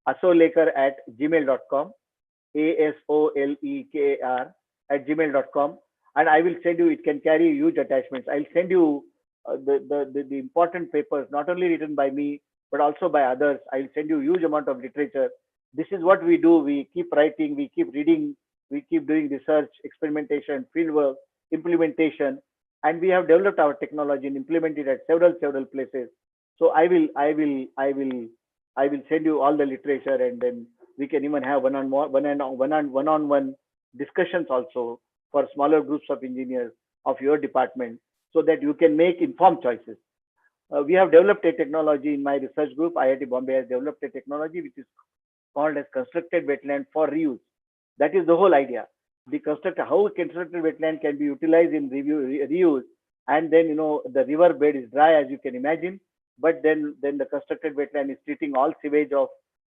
asolekar@gmail.com, ASOLEKAR@gmail.com, and I will send you. It can carry huge attachments. I'll send you the important papers, not only written by me but also by others. I'll send you huge amount of literature. This is what we do. We keep writing, we keep reading, we keep doing research, experimentation, fieldwork, implementation, and we have developed our technology and implemented at several places. So I will send you all the literature, and then we can even have one-on-one discussions also for smaller groups of engineers of your department, so that you can make informed choices. We have developed a technology in my research group. IIT Bombay has developed a technology which is called as constructed wetland for reuse. That is the whole idea. How constructed wetland can be utilized in reuse, and then the river bed is dry, as you can imagine, but then the constructed wetland is treating all sewage of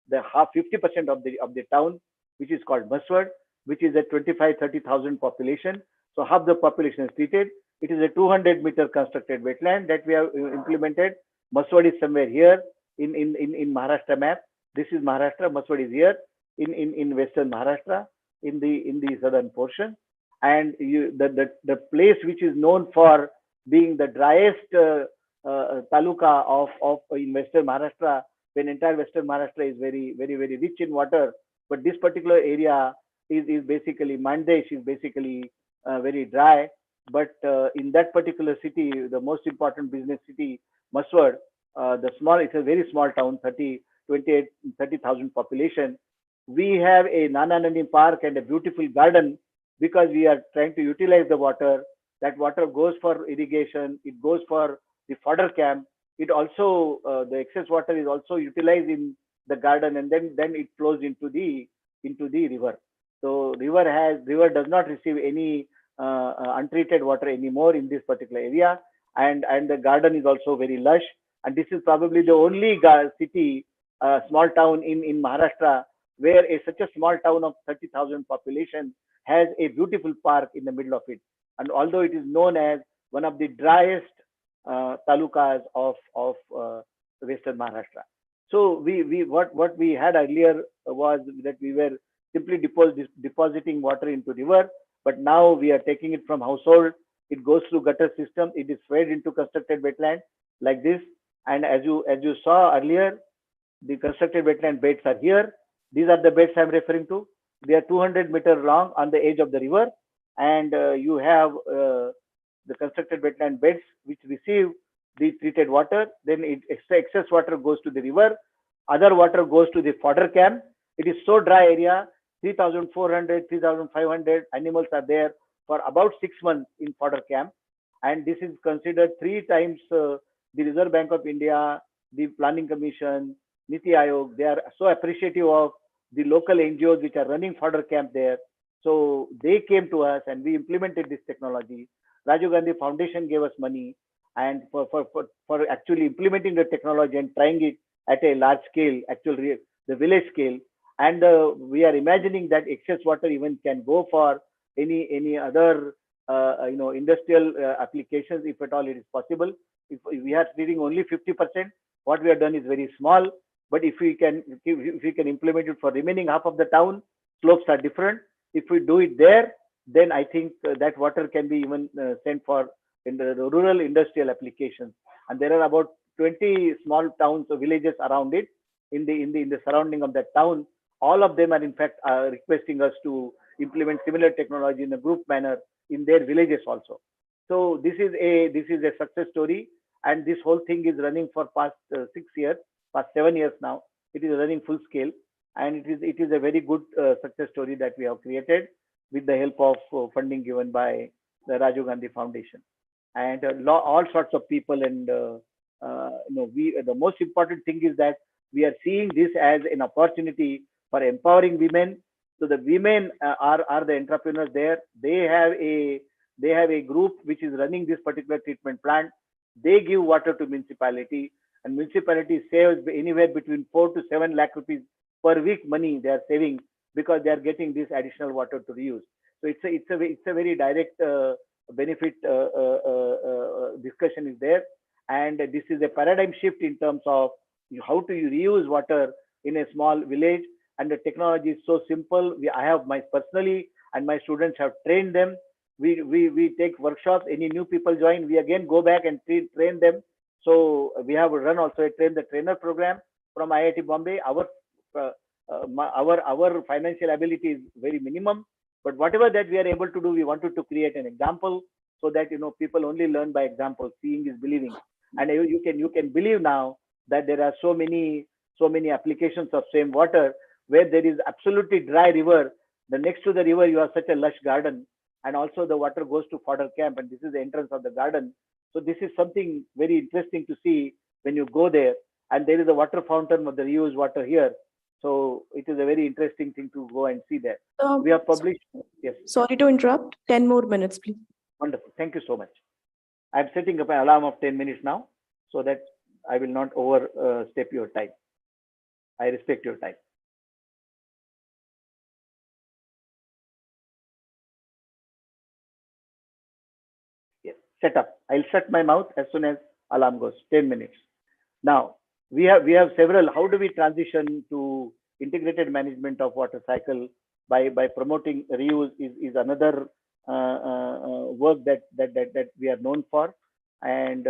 the half 50% of the town, which is called Musward, which is a 25-30,000 population. So half the population is treated. It is a 200-meter constructed wetland that we have implemented. Muswad is somewhere here in Maharashtra map. This is Maharashtra. Muswad is here in western Maharashtra, in the southern portion. And the place which is known for being the driest taluka of in western Maharashtra, when entire western Maharashtra is very rich in water, but this particular area is basically Mandesh is basically very dry. But in that particular city, the most important business city, Muswad, it's a very small town, 30,000 population. We have a Nana Nandi park and a beautiful garden, because we are trying to utilize the water. That water goes for irrigation, it goes for the fodder camp. It also, the excess water is also utilized in the garden, and then it flows into the river. So river does not receive any untreated water anymore in this particular area, and the garden is also very lush. And this is probably the only city, small town in Maharashtra, where such a small town of 30,000 population has a beautiful park in the middle of it. And although it is known as one of the driest talukas of western Maharashtra. So what we had earlier was that we were simply depositing water into river, but now we are taking it from household. It goes through gutter system. It is fed into constructed wetland like this. And as you saw earlier, the constructed wetland beds are here. These are the beds I'm referring to. They are 200-meter long on the edge of the river, and you have the constructed wetland beds which receive the treated water. Then excess water goes to the river. Other water goes to the fodder camp. It is so dry area. 3,400, 3,500 animals are there for about 6 months in fodder camp, and this is considered 3 times the Reserve Bank of India, the Planning Commission, Niti Aayog. They are so appreciative of the local NGOs which are running fodder camp there. So they came to us and we implemented this technology. Rajiv Gandhi Foundation gave us money, and for actually implementing the technology and trying it at a large scale, the village scale. And we are imagining that excess water even can go for any other industrial applications, if at all it is possible. If we are treating only 50%, what we have done is very small. But if we can implement it for remaining half of the town, slopes are different. If we do it there, then I think that water can be even sent for in the rural industrial applications. And there are about 20 small towns or villages around it in the surrounding of that town. All of them are in fact requesting us to implement similar technology in a group manner in their villages also. So this is a success story, and this whole thing is running for past 6 years, past 7 years now. It is running full scale, and it is a very good success story that we have created with the help of funding given by the Rajiv Gandhi Foundation, and all sorts of people. And the most important thing is that we are seeing this as an opportunity for empowering women. So the women are the entrepreneurs there. They have a group which is running this particular treatment plant. They give water to municipality, and municipality saves anywhere between 4 to 7 lakh rupees per week money they are saving, because they are getting this additional water to reuse. So it's a very direct benefit discussion is there, and this is a paradigm shift in terms of how to reuse water in a small village, and the technology is so simple. I have my personally, and my students have trained them. We take workshops. Any new people join, we again go back and train them. So we have run also a train the trainer program from IIT Bombay. Uh, our financial ability is very minimum, but whatever that we are able to do, we wanted to create an example, so that people only learn by example. Seeing is believing, and you can believe now that there are so many applications of same water, where there is absolutely dry river. The next to the river you have such a lush garden, and also the water goes to fodder camp, and this is the entrance of the garden. So this is something very interesting to see when you go there, and there is a water fountain of the reused water here. So it is a very interesting thing to go and see there. We have published. Yes. Sorry to interrupt. 10 more minutes, please. Wonderful. Thank you so much. I'm setting up an alarm of 10 minutes now, so that I will not overstep your time. I respect your time. Yes. Set up. I'll shut my mouth as soon as alarm goes. 10 minutes. Now we have several. How do we transition to integrated management of water cycle by promoting reuse is another work that we are known for, and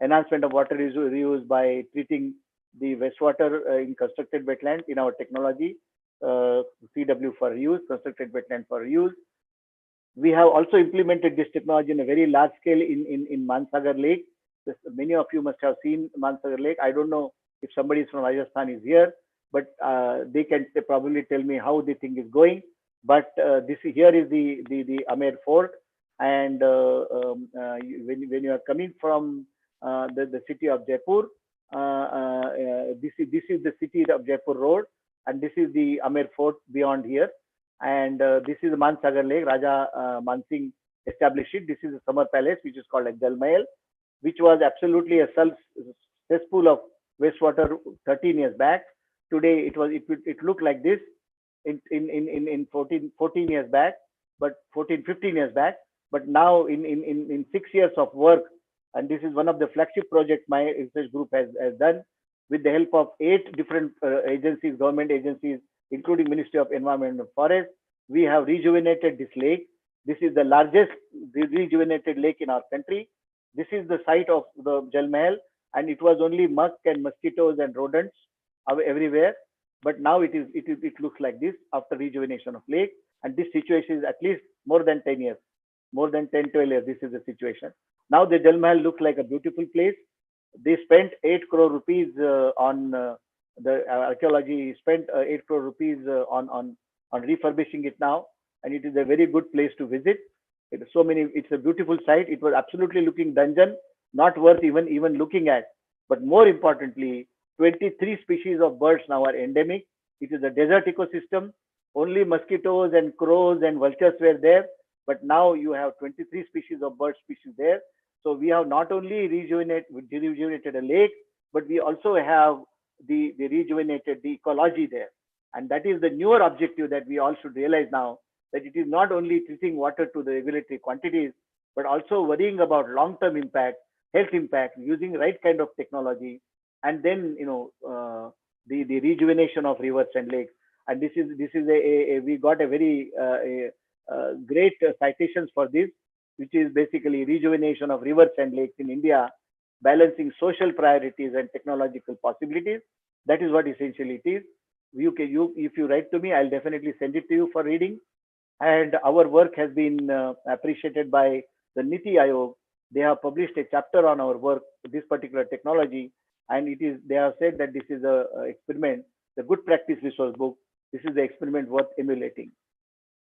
enhancement of water reuse by treating the wastewater in constructed wetland in our technology, CW for reuse, constructed wetland for reuse. We have also implemented this technology in a very large scale in Mansagar Lake. Many of you must have seen Mansagar Lake. I don't know if somebody from Rajasthan is here, but they can probably tell me how the thing is going. But this here is the Amer Fort, and when you are coming from the city of Jaipur, this is the city of Jaipur Road, and this is the Amer Fort beyond here, and this is the Mansagar Lake. Raja Mansingh established it. This is a summer palace which is called like Jal Mahal, which was absolutely a cesspool of wastewater 13 years back. Today it looked like this in 14 years back, but 15 years back. But now in 6 years of work, and this is one of the flagship projects my research group has done with the help of 8 different agencies, government agencies, including Ministry of Environment and Forest. We have rejuvenated this lake. This is the largest rejuvenated lake in our country. This is the site of the Jal Mahal, and it was only musk and mosquitoes and rodents everywhere. But now it looks like this after rejuvenation of lake. And this situation is at least more than 10 years, more than 10, 12 years. This is the situation. Now the Jal Mahal looks like a beautiful place. They spent 8 crore rupees on the archaeology spent 8 crore rupees on refurbishing it now, and it is a very good place to visit. It's a beautiful site. It was absolutely looking dungeon, not worth even looking at. But more importantly, 23 species of birds now are endemic. It is a desert ecosystem. Only mosquitoes and crows and vultures were there, but now you have 23 species of bird species there. So we have not only rejuvenated a lake, but we also have the rejuvenated the ecology there. And that is the newer objective that we all should realize now, that it is not only treating water to the regulatory quantities, but also worrying about long-term impact, health impact, using right kind of technology, and then the rejuvenation of rivers and lakes. And this is we got a very great citations for this, which is basically rejuvenation of rivers and lakes in India, balancing social priorities and technological possibilities. That is what essentially it is. If you write to me, I'll definitely send it to you for reading. And our work has been appreciated by the Niti Aayog. They have published a chapter on our work, this particular technology, and they have said that this is a experiment, the good practice resource book. This is the experiment worth emulating.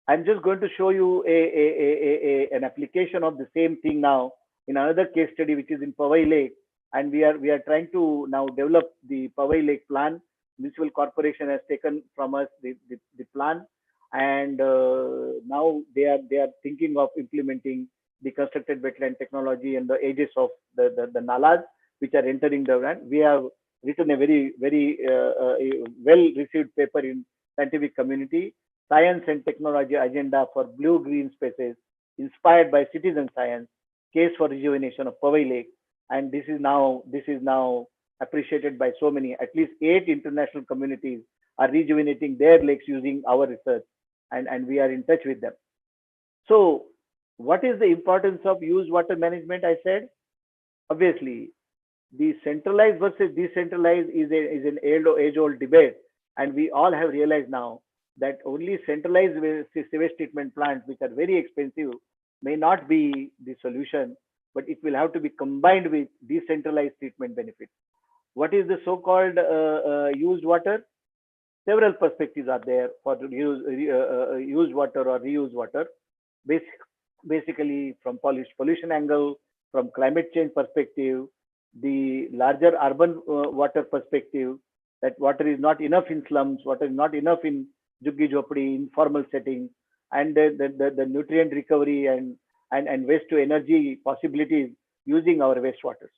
I'm just going to show you an application of the same thing now in another case study, which is in Powai Lake, and we are trying to now develop the Powai Lake plan. Municipal Corporation has taken from us the plan, and now they are thinking of implementing the constructed wetland technology and the edges of the nalas which are entering the land. We have written a very well received paper in scientific community, Science and Technology Agenda for Blue-Green Spaces, inspired by citizen science, case for rejuvenation of Powai Lake. And this is now appreciated by so many. At least 8 international communities are rejuvenating their lakes using our research, and we are in touch with them. So, what is the importance of used water management? I said, obviously, the centralized versus decentralized is an age-old debate, and we all have realized now that only centralized sewage treatment plants, which are very expensive, may not be the solution, but it will have to be combined with decentralized treatment benefits. What is the so-called used water? Several perspectives are there for used water or reused water. Basic, Basically, from pollution angle, from climate change perspective, the larger urban water perspective, that water is not enough in slums, water is not enough in juggi jhopdi, informal settings, and the nutrient recovery and waste to energy possibilities using our wastewaters.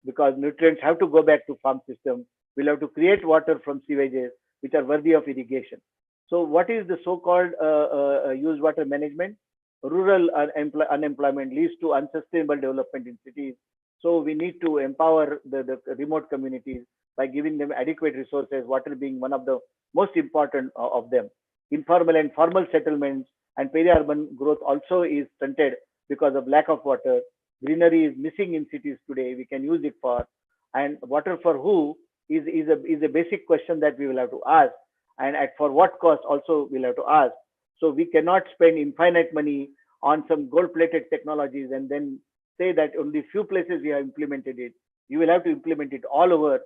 Because nutrients have to go back to farm system, we'll have to create water from sewages which are worthy of irrigation. So, what is the so-called used water management? Rural unemployment leads to unsustainable development in cities. So we need to empower the remote communities by giving them adequate resources, water being one of the most important of them. Informal and formal settlements and peri-urban growth also is stunted because of lack of water. Greenery is missing in cities today. We can use it for, and water for who is a basic question that we will have to ask, and at for what cost also we'll have to ask. So we cannot spend infinite money on some gold-plated technologies and then say that only few places we have implemented it. You will have to implement it all over.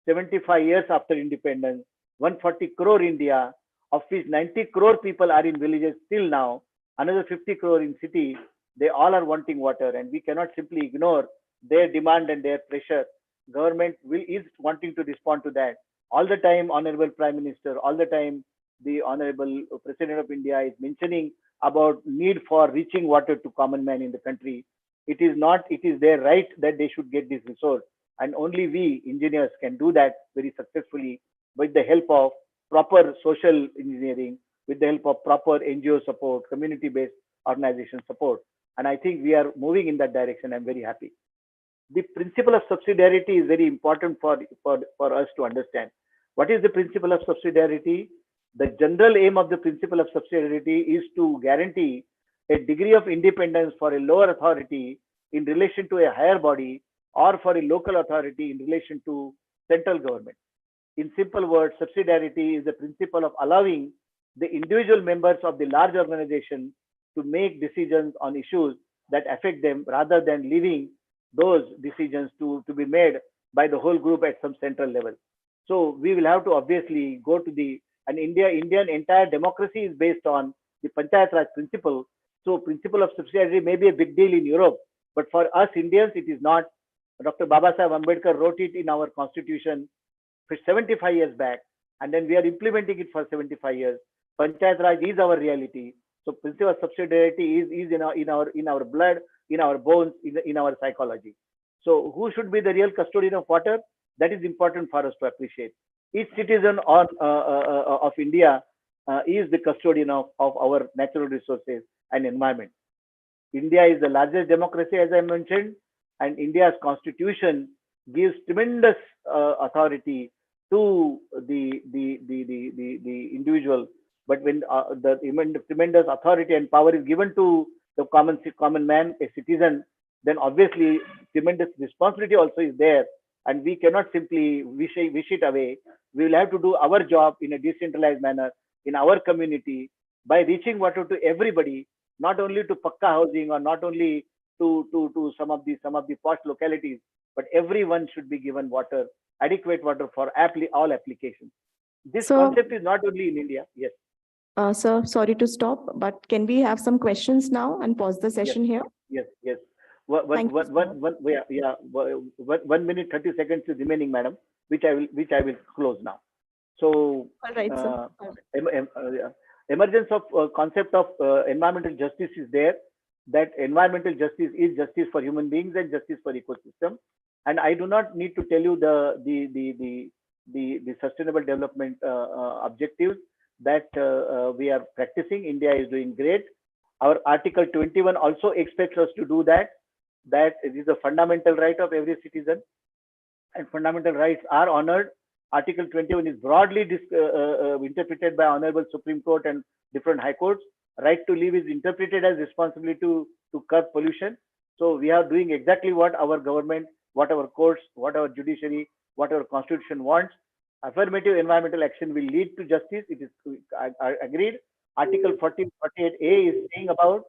75 years after independence, 140 crore India, of which 90 crore people are in villages till now, another 50 crore in cities. They all are wanting water, and we cannot simply ignore their demand and their pressure. Government is wanting to respond to that. All the time, Honorable Prime Minister, all the time, the Honorable President of India is mentioning about need for reaching water to common man in the country. It is not, it is their right that they should get this resource. And only we engineers can do that very successfully with the help of proper social engineering, with the help of proper NGO support, community-based organization support. And I think we are moving in that direction. I'm very happy. The principle of subsidiarity is very important for us to understand. What is the principle of subsidiarity? The general aim of the principle of subsidiarity is to guarantee a degree of independence for a lower authority in relation to a higher body, or for a local authority in relation to central government. In simple words, subsidiarity is the principle of allowing the individual members of the large organization to make decisions on issues that affect them, rather than leaving those decisions to be made by the whole group at some central level. So we will have to obviously go to the, and Indian entire democracy is based on the Panchayat Raj principle. So principle of subsidiarity may be a big deal in Europe, but for us Indians it is not. Dr. Babasaheb Ambedkar wrote it in our constitution for 75 years back, and then we are implementing it for 75 years. Panchayat Raj is our reality. So principle of subsidiarity is in our blood, in our bones, in our psychology. So who should be the real custodian of water? That is important for us to appreciate. Each citizen of India is the custodian of our natural resources and environment. India is the largest democracy, as I mentioned, and India's constitution gives tremendous authority to the individual. But when the tremendous authority and power is given to the common man, a citizen, then obviously tremendous responsibility also is there, and we cannot simply wish it away. We will have to do our job in a decentralized manner in our community by reaching water to everybody, not only to pakka housing or not only to some of the posh localities, but everyone should be given water, adequate water for all applications. This concept is not only in India. Yes. Sir, sorry to stop, but can we have some questions now and pause the session here? Yes. 1 minute 30 seconds is remaining, madam, which I will close now. So, all right, sir. Emergence of concept of environmental justice is there. That environmental justice is justice for human beings and justice for ecosystem. And I do not need to tell you the sustainable development objectives that we are practicing. India is doing great. Our Article 21 also expects us to do that. That it is a fundamental right of every citizen. and fundamental rights are honored. Article 21 is broadly interpreted by Honorable Supreme Court and different high courts. Right to live is interpreted as responsibility to curb pollution. So we are doing exactly what our government, what our courts, what our judiciary, what our constitution wants. Affirmative environmental action will lead to justice. It is agreed. Article 48A is saying about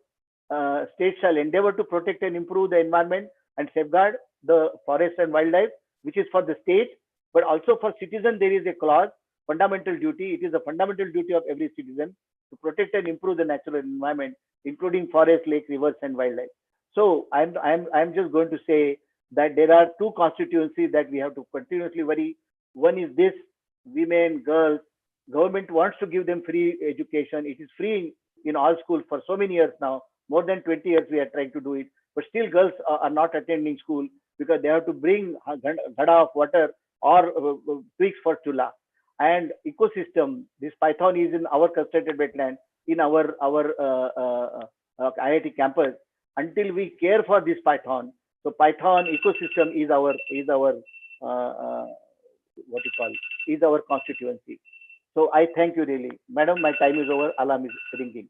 states shall endeavor to protect and improve the environment and safeguard the forest and wildlife, which is for the state, but also for citizen. There is a clause, fundamental duty. It is a fundamental duty of every citizen to protect and improve the natural environment, including forest, lake, rivers, and wildlife. So I'm just going to say that there are two constituencies that we have to continuously worry. One is this: women, girls. Government wants to give them free education. It is free in all schools for so many years now. More than 20 years we are trying to do it, but still girls are not attending school because they have to bring ghada of water or twigs for chula. And ecosystem, this python is in our constrained wetland, in our IIT campus. Until we care for this python, so python ecosystem is our what you call is our constituency. So I thank you really, madam. My time is over. Alarm is ringing.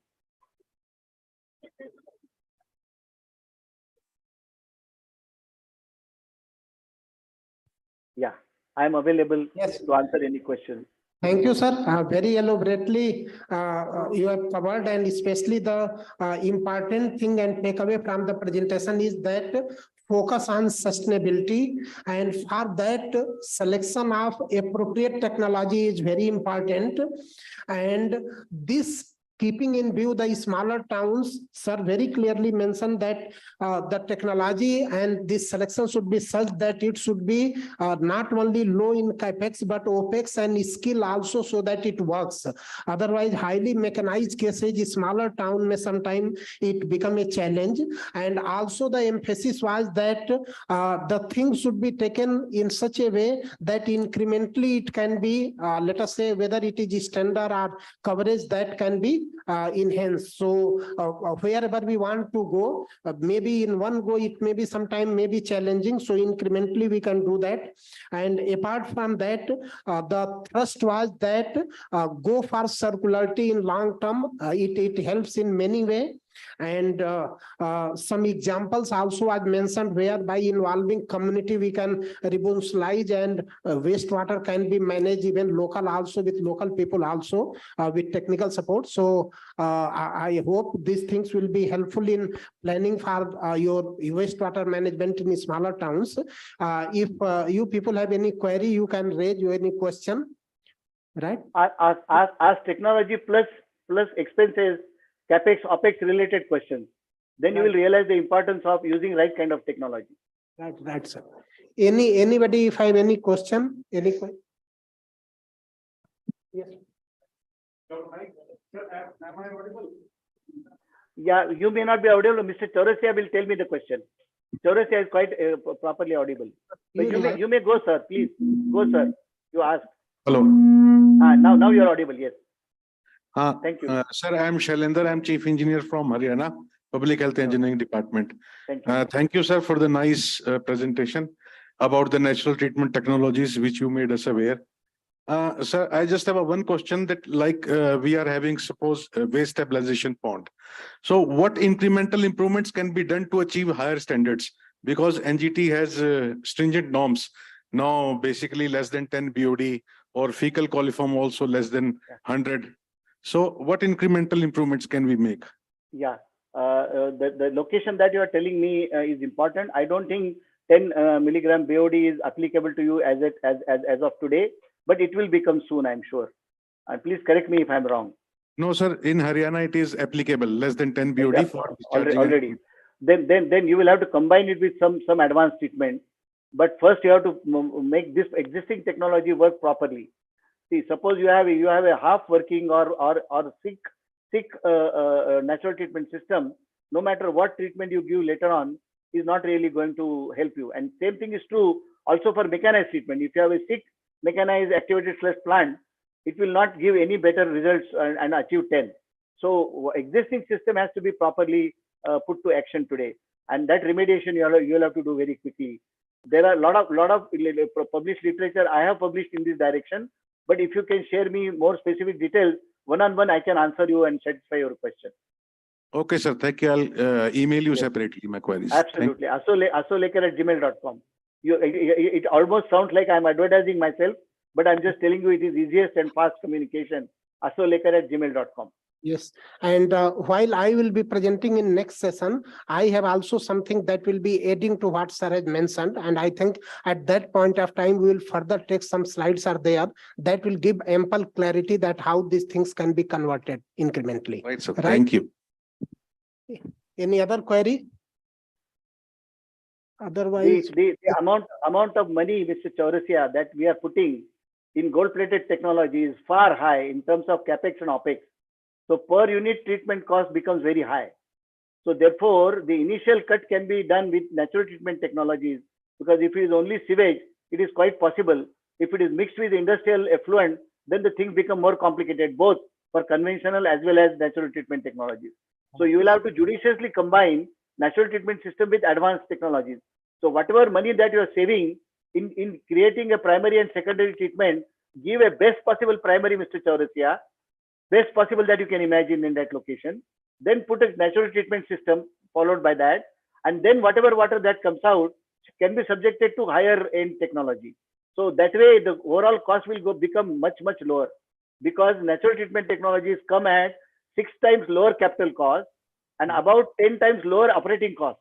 Yeah, I am available Yes. to answer any questions. Thank you, sir. Very elaborately you have covered, and especially the important thing and takeaway from the presentation is that focus on sustainability, and for that selection of appropriate technology is very important. And this, keeping in view the smaller towns, sir very clearly mentioned that the technology and this selection should be such that it should be not only low in capex but opex and skill also, so that it works. Otherwise, highly mechanized cases, smaller town may sometime it become a challenge. And also the emphasis was that the things should be taken in such a way that incrementally it can be, let us say, whether it is standard or coverage, that can be enhanced. So wherever we want to go, maybe in one go it may be sometime may be challenging, so incrementally we can do that. And apart from that, the thrust was that go for circularity in long term. It helps in many ways. And some examples also are mentioned where by involving community we can remove sludge, and wastewater can be managed even local also, with local people also, with technical support. So I hope these things will be helpful in planning for your wastewater management in smaller towns. If you people have any query, you can raise any question, right? As technology plus expenses, capex, opex related questions, then you will realize the importance of using right kind of technology. Right, sir. Anybody, if I have any question, any question? Yes. Am I audible? Yeah, you may not be audible. Mr. Chaurasia will tell me the question. Chaurasia is quite properly audible. But you may go, sir. Please go, sir. You ask. Hello. Now you are audible. Yes. Thank you. Sir, I am Shailendra. I am Chief Engineer from Haryana, Public Health Engineering Department. Thank you. Thank you, sir, for the nice presentation about the natural treatment technologies which you made us aware. Sir, I just have one question that we are having, suppose, waste stabilization pond. So what incremental improvements can be done to achieve higher standards? Because NGT has stringent norms. Now, basically less than 10 BOD or fecal coliform also less than 100. So what incremental improvements can we make? Yeah, the location that you are telling me is important. I don't think 10 milligram BOD is applicable to you as of today, but it will become soon, I'm sure. Please correct me if I'm wrong. No, sir. In Haryana, it is applicable less than 10 BOD Yeah, for already. Then you will have to combine it with some advanced treatment. But first, you have to make this existing technology work properly. See, suppose you have a half working or sick natural treatment system. No matter what treatment you give later on, is not really going to help you. And same thing is true also for mechanized treatment. If you have a sick mechanized activated sludge plant, it will not give any better results and achieve 10. So existing system has to be properly put to action today, and that remediation you'll have to do very quickly. There are a lot of published literature I have published in this direction. But if you can share me more specific details, one-on-one, I can answer you and satisfy your question. Okay, sir. Thank you. I'll email you Yes. separately my queries. Thank Absolutely. asolekar@gmail.com. It almost sounds like I'm advertising myself, but I'm just telling you it is easiest and fast communication. asolekar@gmail.com. Yes, and while I will be presenting in next session, I have also something that will be adding to what sir has mentioned. And I think at that point of time, we will further take some slides are there that will give ample clarity that how these things can be converted incrementally. Right, sir. Right. Thank you. Any other query? The, Otherwise, the, the amount of money, Mr. Chaurasia, that we are putting in gold-plated technology is far high in terms of capex and opex. So per unit treatment cost becomes very high. So therefore, the initial cut can be done with natural treatment technologies, because if it is only sewage, it is quite possible. If it is mixed with industrial effluent, then the things become more complicated, both for conventional as well as natural treatment technologies. So you will have to judiciously combine natural treatment system with advanced technologies. So whatever money that you are saving in creating a primary and secondary treatment, give a best possible primary, Mr. Chaurasia, best possible that you can imagine in that location. Then put a natural treatment system followed by that, and then whatever water that comes out can be subjected to higher end technology. So that way the overall cost will become much lower, because natural treatment technologies come at 6 times lower capital cost and about 10 times lower operating cost.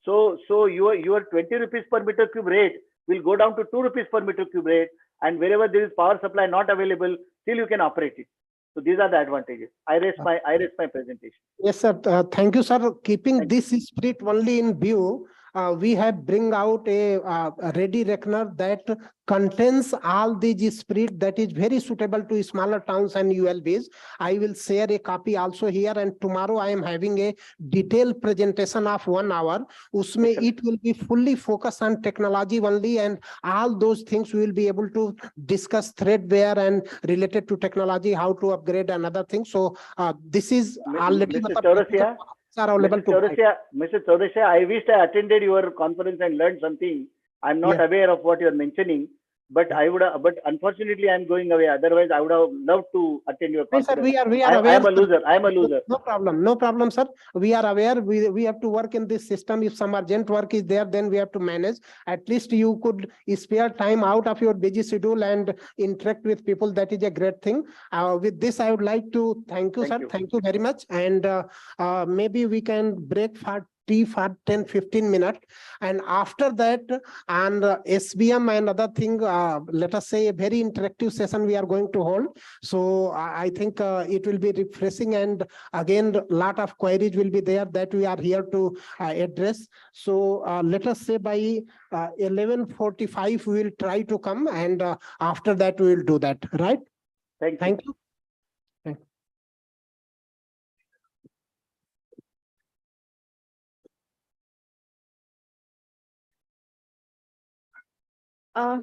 So your 20 rupees per meter cube rate will go down to 2 rupees per meter cube rate, and wherever there is power supply not available, still you can operate it. So these are the advantages. I raise my presentation. yes, sir. Thank you, sir. Keeping Thank this spirit only in view, we have bring out a ready reckoner that contains all these spirit that is very suitable to smaller towns and ULBs. I will share a copy also here, and tomorrow I am having a detailed presentation of 1 hour. Usme it will be fully focused on technology only, and all those things we will be able to discuss threadbare and related to technology, how to upgrade another thing. So this is already Mr. Chaurasia, are available to buy. Mr. Chaurasia, I wished I attended your conference and learned something. I'm not Yeah. aware of what you're mentioning, but but unfortunately I'm going away. Otherwise, I would have loved to attend your Yes, sir, conference. we are I aware. am a loser. I am a loser. No problem, sir. We are aware. We have to work in this system. If some urgent work is there, then we have to manage. At least you could spare time out of your busy schedule and interact with people. That is a great thing. With this, I would like to thank you, Thank sir. you. Thank you very much. And maybe we can break for tea for 10-15 minutes. And after that, and SBM and other thing, let us say a very interactive session we are going to hold. So I think it will be refreshing, and again, a lot of queries will be there that we are here to address. So let us say by 11:45 we will try to come, and after that we will do that, right? Thank you. Thank you.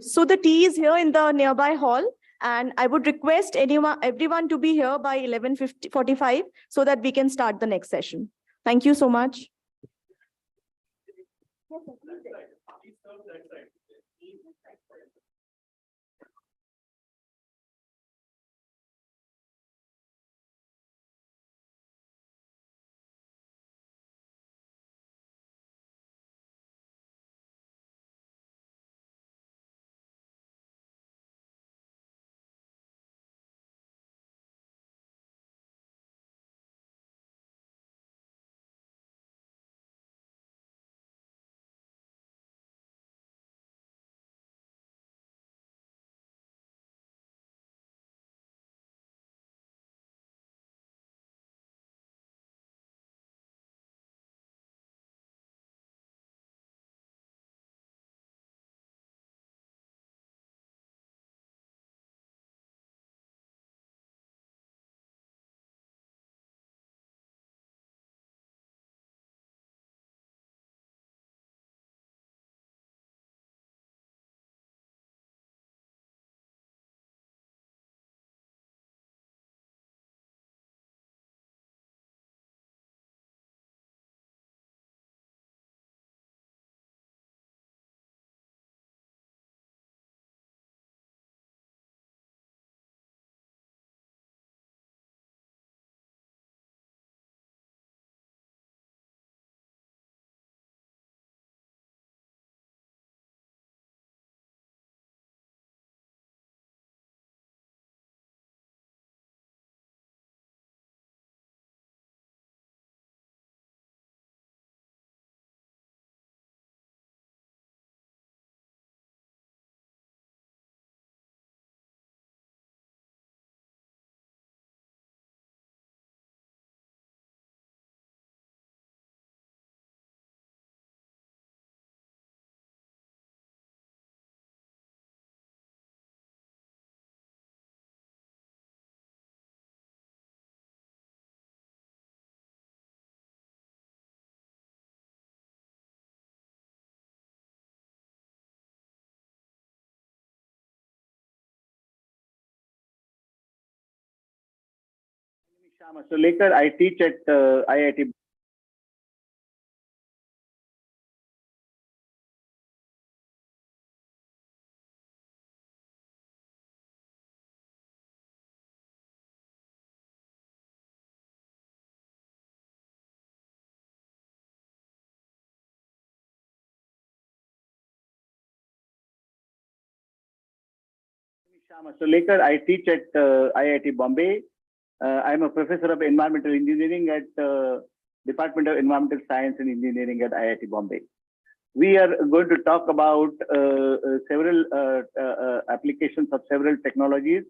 So the tea is here in the nearby hall, and I would request everyone to be here by 11:45 so that we can start the next session. Thank you so much. Shama. So later I teach at IIT. Shama. So later I teach at IIT Bombay. I'm a professor of environmental engineering at Department of Environmental Science and Engineering at IIT Bombay. We are going to talk about several applications of several technologies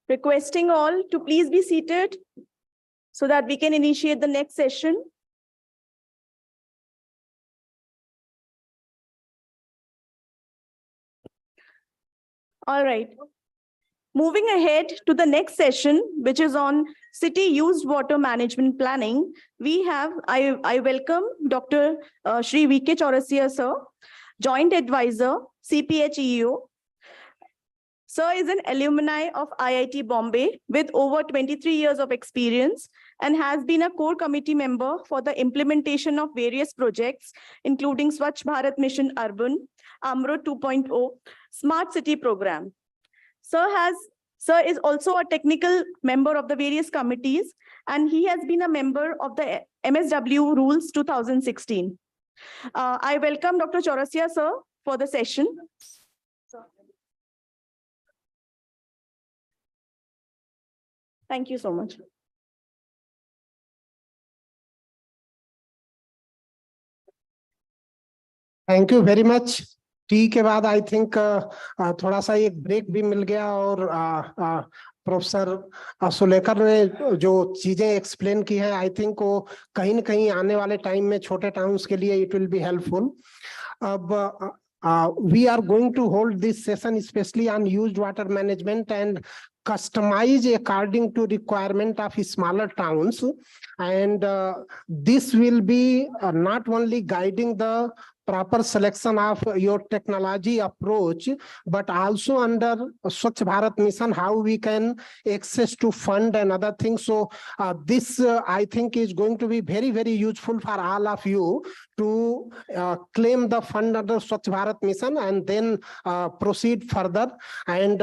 Requesting all to please be seated so that we can initiate the next session. All right. Moving ahead to the next session, which is on city used water management planning, I welcome Dr. Shri V.K. Chaurasia, sir, Joint Advisor, CPHEO. Sir is an alumni of IIT Bombay with over 23 years of experience and has been a core committee member for the implementation of various projects, including Swachh Bharat Mission Urban, Amrut 2.0, Smart City Program. Sir is also a technical member of the various committees, and he has been a member of the MSW Rules 2016. I welcome Dr. Chaurasia, sir, for the session. Thank you so much. Thank you very much. T के बाद I think थोड़ा सा एक break भी मिल गया और professor Sulekar ने जो चीजें एक्सप्लेन की हैं आई थिंक वो कहीं न कहीं आने वाले टाइम में छोटे टाउन्स के लिए इट विल बी हेल्पफुल. अब we are going to hold this session especially on used water management and customize according to requirement of smaller towns, and this will be not only guiding the proper selection of your technology approach, but also under Swachh Bharat Mission, how we can access to fund and other things. So this I think is going to be very, very useful for all of you to claim the fund under Swachh Bharat Mission and then proceed further. And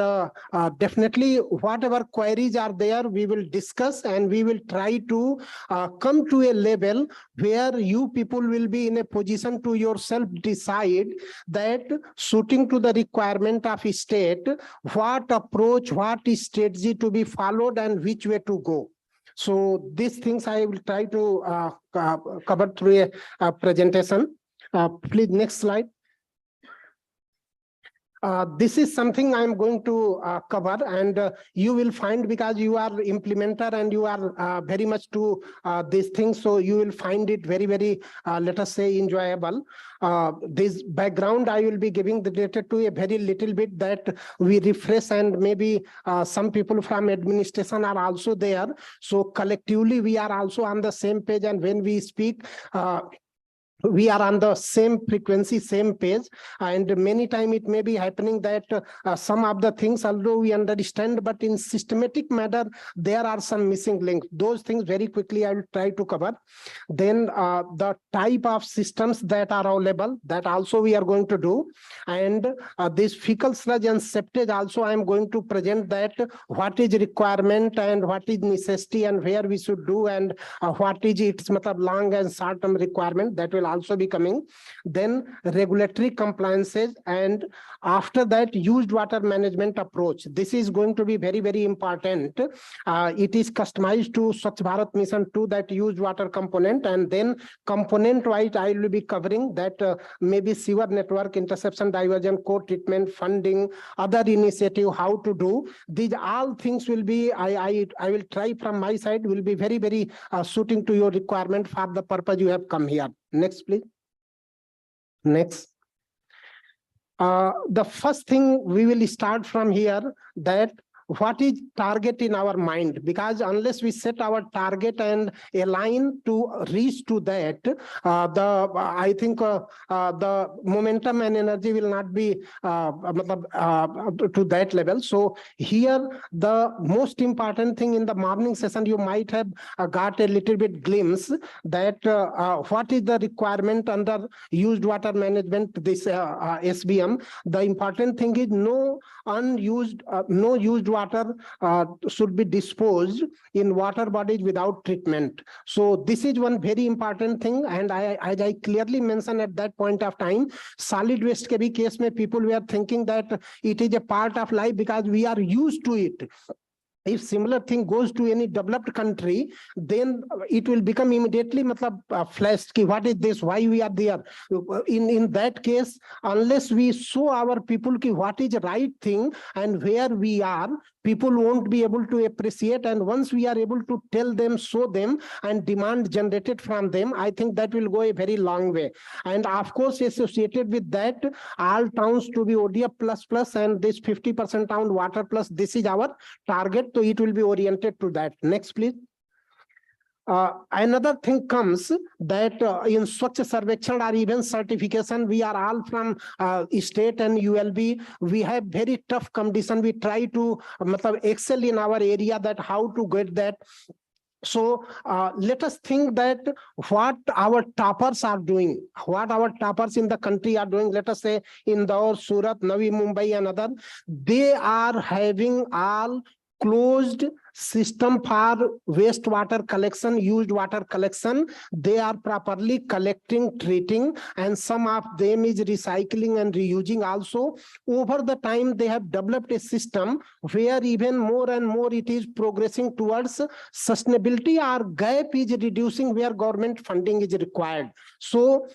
definitely whatever queries are there, we will discuss and we will try to come to a level where you people will be in a position to yourself decide that suiting to the requirement of a state, what approach, what strategy to be followed and which way to go. So these things I will try to cover through a presentation. Please, next slide. This is something I'm going to cover, and you will find, because you are implementer and you are very much to these things, so you will find it very, very, let us say, enjoyable. This background I will be giving the data to a very little bit that we refresh, and maybe some people from administration are also there. So collectively, we are also on the same page, and when we speak, we are on the same frequency, same page, and many times it may be happening that some of the things, although we understand, but in systematic manner, there are some missing links. Those things very quickly I will try to cover. Then the type of systems that are available, that also we are going to do. And this fecal sludge and septage also I am going to present that what is requirement and what is necessity and where we should do, and what is its long and short term requirement, that will also be coming. Then regulatory compliances, and after that used water management approach. This is going to be very, very important. It is customized to Swachh Bharat Mission to that used water component, and then component wise I will be covering that maybe sewer network, interception, diversion, co-treatment, funding, other initiative, how to do. These all things will be, I will try from my side, will be very, very suiting to your requirement for the purpose you have come here. Next, please. Next. The first thing we will start from here, that what is target in our mind, because unless we set our target and align to reach to that, I think the momentum and energy will not be to that level. So here the most important thing in the morning session, you might have got a little bit glimpse that what is the requirement under used water management, this SBM. The important thing is no unused, no used water should be disposed in water bodies without treatment. So this is one very important thing, and as I clearly mentioned at that point of time, solid waste ke bhi case mein people were thinking that it is a part of life because we are used to it. if similar thing goes to any developed country, then it will become immediately flashed. What is this? Why we are there? In that case, unless we show our people what is right thing and where we are, people won't be able to appreciate. And once we are able to tell them, show them, and demand generated from them, I think that will go a very long way. And of course, associated with that, all towns to be ODF plus and this 50% town water plus. This is our target. So it will be oriented to that. Next, please. Another thing comes that in Swachh Sarvekshan or even certification, we are all from state and ULB. We have very tough condition. We try to excel in our area, that how to get that. So let us think that what our toppers are doing, what our toppers in the country are doing, let us say Indore, Surat, Navi Mumbai and other, they are having all closed system for wastewater collection, used water collection. They are properly collecting, treating, and some of them is recycling and reusing also. Over the time, they have developed a system where even more and more it is progressing towards sustainability. Our gap is reducing where government funding is required. So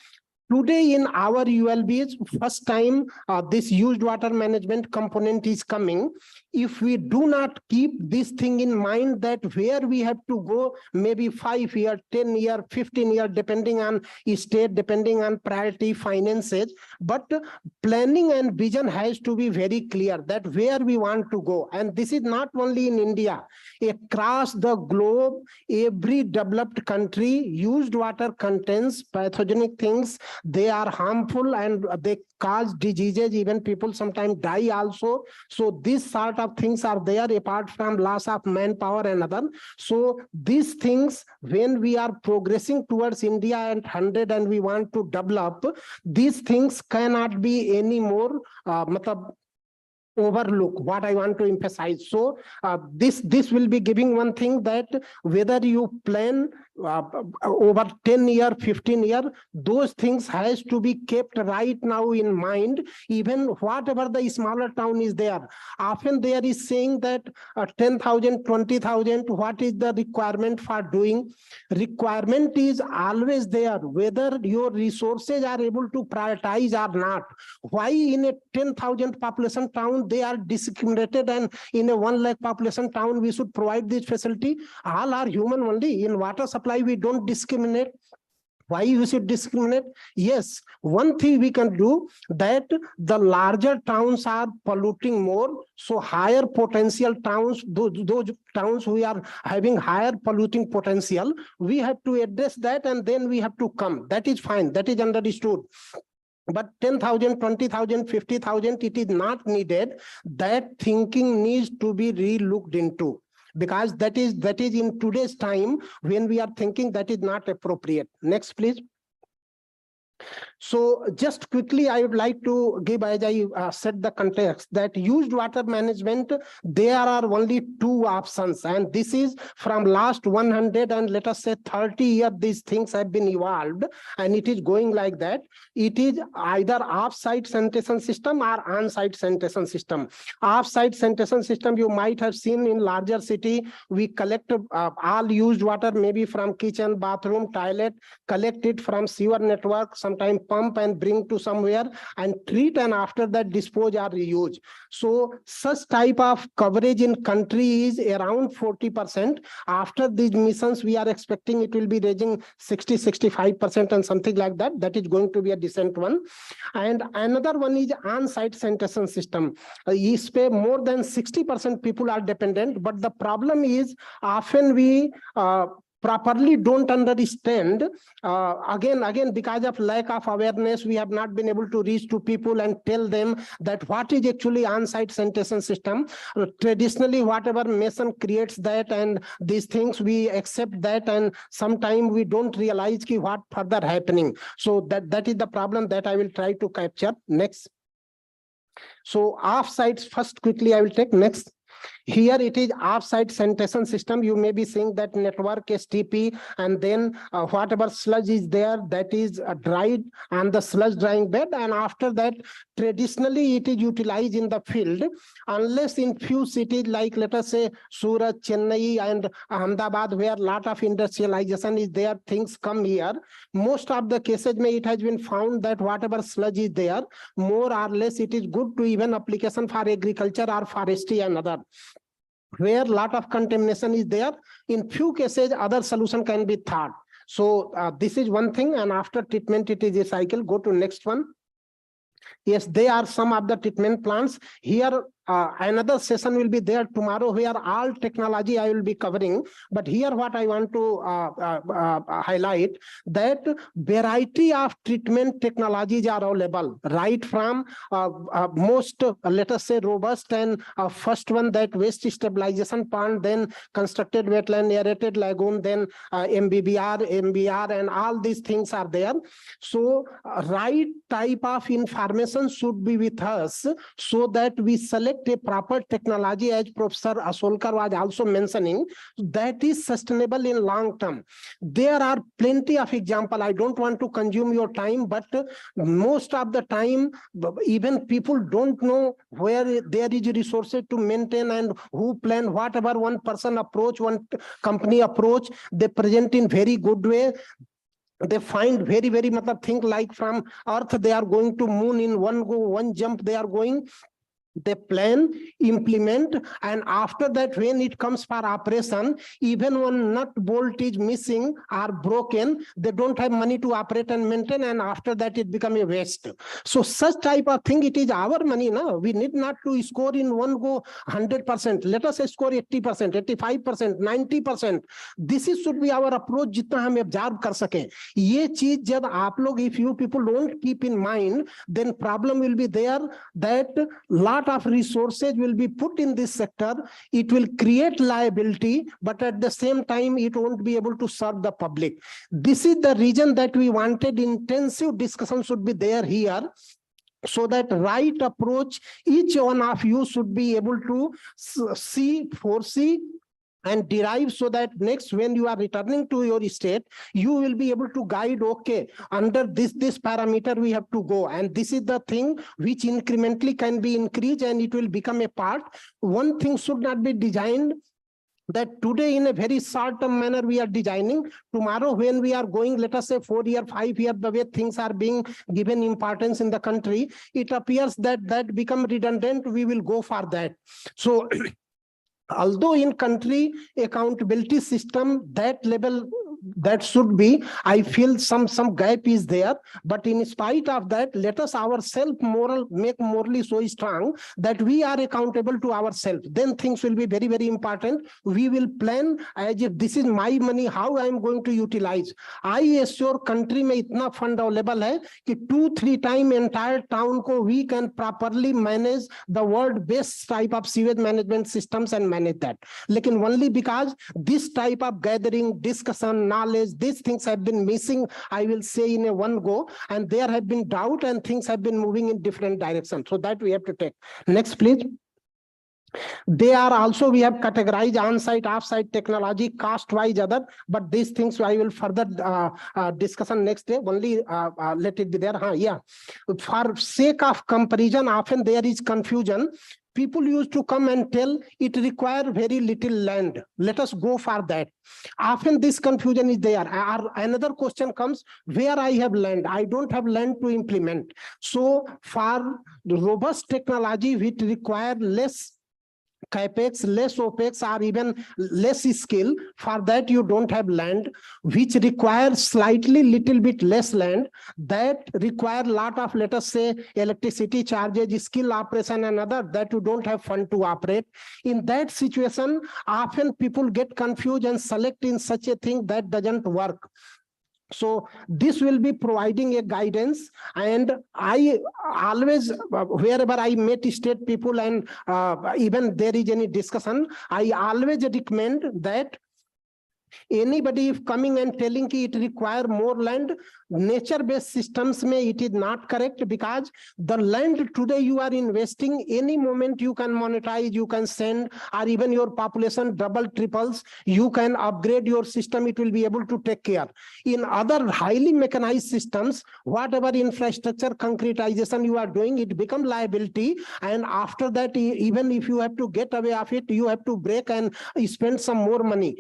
today in our ULBs, first time this used water management component is coming. If we do not keep this thing in mind, that where we have to go, maybe 5 years, 10 years, 15 years, depending on state, depending on priority finances, but planning and vision has to be very clear that where we want to go. And this is not only in India, across the globe, every developed country, used water contains pathogenic things. They are harmful and they cause diseases. Even people sometimes die also. So these sort of things are there, apart from loss of manpower and other. So these things, when we are progressing towards India and 100 and we want to develop, these things cannot be any more overlook. What I want to emphasize. So this will be giving one thing, that whether you plan over 10 years, 15 years, those things has to be kept right now in mind. Even whatever the smaller town is there, often there is saying that 10,000, 20,000, what is the requirement for doing? Requirement is always there, whether your resources are able to prioritize or not. Why in a 10,000 population town they are discriminated, and in a 1 lakh population town we should provide this facility? All are human only. In water supply we don't discriminate. Why you should discriminate? Yes, one thing we can do, that the larger towns are polluting more, so higher potential towns, those towns who are having higher polluting potential, we have to address that, and then we have to come. That is fine, that is understood. But 10,000, 20,000, 50,000, it is not needed. That thinking needs to be re-looked into, because that is in today's time when we are thinking that is not appropriate. Next, please. So just quickly, I would like to give, as I set the context, that used water management, there are only 2 options. And this is from last 100 and let us say 30 years, these things have been evolved, and it is going like that. It is either off-site sanitation system or on-site sanitation system. Off-site sanitation system, you might have seen in larger city, we collect all used water, maybe from kitchen, bathroom, toilet, collect it from sewer network, sometimes pump and bring to somewhere and treat, and after that dispose or reuse. So such type of coverage in country is around 40%. After these missions, we are expecting it will be reaching 60-65% and something like that. That is going to be a decent one. And another one is on-site sanitation system. More than 60% people are dependent, but the problem is often we properly don't understand. Again, because of lack of awareness, we have not been able to reach to people and tell them that what is actually on-site sanitation system. Traditionally, whatever mason creates that, and these things we accept that, and sometimes we don't realize what further happening. So that is the problem that I will try to capture. Next. So off-sites first, quickly I will take. Next. Here it is offsite sanitation system. You may be saying that network STP, and then whatever sludge is there, that is dried and the sludge drying bed. And after that, traditionally it is utilized in the field, unless in few cities like, let us say, Surat, Chennai and Ahmedabad, where a lot of industrialization is there, things come here. Most of the cases it has been found that whatever sludge is there, more or less it is good to even application for agriculture or forestry and other. Where a lot of contamination is there, in few cases other solution can be thought. So this is one thing, and after treatment it is a cycle. Go to next one. Yes, they are some of the treatment plants. Here another session will be there tomorrow where all technology I will be covering. But here what I want to highlight, that variety of treatment technologies are available, right from most, let us say, robust and first one, that waste stabilization pond, then constructed wetland, aerated lagoon, then MBBR, MBR, and all these things are there. So right type of information should be with us so that we select a proper technology, as Professor Asolkar was also mentioning, that is sustainable in long term. There are plenty of examples. I don't want to consume your time, but most of the time, even people don't know where there is resources to maintain and who plan. Whatever one person approach, one company approach, they present in very good way. They find very think like from Earth they are going to moon in one go, one jump they are going. They plan, implement, and after that, when it comes for operation, even one nut bolt is missing or broken, they don't have money to operate and maintain, and after that it becomes a waste. So such type of thing, it is our money now. We need not to score in one go 100%. Let us score 80%, 85%, 90%. This is should be our approach. जितना हम absorb कर सके, ये चीज जब आप लोग, if you people don't keep in mind, then problem will be there that lot of resources will be put in this sector. It will create liability, but at the same time it won't be able to serve the public. This is the reason that we wanted intensive discussion should be there here, so that right approach each one of you should be able to see, foresee and derive, so that next when you are returning to your state, you will be able to guide, okay, under this parameter we have to go, and this is the thing which incrementally can be increased and it will become a part. One thing should not be designed that today in a very short-term manner we are designing. Tomorrow when we are going, let us say 4 year, 5 year, the way things are being given importance in the country, it appears that become redundant. We will go for that. So although in country accountability system, that level that should be, I feel some gap is there, but in spite of that, let us ourselves make morally so strong that we are accountable to ourselves. Then things will be very important. We will plan as if this is my money, how I am going to utilize. I assure country mein itna fund available hai ki 2-3 times entire town ko we can properly manage the world best type of sewage management systems and manage that. Lekin only because this type of gathering, discussion, knowledge, these things have been missing, I will say, in a one go, and there have been doubt and things have been moving in different directions. So that we have to take. Next, please. They are also, we have categorized on-site, off-site technology, cost-wise other, but these things I will further discussion next day. Only let it be there. Yeah. For sake of comparison, often there is confusion. People used to come and tell it requires very little land. Let us go for that. Often this confusion is there. Another question comes, where I have land? I don't have land to implement. So for the robust technology which require less capex, less opex, or even less skill, for that you don't have land, which requires slightly little bit less land, that require lot of, let us say, electricity charges, skill operation and other, that you don't have fund to operate. In that situation, often people get confused and select in such a thing that doesn't work. So this will be providing a guidance, and I always, wherever I met state people and even there is any discussion, I always recommend that Anybody if coming and telling ki it require more land, nature-based systems may it is not correct, because the land today you are investing, any moment you can monetize, you can send, or even your population double, triples, you can upgrade your system, it will be able to take care. In other highly mechanized systems, whatever infrastructure concretization you are doing, it become liability, and after that, even if you have to get away of it, you have to break and spend some more money.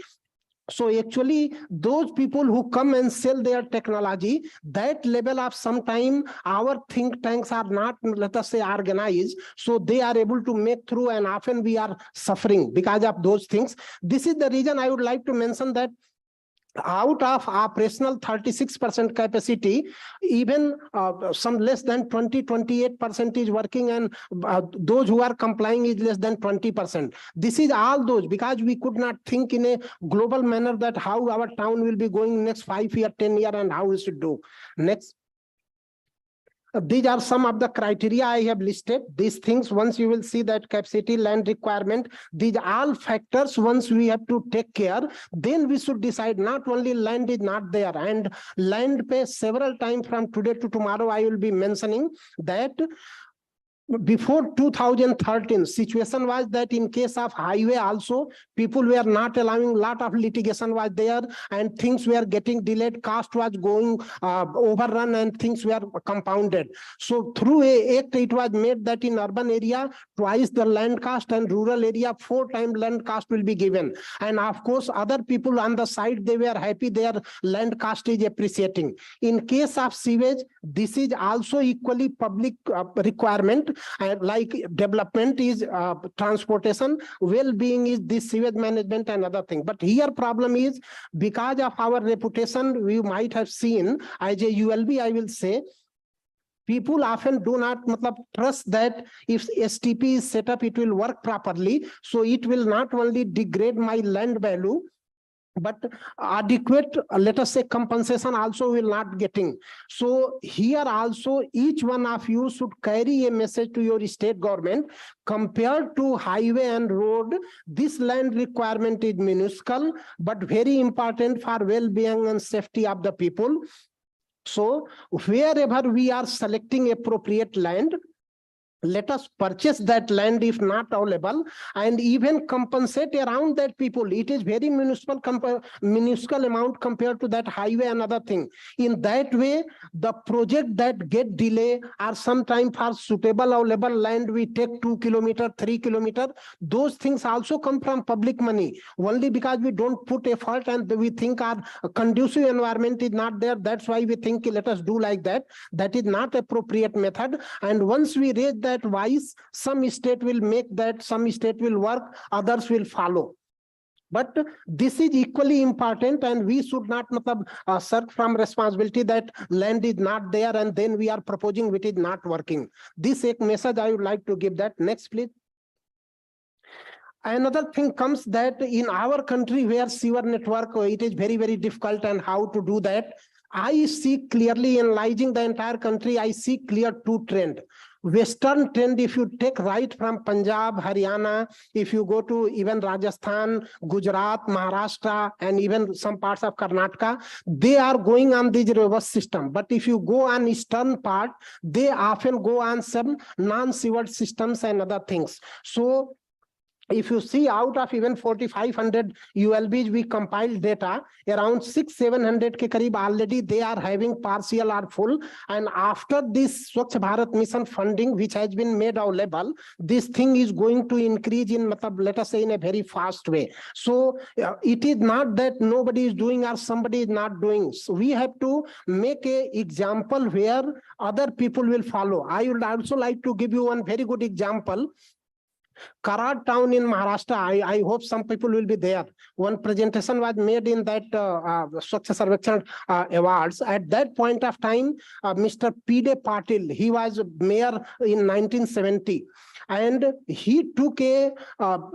So actually, those people who come and sell their technology, that level of sometime our think tanks are not, let us say, organized. So they are able to make through, and often we are suffering because of those things. This is the reason I would like to mention that out of operational 36% capacity, even some less than 28% is working, and those who are complying is less than 20%. This is all those, because we could not think in a global manner that how our town will be going next 5 year, 10 year, and how we should do. Next. These are some of the criteria I have listed. These things, once you will see that capacity, land requirement, these are all factors once we have to take care, then we should decide. Not only land is not there, and land pay several times from today to tomorrow, I will be mentioning that before 2013, situation was that in case of highway also, people were not allowing, lot of litigation was there, and things were getting delayed, cost was going overrun, and things were compounded. So through a act, it was made that in urban area, twice the land cost, and rural area, 4 times land cost will be given. And of course, other people on the side, they were happy, their land cost is appreciating. In case of sewage, this is also equally public requirement. And like development is transportation, well-being is this sewage management and other thing. But here problem is, because of our reputation, we might have seen as a ULB, I will say, people often do not trust that if STP is set up, it will work properly. So it will not only degrade my land value, but adequate, let us say, compensation also will not getting. So here also, each one of you should carry a message to your state government. Compared to highway and road, this land requirement is minuscule, but very important for well-being and safety of the people. So wherever we are selecting appropriate land, let us purchase that land if not available, and even compensate around that people. It is very minuscule amount compared to that highway and other thing. In that way, the project that get delay, or sometime for suitable available land, we take 2 kilometers, 3 kilometers. Those things also come from public money. Only because we don't put effort and we think our conducive environment is not there, that's why we think let us do like that. That is not appropriate method. And once we raise that wise, some state will make that, some state will work, others will follow. But this is equally important, and we should not shirk from responsibility that land is not there and then we are proposing which is not working. This is a message I would like to give. That next, please. Another thing comes that in our country where sewer network, it is very, very difficult, and how to do that. I see clearly, analyzing the entire country, I see clear 2 trends. Western trend, if you take right from Punjab, Haryana, if you go to even Rajasthan, Gujarat, Maharashtra, and even some parts of Karnataka, they are going on this reverse system. But if you go on eastern part, they often go on some non-sewer systems and other things. So if you see, out of even 4,500 ULBs, we compiled data, around 600-700 ke kareeb already they are having partial or full. And after this Swachh Bharat Mission funding, which has been made available, this thing is going to increase in, let us say, in a very fast way. So it is not that nobody is doing or somebody is not doing. So we have to make an example where other people will follow. I would also like to give you one very good example. Karad town in Maharashtra, I hope some people will be there. One presentation was made in that Swachh Sarvekshan awards. At that point of time, Mr. P.D. Patil, he was mayor in 1970. and he took a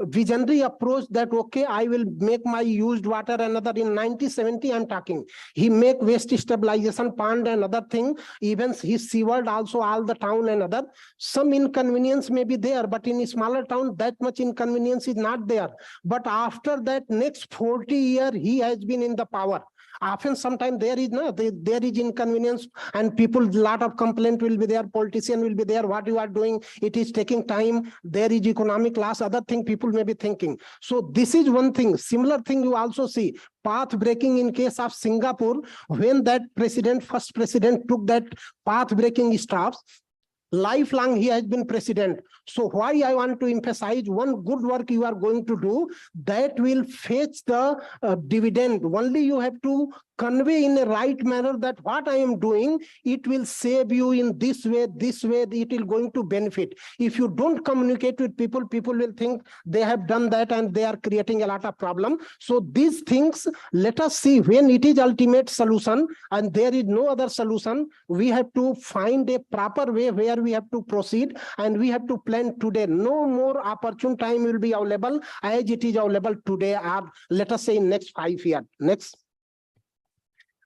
visionary approach that, okay, I will make my used water another in 1970, I'm talking. He make waste stabilization pond and other thing, even he sewered also all the town and other. Some inconvenience may be there, but in a smaller town, that much inconvenience is not there. But after that, next 40 years, he has been in the power. Often sometimes there is inconvenience, and people, lot of complaint will be there, politician will be there, what you are doing, it is taking time, there is economic loss, other thing people may be thinking. So this is one thing. Similar thing you also see, path breaking in case of Singapore, when that first president took that path breaking steps, lifelong he has been president. So why I want to emphasize, one good work you are going to do, that will fetch the dividend. Only you have to convey in a right manner that what I am doing, it will save you in this way, it will going to benefit. If you don't communicate with people, people will think they have done that and they are creating a lot of problem. So these things, let us see when it is ultimate solution and there is no other solution, we have to find a proper way where we have to proceed, and we have to plan today. No more opportune time will be available as it is available today, or let us say in next 5 years. Next.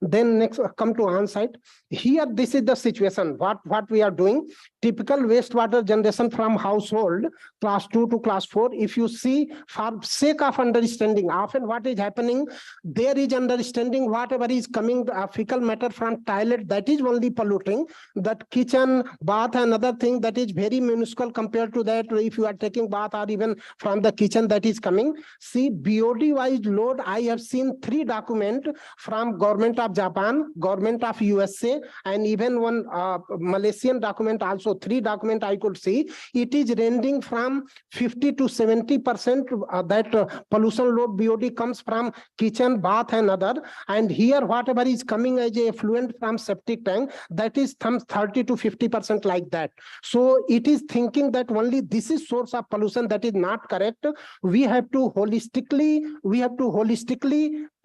Then next, come to on-site. Here, this is the situation, what we are doing. Typical wastewater generation from household, class 2 to class 4. If you see, for sake of understanding, often what is happening, there is understanding whatever is coming, fecal matter from toilet, that is only polluting. That kitchen, bath and other thing, that is very minuscule compared to that. If you are taking bath or even from the kitchen, that is coming. See, BOD-wise load, I have seen 3 documents from government of Japan, government of USA, and even one Malaysian document also, 3 documents I could see. It is ranging from 50 to 70% that pollution load BOD comes from kitchen, bath and other. And here whatever is coming as a effluent from septic tank, that is 30 to 50% like that. So it is thinking that only this is source of pollution. That is not correct. We have to holistically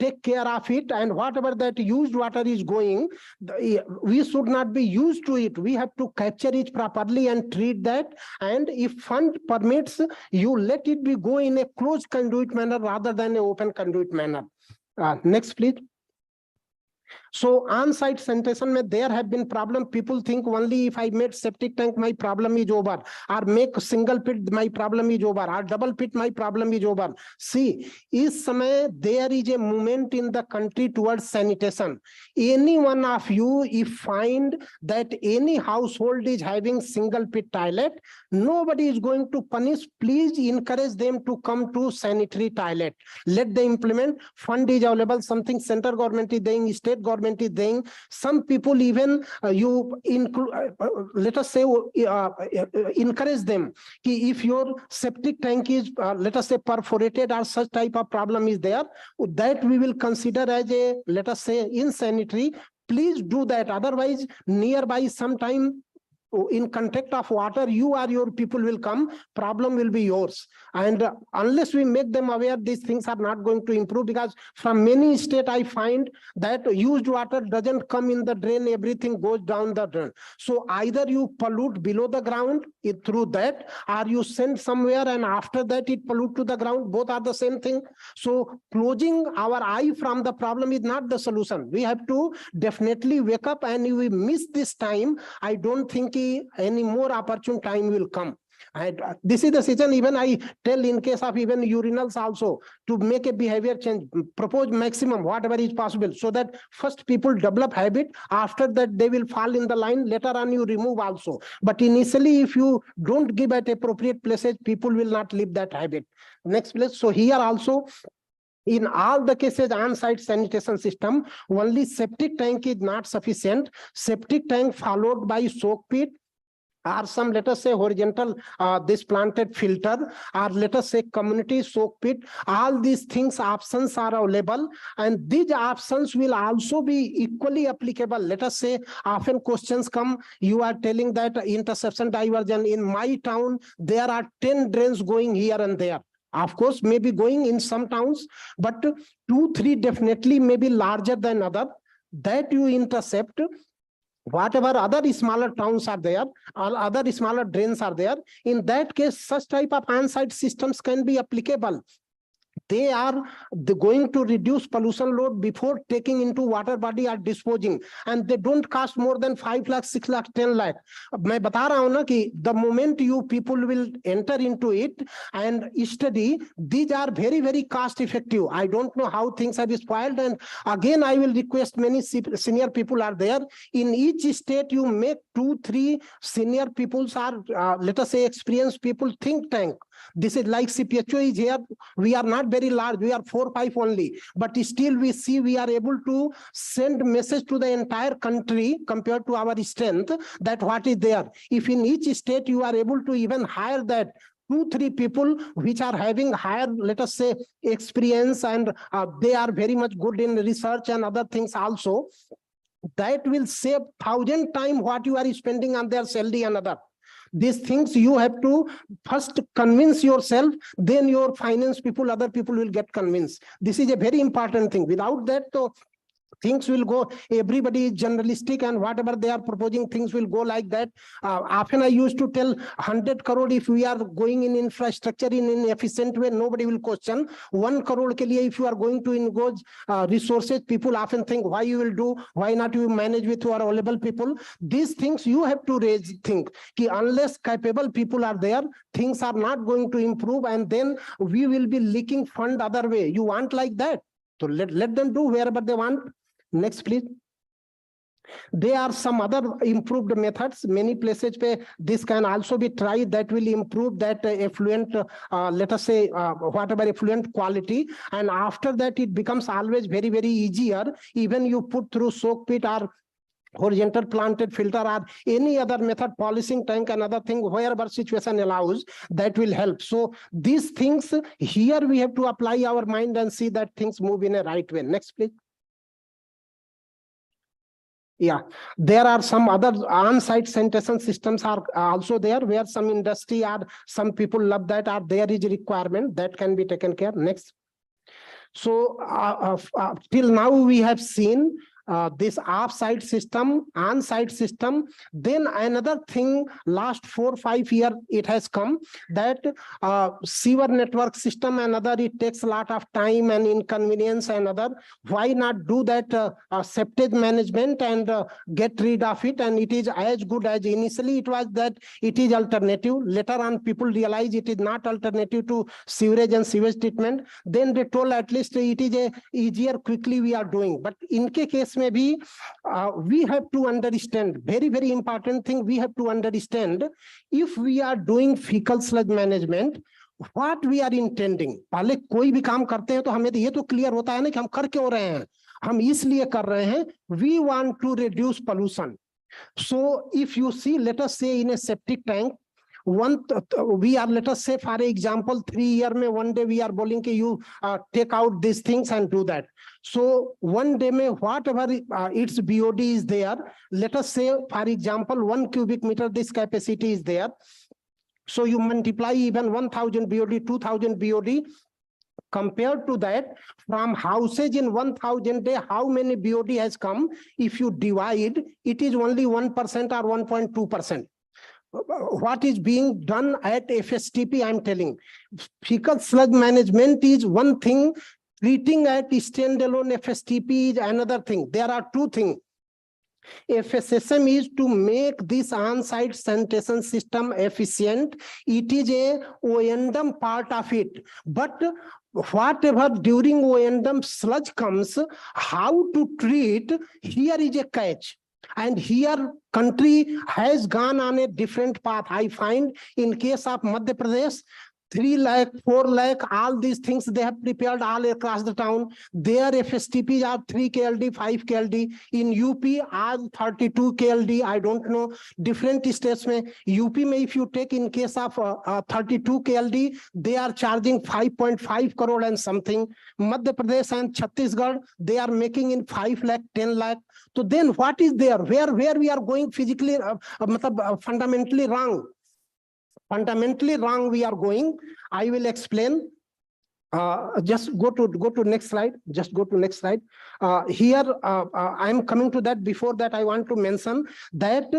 take care of it, and whatever that used water is going, we should not be used to it. We have to capture it properly and treat that, and if fund permits, you let it be go in a closed conduit manner rather than an open conduit manner. Next, please. So on-site sanitation, there have been problem. People think only if I made septic tank, my problem is over, or make single pit, my problem is over, or double pit, my problem is over. See, is there is a movement in the country towards sanitation. Any one of you, if find that any household is having single pit toilet, nobody is going to punish. Please encourage them to come to sanitary toilet. Let them implement. Fund is available. Something central government is doing, state government is doing. Some people even let us say encourage them. If your septic tank is let us say perforated or such type of problem is there, that we will consider as a, let us say, insanitary. Please do that. Otherwise, nearby sometime in contact of water, you or your people will come, problem will be yours. And unless we make them aware, these things are not going to improve, because from many states I find that used water doesn't come in the drain, everything goes down the drain. So either you pollute below the ground through that, or you send somewhere and after that it pollute to the ground. Both are the same thing. So closing our eye from the problem is not the solution. We have to definitely wake up, and if we miss this time, I don't think any more opportune time will come. And this is the season. Even I tell in case of even urinals also, to make a behavior change, propose maximum whatever is possible, so that first people develop habit, after that they will fall in the line, later on you remove also. But initially, if you don't give at appropriate places, people will not live that habit. Next place. So here also, in all the cases, on-site sanitation system, only septic tank is not sufficient. Septic tank followed by soak pit, or some, let us say, horizontal this planted filter, or let us say community soak pit. All these things, options are available, and these options will also be equally applicable. Let us say often questions come, you are telling that interception diversion in my town, there are 10 drains going here and there. Of course, maybe going in some towns, but 2, 3 definitely may be larger than other. That you intercept. whatever other smaller towns are there, or other smaller drains are there, in that case, such type of on-site systems can be applicable. They are going to reduce pollution load before taking into water body or disposing, and they don't cost more than 5 lakh, 6 lakh, 10 lakh. मैं बता रहा हूं ना कि the moment you people will enter into it and study, these are very, very cost effective. I don't know how things have been spoiled, and again I will request, many senior people are there. In each state, you make 2-3 senior peoples are let us say experienced people, think tank. This is like CPHO is here. We are not very large. We are 4-5 only, but still we see we are able to send message to the entire country compared to our strength that what is there. If in each state you are able to even hire that 2-3 people which are having higher, let us say, experience, and they are very much good in research and other things also, that will save 1,000 times what you are spending on their salary and other. These things you have to first convince yourself, then your finance people, other people will get convinced. This is a very important thing. Without that, things will go, everybody is generalistic, and whatever they are proposing, things will go like that. Often I used to tell 100 crore, if we are going in infrastructure in an efficient way, nobody will question. 1 crore ke liye, if you are going to engage resources, people often think why you will do, why not you manage with your available people. These things you have to raise, think ki unless capable people are there, things are not going to improve, and then we will be leaking fund other way. You want like that, so let them do wherever they want. Next, please. There are some other improved methods. Many places where this can also be tried that will improve that effluent, let us say, whatever effluent quality. And after that, it becomes always very, very easier. Even you put through soak pit or horizontal planted filter or any other method, polishing tank, another thing, wherever situation allows, that will help. So these things here we have to apply our mind and see that things move in a right way. Next, please. Yeah, there are some other on-site sanitation systems are also there, where some industry or some people love that, or there is a requirement that can be taken care. Next. So till now we have seen this off-site system, on-site system. Then another thing, last 4-5 years it has come, that sewer network system, another, it takes a lot of time and inconvenience and other. Why not do that septage management and get rid of it, and it is as good as initially it was, that it is alternative. Later on people realize it is not alternative to sewerage and sewage treatment. Then they told at least it is a easier, quickly we are doing. But in case maybe we have to understand, very, very important thing, we have to understand, if we are doing fecal sludge management, what we are intending. पहले कोई भी काम करते हैं तो हमें ये तो क्लियर होता है ना कि हम कर क्यों रहे हैं. हम इसलिए कर रहे हैं, we want to reduce pollution. So if you see, let us say in a septic tank, we are, let us say for example, 3 years mein one day we are bowling ki you take out these things and do that. So one day mein whatever its BOD is there, let us say for example 1 cubic meter this capacity is there. So you multiply even 1000 BOD, 2000 BOD. Compared to that, from houses in 1000 day, how many BOD has come? If you divide, it is only 1% or 1.2%. What is being done at FSTP, I'm telling. Fecal sludge management is one thing, treating at standalone FSTP is another thing. There are two things. FSSM is to make this on-site sanitation system efficient. It is a O&M part of it. But whatever during O&M sludge comes, how to treat, here is a catch. And here country has gone on a different path. I find in case of Madhya Pradesh, 3 lakh, 4 lakh, all these things they have prepared all across the town. Their FSTPs are 3 KLD, 5 KLD. In UP, are 32 KLD. I don't know. Different states mein. UP mein, if you take in case of 32 KLD, they are charging 5.5 crore and something. Madhya Pradesh and Chhattisgarh, they are making in 5 lakh, 10 lakh. So then what is there? Where we are going physically, fundamentally wrong. Fundamentally wrong we are going. I will explain. Just go to next slide. Just go to next slide. Here, I am coming to that. Before that, I want to mention that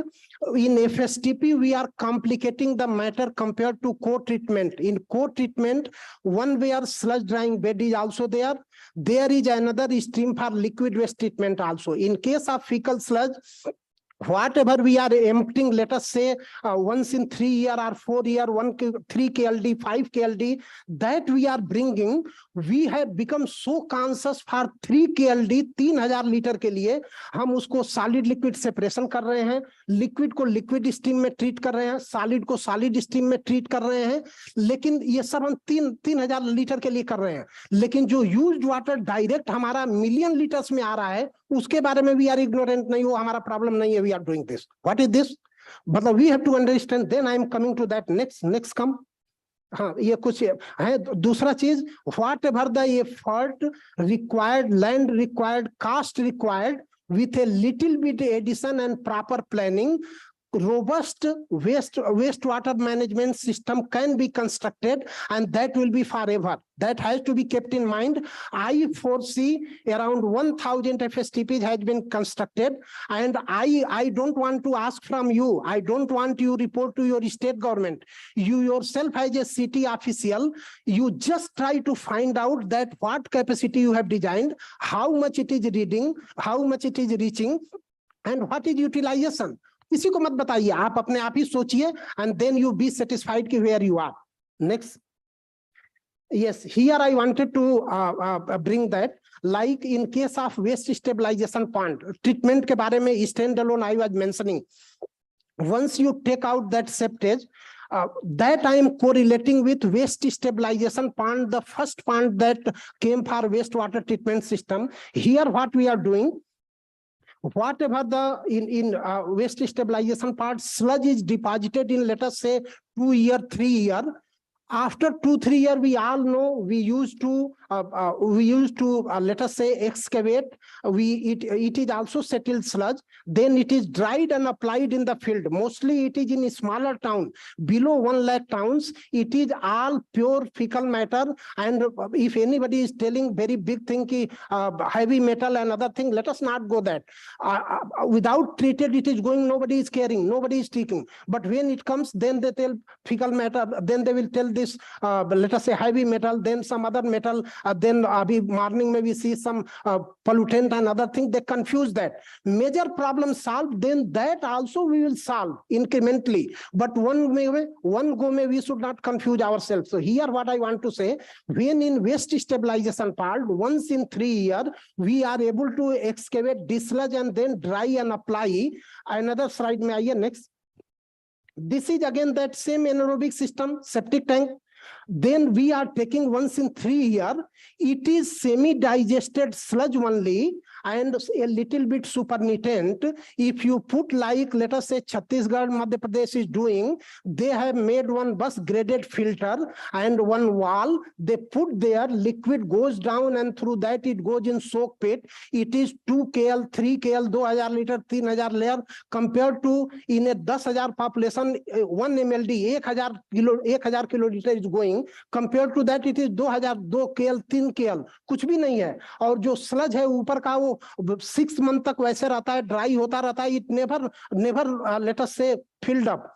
in FSTP, we are complicating the matter compared to co-treatment. In co-treatment, one where sludge drying bed is also there. There is another stream for liquid waste treatment also. In case of fecal sludge, whatever we are emptying, let us say once in 3 year or 4 year, 3 KLD, 5 KLD, that we are bringing, we have become so conscious for 3 KLD, 3000 litre के लिए हम उसको solid liquid separation कर रहे हैं, liquid को liquid stream में treat कर रहे हैं, सॉलिड को सॉलिड स्ट्रीम में ट्रीट कर रहे हैं, लेकिन ये सब हम 3000 लीटर के लिए कर रहे हैं, लेकिन जो यूज्ड वाटर डायरेक्ट हमारा मिलियन लीटर्स में आ रहा है उसके बारे में वी आर इग्नोरेंट, नहीं, वो हमारा प्रॉब्लम नहीं है, we are doing this, what is this, मतलब we have to understand, then I am coming to that, next come. हाँ, ये कुछ है। दूसरा चीज, whatever the effort required, land required, cost required, with a little bit addition and proper planning, robust wastewater management system can be constructed, and that will be forever. That has to be kept in mind. I foresee around 1000 FSTPs has been constructed, and I don't want to ask from you. I don't want you report to your state government. You yourself as a city official, you just try to find out that what capacity you have designed, how much it is reading, how much it is reaching, and what is utilization. किसी को मत बताइए, आप अपने आप ही सोचिए, and then you be satisfied कि where you are. Next. Yes, here I wanted to bring that, like in case of waste stabilization plant, treatment के बारे में standalone I was mentioning. Once you take out that septage, that I am correlating with waste stabilization plant, the first plant that came for wastewater treatment system. Here what we are doing, whatever the in waste stabilization part, sludge is deposited in, let us say 2 year, 3 year. After 2-3 years, we all know we used to let us say excavate. It is also settled sludge. Then it is dried and applied in the field. Mostly it is in a smaller town. Below 1 lakh towns, it is all pure fecal matter. And if anybody is telling very big thing, heavy metal and other thing, let us not go that. Without treated, it is going. Nobody is caring. Nobody is taking. But when it comes, then they tell fecal matter. Then they will tell this. Let us say heavy metal, then some other metal, then morning maybe see some pollutant and other thing. They confuse that. Major problem solved, then that also we will solve incrementally. But one go may we should not confuse ourselves. So here what I want to say, when in waste stabilization part, once in 3 years, we are able to excavate, dislodge and then dry and apply. Another slide may I next. This is again that same anaerobic system, septic tank. Then we are taking once in 3 years. It is semi-digested sludge only and a little bit supernatant. If you put like, let us say Chhattisgarh, Madhya Pradesh is doing, they have made one bus graded filter and one wall. They put there, liquid goes down and through that it goes in soak pit. It is 2 KL, 3 KL, 2000 liter, 3000 layer compared to in a 10,000 population, 1 MLD, 1000 kiloliter is going. Compared to that, it is 2000, 2 KL, 3 KL, कुछ भी नहीं है. और जो sludge है ऊपर का वो 6 month तक वैसे रहता है, ड्राई होता रहता है. It never let us say filled up,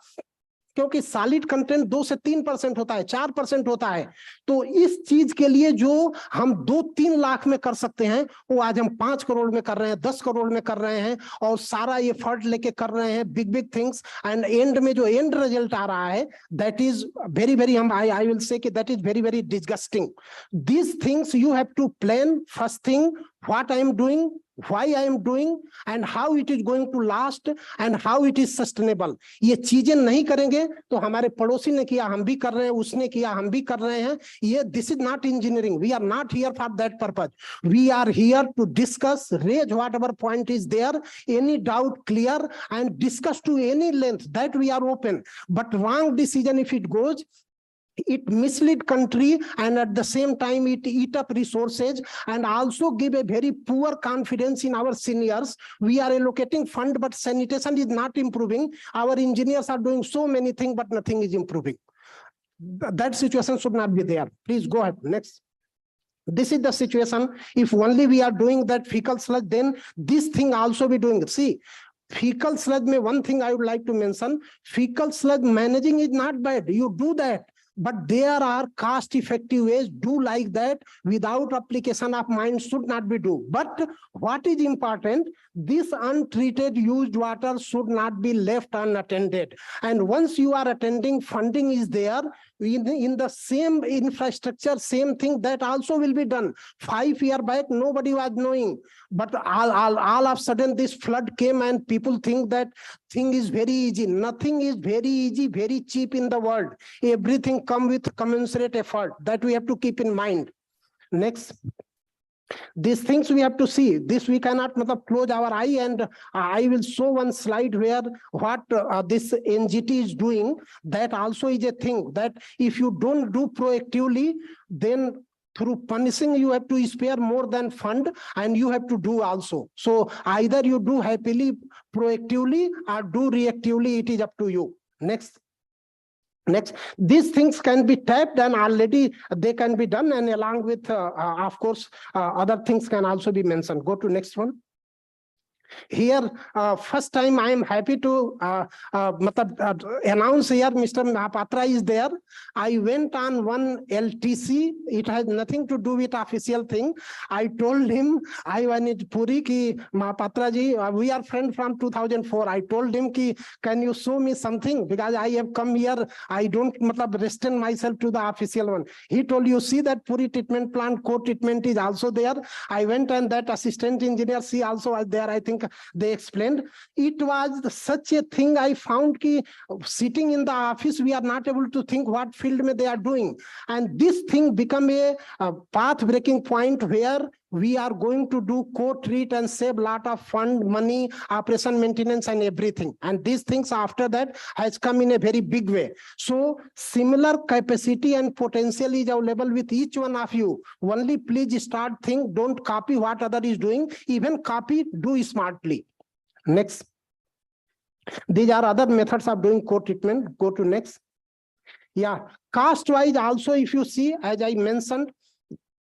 क्योंकि सॉलिड कंटेंट 2 से 3% होता है, 4% होता है. तो इस चीज के लिए जो हम 2-3 लाख में कर सकते हैं, वो आज हम 5 करोड़ में कर रहे हैं, 10 करोड़ में कर रहे हैं, और सारा ये एफर्ट लेके कर रहे हैं, बिग थिंग्स. एंड एंड में जो एंड रिजल्ट आ रहा है, दैट इज वेरी हम आई विल से कि that is very disgusting. These things you have to plan. First thing, what I am doing, why I am doing, and how it is going to last, and how it is sustainable. ये चीजें नहीं करेंगे तो हमारे पड़ोसी ने किया हम भी कर रहे हैं, उसने किया हम भी कर रहे हैं. ये this is not engineering. We are not here for that purpose. We are here to discuss, raise whatever point is there, any doubt clear, and discuss to any length that we are open. But wrong decision if it goes, it mislead country, and at the same time it eat up resources and also give a very poor confidence in our seniors. We are allocating fund, but sanitation is not improving. Our engineers are doing so many things, but nothing is improving. That situation should not be there. Please go ahead. Next. This is the situation. If only we are doing that fecal sludge, then this thing also be doing. See, fecal sludge, one thing I would like to mention, fecal sludge managing is not bad. You do that. But there are cost-effective ways. Do like that without application of mind should not be do. But what is important? This untreated used water should not be left unattended. And once you are attending, funding is there. In the same infrastructure, same thing that also will be done. 5 years back, nobody was knowing. But all of a sudden, this flood came and people think that thing is very easy. Nothing is very easy, very cheap in the world. Everything comes with commensurate effort. That we have to keep in mind. Next. These things we have to see. This we cannot close our eye, and I will show one slide where what this NGT is doing. That also is a thing that if you don't do proactively, then through punishing, you have to spare more than fund, and you have to do also. So either you do happily, proactively, or do reactively. It is up to you. Next. These things can be tapped, and already they can be done, and along with, of course, other things can also be mentioned. Go to next one. Here, first time I am happy to announce here Mr. Mahapatra is there. I went on one LTC. It has nothing to do with official thing. I told him, I wanted Puri ki Mahapatra ji, we are friends from 2004. I told him ki, can you show me something? Because I have come here, I don't restrain myself to the official one. He told, you see that Puri treatment plant, co-treatment is also there. I went, and that assistant engineer, she also was there. I think they explained. It was such a thing. I found ki sitting in the office, we are not able to think what field they are doing. And this thing become a path breaking point where we are going to do co-treat and save a lot of fund, money, operation maintenance, and everything. And these things after that has come in a very big way. So similar capacity and potential is available with each one of you. Only please start think, don't copy what other is doing. Even copy, do smartly. Next. These are other methods of doing co-treatment. Go to next. Yeah, cost-wise also, if you see, as I mentioned,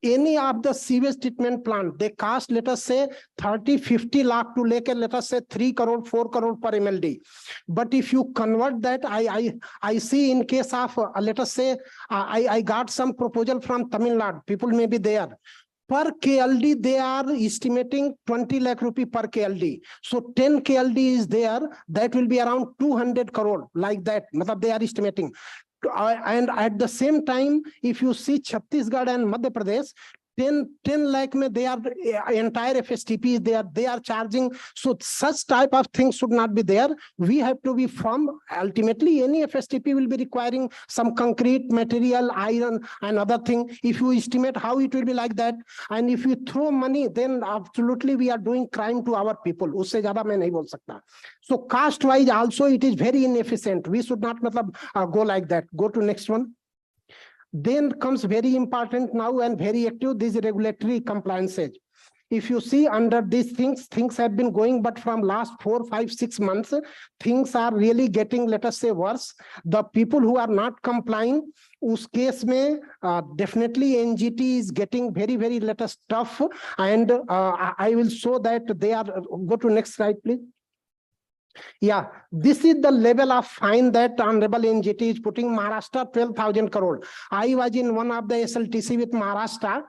any of the sewage treatment plant, they cost, let us say, 30-50 lakh to leke, let us say 3 crore, 4 crore per MLD. But if you convert that, I see in case of, let us say, I got some proposal from Tamil Nadu, people may be there. Per KLD, they are estimating 20 lakh rupee per KLD. So 10 KLD is there, that will be around 200 crore, like that. They are estimating. And at the same time, if you see Chhattisgarh and Madhya Pradesh, 10 lakh mein they are entire FSTP is there, they are charging. So such type of things should not be there. We have to be firm. Ultimately, any FSTP will be requiring some concrete material, iron, and other thing. If you estimate how it will be like that, and if you throw money, then absolutely we are doing crime to our people. Usse zyada main nahi bol sakta. So cost wise also it is very inefficient. We should not go like that. Go to next one. Then comes very important now and very active, these regulatory compliances. If you see under these things have been going, but from last 4, 5, 6 months, things are really getting, let us say, worse. The people who are not complying, us case mein, definitely NGT is getting very, very, let us, tough. And I will show that they are, go to next slide, please. Yeah, this is the level of fine that Honorable NGT is putting. Maharashtra 12,000 crore. I was in one of the SLTC with Maharashtra.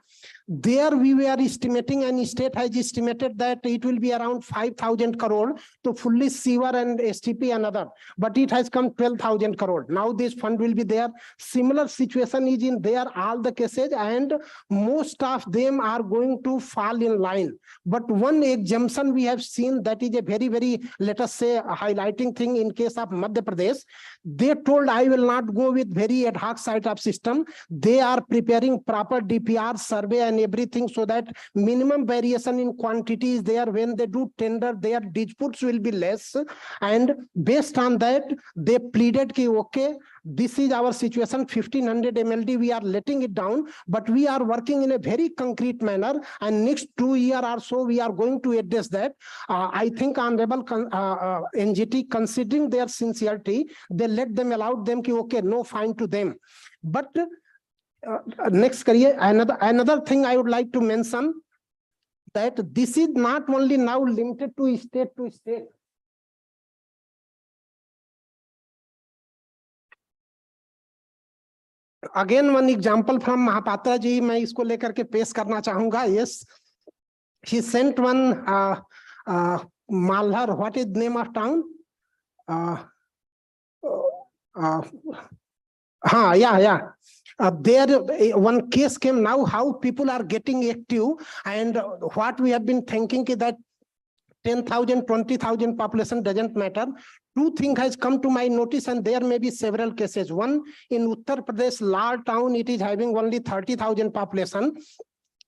There we were estimating, and state has estimated that it will be around 5,000 crore to fully sewer and STP and other. But it has come 12,000 crore. Now this fund will be there. Similar situation is in there, all the cases, and most of them are going to fall in line. But one exemption we have seen, that is a very, very, let us say, a highlighting thing in case of Madhya Pradesh. They told, I will not go with very ad hoc site of system. They are preparing proper DPR survey and everything, so that minimum variation in quantity is there. When they do tender, their disputes will be less. And based on that, they pleaded ki, okay, this is our situation, 1500 MLD, we are letting it down, but we are working in a very concrete manner, and next 2 years or so, we are going to address that. I think Honorable NGT, considering their sincerity, they let them, allowed them ki, okay, no fine to them. But Next career, another thing I would like to mention, that this is not only now limited to state. Again, one example from Mahapatra ji, मैं इसको लेकर के पेश करना चाहूंगा. Yes, he sent one Malhar. What is the name of town? There one case came now, how people are getting active, and what we have been thinking is that 10,000, 20,000 population doesn't matter. Two things has come to my notice, and there may be several cases. One, in Uttar Pradesh, large town, it is having only 30,000 population.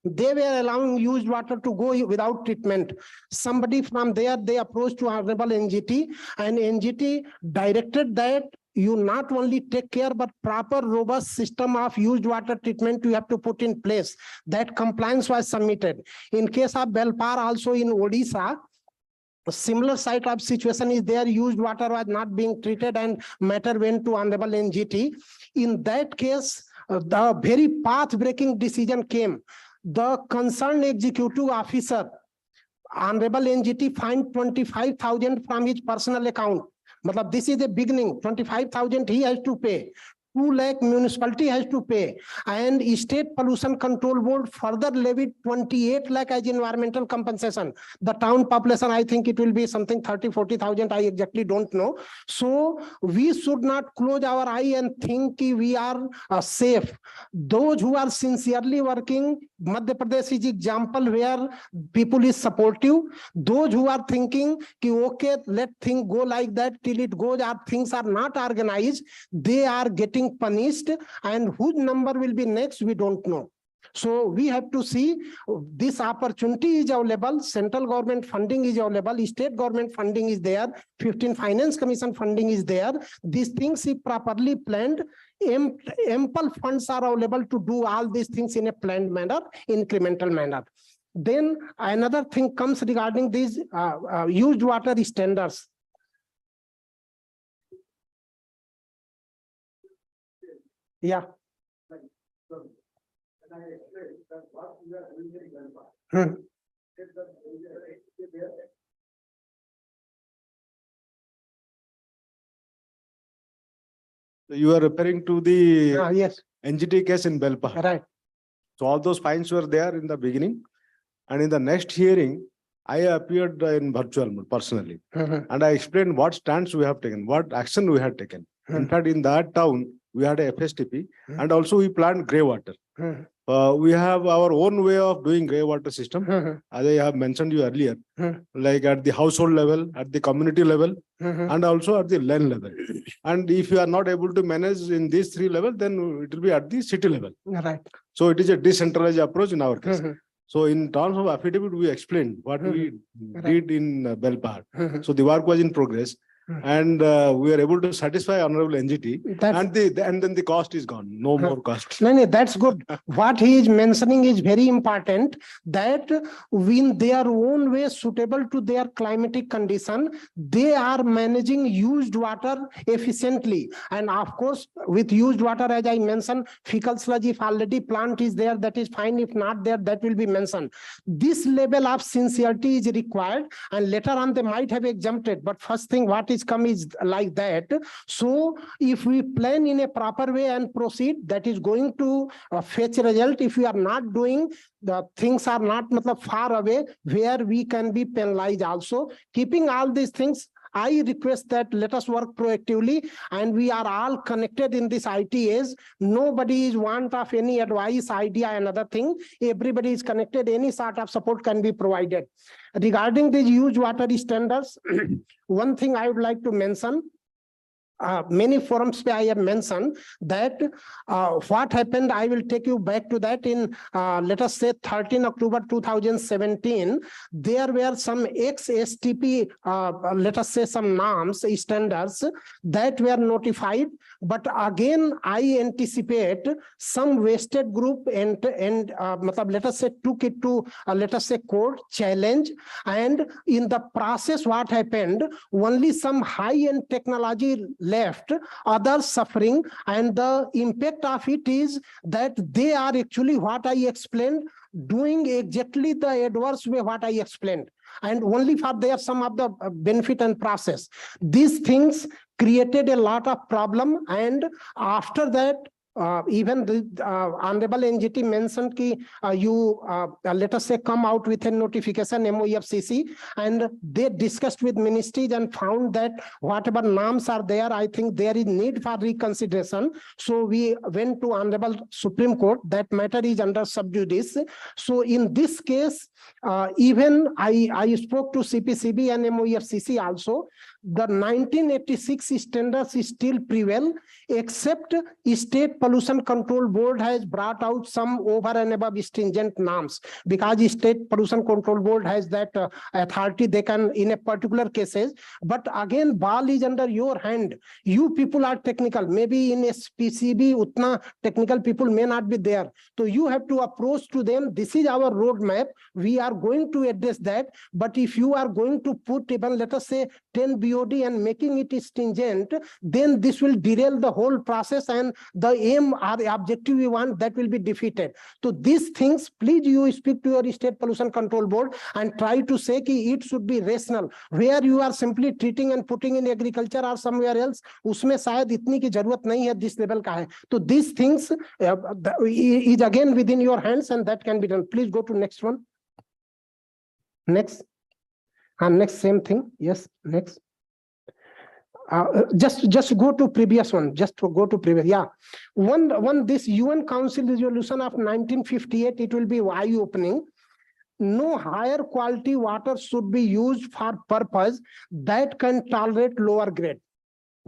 They were allowing used water to go without treatment. Somebody from there, they approached to Honorable NGT, and NGT directed that you not only take care, but proper robust system of used water treatment you have to put in place. That compliance was submitted. In case of Belpar, also in Odisha, a similar site of situation is there. Used water was not being treated and matter went to Honorable NGT. In that case, the very path-breaking decision came. The concerned executive officer, Honorable NGT, fined 25,000 from his personal account. Matlab, this is the beginning. 25,000 he has to pay. 2 lakh municipality has to pay, and State Pollution Control Board further levied 28 lakh as environmental compensation. The town population, I think it will be something 30-40,000. I exactly don't know. So we should not close our eye and think we are safe. Those who are sincerely working, Madhya Pradesh is example where people is supportive. Those who are thinking ki okay, let things go like that till it goes, or things are not organized, they are getting punished, and whose number will be next, we don't know. So we have to see this opportunity is available. Central government funding is available. State government funding is there. 15 Finance Commission funding is there. These things, if properly planned, ample funds are available to do all these things in a planned manner, incremental manner. Then another thing comes regarding these used water standards. Yeah. You are referring to the Yes, NGT case in Belpa. right. So all those fines were there in the beginning, and in the next hearing, I appeared in virtual mode personally, and I explained what stance we have taken, what action we have taken. In fact, in that town, we had a FSTP, and also we planned grey water. We have our own way of doing grey water system, as I have mentioned you earlier, like at the household level, at the community level, and also at the land level. And if you are not able to manage in these 3 levels, then it will be at the city level. Right. So it is a decentralized approach in our case. So in terms of affidavit, we explained what we did in Belpar. So the work was in progress. And we are able to satisfy Honorable NGT, and then the cost is gone. No more cost. No, that's good. What he is mentioning is very important, that in their own way suitable to their climatic condition, they are managing used water efficiently. And of course, with used water, as I mentioned, fecal sludge, if already plant is there, that is fine. If not there, that will be mentioned. This level of sincerity is required, and later on they might have exempted. But first thing, what is come is like that. So if we plan in a proper way and proceed, that is going to fetch result. If we are not doing, the things are not far away where we can be penalized also. Keeping all these things, I request that let us work proactively, and we are all connected in this IT age. Nobody is want of any advice, idea, another thing. Everybody is connected. Any sort of support can be provided. Regarding these used water standards, one thing I would like to mention, many forums where I have mentioned that what happened, I will take you back to that in, let us say 13 October 2017, there were some ex-STP, let us say some norms, standards that were notified. But again, I anticipate some wasted group and let us say took it to, let us say court, challenge. And in the process, what happened, only some high-end technology left, others suffering, and the impact of it is that they are actually what I explained, doing exactly the adverse way what I explained, and only for their some of the benefit and process. These things created a lot of problem, and after that, even the Honorable NGT mentioned ki you let us say come out with a notification MOEFCC, and they discussed with ministries and found that whatever norms are there, I think there is need for reconsideration. So we went to Honorable Supreme Court. That matter is under sub judice. So in this case, even I spoke to CPCB and MOEFCC also. The 1986 standards still prevail, except State Pollution Control Board has brought out some over and above stringent norms, because State Pollution Control Board has that authority, they can in a particular cases. But again, ball is under your hand. You people are technical. Maybe in SPCB, utna technical people may not be there. So you have to approach to them. This is our roadmap. We are going to address that. But if you are going to put even, let us say, 10 BOD and making it stringent, then this will derail the whole process, and the aim or the objective we want, that will be defeated. So these things, please you speak to your State Pollution Control Board and try to say ki it should be rational. Where you are simply treating and putting in agriculture or somewhere else, usme shayad itni ki zarurat nahi hai, this level ka hai. So these things is again within your hands, and that can be done. Please go to next one. Next. And next, same thing. Yes, next. Just go to previous one. Just go to previous. Yeah, one this UN Council resolution of 1958. It will be eye-opening. No higher quality water should be used for purpose that can tolerate lower grade.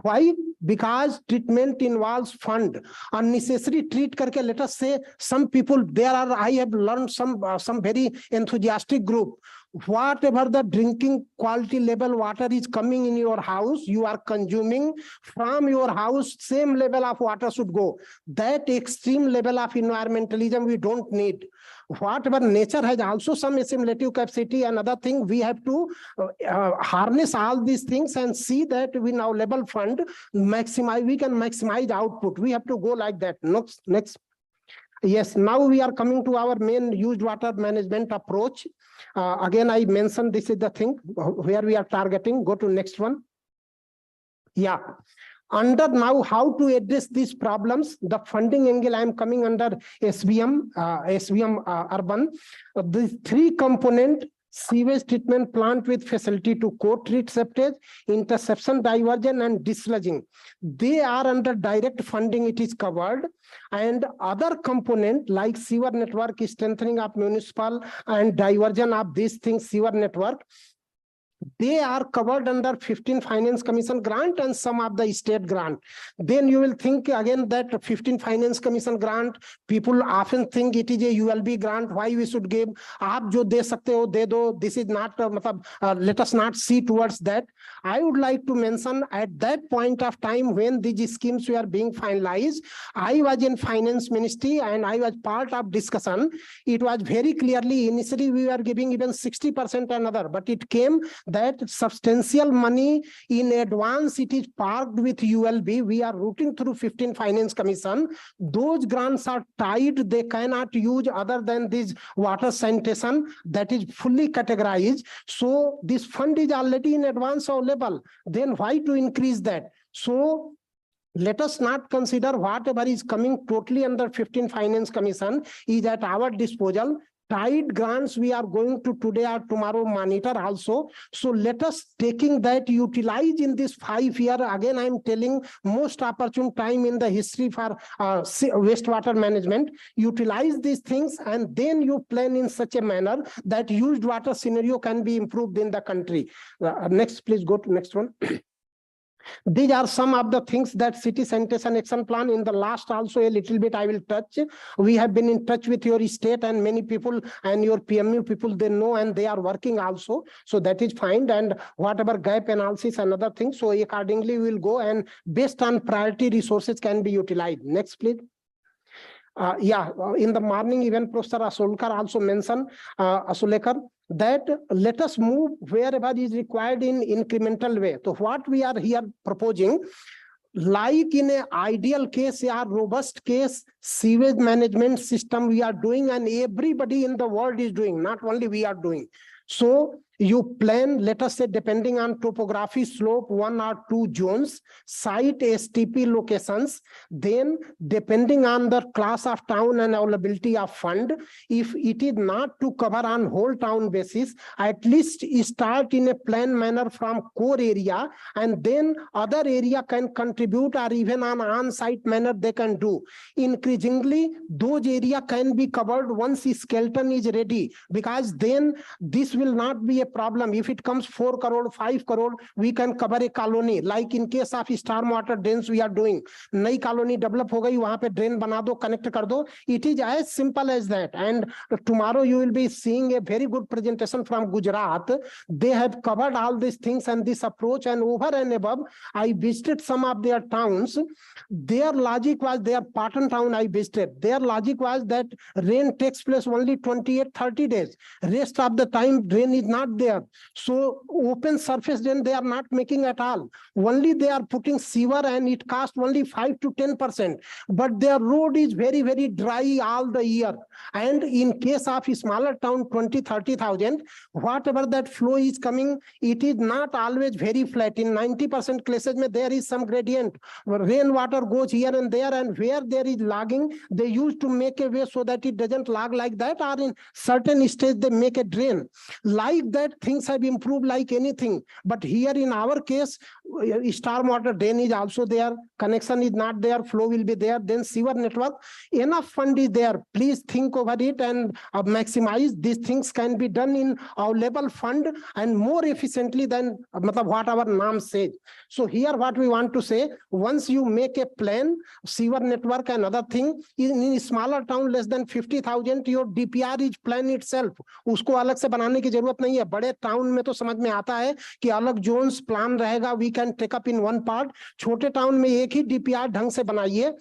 Why? Because treatment involves fund. Unnecessary treat karke, let us say some people there are, I have learned some very enthusiastic group. Whatever the drinking quality level water is coming in your house, you are consuming from your house, same level of water should go. That extreme level of environmentalism we don't need. Whatever nature has also some assimilative capacity, another thing, we have to harness all these things and see that we now level fund, maximize, we can maximize output. We have to go like that. Next. Yes, now we are coming to our main used water management approach. Again, I mentioned this is the thing where we are targeting. Go to next one. Yeah. Under now how to address these problems, the funding angle I am coming under SBM urban. The three component: sewage treatment plant with facility to co-treat septage, interception, diversion, and dislodging. They are under direct funding, it is covered. And other component like sewer network, strengthening of municipal and diversion of these things, sewer network, they are covered under 15 Finance Commission grant and some of the state grant. Then you will think again that 15 Finance Commission grant, people often think it is a ULB grant. Why we should give? Aap jo de sakte ho, de do. This is not, let us not see towards that. I would like to mention at that point of time when these schemes were being finalized, I was in Finance Ministry and I was part of discussion. It was very clearly, initially we were giving even 60% another, but it came that substantial money in advance, it is parked with ULB. We are routing through 15 Finance Commission. Those grants are tied. They cannot use other than this water sanitation that is fully categorized. So this fund is already in advance available. Then why to increase that? So let us not consider whatever is coming totally under 15 Finance Commission is at our disposal. Tied grants we are going to today or tomorrow monitor also. So let us taking that utilize in this 5 year. Again, I am telling most opportune time in the history for wastewater management. Utilize these things and then you plan in such a manner that used water scenario can be improved in the country. Next, please go to next one. These are some of the things that city sanitation action plan. In the last also a little bit I will touch. We have been in touch with your state and many people and your PMU people, they know and they are working also. So that is fine. And whatever gap analysis and other things. So accordingly we will go and based on priority resources can be utilized. Next, please. In the morning even Professor Asolkar also mentioned, Asolekar, that let us move wherever is required in incremental way. So what we are here proposing, like in an ideal case or robust case, sewage management system we are doing, and everybody in the world is doing, not only we are doing. So you plan, let us say, depending on topography, slope, 1 or 2 zones, site STP locations, then depending on the class of town and availability of fund, if it is not to cover on whole town basis, at least start in a planned manner from core area, and then other area can contribute, or even on-site manner they can do. Increasingly, those area can be covered once the skeleton is ready, because then this will not be a problem. If it comes 4 crore, 5 crore, we can cover a colony. Like in case of storm water drains we are doing. Nai colony develop ho gayi, wahan pe drain bana do, connect kar do. It is as simple as that. And tomorrow you will be seeing a very good presentation from Gujarat. They have covered all these things and this approach, and over and above, I visited some of their towns. Their logic was, their Patan town I visited, their logic was that rain takes place only 28-30 days. Rest of the time drain is not there. So open surface drain they are not making at all. Only they are putting sewer, and it costs only 5 to 10%. But their road is very, very dry all the year. And in case of a smaller town, 20-30,000, whatever that flow is coming, it is not always very flat. In 90% cases, there is some gradient. Rainwater goes here and there, and where there is logging, they used to make a way so that it doesn't log like that, or in certain stage they make a drain. Like that, things have improved like anything. But here in our case, stormwater drain is also there, connection is not there, flow will be there, then sewer network, enough fund is there. Please think over it and maximize. These things can be done in our level fund and more efficiently than what our NAM says. So here what we want to say, once you make a plan, sewer network and other thing, in a smaller town less than 50,000, your DPR is plan itself. उसको अलग से बनाने की जरूरत नहीं है. बड़े town में तो समझ में आता है कि अलग जोन्स प्लान रहेगा, we can take up in one part. छोटे टाउन में एक ही डीपीआर ढंग से बनाइए,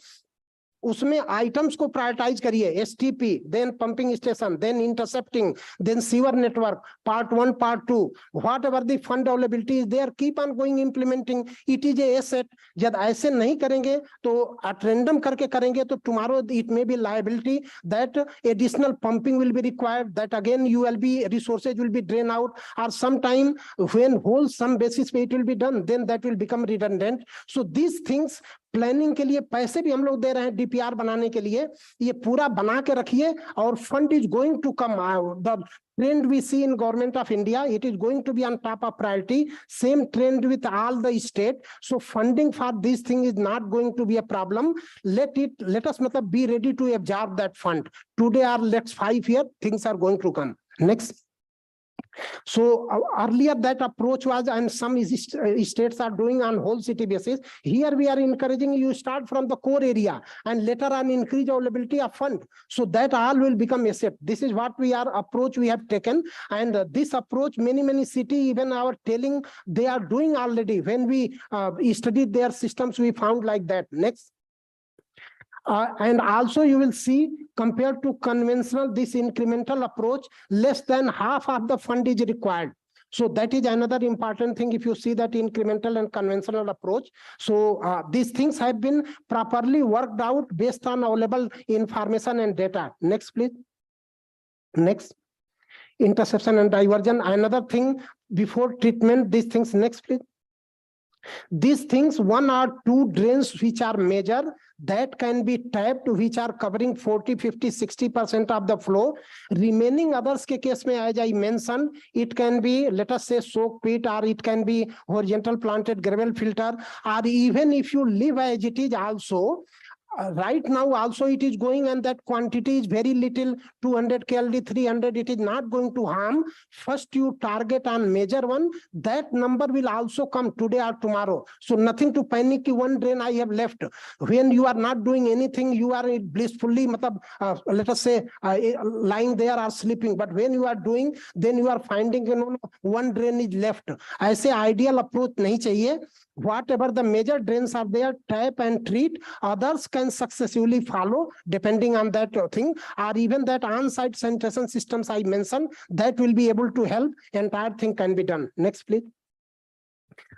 उसमें आइटम्स को प्रायोरिटाइज करिए. STP, then pumping station, then intercepting, then sewer network, part 1, part 2, whatever the fund availability is there, keep on going implementing. It is a asset. जब ऐसे नहीं करेंगे तो एट रैंडम करके करेंगे तो tomorrow it may be liability that additional pumping will be required, that again you will be resources will be drain out, और some time when wholesome basis पे it will be done, then that will become redundant. So these things, planning के लिए पैसे भी हम लोग दे रहे हैं डीपीआर बनाने के लिए, ये पूरा बना के रखिए और fund is going to come. The trend we see in government of India, it is going to be on top of priority. Same trend with all the state. So funding for this thing is not going to be a problem. Let us be ready to absorb that fund. Today or next 5 years, things are going to come. Next. So earlier that approach was, and some states are doing on whole city basis. Here we are encouraging you start from the core area and later on increase availability of fund, so that all will become asset. This is what approach we have taken, and this approach many city even our telling they are doing already. When we studied their systems, we found like that. Next. And also you will see, compared to conventional, this incremental approach, less than half of the fund is required. So that is another important thing if you see that incremental and conventional approach. So these things have been properly worked out based on available information and data. Next, please. Next. Interception and diversion. Another thing before treatment, these things. Next, please. These things, 1 or 2 drains which are major, that can be tapped, which are covering 40, 50, 60% of the flow. Remaining others ke case mein, as I mentioned, it can be, let us say, soak pit, or it can be horizontal planted gravel filter, or even if you leave as it is also. Right now also it is going, and that quantity is very little, 200 KLD, 300, it is not going to harm. First you target on major one, that number will also come today or tomorrow. So nothing to panic, one drain I have left. When you are not doing anything, you are blissfully, let us say, lying there or sleeping. But when you are doing, then you are finding, one drain is left. I say ideal approach nahi chahiye. Whatever the major drains are there, tap and treat. Others can successively follow depending on that thing, or even that on-site sanitation systems I mentioned, that will be able to help. Entire thing can be done. Next, please.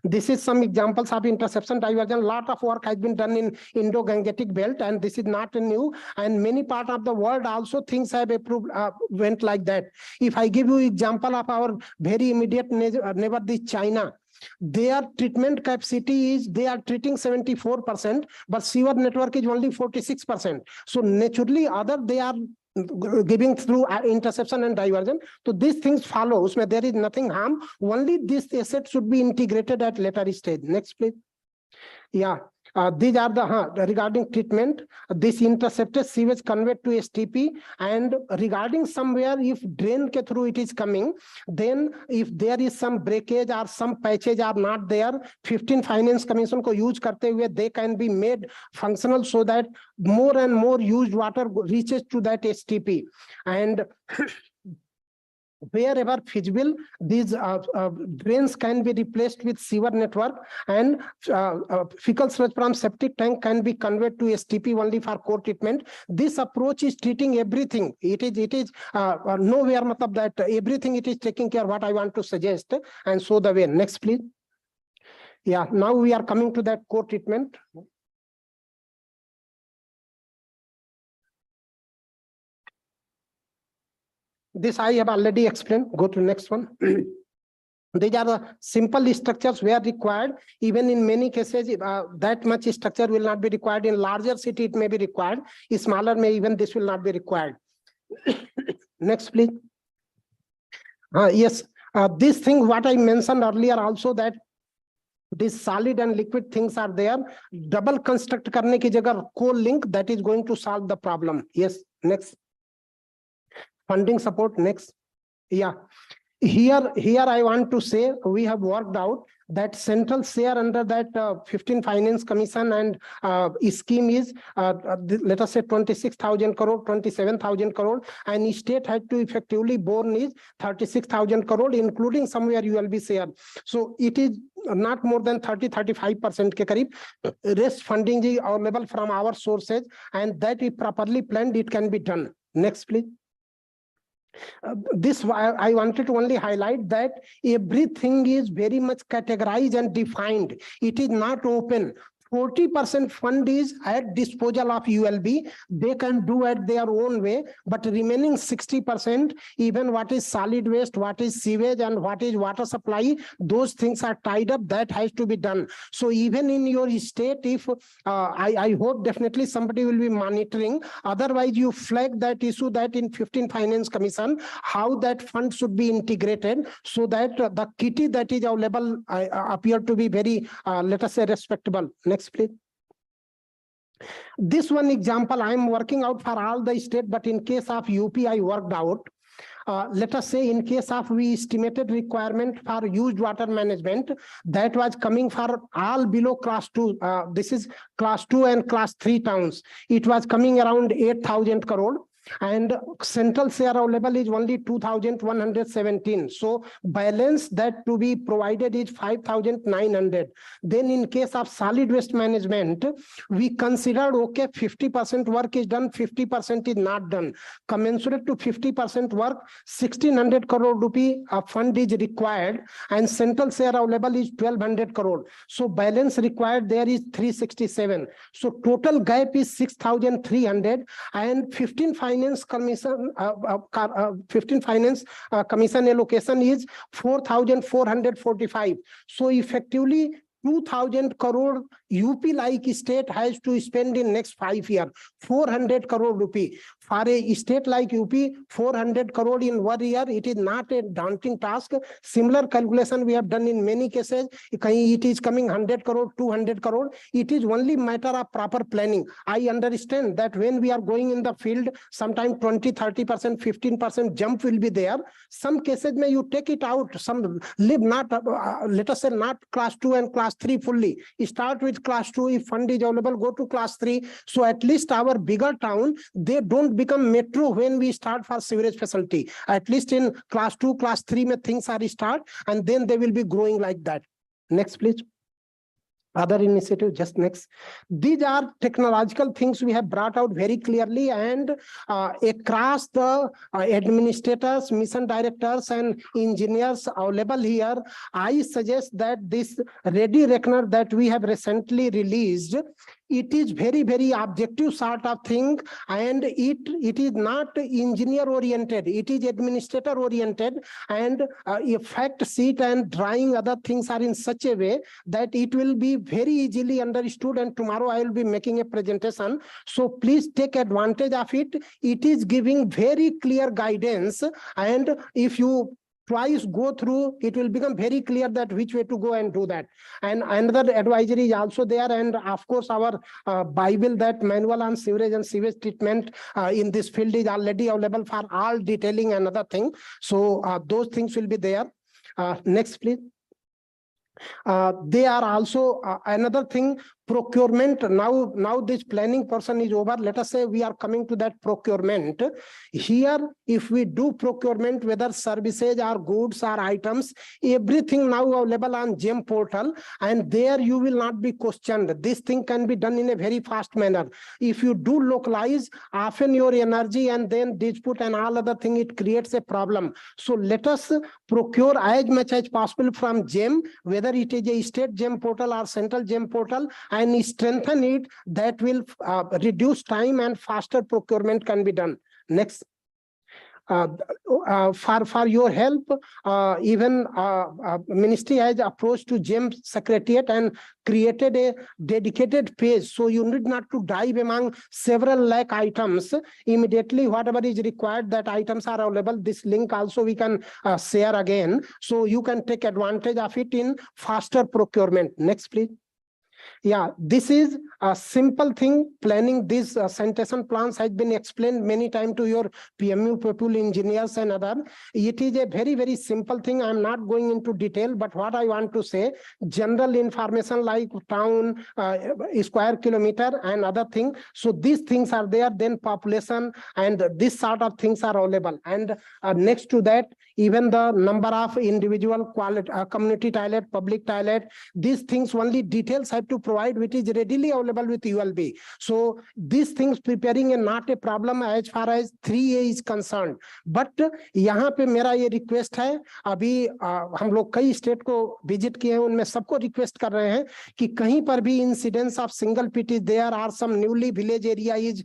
This is some examples of interception diversion. Lot of work has been done in Indo-Gangetic belt, and this is not new. And many part of the world also things have approved, went like that. If I give you example of our very immediate neighbor, the China, their treatment capacity is they are treating 74%, but sewer network is only 46%. So naturally, other they are giving through interception and diversion. So these things follows where there is nothing harm. Only this asset should be integrated at later stage. Next, please. Yeah. These are the regarding treatment. This intercepted sewage conveyed to STP, and regarding somewhere if drain ke through it is coming, then if there is some breakage or some patches are not there, 15 Finance Commission ko use karte hue they can be made functional so that more and more used water reaches to that STP. And wherever feasible, these drains can be replaced with sewer network, and fecal sludge from septic tank can be conveyed to STP only for core treatment. This approach is treating everything. It is nowhere matlab that everything it is taking care what I want to suggest, and so the way. Next, please. Yeah, now we are coming to that core treatment. This I have already explained. Go to next one. These are the simple structures where required. Even in many cases, that much structure will not be required. In larger city, it may be required. In smaller, may even this will not be required. Next, please. Yes, this thing what I mentioned earlier also, that these solid and liquid things are there. Double construct karne ki jagah co-link, that is going to solve the problem. Yes, next. Funding support, next. Yeah, here I want to say we have worked out that central share under that 15 Finance Commission and scheme is let us say 26,000 crore, 27,000 crore, and state had to effectively borne is 36,000 crore, including somewhere ULB share. So it is not more than 30-35% ke karib. Rest funding is available from our sources, and that if properly planned, it can be done. Next, please. This I wanted to only highlight that everything is very much categorized and defined. It is not open. 40% fund is at disposal of ULB. They can do at their own way, but remaining 60%, even what is solid waste, what is sewage, and what is water supply, those things are tied up. That has to be done. So even in your state, if I hope definitely somebody will be monitoring. Otherwise, you flag that issue that in 15 Finance Commission, how that fund should be integrated so that the kitty that is available appear to be very, let us say, respectable. Next, please. This one example I am working out for all the state, but in case of UP, I worked out. Let us say in case of we estimated requirement for used water management, that was coming for all below class 2. This is class 2 and class 3 towns. It was coming around 8,000 crore. And central share available is only 2,117. So balance that to be provided is 5,900. Then in case of solid waste management, we considered, okay, 50% work is done, 50% is not done. Commensurate to 50% work, 1,600 crore rupee fund is required, and central share available is 1,200 crore. So balance required there is 367. So total gap is 6,300, and 15 Finance Commission, 15 Finance Commission allocation is 4,445. So effectively 2,000 crore UP like state has to spend in next 5 years, 400 crore rupee. For a state like UP, 400 crore in 1 year, it is not a daunting task. Similar calculation we have done in many cases. It is coming 100 crore, 200 crore. It is only matter of proper planning. I understand that when we are going in the field, sometimes 20, 30%, 15% jump will be there. Some cases may you take it out. Some live not, let us say not class 2 and class 3 fully. Start with class 2. If fund is available, go to class 3. So at least our bigger town, they don't become metro when we start for sewerage facility. At least in class 2, class 3, things are start, and then they will be growing like that. Next, please. Other initiative, just next. These are technological things we have brought out very clearly, and across the administrators, mission directors, and engineers available here, I suggest that this ready reckoner that we have recently released, it is very, very objective sort of thing, and it is not engineer oriented, it is administrator oriented, and fact sheet and drawing other things are in such a way that it will be very easily understood, and tomorrow I will be making a presentation. So please take advantage of it. It is giving very clear guidance, and if you twice go through, it will become very clear that which way to go and do that. And another advisory is also there, and of course our Bible, that manual on sewerage and sewage treatment in this field is already available for all detailing and other thing. So those things will be there. Next, please. They are also another thing, procurement. Now this planning portion is over. Let us say we are coming to that procurement. Here, if we do procurement, whether services or goods or items, everything now available on GEM portal, and there you will not be questioned. This thing can be done in a very fast manner. If you do localize, often your energy and then dispute and all other thing, it creates a problem. So let us procure as much as possible from GEM, whether it is a state GEM portal or central GEM portal, and strengthen it. That will reduce time and faster procurement can be done. Next. For your help, even ministry has approached to GEM Secretariat and created a dedicated page, so you need not to dive among several lakh items. Immediately whatever is required, that items are available. This link also we can share again, so you can take advantage of it in faster procurement. Next, please. Yeah, this is a simple thing. Planning these sanitation plans has been explained many times to your PMU people, engineers and other. It is a very, very simple thing. I'm not going into detail, but what I want to say, general information like town, square kilometer and other thing. So these things are there, then population and this sort of things are available. And next to that, even the number of individual quality, community toilet, public toilet, these things only details have to provide, which is readily available with ULB. So these things preparing is not a problem as far as 3A is concerned. But यहाँ पे मेरा ये request है, अभी हम लोग कई state को विजिट किए हैं, उनमें सबको रिक्वेस्ट कर रहे हैं कि कहीं पर भी incidence of single pit is there or some newly village area is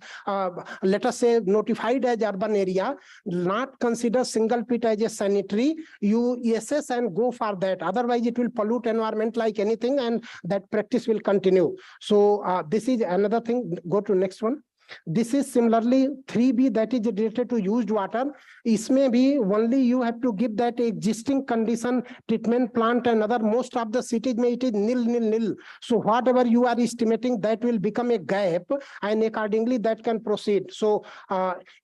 let us say notified as urban area, not consider single pit as a sanitary, you assess and go for that. Otherwise it will pollute environment like anything, and that practice will continue. So this is another thing. Go to next one. This is similarly 3B, that is related to used water. Isme bhi only you have to give that existing condition treatment plant and other. Most of the cities may it is nil. So whatever you are estimating, that will become a gap, and accordingly that can proceed. So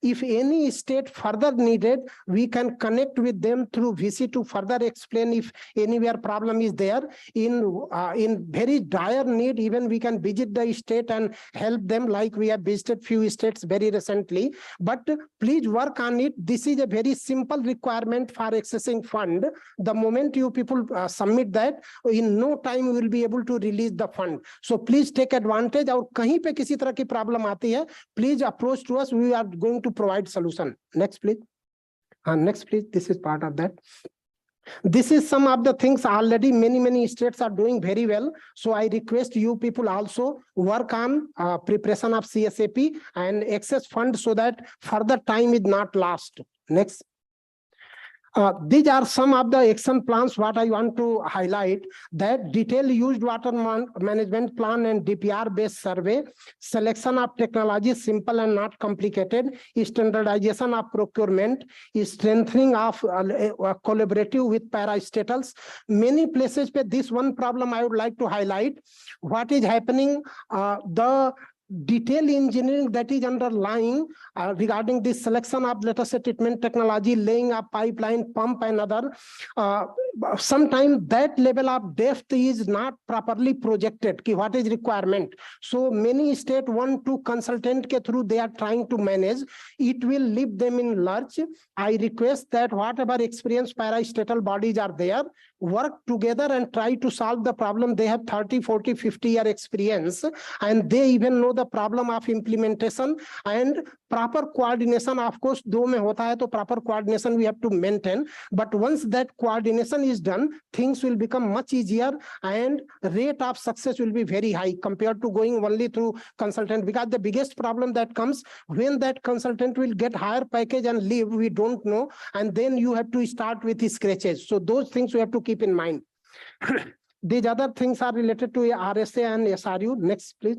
if any state further needed, we can connect with them through VC to further explain if anywhere problem is there. In very dire need, even we can visit the state and help them, like we have visited few states very recently. But please work on it. This is a very simple requirement for accessing fund. The moment you people submit that, in no time you will be able to release the fund. So please take advantage. और कहीं पे किसी तरह की problem आती है, please approach to us. We are going to provide solution. Next, please. Next, please. This is part of that. This is some of the things already many states are doing very well. So I request you people also work on preparation of CSAP and access fund so that further time is not lost. Next. These are some of the action plans what I want to highlight, that detailed used water management plan and DPR based survey, selection of technology simple and not complicated, standardization of procurement, strengthening of collaborative with parastatals. Many places where this one problem I would like to highlight. What is happening, the detail engineering that is underlying regarding the selection of, let us say, treatment technology, laying a pipeline, pump and other, sometimes that level of depth is not properly projected, ki what is requirement. So many state want to consultant ke through they are trying to manage, it will leave them in lurch. I request that whatever experience parastatal bodies are there, work together and try to solve the problem. They have 30, 40, 50 year experience, and they even know the problem of implementation and proper coordination. Of course, do mein hota hai to proper coordination we have to maintain. But once that coordination is done, things will become much easier and rate of success will be very high compared to going only through consultant. Because the biggest problem that comes when that consultant will get higher package and leave, we don't know, and then you have to start with the scratches. So those things we have to keep in mind. These other things are related to RSA and SRU. Next, please.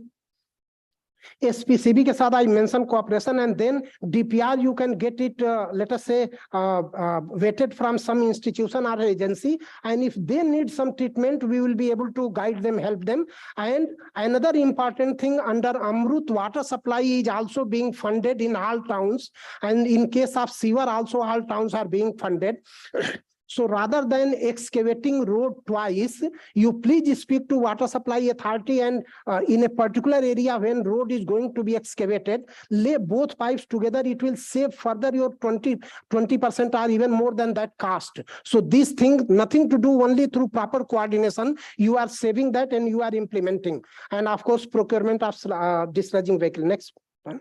SPCB ke saath I mentioned cooperation, and then DPR you can get it, let us say, vetted from some institution or agency, and if they need some treatment, we will be able to guide them, help them. And another important thing, under Amrut, water supply is also being funded in all towns, and in case of sewer also all towns are being funded. So rather than excavating road twice, you please speak to water supply authority, and in a particular area when road is going to be excavated, lay both pipes together. It will save further your 20% or even more than that cost. So these things, nothing to do, only through proper coordination, you are saving that and you are implementing. And of course, procurement of discharging vehicle. Next one.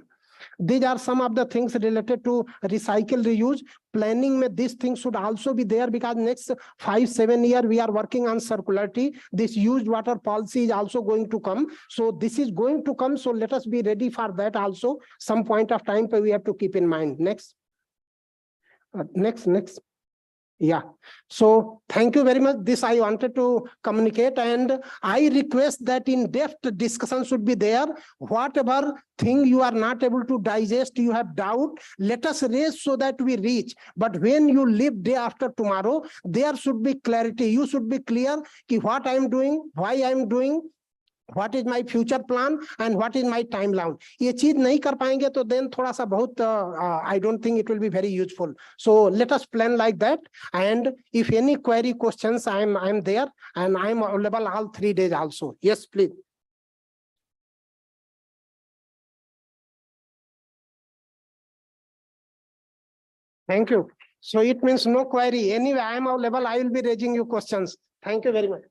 These are some of the things related to recycle, reuse. Planning, these things should also be there, because next 5-7 years we are working on circularity. This used water policy is also going to come. So this is going to come. So let us be ready for that also. Some point of time we have to keep in mind. Next. Next. Yeah. So thank you very much. This I wanted to communicate, and I request that in-depth discussion should be there. Whatever thing you are not able to digest, you have doubt, let us raise so that we reach. But when you live day after tomorrow, there should be clarity. You should be clear ki what I am doing, why I am doing, what is my future plan, and what is my timeline. ये चीज नहीं कर पाएंगे तो then थोड़ा सा बहुत I don't think it will be very useful. So let us plan like that. And if any query, questions, I'm there, and I'm available all 3 days also. Yes, please. Thank you. So it means no query. Anyway, I am available. I will be raising you questions. Thank you very much.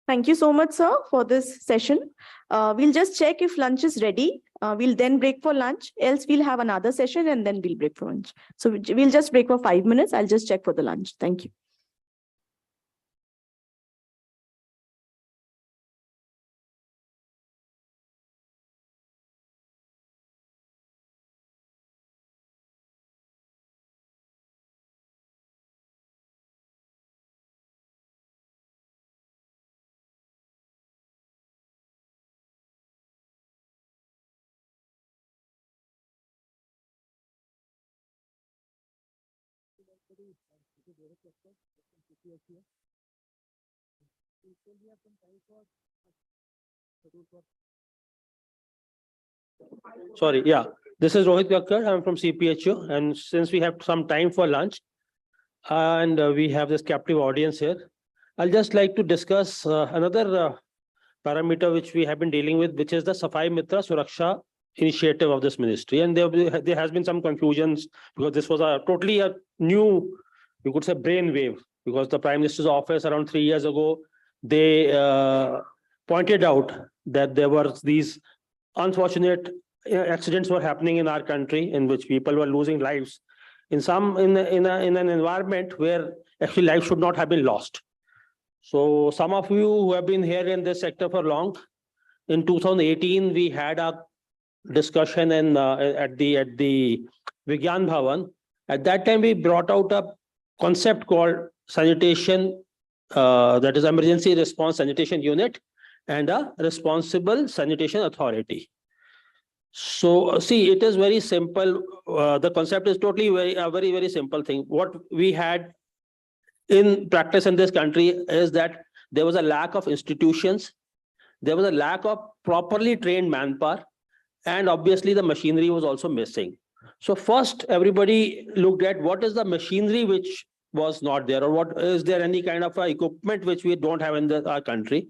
Thank you so much, sir, for this session. We'll just check if lunch is ready. We'll then break for lunch, else we'll have another session and then we'll break for lunch. So we'll just break for 5 minutes. I'll just check for the lunch. Thank you. Sorry, yeah. This is Rohit Kakkar. I'm from CPHU, and since we have some time for lunch, and we have this captive audience here, I'll just like to discuss another parameter which we have been dealing with, which is the Safai Mitra Suraksha initiative of this ministry. And there has been some confusions because this was totally a new, you could say, brainwave, because the Prime Minister's office around 3 years ago, they pointed out that there were these unfortunate accidents were happening in our country in which people were losing lives in an environment where actually life should not have been lost. So some of you who have been here in this sector for long, in 2018 we had a discussion at the Vigyan Bhavan. At that time we brought out a concept called sanitation, that is emergency response sanitation unit, and a responsible sanitation authority. So see, it is very simple. The concept is totally very simple thing. What we had in practice in this country is that there was a lack of institutions, there was a lack of properly trained manpower, and obviously the machinery was also missing. So first, everybody looked at what is the machinery which was not there, or what is there any kind of equipment which we don't have in our country.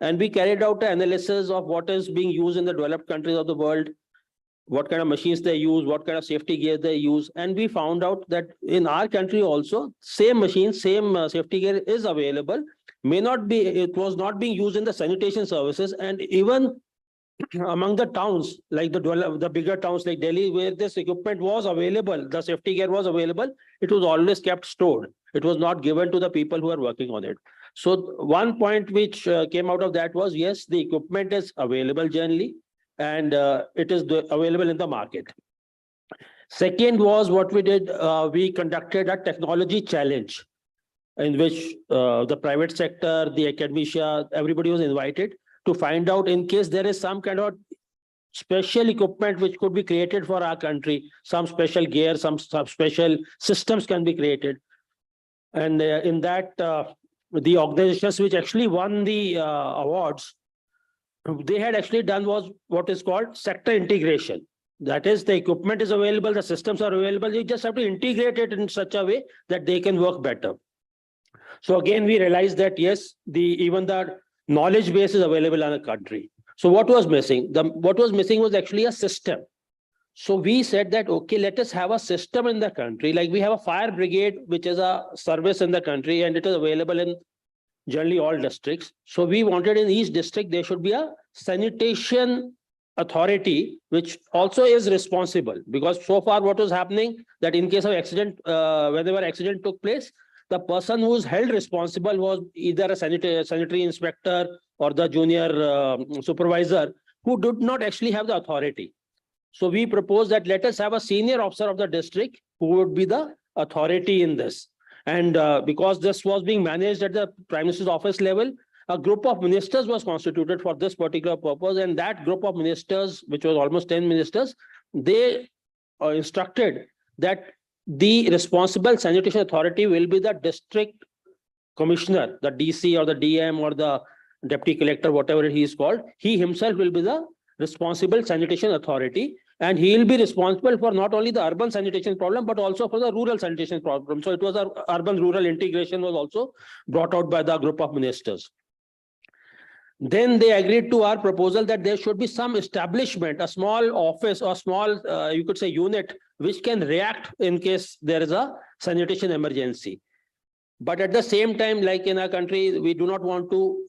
And we carried out an analysis of what is being used in the developed countries of the world, what kind of machines they use, what kind of safety gear they use. And we found out that in our country also, same machine, same safety gear is available, may not be, it was not being used in the sanitation services. And even among the towns, like the bigger towns like Delhi, where this equipment was available, the safety gear was available, it was always kept stored. It was not given to the people who are working on it. So one point which came out of that was, yes, the equipment is available generally, and it is available in the market. Second was what we did, we conducted a technology challenge in which the private sector, the academia, everybody was invited to find out, in case there is some kind of special equipment which could be created for our country, some special gear, some special systems can be created. And in that, the organizations which actually won the awards, they had actually done was what is called sector integration. That is, the equipment is available, the systems are available, you just have to integrate it in such a way that they can work better. So again, we realized that yes, even the knowledge base is available in the country. So what was missing? What was missing was actually a system. So we said that, okay, let us have a system in the country. Like we have a fire brigade, which is a service in the country, and it is available in generally all districts. So we wanted in each district, there should be a sanitation authority, which also is responsible. Because so far what was happening, that in case of accident, whenever accident took place, the person who is held responsible was either a sanitary inspector or the junior supervisor, who did not actually have the authority. So we proposed that let us have a senior officer of the district who would be the authority in this. And because this was being managed at the Prime Minister's office level, a group of ministers was constituted for this particular purpose. And that group of ministers, which was almost 10 ministers, they instructed that the responsible sanitation authority will be the district commissioner, the DC or the DM or the deputy collector, whatever he is called. He himself will be the responsible sanitation authority, and he will be responsible for not only the urban sanitation problem, but also for the rural sanitation problem. So it was a urban-rural integration was also brought out by the group of ministers. Then they agreed to our proposal that there should be some establishment, a small office or small, you could say, unit, which can react in case there is a sanitation emergency. But at the same time, like in our country, we do not want to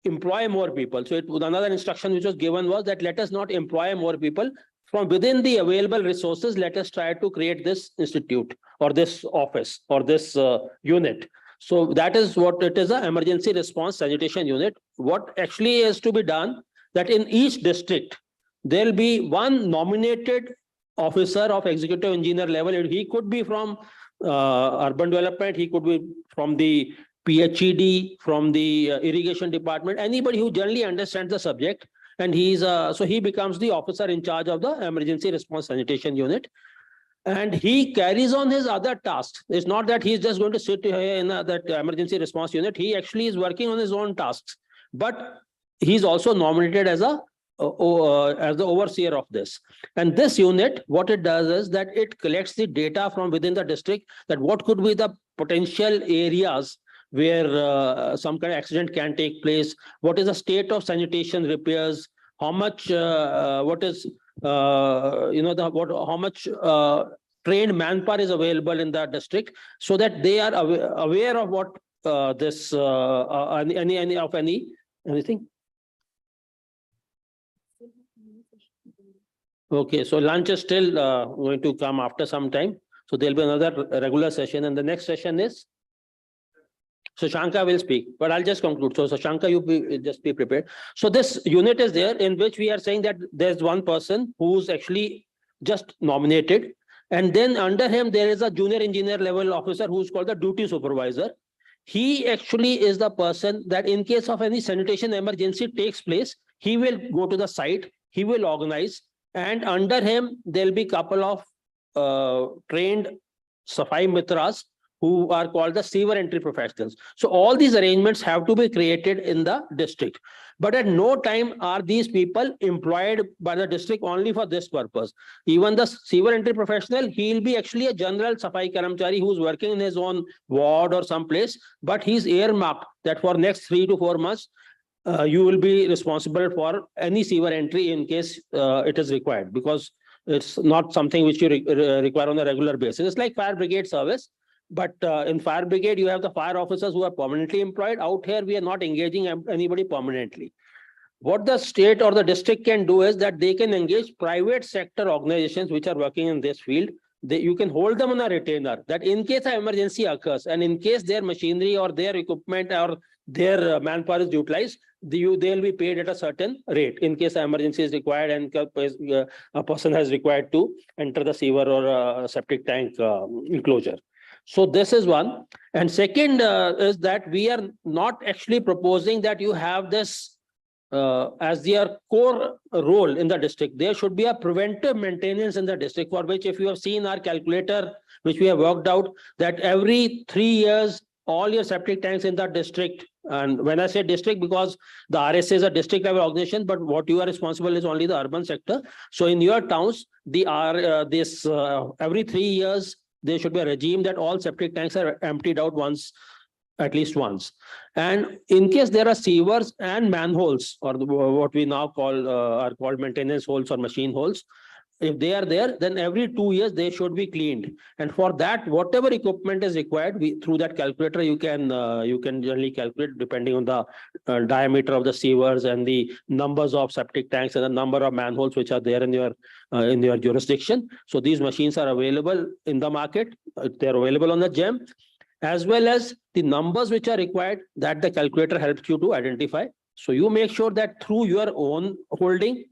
employ more people. So another instruction which was given was that let us not employ more people. From within the available resources, let us try to create this institute or this office or this unit. So that is what it is, an emergency response sanitation unit. What actually is to be done, that in each district, there will be one nominated officer of executive engineer level. He could be from urban development, he could be from the PHED, from the irrigation department, anybody who generally understands the subject. And so he becomes the officer in charge of the emergency response sanitation unit. And he carries on his other tasks. It's not that he's just going to sit here in that emergency response unit. He actually is working on his own tasks. But he's also nominated as the overseer of this. And this unit, what it does is that it collects the data from within the district, that what could be the potential areas where some kind of accident can take place, what is the state of sanitation repairs, how much, what is, how much trained manpower is available in the district, so that they are aware of what anything. Okay, so lunch is still going to come after some time. So there'll be another regular session, and the next session is. So Shanka will speak, but I'll just conclude. So Shanka, just be prepared. So this unit is there in which we are saying that there's one person who's actually just nominated. And then under him, there is a junior engineer level officer who's called the duty supervisor. He actually is the person that in case of any sanitation emergency takes place, he will go to the site, he will organize, And under him, there'll be couple of trained Safai Mitras who are called the sewer entry professionals. So all these arrangements have to be created in the district. But at no time are these people employed by the district only for this purpose. Even the sewer entry professional, he'll be actually a general Safai Karamchari who's working in his own ward or someplace, but he's earmarked that for next 3 to 4 months, you will be responsible for any sewer entry in case it is required, because it's not something which you require on a regular basis. It's like fire brigade service. But in fire brigade, you have the fire officers who are permanently employed. Out here, we are not engaging anybody permanently. What the state or the district can do is that they can engage private sector organizations which are working in this field. You can hold them on a retainer, that in case an emergency occurs and in case their machinery or their equipment or their manpower is utilized, they'll be paid at a certain rate in case an emergency is required and a person has required to enter the sewer or a septic tank enclosure. So this is one. And second is that we are not actually proposing that you have this as their core role in the district. There should be a preventive maintenance in the district, for which if you have seen our calculator, which we have worked out, that every 3 years, all your septic tanks in the district, and when I say district, because the RSA is a district level organization, but what you are responsible is only the urban sector. So in your towns, every 3 years, there should be a regime that all septic tanks are emptied out at least once. And in case there are sewers and manholes, or what we now are called maintenance holes or machine holes, if they are there, then every 2 years they should be cleaned. And for that, whatever equipment is required, through that calculator, you can generally calculate depending on the diameter of the sewers and the numbers of septic tanks and the number of manholes which are there in your jurisdiction. So these machines are available in the market. They're available on the GEM, as well as the numbers which are required that the calculator helps you to identify. So you make sure that through your own holding,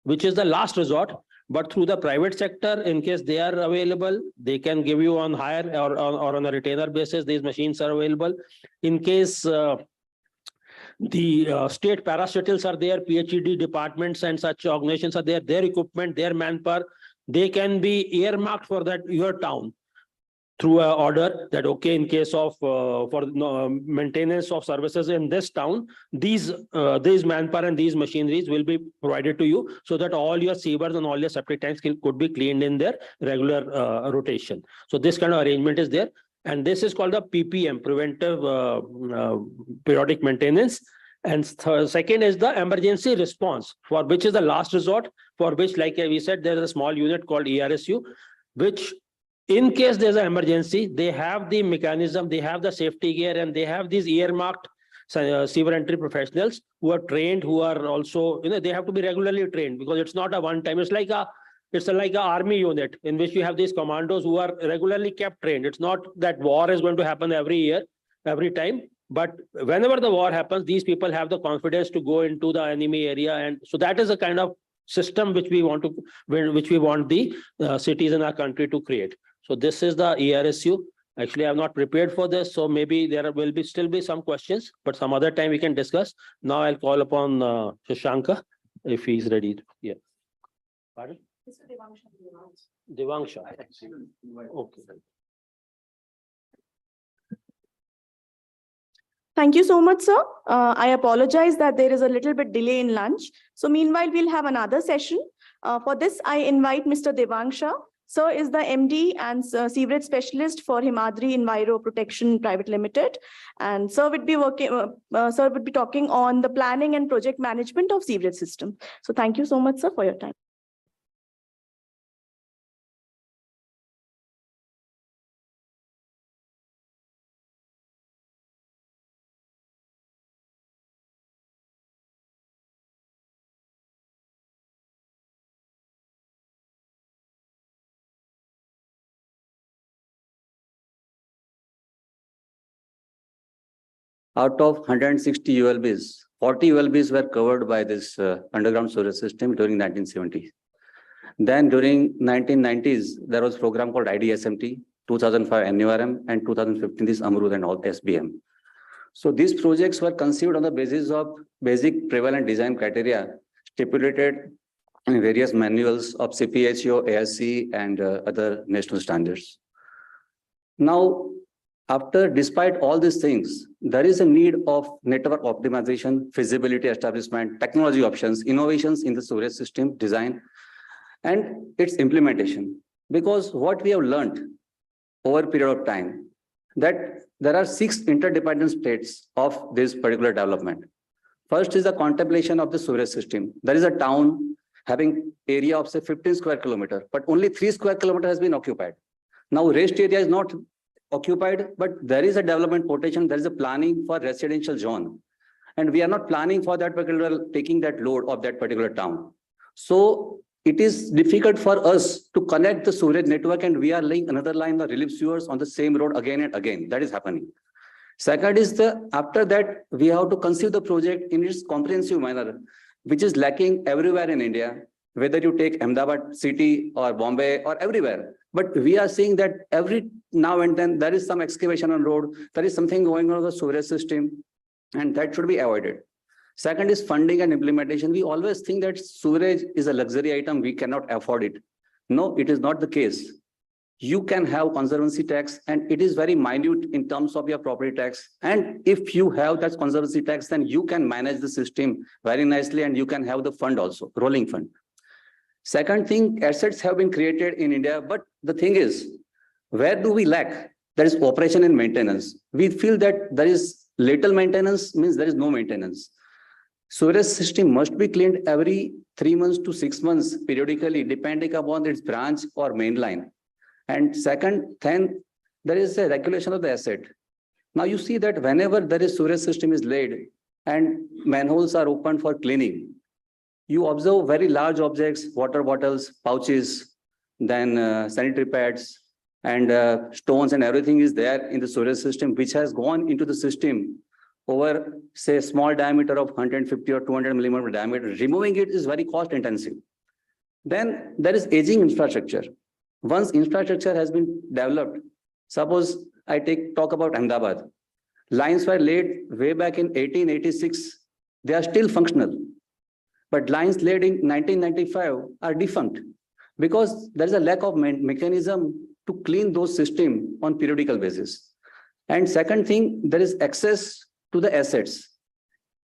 which is the last resort, but through the private sector, in case they are available, they can give you on hire or on a retainer basis. These machines are available. In case the state parastatals are there, PhD departments and such organizations are there, their equipment, their manpower, they can be earmarked for that your town through an order that, okay, in case of maintenance of services in this town, these manpower and these machineries will be provided to you, so that all your sewers and all your septic tanks could be cleaned in their regular rotation. So this kind of arrangement is there. And this is called the PPM, preventive periodic maintenance. And second is the emergency response, for which is the last resort, for which, like we said, there is a small unit called ERSU, which in case there's an emergency, they have the mechanism, they have the safety gear, and they have these earmarked sewer entry professionals who are trained, who are also, they have to be regularly trained, because it's not a one time. It's like an army unit in which you have these commandos who are regularly kept trained. It's not that war is going to happen every year, every time. But whenever the war happens, these people have the confidence to go into the enemy area. And so that is a kind of system which we want the cities in our country to create. So this is the ERSU. Actually, I'm not prepared for this, so maybe there will still be some questions, but some other time we can discuss. Now I'll call upon Shashanka if he's ready. Yeah. Pardon? Devansha. Okay. Thank you so much, sir. I apologize that there is a little bit delay in lunch. So meanwhile, we'll have another session. For this, I invite Mr. Devansha. Sir is the MD and sewerage specialist for Himadri Enviro Protection Private Limited. And sir would be talking on the planning and project management of sewerage system. So thank you so much, sir, for your time. Out of 160 ULBs, 40 ULBs were covered by this underground storage system during 1970s. Then during 1990s, there was a program called IDSMT, 2005 NURM, and 2015 this Amrud and all SBM. So these projects were conceived on the basis of basic prevalent design criteria stipulated and various manuals of CPHO, ASC, and other national standards. Now, despite all these things, there is a need of network optimization, feasibility establishment, technology options, innovations in the storage system design, and its implementation. Because what we have learned over a period of time, that there are 6 interdependent states of this particular development. First is the contemplation of the storage system. There is a town having area of say 15 square kilometer, but only 3 square kilometer has been occupied. Now rest area is not occupied, but there is a development potential, there is a planning for residential zone. And we are not planning for that particular, taking that load of that particular town. So it is difficult for us to connect the storage network, and we are laying another line of relief sewers on the same road again and again. That is happening. Second is after that, we have to conceive the project in its comprehensive manner, which is lacking everywhere in India, whether you take Ahmedabad city or Bombay or everywhere. But we are seeing that every now and then there is some excavation on road, there is something going on with the storage system, and that should be avoided. Second is funding and implementation. We always think that storage is a luxury item, we cannot afford it. No, it is not the case. You can have conservancy tax, and it is very minute in terms of your property tax. And if you have that conservancy tax, then you can manage the system very nicely, and you can have the fund also, rolling fund. Second thing, assets have been created in India, but the thing is, where do we lack? There is operation and maintenance. We feel that there is little maintenance, means there is no maintenance. Storage system must be cleaned every 3 months to 6 months periodically, depending upon its branch or main line. And second, then there is a regulation of the asset. Now you see that whenever there is storage system is laid and manholes are opened for cleaning, you observe very large objects, water bottles, pouches, then sanitary pads, and stones and everything is there in the storage system, which has gone into the system over, say, a small diameter of 150 or 200 millimeter diameter. Removing it is very cost intensive. Then there is aging infrastructure. Once infrastructure has been developed, suppose I talk about Ahmedabad. Lines were laid way back in 1886. They are still functional. But lines laid in 1995 are defunct because there is a lack of mechanism to clean those systems on periodical basis. And second thing, there is access to the assets.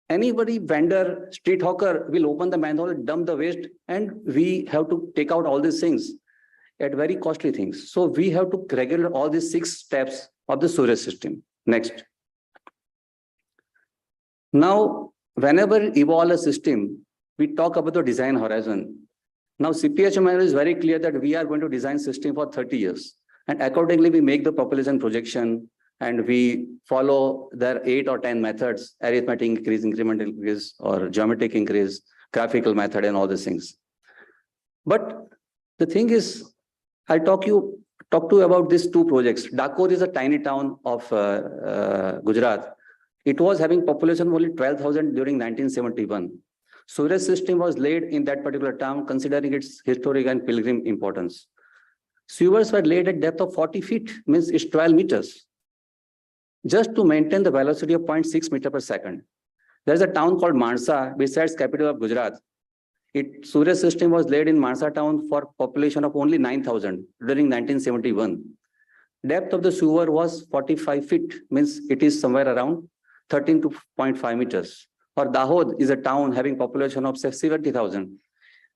Anybody, vendor, street hawker will open the manhole, dump the waste, and we have to take out all these things at very costly things. So we have to regulate all these 6 steps of the storage system. Next. Now, whenever we evolve a system, we talk about the design horizon. Now, CPHO manual is very clear that we are going to design system for 30 years. And accordingly, we make the population projection, and we follow their 8 or 10 methods: arithmetic increase, incremental increase, or geometric increase, graphical method, and all these things. But the thing is, I'll talk to you about these 2 projects. Dakor is a tiny town of Gujarat. It was having population of only 12,000 during 1971. Storage system was laid in that particular town, considering its historic and pilgrim importance. Sewers were laid at depth of 40 feet, means it's 12 meters, just to maintain the velocity of 0.6 meter per second. There is a town called Mansa, besides capital of Gujarat. Its sewage system was laid in Mansa town for population of only 9,000 during 1971. Depth of the sewer was 45 feet, means it is somewhere around 13 to 0.5 meters. Or Dahod is a town having population of say 70,000.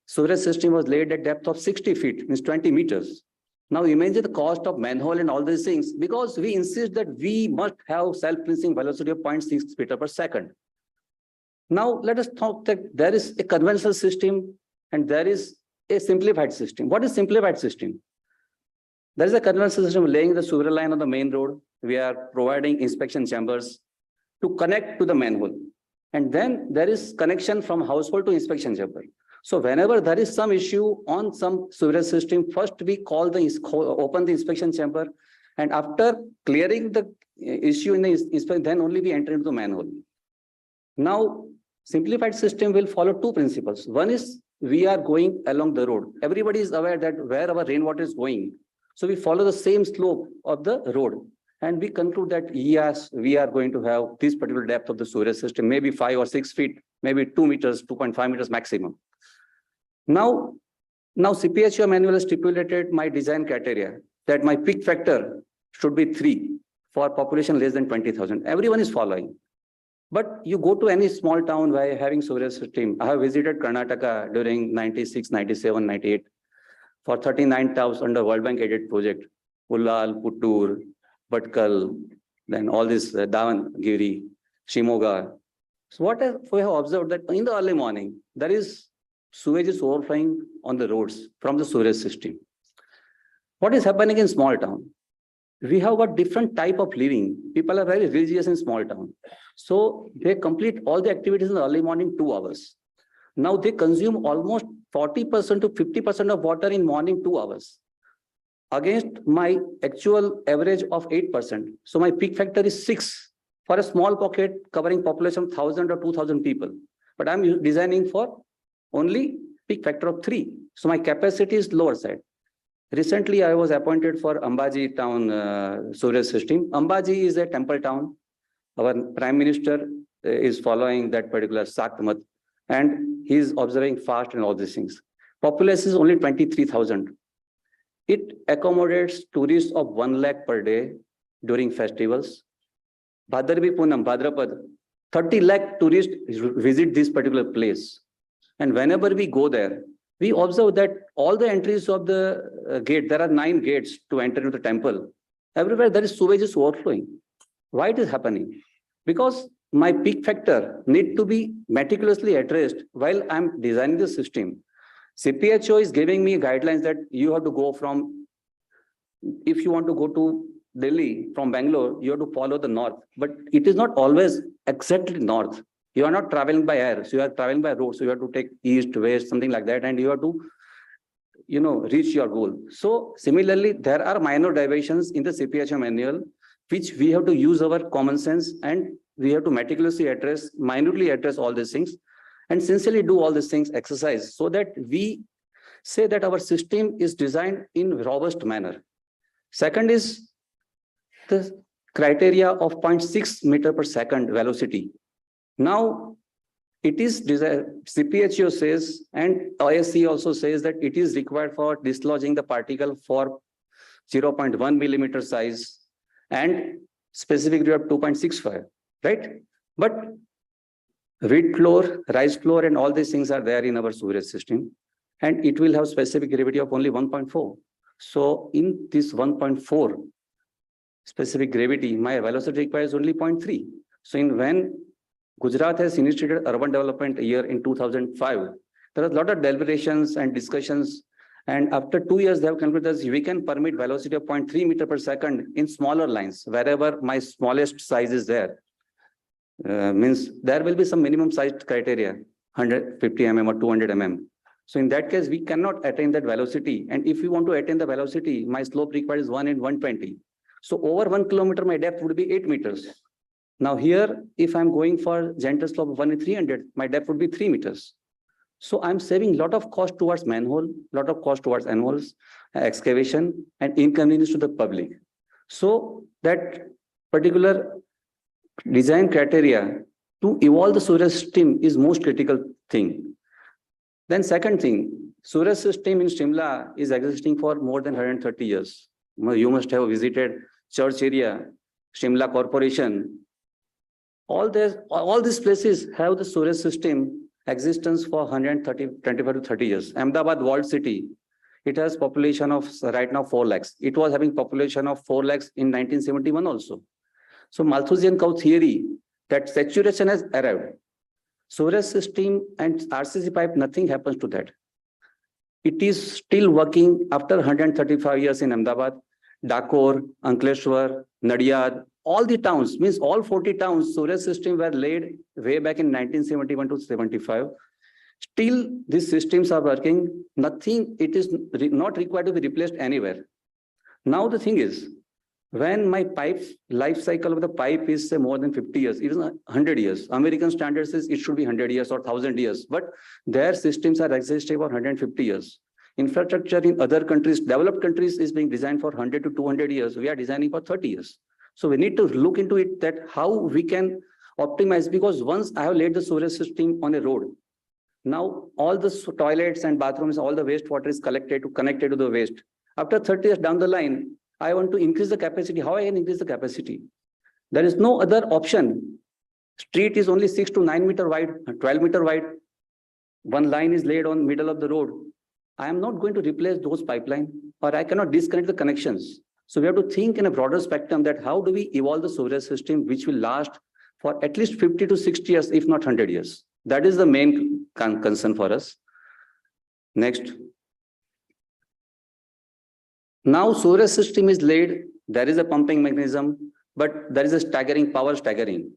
Sewage system was laid at depth of 60 feet, means 20 meters. Now imagine the cost of manhole and all these things, because we insist that we must have self-cleansing velocity of 0.6 meter per second. Now let us talk that there is a conventional system and there is a simplified system. What is simplified system? There is a conventional system laying the sewer line on the main road. We are providing inspection chambers to connect to the manhole. And then there is connection from household to inspection chamber. So whenever there is some issue on some sewerage system, first we open the inspection chamber, and after clearing the issue in the inspection, then only we enter into the manhole. Now, simplified system will follow 2 principles. One is we are going along the road. Everybody is aware that where our rainwater is going. So we follow the same slope of the road. And we conclude that yes, we are going to have this particular depth of the sewerage system, maybe 5 or 6 feet, maybe 2 meters, 2.5 meters maximum. Now CPHO manual stipulated my design criteria that my peak factor should be 3 for population less than 20,000. Everyone is following. But you go to any small town by having sewerage system. I have visited Karnataka during 96, 97, 98 for 39 towns under World Bank aided project. Ullal, Puttur, Bhatkal, then all this Davangiri, Shimoga. So what we have observed that in the early morning, there is sewage is overflowing on the roads from the sewerage system. What is happening in small town? We have got different type of living. People are very religious in small town. So they complete all the activities in the early morning 2 hours. Now they consume almost 40% to 50% of water in morning 2 hours against my actual average of 8%. So my peak factor is 6 for a small pocket covering population of 1,000 or 2,000 people. But I'm designing for only peak factor of 3. So my capacity is lower side. Recently, I was appointed for Ambaji town sewerage system. Ambaji is a temple town. Our Prime Minister is following that particular Saktamat, and he is observing fast and all these things. Population is only 23,000. It accommodates tourists of 1 lakh per day during festivals. Bhadravi Punam, Bhadrapad, 30 lakh tourists visit this particular place. And whenever we go there, we observe that all the entries of the gate, there are 9 gates to enter into the temple. Everywhere there is sewage is overflowing. Why it is happening? Because my peak factor need to be meticulously addressed while I'm designing the system. CPHO is giving me guidelines that you have to go from, if you want to go to Delhi from Bangalore, you have to follow the north, but it is not always exactly north. You are not traveling by air, so you are traveling by road. So you have to take east, west, something like that, and you have to, reach your goal. So similarly, there are minor deviations in the CPHO manual, which we have to use our common sense, and we have to meticulously address, minutely address all these things, and sincerely do all these things exercise, so that we say that our system is designed in robust manner. Second is the criteria of 0.6 meter per second velocity. Now, it is desired, CPHO says, and ISC also says that it is required for dislodging the particle for 0.1 millimeter size and specific gravity of 2.65, right? But wheat floor, rice floor, and all these things are there in our sewerage system, and it will have specific gravity of only 1.4. So in this 1.4 specific gravity, my velocity requires only 0.3. So when Gujarat has initiated urban development year in 2005, there are a lot of deliberations and discussions. And after 2 years, they have concluded that we can permit velocity of 0.3 meter per second in smaller lines, wherever my smallest size is there. Means there will be some minimum size criteria, 150 mm or 200 mm. So in that case, we cannot attain that velocity. And if we want to attain the velocity, my slope requires 1 in 120. So over 1 kilometer, my depth would be 8 meters. Now here, if I'm going for gentle slope of 1 in 300, my depth would be 3 meters. So I'm saving a lot of cost towards manhole, lot of cost towards animals, excavation, and inconvenience to the public. So that particular design criteria to evolve the sewerage system is most critical thing. Then second thing, sewerage system in Shimla is existing for more than 130 years. You must have visited church area, Shimla Corporation. All these places have the sewerage system existence for 25 to 30 years. Ahmedabad walled city, it has population of right now 4 lakhs. It was having population of 4 lakhs in 1971 also. So Malthusian cow theory that saturation has arrived. Sewerage system and RCC pipe, nothing happens to that. It is still working after 135 years in Ahmedabad, Dakor, Ankleshwar, Nadiad, all the towns, means all 40 towns, sewerage system were laid way back in 1971 to 75. Still, these systems are working. Nothing, it is not required to be replaced anywhere. Now the thing is, when my pipe life cycle of the pipe is say more than 50 years, it is 100 years. American standard says it should be 100 years or 1,000 years, but their systems are existing for 150 years. Infrastructure in other countries, developed countries, is being designed for 100 to 200 years. We are designing for 30 years. So we need to look into it, that how we can optimize, because once I have laid the sewerage system on a road, Now all the toilets and bathrooms, all the wastewater is connected to the waste. After 30 years down the line, I want to increase the capacity. How I can increase the capacity? There is no other option. Street is only 6 to 9 meter wide, 12 meter wide. One line is laid on middle of the road. I am not going to replace those pipeline, or I cannot disconnect the connections. So we have to think in a broader spectrum that how do we evolve the sewerage system which will last for at least 50 to 60 years, if not 100 years. That is the main concern for us. Next. Now sewerage system is laid, there is a pumping mechanism, but there is a power staggering.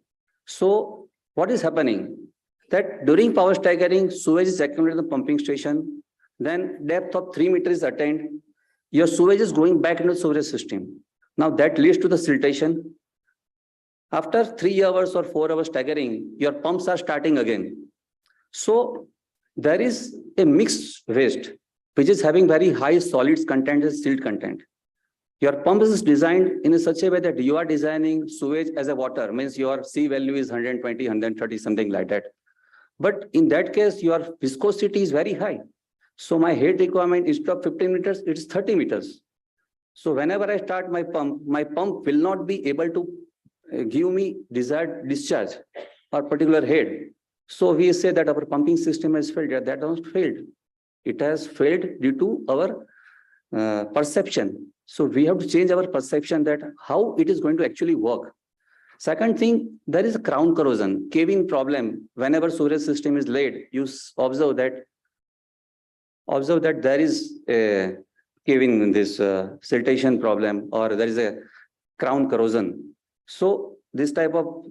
So what is happening? That during power staggering, sewage is accumulated in the pumping station, then depth of 3 meters is attained. Your sewage is going back into the sewerage system. Now that leads to the siltation. After 3 hours or 4 hours staggering, your pumps are starting again. So there is a mixed waste, which is having very high solids content and silt content. Your pump is designed in such a way that you are designing sewage as a water, means your C value is 120, 130, something like that. But in that case, your viscosity is very high. So my head requirement instead of 15 meters, it is 30 meters. So whenever I start my pump will not be able to give me desired discharge or particular head. So we say that our pumping system has failed. That has failed. It has failed due to our perception. So we have to change our perception that how it is going to actually work. Second thing, there is a crown corrosion, caving problem. Whenever sewerage system is laid, you observe that there is a caving in this siltation problem, or there is a crown corrosion. So this type of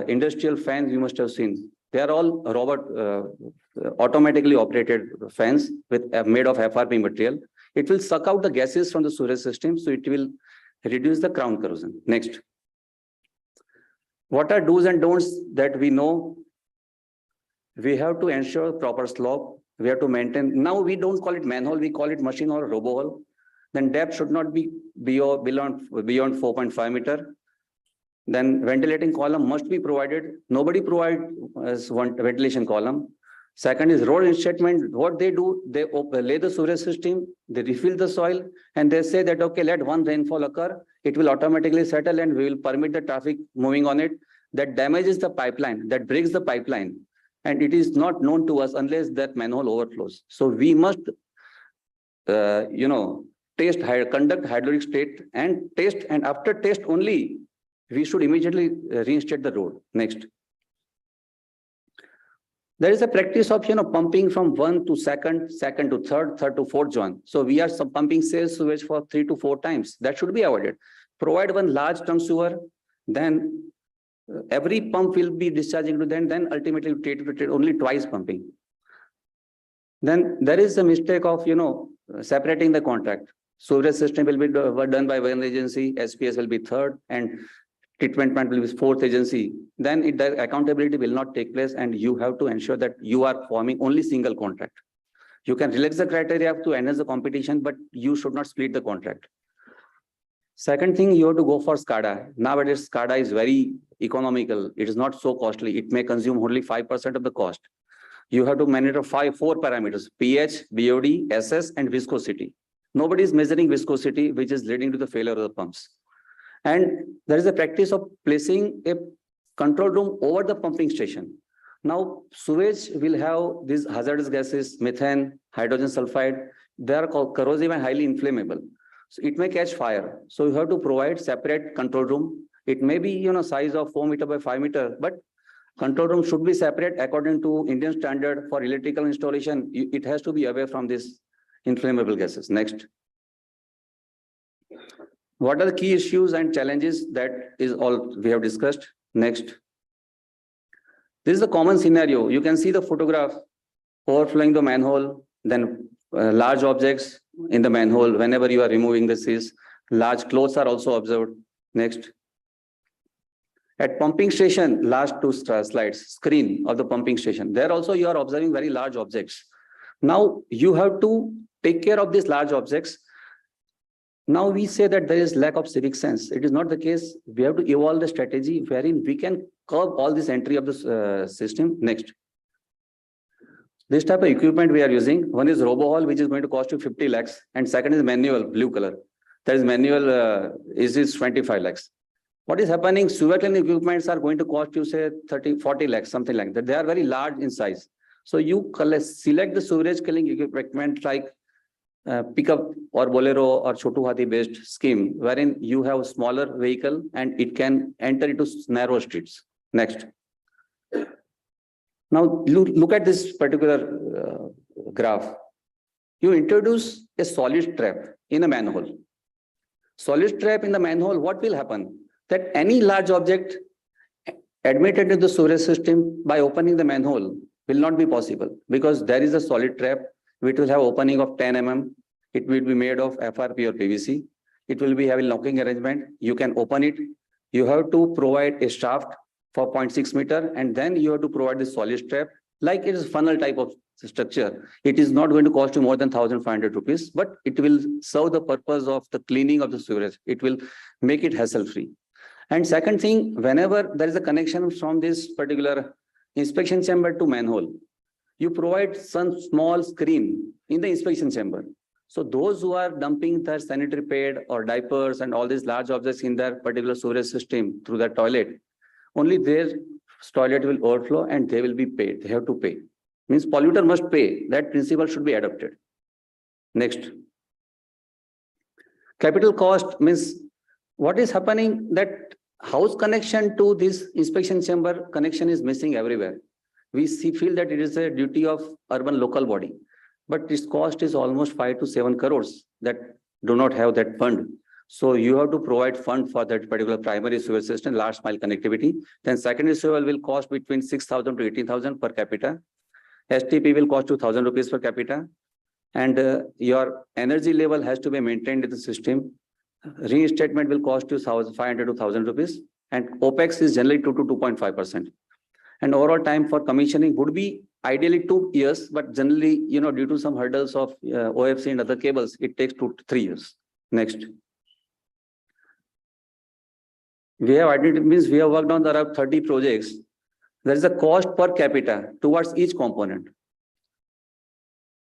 industrial fans you must have seen. They are all automatically operated fans with made of FRP material. It will suck out the gases from the sewerage system, so it will reduce the crown corrosion. Next. What are do's and don'ts that we know? We have to ensure proper slope. We have to maintain. Now we don't call it manhole, we call it machine or robo hole. Then depth should not be beyond 4.5 meter. Then ventilating column must be provided. Nobody provides one ventilation column. Second is road enchantment. What they do, they lay the sewerage system, they refill the soil, and they say that, okay, let one rainfall occur, it will automatically settle and we will permit the traffic moving on it. That damages the pipeline, that breaks the pipeline. And it is not known to us unless that manhole overflows. So we must, conduct hydraulic state and test, and after test only, we should immediately reinstate the road. Next. There is a practice of pumping from 1 to 2nd, 2nd to 3rd, 3rd to 4th joint. So we are pumping sewage for 3 to 4 times. That should be avoided. Provide one large trunk sewer, then every pump will be discharging to then ultimately take only twice pumping. Then there is a mistake of separating the contract. Sewerage system will be done by one agency, SPS will be 3rd, and treatment plant will be 4th agency. Then the accountability will not take place, and you have to ensure that you are forming only single contract. You can relax the criteria to enhance the competition, but you should not split the contract. Second thing, you have to go for SCADA. Nowadays, SCADA is very economical. It is not so costly. It may consume only 5% of the cost. You have to monitor 4 parameters: pH, BOD, SS, and viscosity. Nobody is measuring viscosity, which is leading to the failure of the pumps. And there is a practice of placing a control room over the pumping station. Now, sewage will have these hazardous gases, methane, hydrogen sulfide. They are corrosive and highly inflammable. So it may catch fire. So you have to provide separate control room. It may be, size of 4 meter by 5 meter, but control room should be separate according to Indian standard for electrical installation. It has to be away from these inflammable gases. Next. What are the key issues and challenges? That is all we have discussed. Next. This is the common scenario. You can see the photograph, overflowing the manhole, then large objects in the manhole. Whenever you are removing the seals, large clothes are also observed. Next. At pumping station, last 2 slides, screen of the pumping station. There also you are observing very large objects. Now you have to take care of these large objects. Now we say that there is lack of civic sense. It is not the case. We have to evolve the strategy wherein we can curb all this entry of the system. Next. This type of equipment we are using, one is RoboHall, which is going to cost you 50 lakhs, and second is manual, blue color. That is manual, is 25 lakhs. What is happening? Sewer cleaning equipments are going to cost you, say, 30, 40 lakhs, something like that. They are very large in size. So you select the sewerage cleaning equipment like pickup or bolero or chotu hathi based scheme, wherein you have a smaller vehicle and it can enter into narrow streets. Next. Now look at this particular graph. You introduce a solid trap in a manhole. Solid trap in the manhole, what will happen? That any large object admitted into the sewerage system by opening the manhole will not be possible, because there is a solid trap which will have opening of 10 mm. It will be made of FRP or PVC. It will be having locking arrangement. You can open it. You have to provide a shaft for 0.6 meter, and then you have to provide the solid trap. Like it is funnel type of structure. It is not going to cost you more than 1,500 rupees, but it will serve the purpose of the cleaning of the sewerage. It will make it hassle-free. And second thing, whenever there is a connection from this particular inspection chamber to manhole, you provide some small screen in the inspection chamber. So those who are dumping their sanitary pad or diapers and all these large objects in their particular sewerage system through the toilet, only their toilet will overflow and they will be paid. They have to pay. Means polluter must pay. That principle should be adopted. Next. Capital cost means what is happening, that house connection to this inspection chamber connection is missing everywhere. We feel that it is a duty of urban local body, but its cost is almost 5 to 7 crores that do not have that fund. So you have to provide fund for that particular primary sewer system, last mile connectivity. Then secondary sewer will cost between 6,000 to 18,000 per capita. STP will cost 2,000 rupees per capita. And your energy level has to be maintained in the system. Reinstatement will cost you 500 to 1,000 rupees. And OPEX is generally 2 to 2.5%. And overall time for commissioning would be ideally 2 years, but generally, due to some hurdles of OFC and other cables, it takes 2 to 3 years. Next. We have worked on around 30 projects. There is a cost per capita towards each component.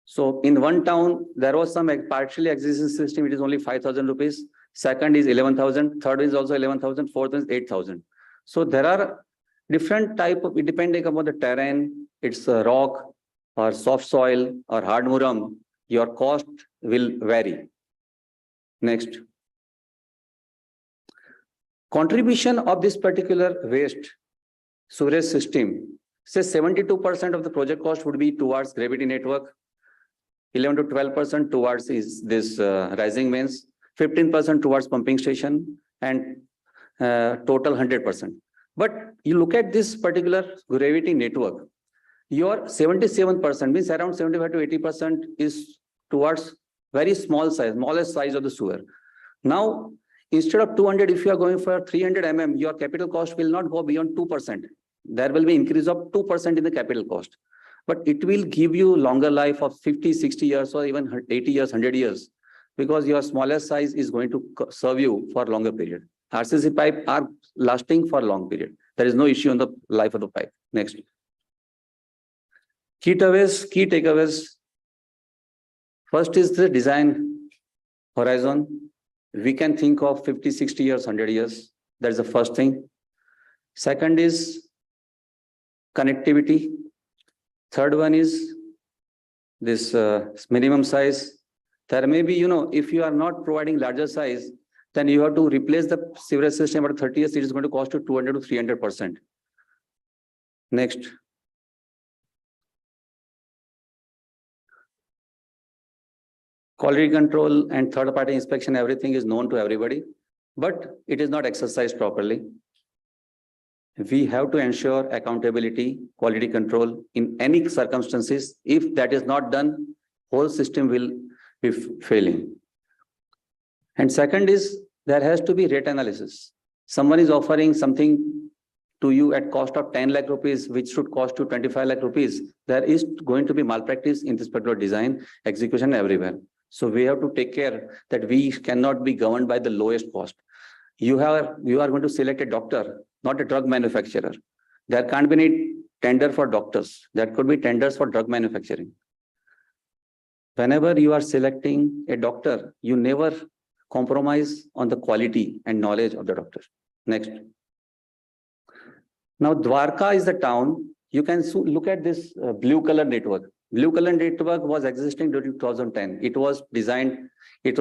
So in one town, there was some partially existing system. It is only 5,000 rupees. Second is 11,000. Third is also 11,000. Fourth is 8,000. So there are different type of, depending upon the terrain, it's a rock or soft soil or hard muram, your cost will vary. Next. Contribution of this particular waste sewerage system, say 72% of the project cost would be towards gravity network, 11 to 12% towards this rising mains, 15% towards pumping station, and total 100%. But you look at this particular gravity network, your 77% means around 75 to 80% is towards very small size, smallest size of the sewer. Now, instead of 200, if you are going for 300 mm, your capital cost will not go beyond 2%. There will be increase of 2% in the capital cost. But it will give you longer life of 50, 60 years or even 80 years, 100 years, because your smallest size is going to serve you for a longer period. RCC pipe are lasting for a long period. There is no issue on the life of the pipe. Next. Key takeaways. First is the design horizon. We can think of 50, 60 years, 100 years. That is the first thing. Second is connectivity. Third one is this minimum size. There may be, if you are not providing larger size, then you have to replace the sewerage system after 30 years. It is going to cost you 200 to 300%. Next. Quality control and third-party inspection, everything is known to everybody, but it is not exercised properly. We have to ensure accountability, quality control in any circumstances. If that is not done, whole system will be failing. And second is, there has to be rate analysis. Someone is offering something to you at cost of 10 lakh rupees, which should cost you 25 lakh rupees. There is going to be malpractice in this particular design, execution everywhere. So we have to take care that we cannot be governed by the lowest cost. You are going to select a doctor, not a drug manufacturer. There can't be any tender for doctors. That could be tenders for drug manufacturing. Whenever you are selecting a doctor, you never compromise on the quality and knowledge of the doctor. Next. Now, Dwarka is the town. You can look at this blue color network. Blue color network was existing during 2010. It was designed,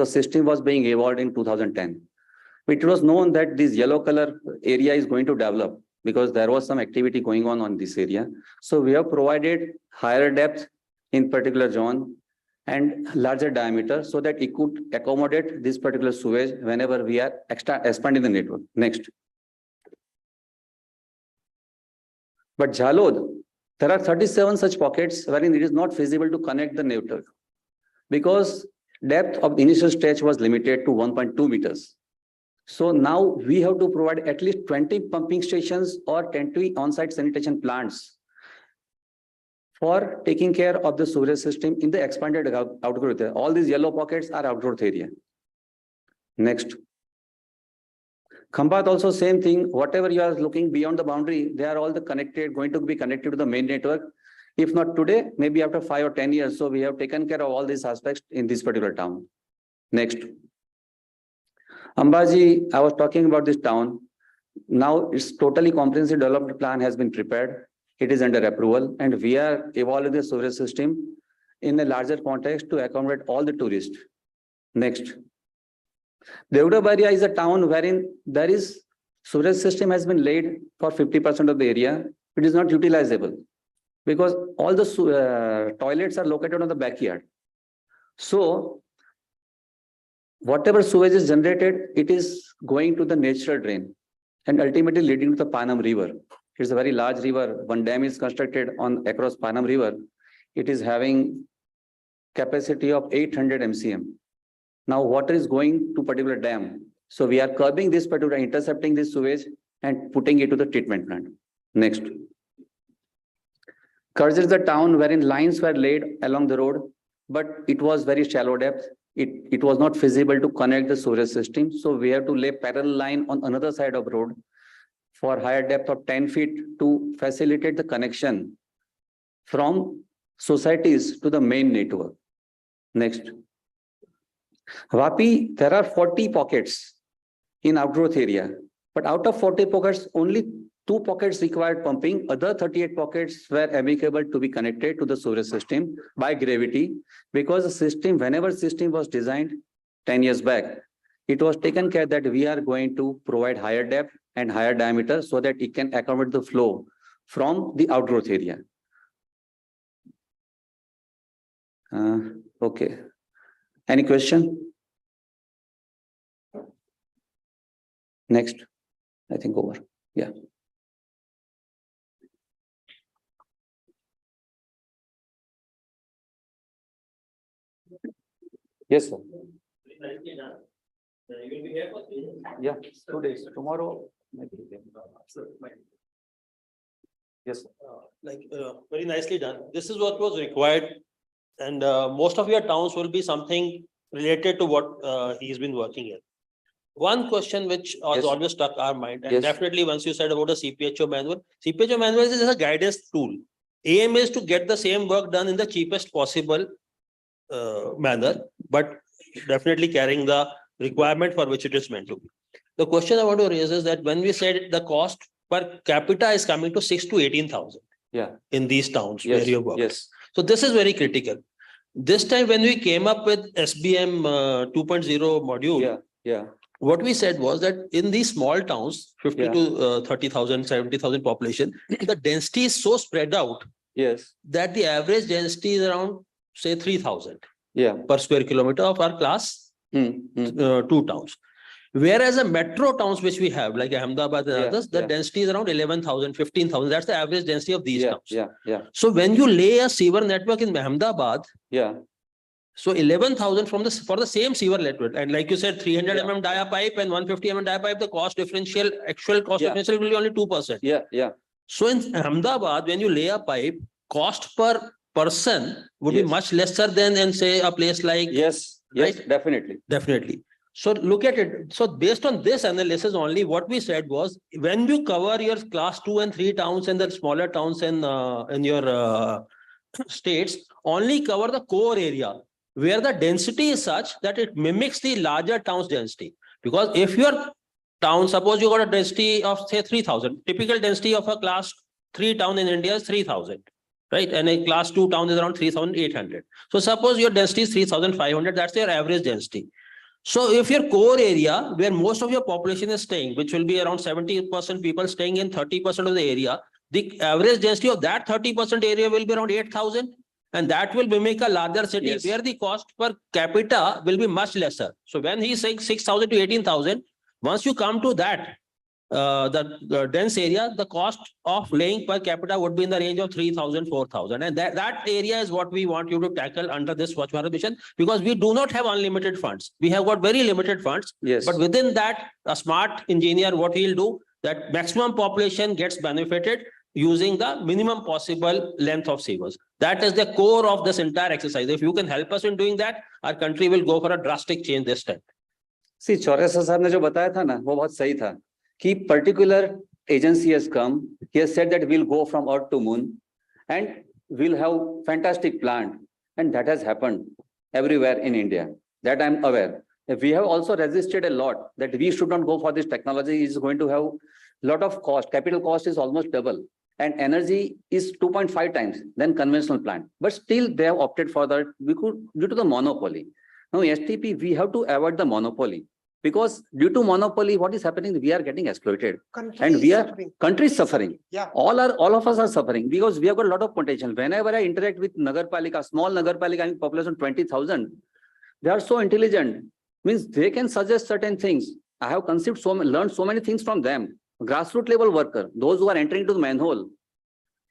system was being evolved in 2010. It was known that this yellow color area is going to develop because there was some activity going on this area. So we have provided higher depth in particular zone and larger diameter so that it could accommodate this particular sewage whenever we are expanding the network. Next. But Jhalod, there are 37 such pockets wherein it is not feasible to connect the network because depth of initial stretch was limited to 1.2 meters. So now we have to provide at least 20 pumping stations or 20 on-site sanitation plants for taking care of the sewage system in the expanded outgrowth area. All these yellow pockets are outgrowth area. Next. Khambat also same thing. Whatever you are looking beyond the boundary, they are all going to be connected to the main network. If not today, maybe after 5 or 10 years. So we have taken care of all these aspects in this particular town. Next. Ambaji, I was talking about this town. Now its totally comprehensive development plan has been prepared. It is under approval and we are evolving the sewage system in a larger context to accommodate all the tourists. Next. Deodabaria is a town wherein there is sewage system has been laid for 50% of the area. It is not utilizable because all the toilets are located on the backyard. So whatever sewage is generated, it is going to the natural drain and ultimately leading to the Panam River. It's a very large river. One dam is constructed across Panam River. It is having capacity of 800 MCM. Now water is going to particular dam. So we are curbing this particular, intercepting this sewage and putting it to the treatment plant. Next. Karj is the town wherein lines were laid along the road, but it was very shallow depth. It was not feasible to connect the sewage system. So we have to lay parallel line on another side of road for higher depth of 10 feet to facilitate the connection from societies to the main network. Next. Vapi, there are 40 pockets in outgrowth area, but out of 40 pockets, only 2 pockets required pumping. Other 38 pockets were amicable to be connected to the sewage system by gravity because the system, whenever system was designed 10 years back, it was taken care that we are going to provide higher depth and higher diameter so that it can accommodate the flow from the outgrowth area. Okay. Any question? Next, I think over. Yeah. Yes, sir. Yeah, 2 days. Tomorrow. Yes, sir. Very nicely done. This is what was required. And most of your towns will be something related to what he's been working in. One question which has always stuck our mind, and definitely once you said about the CPHO manual is a guidance tool. Aim is to get the same work done in the cheapest possible manner, but definitely carrying the requirement for which it is meant to be. The question I want to raise is that when we said the cost per capita is coming to 6 to 18,000 in these towns where you work. So this is very critical. This time when we came up with SBM 2.0 module, what we said was that in these small towns, 50 to 30,000, 70,000 population, the density is so spread out that the average density is around, say, 3,000 per square kilometer of our class 2 towns. Whereas the metro towns which we have, like Ahmedabad and others, the density is around 11,000, 15,000. That's the average density of these towns. So when you lay a sewer network in Ahmedabad, so 11,000 for the same sewer network, and like you said, 300 mm dia pipe and 150 mm dia pipe, the cost differential, actual cost differential will be only 2%. So in Ahmedabad, when you lay a pipe, cost per person would be much lesser than in say a place like Definitely. So look at it. So based on this analysis only, what we said was, when you cover your class 2 and 3 towns and the smaller towns in your states, only cover the core area where the density is such that it mimics the larger towns density. Because if your town, suppose you got a density of say 3,000, typical density of a class 3 town in India is 3,000, right? And a class 2 town is around 3,800. So suppose your density is 3,500, that's your average density. So if your core area where most of your population is staying, which will be around 70% people staying in 30% of the area, the average density of that 30% area will be around 8,000. And that will mimic a larger city. Yes. Where the cost per capita will be much lesser. So when he's saying 6,000 to 18,000, once you come to that, the dense area, the cost of laying per capita would be in the range of 3,000, 4,000. And that area is what we want you to tackle under this Swachh Bharat mission, because we do not have unlimited funds. We have got very limited funds. Yes. But within that, a smart engineer, what he'll do, that maximum population gets benefited using the minimum possible length of sewers. That is the core of this entire exercise. If you can help us in doing that, our country will go for a drastic change this time. See, Chauresa साहब ने जो बताया था ना, वो बहुत सही था कि particular agency has come. He has said that we'll go from Earth to Moon and we'll have fantastic plan, and that has happened everywhere in India. That I'm aware. We have also resisted a lot that we should not go for this technology. It's going to have a lot of cost. Capital cost is almost double. And energy is 2.5 times than conventional plant. But still they have opted for that due to the monopoly. Now STP, we have to avoid the monopoly, because due to monopoly, what is happening? We are getting exploited. And we are countries suffering. Yeah. All of us are suffering because we have got a lot of potential. Whenever I interact with Nagarpalika, small Nagarpalika having population 20,000, they are so intelligent. Means they can suggest certain things. I have conceived learned so many things from them. Grassroots level worker, those who are entering to the manhole.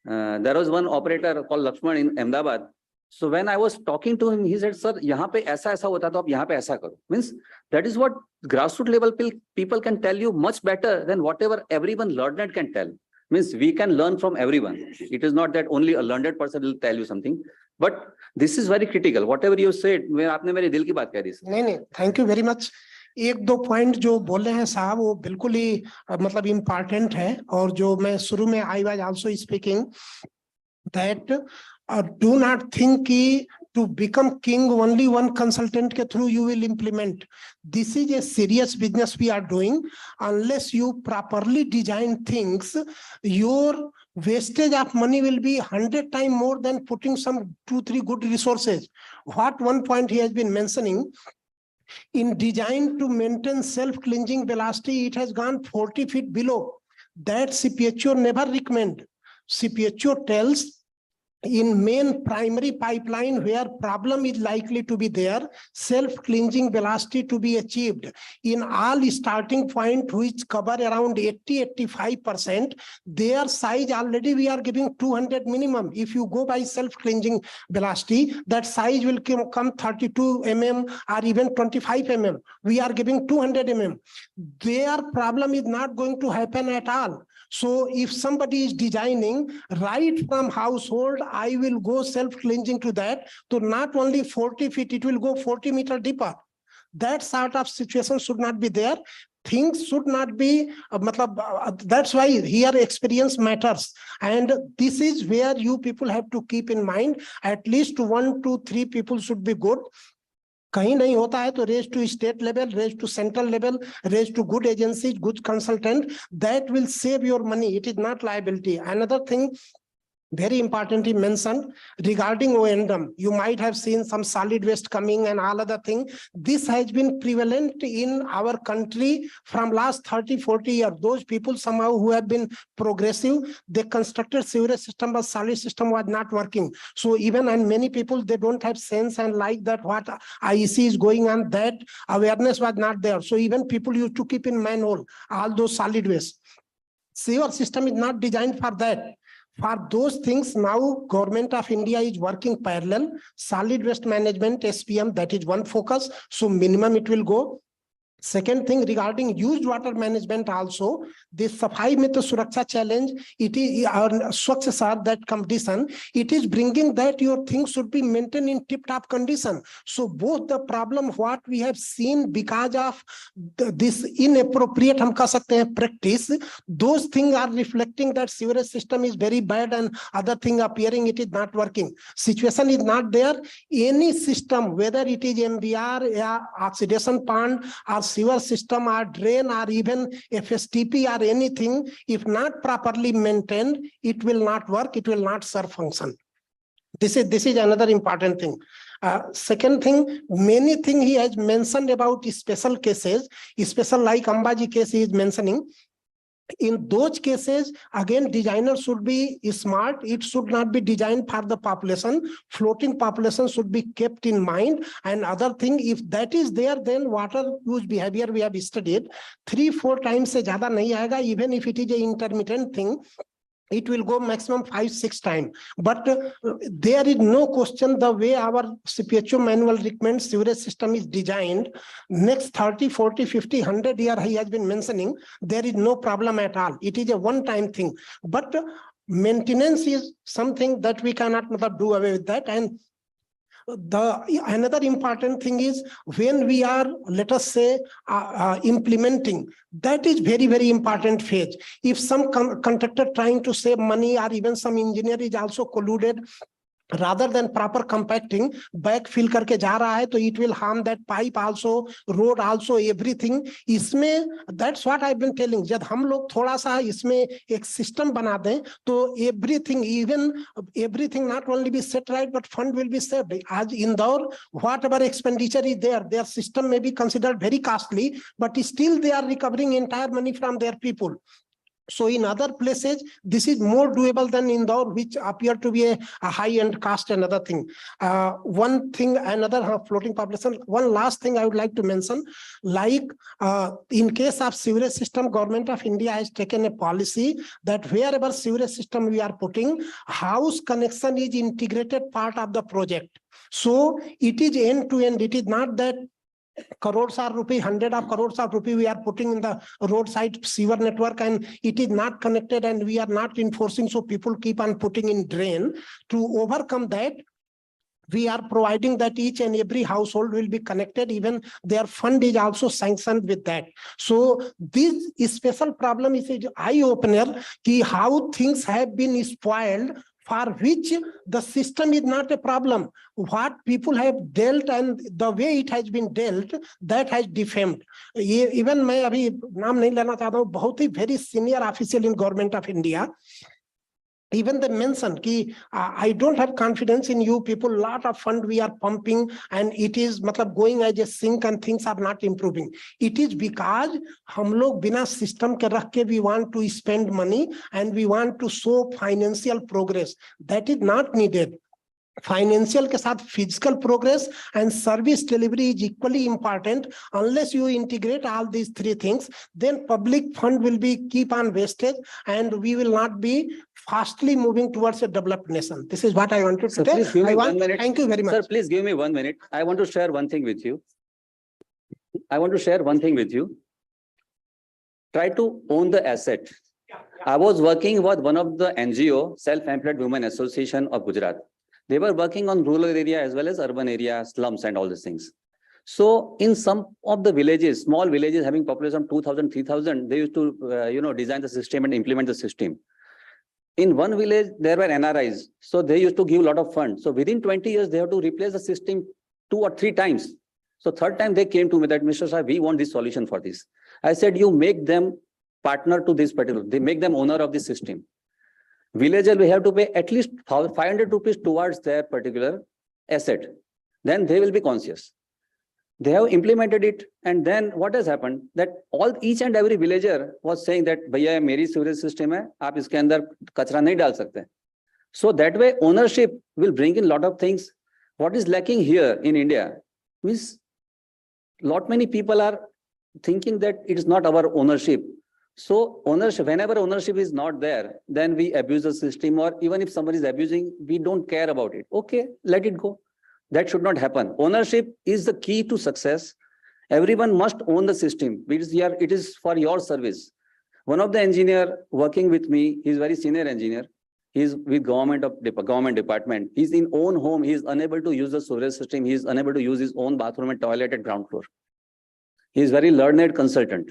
There was one operator called Lakshman in Ahmedabad. So when I was talking to him, he said, "Sir, यहाँ पे ऐसा होता तो आप यहाँ पे ऐसा करो." Means that is what grassroots level people can tell you much better than whatever everyone learned can tell. Means we can learn from everyone. It is not that only a learned person will tell you something. But this is very critical. Whatever you said, आपने मेरे दिल की बात कह दी. नहीं, thank you very much. एक दो point जो बोले हैं साहब वो बिल्कुल ही मतलब इम्पोर्टेंट है, और जो मैं शुरू में I was also speaking that do not think कि to become king only one consultant ke through you will implement. This is a serious business we are doing. Unless you properly design things, your wastage of money will be 100 times more than putting some 2-3 good resources. What one point he has been mentioning, in design to maintain self-cleansing velocity, it has gone 40 feet below. That CPHO never recommend. CPHO tells in main primary pipeline where problem is likely to be there, self-cleansing velocity to be achieved. In all starting point which cover around 80-85%, their size already we are giving 200 minimum. If you go by self-cleansing velocity, that size will come 32 mm or even 25 mm. We are giving 200 mm. Their problem is not going to happen at all. So if somebody is designing right from household, I will go self-cleansing to that. So not only 40 feet, it will go 40 meters deeper. That sort of situation should not be there. Things should not be, that's why here experience matters. And this is where you people have to keep in mind, at least 1 to 3 people should be good. कहीं नहीं होता है तो raise to state level, raise to central level, raise to good agencies, good consultant. That will save your money. It is not liability. Another thing very importantly mentioned regarding O&M, you might have seen some solid waste coming and all other thing. This has been prevalent in our country from last 30-40 years. Those people somehow who have been progressive, they constructed sewerage system, but solid system was not working. So even and many people, they don't have sense and like that what IEC is going on, that awareness was not there. So even people used to keep in manhole all those solid waste. Sewer system is not designed for that. For those things, now Government of India is working parallel. Solid waste management, SBM, that is one focus. So minimum it will go. Second thing regarding used water management also, this Safai में तो सुरक्षा challenge, it is our Swachh Sar that condition, it is bringing that your things should be maintained in tip-top condition. So both the problem what we have seen because of this inappropriate हम कह सकते हैं practice, those things are reflecting that sewerage system is very bad and other thing appearing it is not working. Situation is not there. Any system, whether it is MBR or oxidation pond or sewer system or drain or even FSTP or anything, if not properly maintained, it will not work, it will not serve function. This is another important thing. Second thing, many things he has mentioned about special cases, special like Ambaji case he is mentioning. In those cases, again, designer should be smart. It should not be designed for the population. Floating population should be kept in mind. And other thing, if that is there, then water use behavior we have studied 3-4 times se zyada nahi aayega, even if it is an intermittent thing. It will go maximum 5-6 times. But there is no question the way our CPHO manual recommends sewerage system is designed. Next 30, 40, 50, 100 years he has been mentioning, there is no problem at all. It is a one-time thing. But maintenance is something that we cannot do away with that. And another important thing is when we are, let us say, implementing, that is very, very important phase. If some contractor trying to save money or even some engineer is also colluded, rather than proper compacting, backfill करके जा रहा है, तो it will harm that pipe also, road also, everything. इसमें that's what I've been telling. जब हम लोग थोड़ा सा इसमें एक system बना दें, तो everything, even everything not only be set right, but fund will be saved. As Indore, whatever expenditure is there, their system may be considered very costly, but still they are recovering entire money from their people. So in other places, this is more doable than Indore, which appear to be a high-end cost. Another thing, one thing, another floating population. One last thing I would like to mention, like in case of sewerage system, Government of India has taken a policy that wherever sewerage system we are putting, house connection is integrated part of the project. So it is end to end. It is not that crores of rupee, 100 of crores of rupee we are putting in the roadside sewer network and it is not connected and we are not enforcing, so people keep on putting in drain. To overcome that, we are providing that each and every household will be connected, even their fund is also sanctioned with that. So this special problem is an eye-opener ki how things have been spoiled, for which the system is not a problem. What people have dealt and the way it has been dealt, that has defamed. Even मैं अभी नाम नहीं लेना चाहता हूँ, बहुत ही very senior official in Government of India, even they mentioned ki I don't have confidence in you people, lot of fund we are pumping and it is matlab going as a sink and things are not improving. It is because hum log bina system ke rakh ke we want to spend money and we want to show financial progress. That is not needed. Financial के साथ physical progress and service delivery is equally important. Unless you integrate all these three things, then public fund will be keep on wasted and we will not be fastly moving towards a developed nation. This is what I wanted to say. Thank you very much. Sir, please give me 1 minute. I want to share one thing with you. Try to own the asset. I was working with one of the NGO, Self-Employed Women Association of Gujarat. They were working on rural area as well as urban area, slums and all these things. So in some of the villages, small villages having population of 2,000, 3,000, they used to, design the system and implement the system. In one village, there were NRIs. So they used to give a lot of funds. So within 20 years, they have to replace the system 2 or 3 times. So third time they came to me that, Mr. Shah, we want this solution for this. I said, you make them partner to this particular, they make them owner of the system. Villager will have to pay at least 500 rupees towards their particular asset. Then they will be conscious. They have implemented it. And then what has happened that each and every villager was saying that, Bhaiya, meri sewerage system hai, aap iske andar kachra nahi dal sakte. So that way ownership will bring in a lot of things. What is lacking here in India means many people are thinking that it is not our ownership. So ownership, whenever ownership is not there, then we abuse the system, or even if somebody is abusing, we don't care about it. Okay, let it go. That should not happen. Ownership is the key to success. Everyone must own the system. It is for your service. One of the engineer working with me, he's very senior engineer. He's with government department. He's in own home. He's unable to use the sewerage system. He's unable to use his own bathroom and toilet at ground floor. He's very learned consultant.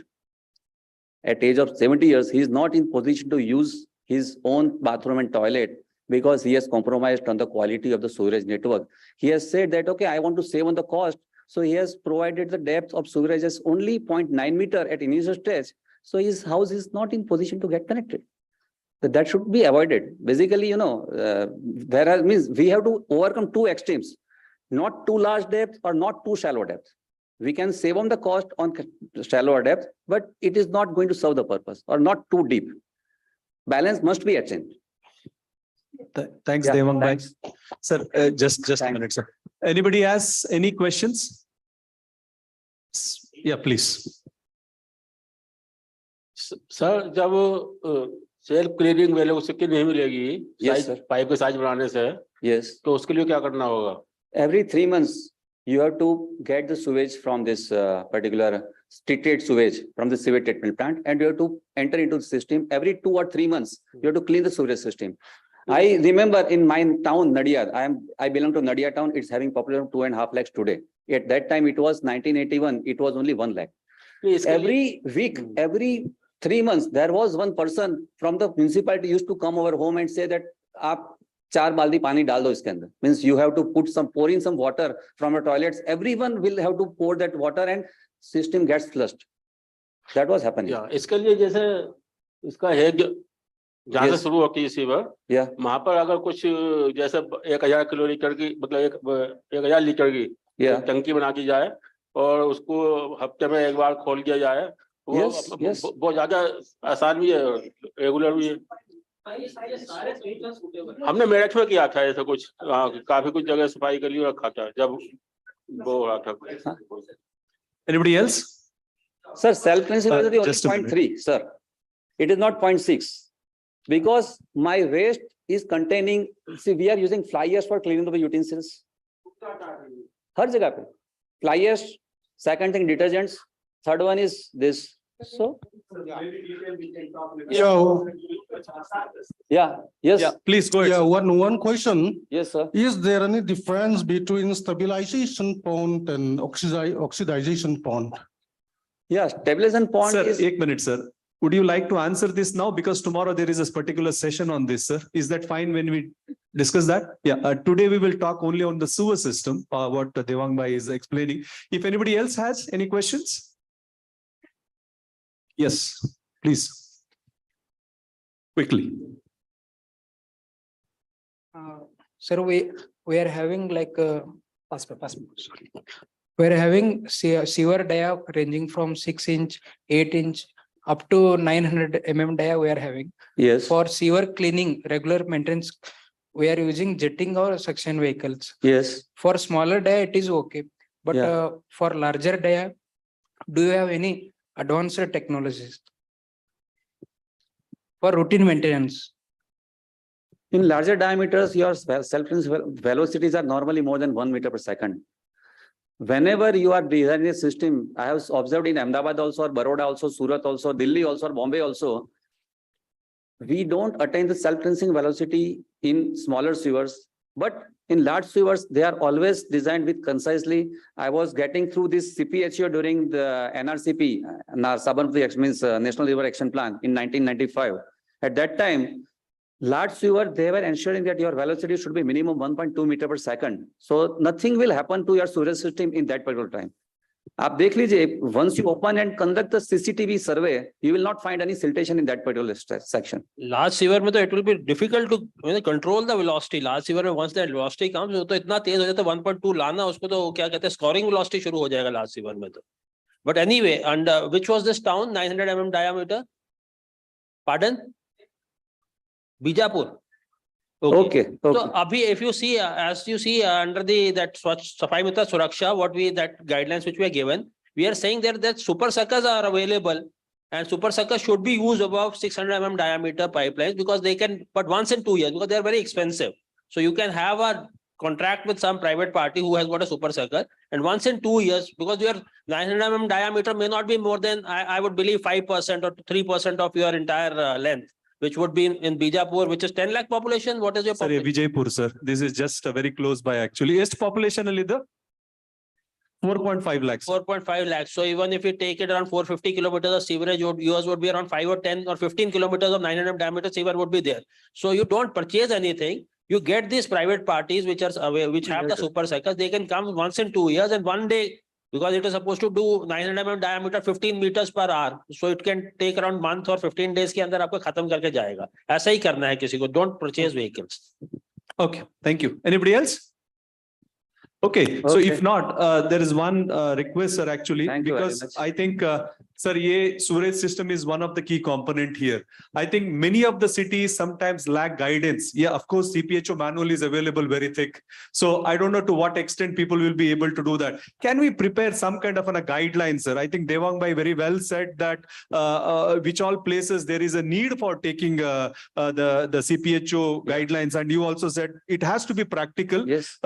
At age of 70 years, he's not in position to use his own bathroom and toilet because he has compromised on the quality of the sewerage network. He has said that, okay, I want to save on the cost. So he has provided the depth of sewerage as only 0.9 meter at initial stage. So his house is not in position to get connected. That should be avoided. Basically, means we have to overcome two extremes, not too large depth or not too shallow depth. We can save on the cost on shallower depth, but it is not going to serve the purpose, or not too deep. Balance must be attained. Thanks, Yeah, Devang bhai. thanks. Sir, just a minute, sir. Anybody has any questions? Yeah, please. Sir जब self cleaning velocity नहीं मिलेगी Yes, sir. Pipe के size बढ़ाने से Yes. तो उसके लिए क्या करना होगा? Every 3 months, you have to get the sewage from this particular treated sewage from the sewage treatment plant, and you have to enter into the system every 2 or 3 months. You have to clean the sewage system. I remember in my town, Nadia, I belong to Nadia town. It's having population of 2.5 lakhs today. At that time, it was 1981. It was only 1 lakh. Every week, every 3 months, there was one person from the municipality used to come over home and say that, "Aap 4 baldi pani dal do iske andar." Means you have to pour in some water from your toilets. Everyone will have to pour that water and system gets flushed. That was happening. इसके लिए जैसे इसका head जहाँ से Yes. शुरू होती है sewer, Yeah. वहां पर अगर कुछ जैसे 1000 किलोलीटर की मतलब 1000 लीटर की Yeah. टंकी बना दी जाए और उसको हफ्ते में एक बार खोल दिया जाए, Yes, yes. बहुत ज्यादा आसान भी है, रेगुलर भी है। हमने मेरठ में किया था ऐसा कुछ, काफी कुछ जगह सफाई के लिए रखा था जब वो हो रहा था। Anybody else? Sir, self-cleansing is only just a minute. 0.3, sir. It is not 0.6. Because my waste is containing, see, we are using fly ash for cleaning the utensils. हर जगह पे fly ash, second thing detergents, third one is this. So yeah, yes, Yeah, please go ahead. Yeah, sir. one question. yes, sir. Is there any difference between stabilization pond and oxidization pond? Yeah, stabilization pond Sir, is, 1 minute, sir. Would you like to answer this now? Because tomorrow there is a particular session on this, sir. Is that fine when we discuss that? Yeah, today we will talk only on the sewer system, what Devang bhai is explaining. If anybody else has any questions? Yes, please. Quickly. Sir, we are having like sorry. We are having sewer dia ranging from 6 inch, 8 inch up to 900 dia we are having. yes, For sewer cleaning, regular maintenance, we are using jetting or suction vehicles. yes. For smaller dia, it is okay. But Yeah. for larger dia, do you have any advanced technologies for routine maintenance? In larger diameters, your self-cleansing velocities are normally more than 1 meter per second. Whenever you are designing a system, I have observed in Ahmedabad also, or Baroda also, Surat also, Delhi also, or Bombay also, we don't attain the self-cleansing velocity in smaller sewers, but in large sewers, they are always designed with concisely. I was getting through this CPHO during the NRCP, means National River Action Plan in 1995. At that time, large sewer, they were ensuring that your velocity should be minimum 1.2 meter per second. So nothing will happen to your sewage system in that particular time. आप देख लीजिए, once you open and conduct the CCTV survey, you will not find any siltation in that particular section. Large sewer में तो it will be difficult to control the velocity. Large sewer में once that velocity comes, वो तो इतना तेज हो जाता है 1.2 लाना, उसको तो क्या कहते हैं scoring velocity शुरू हो जाएगा large sewer में तो. But anyway, and which was this town? 900 mm diameter. Pardon? Bijapur. Okay. So abhi, if you see, as you see under the that Safai Mitra Suraksha, what we that guidelines which we are given, we are saying that super suckers are available, and super suckers should be used above 600 mm diameter pipelines because they can, but once in 2 years because they are very expensive. So you can have a contract with some private party who has got a super circle, and once in 2 years, because your 900 mm diameter may not be more than, I would believe 5% or 3% of your entire length, which would be in Bijapur, which is 10 lakh population. What is your Sir, population? Vijaypur, sir. This is just very close by actually. Est population ಅಲ್ಲಿ ಇದು? 4.5 lakhs. 4.5 lakhs. So even if you take it around 450 kilometers of sewerage, yours would be around 5 or 10 or 15 kilometers of 900 mm diameter sewer would be there. So you don't purchase anything. You get these private parties which are away, which have the super cycles. They can come once in 2 years and one day, because it is supposed to do 900 mm diameter 15 meters per hour. So it can take around month or 15 days के अंदर आपको खत्म करके जाएगा. ऐसा ही करना है किसी को. Don't purchase vehicles. Okay, thank you. Anybody else? Okay, so if not, there is one request, sir, actually, Thank you very because much. I think, sir, ye sewerage system is one of the key component here. I think many of the cities sometimes lack guidance. Yeah, of course, CPHO manual is available very thick. So I don't know to what extent people will be able to do that. Can we prepare some kind of a guideline, sir? I think Devang Bhai very well said that which all places there is a need for taking the CPHO guidelines, and you also said it has to be practical. Yes.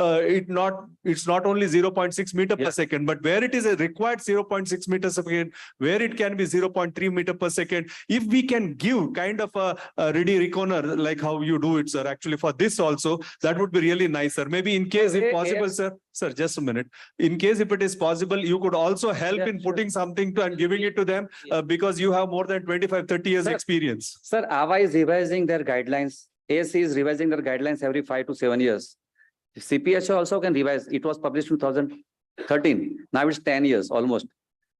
It's not only 0.6 meter per Yeah. second, but where it is a required 0.6 meters per second, where it can be 0.3 meter per second. If we can give kind of a ready reckoner, like how you do it, sir, actually for this also, that would be really nice, sir. Maybe in case if possible, sir, just a minute. In case if it is possible, you could also help Yeah, in sure. putting something to and giving it to them because you have more than 25, 30 years Sir, experience. Sir, AVA is revising their guidelines. AC is revising their guidelines every 5 to 7 years. CPHO also can revise. It was published in 2013. Now it's 10 years almost.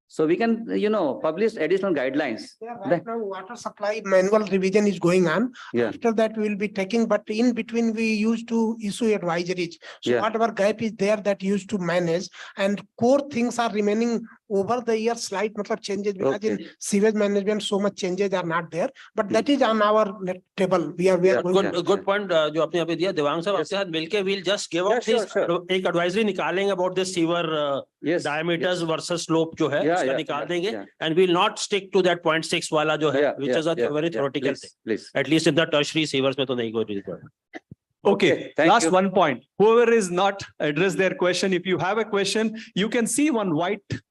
So we can, publish additional guidelines. Yeah, right now water supply manual revision is going on. Yeah. After that, we will be taking, but in between, we used to issue advisories. So Yeah. whatever gap is there that used to manage, and core things are remaining over the years, slight changes. Because in sewage management, so much changes are not there, but that is on our table. We are Yeah, going. Good point. जो आपने अभी दिया, देवांग साहब आपके साथ मिलके we'll just give Yeah, out sure, this sure. एक advisory निकालेंगे about this sewer Yes. diameters versus slope जो है, Yeah, उसका yeah, निकाल yeah, देंगे, yeah. and we'll not stick to that 0.6 वाला जो है, Yeah, which yeah, is a yeah, very yeah. theoretical Please, thing. please. At least in the tertiary sewers में तो नहीं कोई requirement. Okay, Thank last you. one point. Whoever is not address their question, if you have a question, you can see one white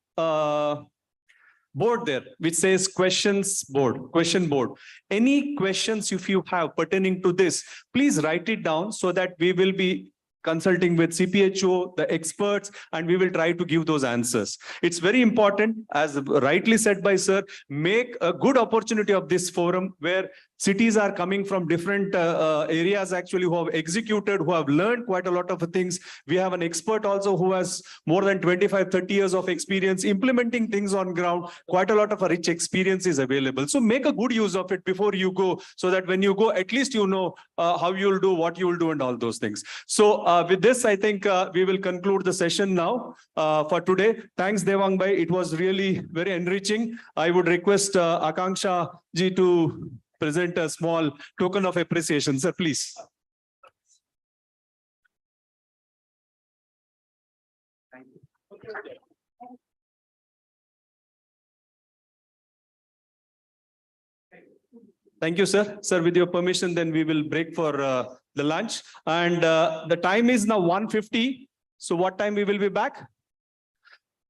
board there, which says question board. Any questions if you have pertaining to this, please write it down so that we will be consulting with CPHO, the experts, and we will try to give those answers. It's very important, as rightly said by sir, make a good opportunity of this forum where cities are coming from different areas actually who have executed, who have learned quite a lot of things. We have an expert also who has more than 25, 30 years of experience implementing things on ground. Quite a lot of a rich experience is available. So make a good use of it before you go, so that when you go, at least you know how you'll do, what you will do, and all those things. So with this, I think we will conclude the session now for today. Thanks, Devang Bhai. It was really very enriching. I would request Akanksha ji to present a small token of appreciation. Sir, please. Thank you, sir. Sir, with your permission, then we will break for the lunch. And the time is now 1:50. So what time we will be back?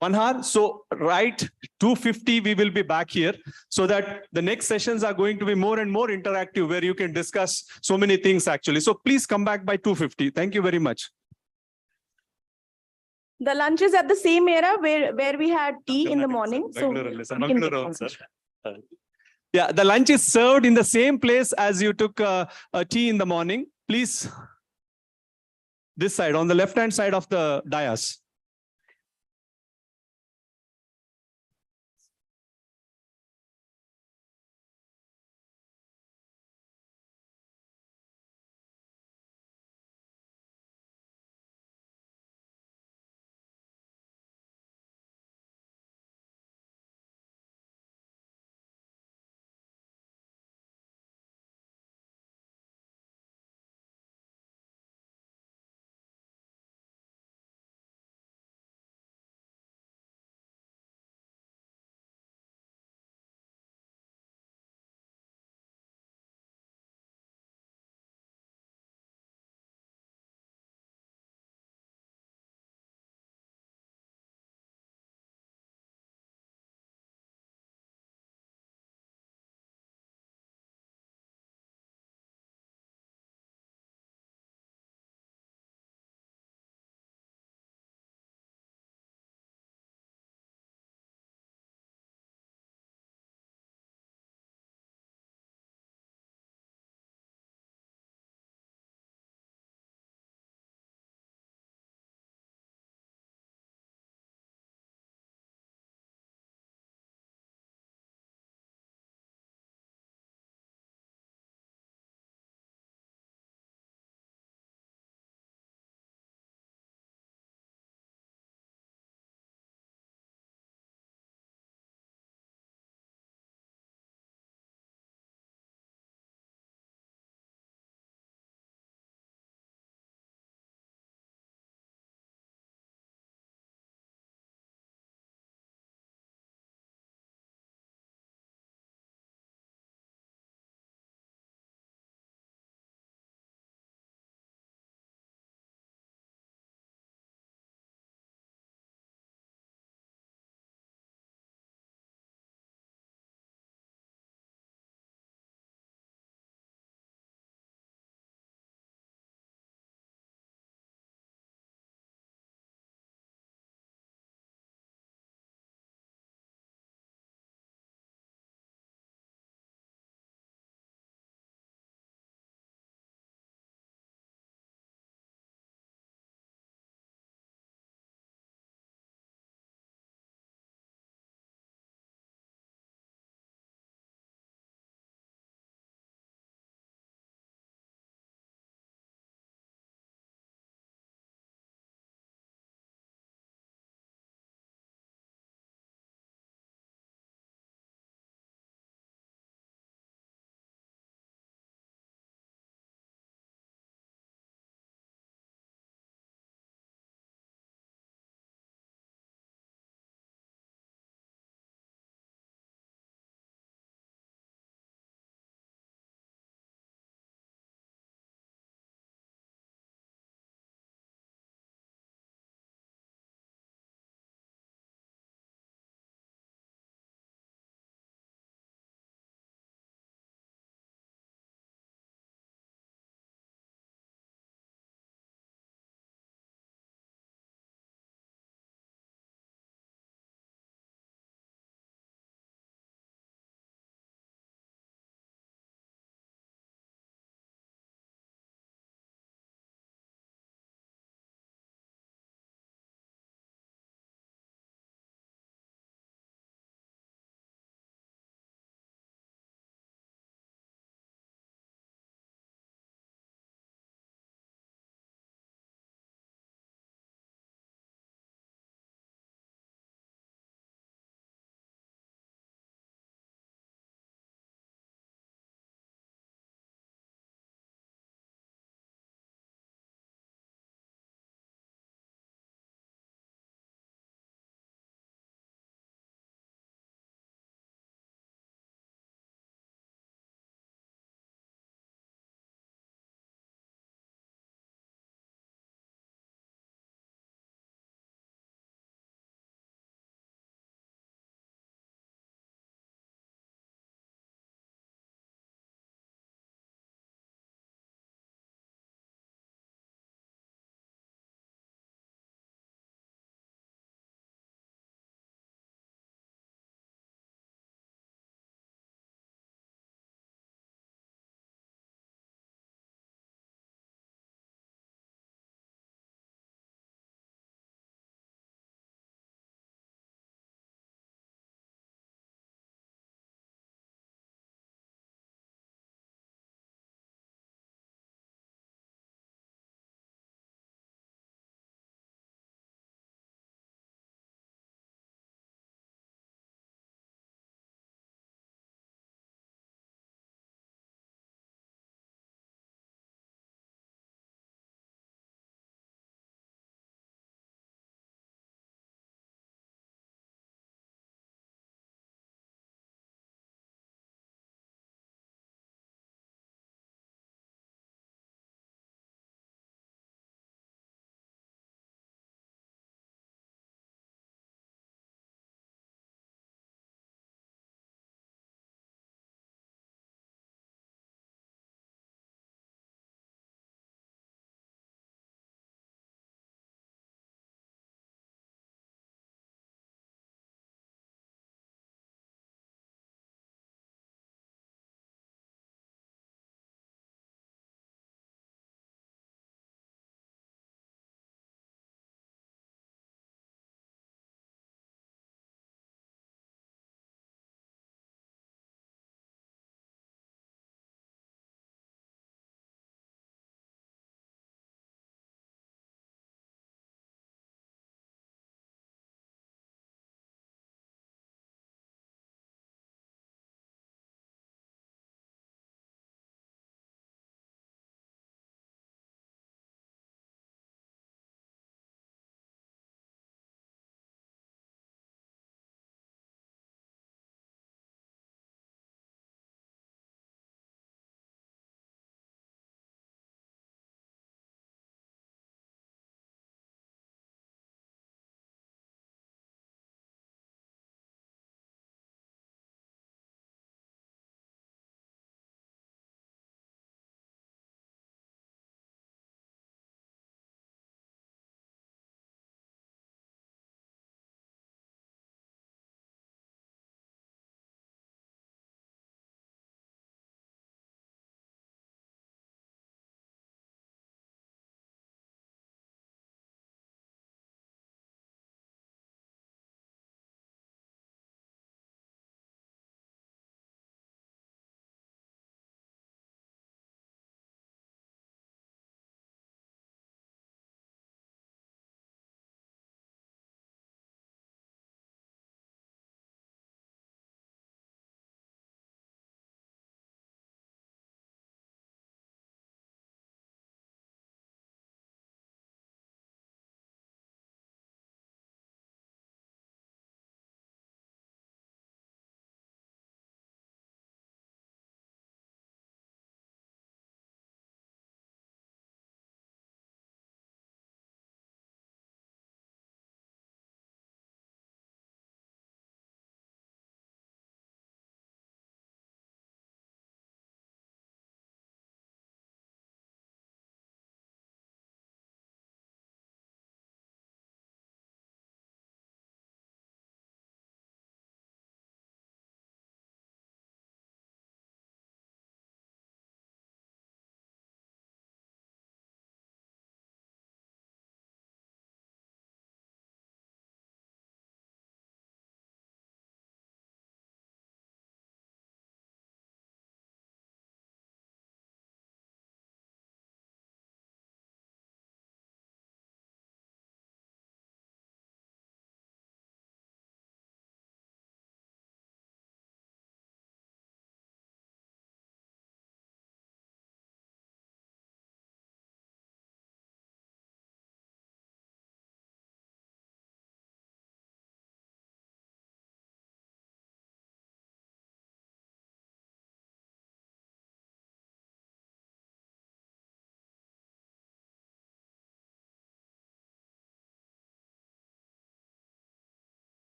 1 hour. So right 2:50, we will be back here, so that the next sessions are going to be more and more interactive, where you can discuss so many things actually. So please come back by 2:50. Thank you very much. The lunch is at the same area where we had tea in the morning. So we can take Yeah, the lunch is served in the same place as you took a tea in the morning. Please, this side, on the left-hand side of the dais.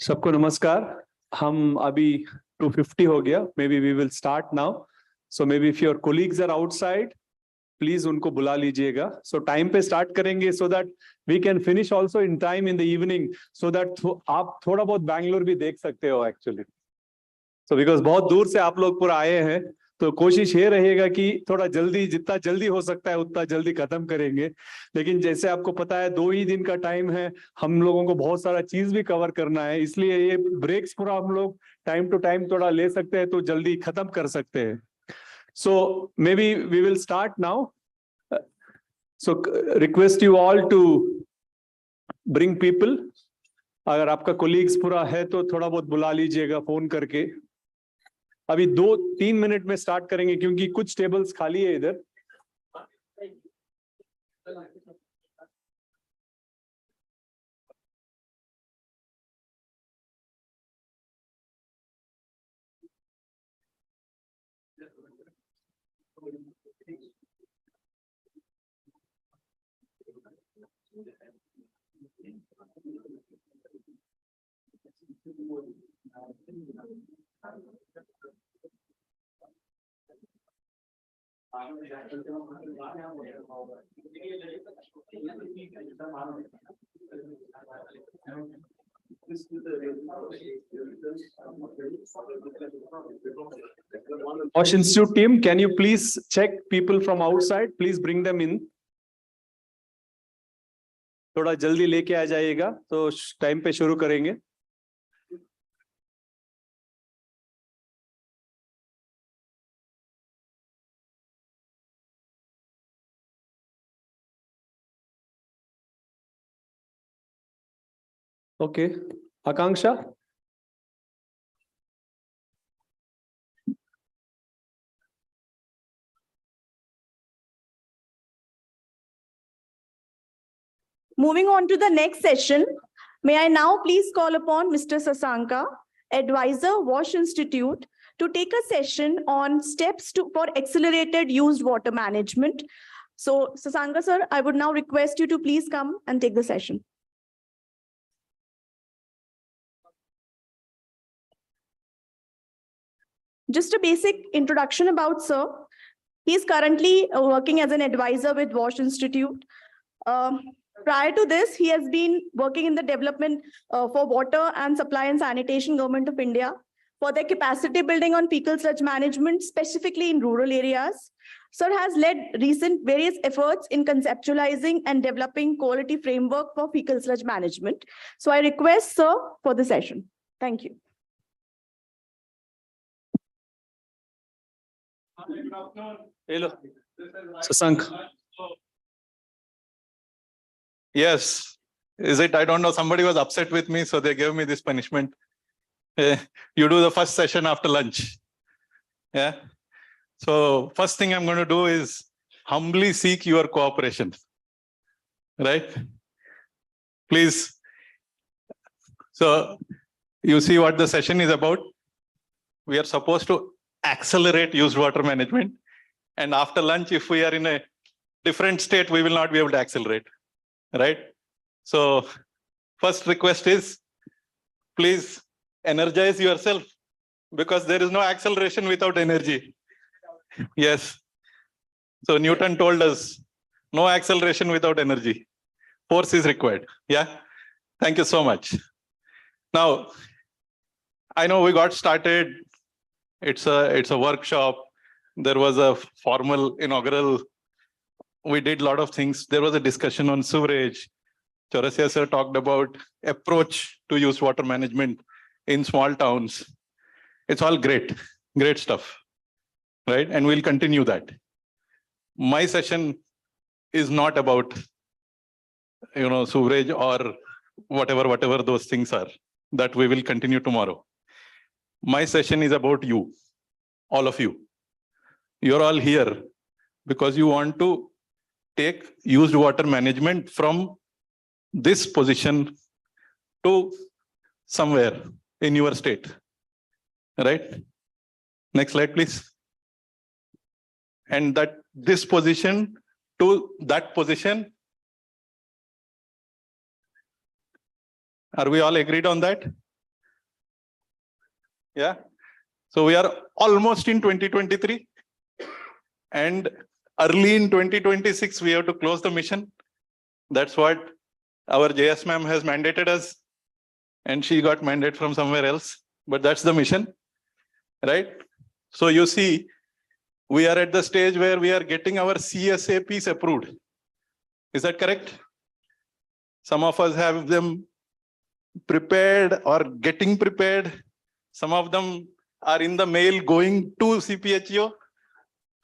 सबको नमस्कार. हम अभी 2:50 हो गया. Maybe we will start now. So maybe if your colleagues are outside, please उनको बुला लीजिएगा. So time पे start करेंगे so that we can finish also in time in the evening so that आप थोड़ा बहुत बैंगलोर भी देख सकते हो actually. So because बहुत दूर से आप लोग पूरा आए हैं, तो कोशिश ये रहेगा कि थोड़ा जल्दी, जितना जल्दी हो सकता है उतना जल्दी खत्म करेंगे. लेकिन जैसे आपको पता है 2 ही दिन का टाइम है, हम लोगों को बहुत सारा चीज भी कवर करना है, इसलिए ये ब्रेक्स पूरा हम लोग टाइम टू टाइम थोड़ा ले सकते हैं तो जल्दी खत्म कर सकते हैं. So maybe we will start now. So request you all to bring people. अगर आपका कोलीग्स पूरा है तो थोड़ा बहुत बुला लीजिएगा फोन करके. अभी 2-3 मिनट में स्टार्ट करेंगे क्योंकि कुछ टेबल्स खाली है इधर. Bosch Institute team, can you please check people from outside? Please bring them in. थोड़ा जल्दी लेके आ जाइएगा तो टाइम पे शुरू करेंगे. Okay, Akanksha. Moving on to the next session, may I now please call upon Mr. Sasanka, Advisor, Wash Institute, to take a session on steps for accelerated used water management. So Sasanka sir, I would now request you to please come and take the session. Just a basic introduction about sir. He is currently working as an advisor with Wash Institute. Prior to this, he has been working in the development for water and supply and sanitation government of India for their capacity building on fecal sludge management, specifically in rural areas. Sir has led recent various efforts in conceptualizing and developing quality framework for fecal sludge management. So I request sir for the session. Thank you. Hello, Sasank. Yes, is it? I don't know. Somebody was upset with me, so they gave me this punishment. You do the first session after lunch. Yeah. So first thing I'm going to do is humbly seek your cooperation. Right? Please. So you see what the session is about. We are supposed to accelerate used water management. And after lunch, if we are in a different state, we will not be able to accelerate. Right? So first request is, please energize yourself, because there is no acceleration without energy. Yes. So Newton told us, no acceleration without energy. Force is required. Yeah. Thank you so much. Now, I know we got started. It's a workshop. There was a formal inaugural. We did a lot of things. There was a discussion on sewerage. Chaurasia sir talked about approach to use water management in small towns. It's all great stuff, right? And we'll continue that. My session is not about, sewerage or whatever those things are, that we will continue tomorrow. My session is about you, all of you. You're all here because you want to take used water management from this position to somewhere in your state, right? Next slide, please. And that this position to that position. Are we all agreed on that? Yeah. So we are almost in 2023. And early in 2026, we have to close the mission. That's what our JS ma'am has mandated us. And she got mandate from somewhere else. But that's the mission, right? So you see, we are at the stage where we are getting our CSAPs approved. Is that correct? Some of us have them prepared or getting prepared. Some of them are in the mail going to CPHEO.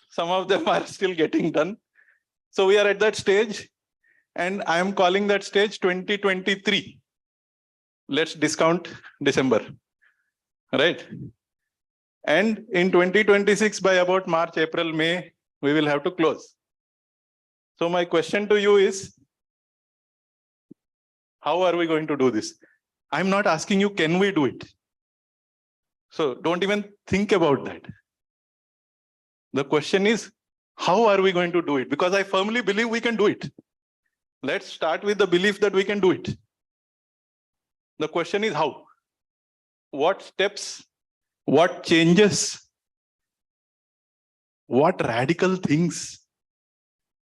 Some of them are still getting done. So we are at that stage, and I am calling that stage 2023. Let's discount December, right? And in 2026, by about March, April, May, we will have to close. So my question to you is, how are we going to do this? I'm not asking you, can we do it? So don't even think about that. The question is, how are we going to do it? Because I firmly believe we can do it. Let's start with the belief that we can do it. The question is how? What steps? What changes? What radical things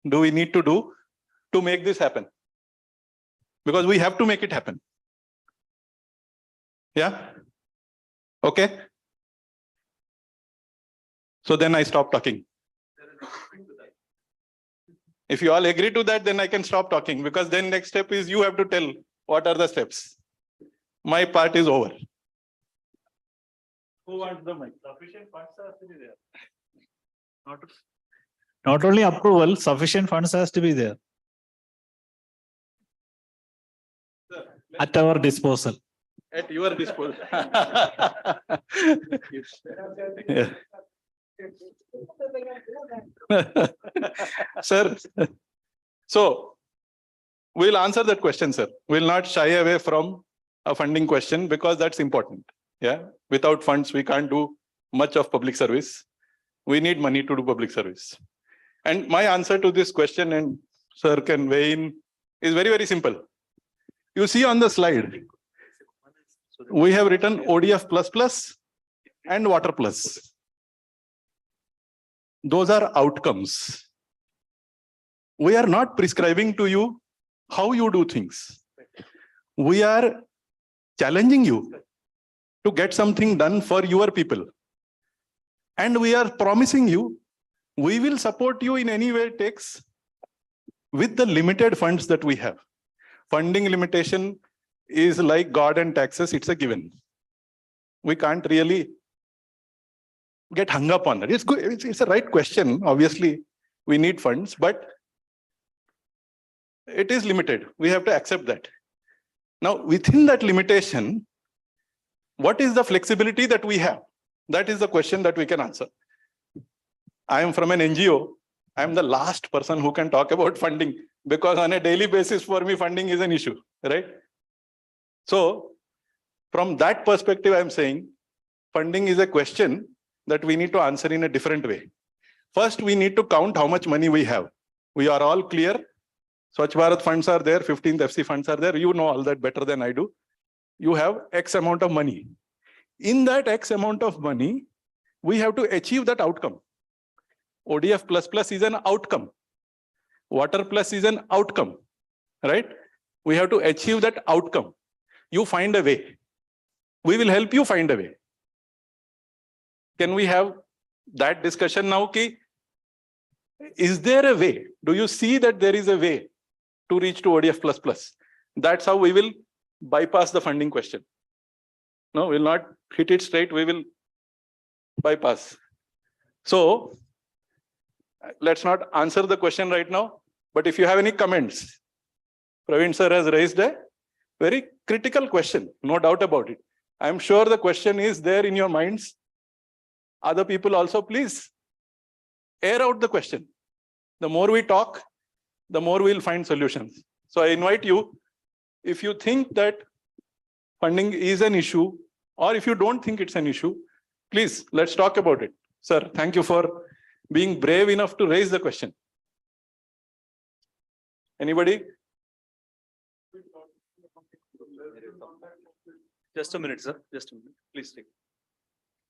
do we need to do to make this happen? Because we have to make it happen. Yeah? Okay? So then I stop talking. If you all agree to that, then I can stop talking, because then next step is you have to tell what are the steps. My part is over. Who wants the mic? Sufficient funds are to be there. Not only approval, sufficient funds has to be there at our disposal. At your disposal. Yeah. Sir, so we'll answer that question, sir. We'll not shy away from a funding question, because that's important. Yeah. Without funds, we can't do much of public service. We need money to do public service. And my answer to this question, and sir can weigh in, is very, very simple. You see on the slide, we have written ODF++ and Water Plus. Those are outcomes. We are not prescribing to you how you do things. We are challenging you to get something done for your people. And we are promising you, we will support you in any way it takes with the limited funds that we have. Funding limitation is like God and taxes, it's a given. We can't really get hung up on that. It's good, it's a right question. Obviously, we need funds, but it is limited. We have to accept that. Now, within that limitation, what is the flexibility that we have? That is the question that we can answer. I am from an NGO. I am the last person who can talk about funding, because on a daily basis for me, funding is an issue, right? So from that perspective, I'm saying funding is a question that we need to answer in a different way. First, we need to count how much money we have. We are all clear. Swachh Bharat funds are there, 15th FC funds are there. You know all that better than I do. You have X amount of money. In that X amount of money, we have to achieve that outcome. ODF++ is an outcome. Water Plus is an outcome, right? We have to achieve that outcome. You find a way. We will help you find a way. Can we have that discussion now? Ki, is there a way? Do you see that there is a way to reach to ODF++? That's how we will bypass the funding question. No, we'll not hit it straight. We will bypass. So let's not answer the question right now. But if you have any comments, Praveen sir has raised a very critical question, no doubt about it. I'm sure the question is there in your minds. Other people also, please air out the question. The more we talk, the more we'll find solutions. So I invite you, if you think that funding is an issue, or if you don't think it's an issue, please, let's talk about it. Sir, thank you for being brave enough to raise the question. Anybody? Just a minute, sir. Just a minute. Please take.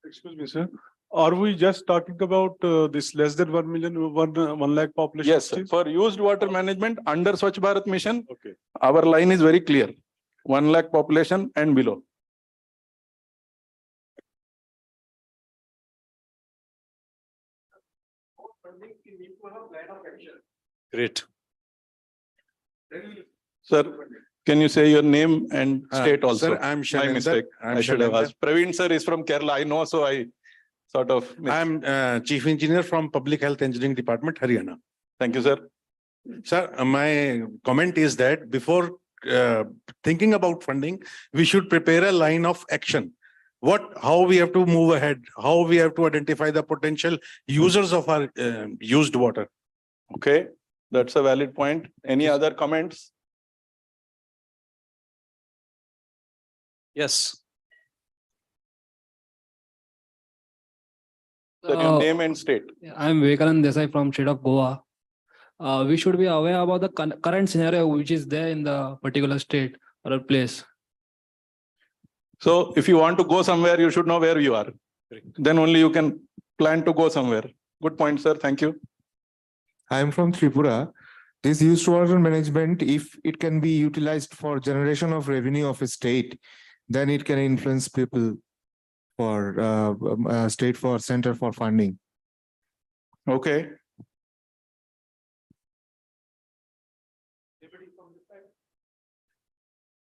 Excuse me, sir. Are we just talking about this less than 1 million, 1 lakh population? Yes, sir. For used water management under Swachh Bharat mission, Okay. our line is very clear. 1 lakh population and below. Great. Sir, can you say your name and state also? Sir, I'm My Shanandar. mistake. I should have asked. Praveen sir is from Kerala. I know, so I sort of missed. I'm Chief Engineer from Public Health Engineering Department, Haryana. Thank you, sir. Sir, my comment is that before thinking about funding, we should prepare a line of action. How we have to move ahead, how we have to identify the potential users of our used water. Okay, that's a valid point. Any other comments? Yes. Sir, your name and state. I'm Vivekanand Desai from state of Goa. We should be aware about the current scenario which is there in the particular state or a place. So if you want to go somewhere, you should know where you are. Then only you can plan to go somewhere. Good point, sir. Thank you. I am from Tripura. This used water management, if it can be utilized for generation of revenue of a state, then it can influence people for state for center for funding. Okay.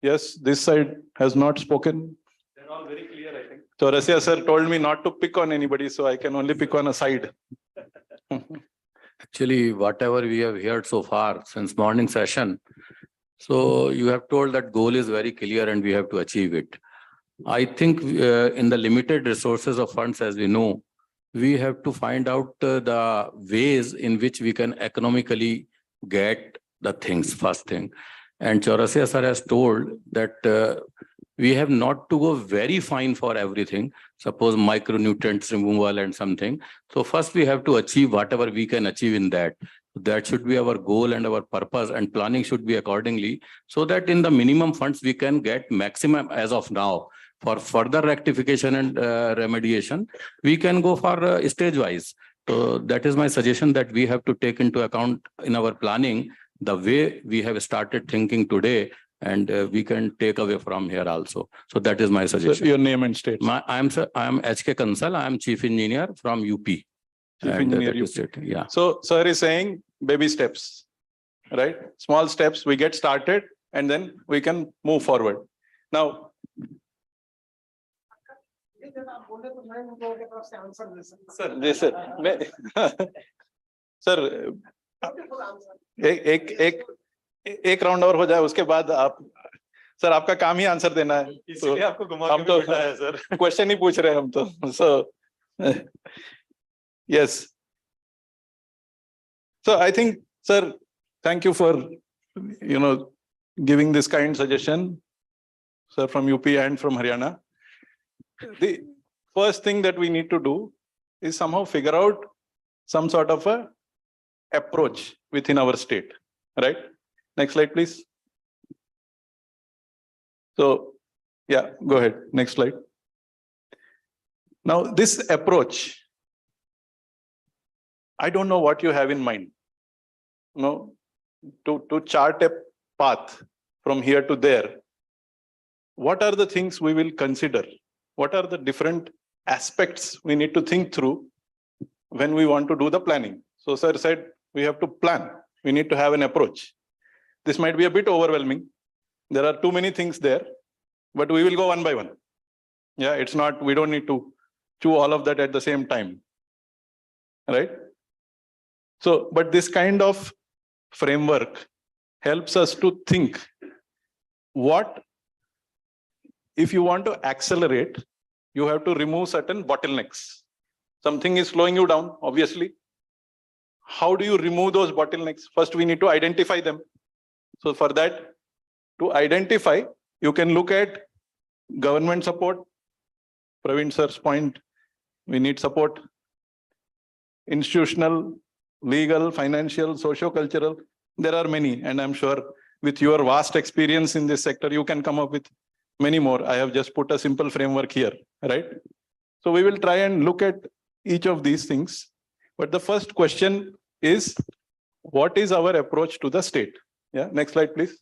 Yes, this side has not spoken. They're all very clear, I think. So Rasya sir told me not to pick on anybody, so I can only pick on a side. Actually, whatever we have heard so far since morning session, so you have told that goal is very clear and we have to achieve it. I think in the limited resources of funds, as we know, we have to find out the ways in which we can economically get the things, first thing. And Chaurasia sir has told that we have not to go very fine for everything. Suppose micronutrients removal and something. So first we have to achieve whatever we can achieve in that. That should be our goal and our purpose, and planning should be accordingly, so that in the minimum funds we can get maximum as of now. For further rectification and remediation, we can go for stage wise. So that is my suggestion, that we have to take into account in our planning the way we have started thinking today, and we can take away from here also. So that is my suggestion. So your name and state. I am HK Kansal. I am Chief Engineer from UP. Chief And Engineer, that is UP. it. Yeah. So sir is saying baby steps, right? Small steps, we get started and then we can move forward. Now, sir, this sir, एक round और हो जाए, उसके बाद आप sir आपका काम ही answer देना है, इसलिए आपको घुमा के बिठाया है सर, क्वेश्चन ही पूछ रहे हैं हम तो. So yes, so I think, sir, thank you for giving this kind suggestion, sir, from UP and from Haryana. The first thing that we need to do is somehow figure out some sort of a approach within our state, right? Next slide, please. So, yeah, go ahead. Next slide. Now, this approach, I don't know what you have in mind. No, to chart a path from here to there. What are the things we will consider? What are the different aspects we need to think through when we want to do the planning? So, sir said we have to plan. We need to have an approach. This might be a bit overwhelming. There are too many things there, but we will go one by one. Yeah, it's not, we don't need to chew all of that at the same time. Right? So, but this kind of framework helps us to think what, if you want to accelerate, you have to remove certain bottlenecks. Something is slowing you down, obviously. How do you remove those bottlenecks? First, we need to identify them. So for that, to identify, you can look at government support. Praveen sir's point, we need support. Institutional, legal, financial, socio-cultural, there are many. And I'm sure with your vast experience in this sector, you can come up with many more. I have just put a simple framework here, right? So we will try and look at each of these things. But the first question is, what is our approach to the state? Yeah, next slide, please.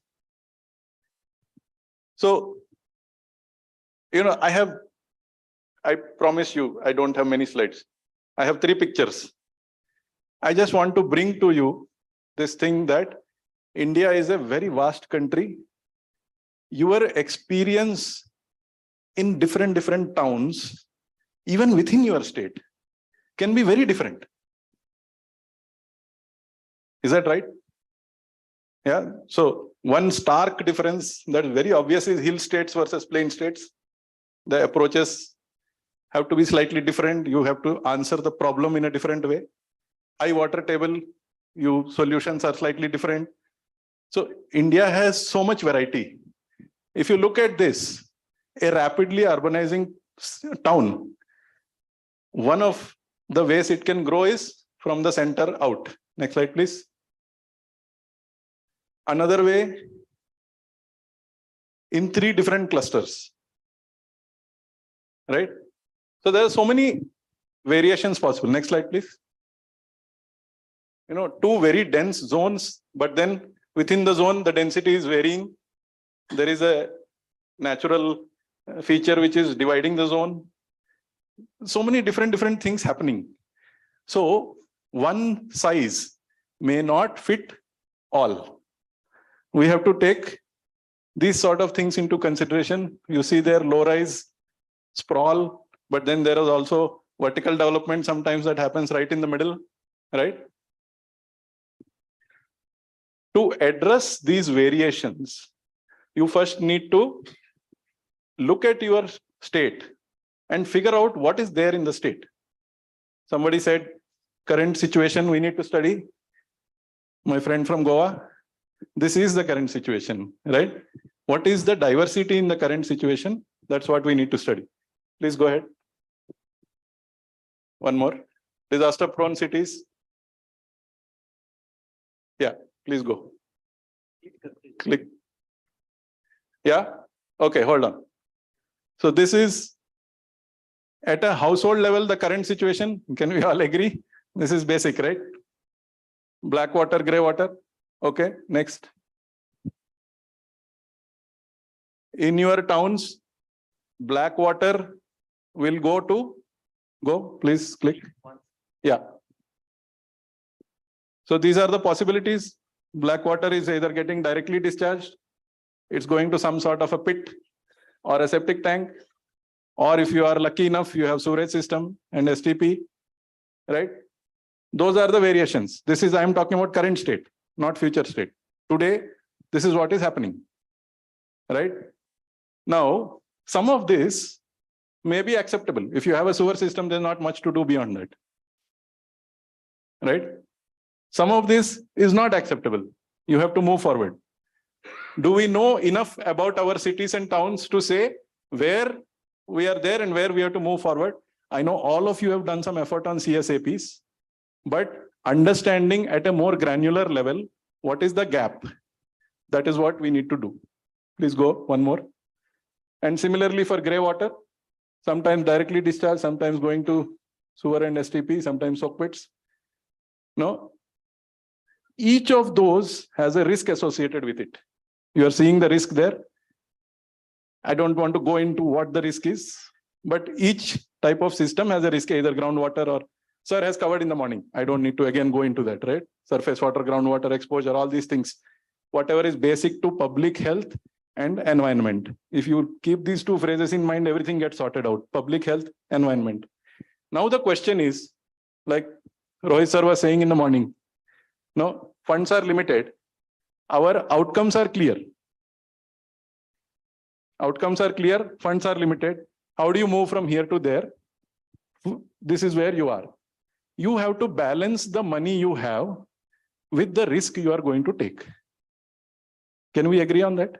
So, I promise you, I don't have many slides. I have 3 pictures. I just want to bring to you this thing that India is a very vast country. Your experience in different towns, even within your state, can be very different. Is that right? Yeah. So one stark difference that is very obvious is hill states versus plain states. The approaches have to be slightly different. You have to answer the problem in a different way. High water table, solutions are slightly different. So India has so much variety. If you look at this, a rapidly urbanizing town, one of the ways it can grow is from the center out. Next slide, please. Another way, in 3 different clusters, right? So there are so many variations possible. Next slide, please. 2 very dense zones, but then within the zone, the density is varying. There is a natural feature which is dividing the zone. So many different things happening. So one size may not fit all. We have to take these sort of things into consideration. You see there low-rise sprawl, but then there is also vertical development sometimes that happens right in the middle, right? To address these variations, you first need to look at your state and figure out what is there in the state. Somebody said, current situation we need to study. My friend from Goa, this is the current situation, right? What is the diversity in the current situation? That's what we need to study. Please go ahead. One more. Disaster-prone cities. Yeah, please go. Click. Yeah? Okay, hold on. So this is at a household level, the current situation. Can we all agree? This is basic, right? Black water, gray water. Okay, next. In your towns, black water will go, please click. Yeah. So these are the possibilities. Black water is either getting directly discharged, it's going to some sort of a pit or a septic tank, or if you are lucky enough, you have sewerage system and STP, right? Those are the variations. I'm talking about current state, not future state. Today, this is what is happening, right? Now, some of this may be acceptable. If you have a sewer system, there's not much to do beyond that, right? Some of this is not acceptable. You have to move forward. Do we know enough about our cities and towns to say where we are there and where we have to move forward? I know all of you have done some effort on CSAPs, but understanding at a more granular level, what is the gap? That is what we need to do. Please go one more. And similarly for grey water, sometimes directly discharged, sometimes going to sewer and STP, sometimes soak pits. No. Each of those has a risk associated with it. You are seeing the risk there. I don't want to go into what the risk is, but each type of system has a risk, either groundwater or sir has covered in the morning. I don't need to again go into that, right? Surface water, groundwater exposure, all these things. Whatever is basic to public health and environment. If you keep these 2 phrases in mind, everything gets sorted out. Public health, environment. Now the question is, like Rohit sir was saying in the morning, no, funds are limited. Our outcomes are clear. Outcomes are clear, funds are limited. How do you move from here to there? This is where you are. You have to balance the money you have with the risk you are going to take. Can we agree on that?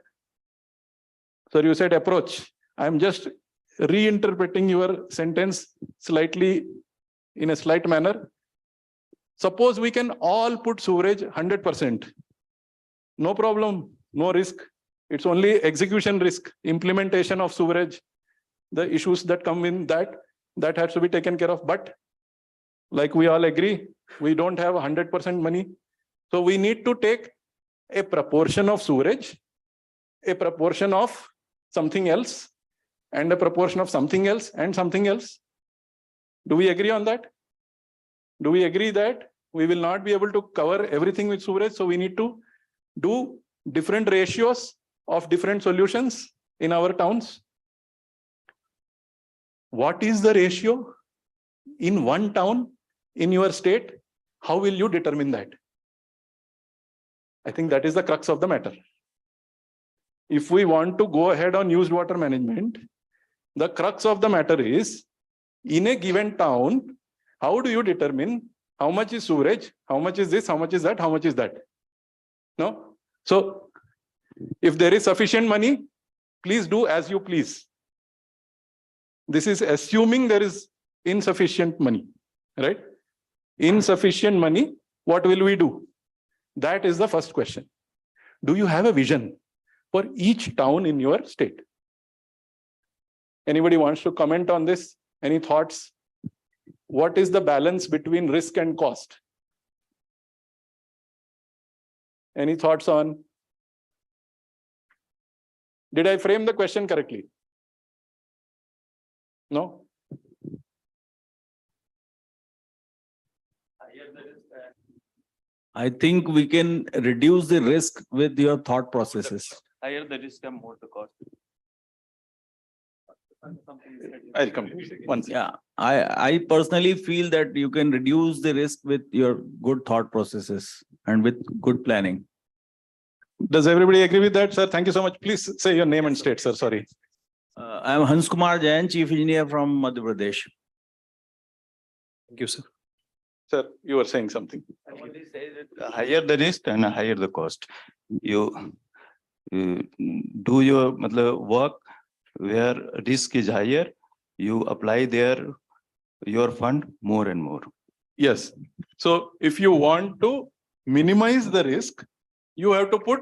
So you said approach. I'm just reinterpreting your sentence slightly in a slight manner. Suppose we can all put sewerage 100%. No problem, no risk. It's only execution risk, implementation of sewerage, the issues that come in that. that has to be taken care of. But like we all agree, we don't have 100% money. So we need to take a proportion of sewerage, a proportion of something else, and a proportion of something else and something else. Do we agree on that? Do we agree that we will not be able to cover everything with sewerage? So we need to do different ratios of different solutions in our towns. What is the ratio in one town in your state? How will you determine that? I think that is the crux of the matter. If we want to go ahead on used water management, the crux of the matter is, in a given town, how do you determine how much is sewerage, how much is this, how much is that, how much is that? No? So if there is sufficient money, please do as you please. This is assuming there is insufficient money, right? Insufficient money, what will we do? That is the first question. Do you have a vision for each town in your state? Anybody wants to comment on this? Any thoughts? What is the balance between risk and cost? Any thoughts on? Did I frame the question correctly? No? I think we can reduce the risk with your thought processes. Higher the risk and more the cost. I'll come to it once. Yeah, I personally feel that you can reduce the risk with your good thought processes and with good planning. Does everybody agree with that, sir? Thank you so much. Please say your name and state, sir. Sorry. I am Hans Kumar Jain, Chief Engineer from Madhya Pradesh. Thank you, sir. Sir, you were saying something. I want to say that higher the risk and higher the cost. You do your work where risk is higher, you apply there your fund more and more. Yes. So if you want to minimize the risk, you have to put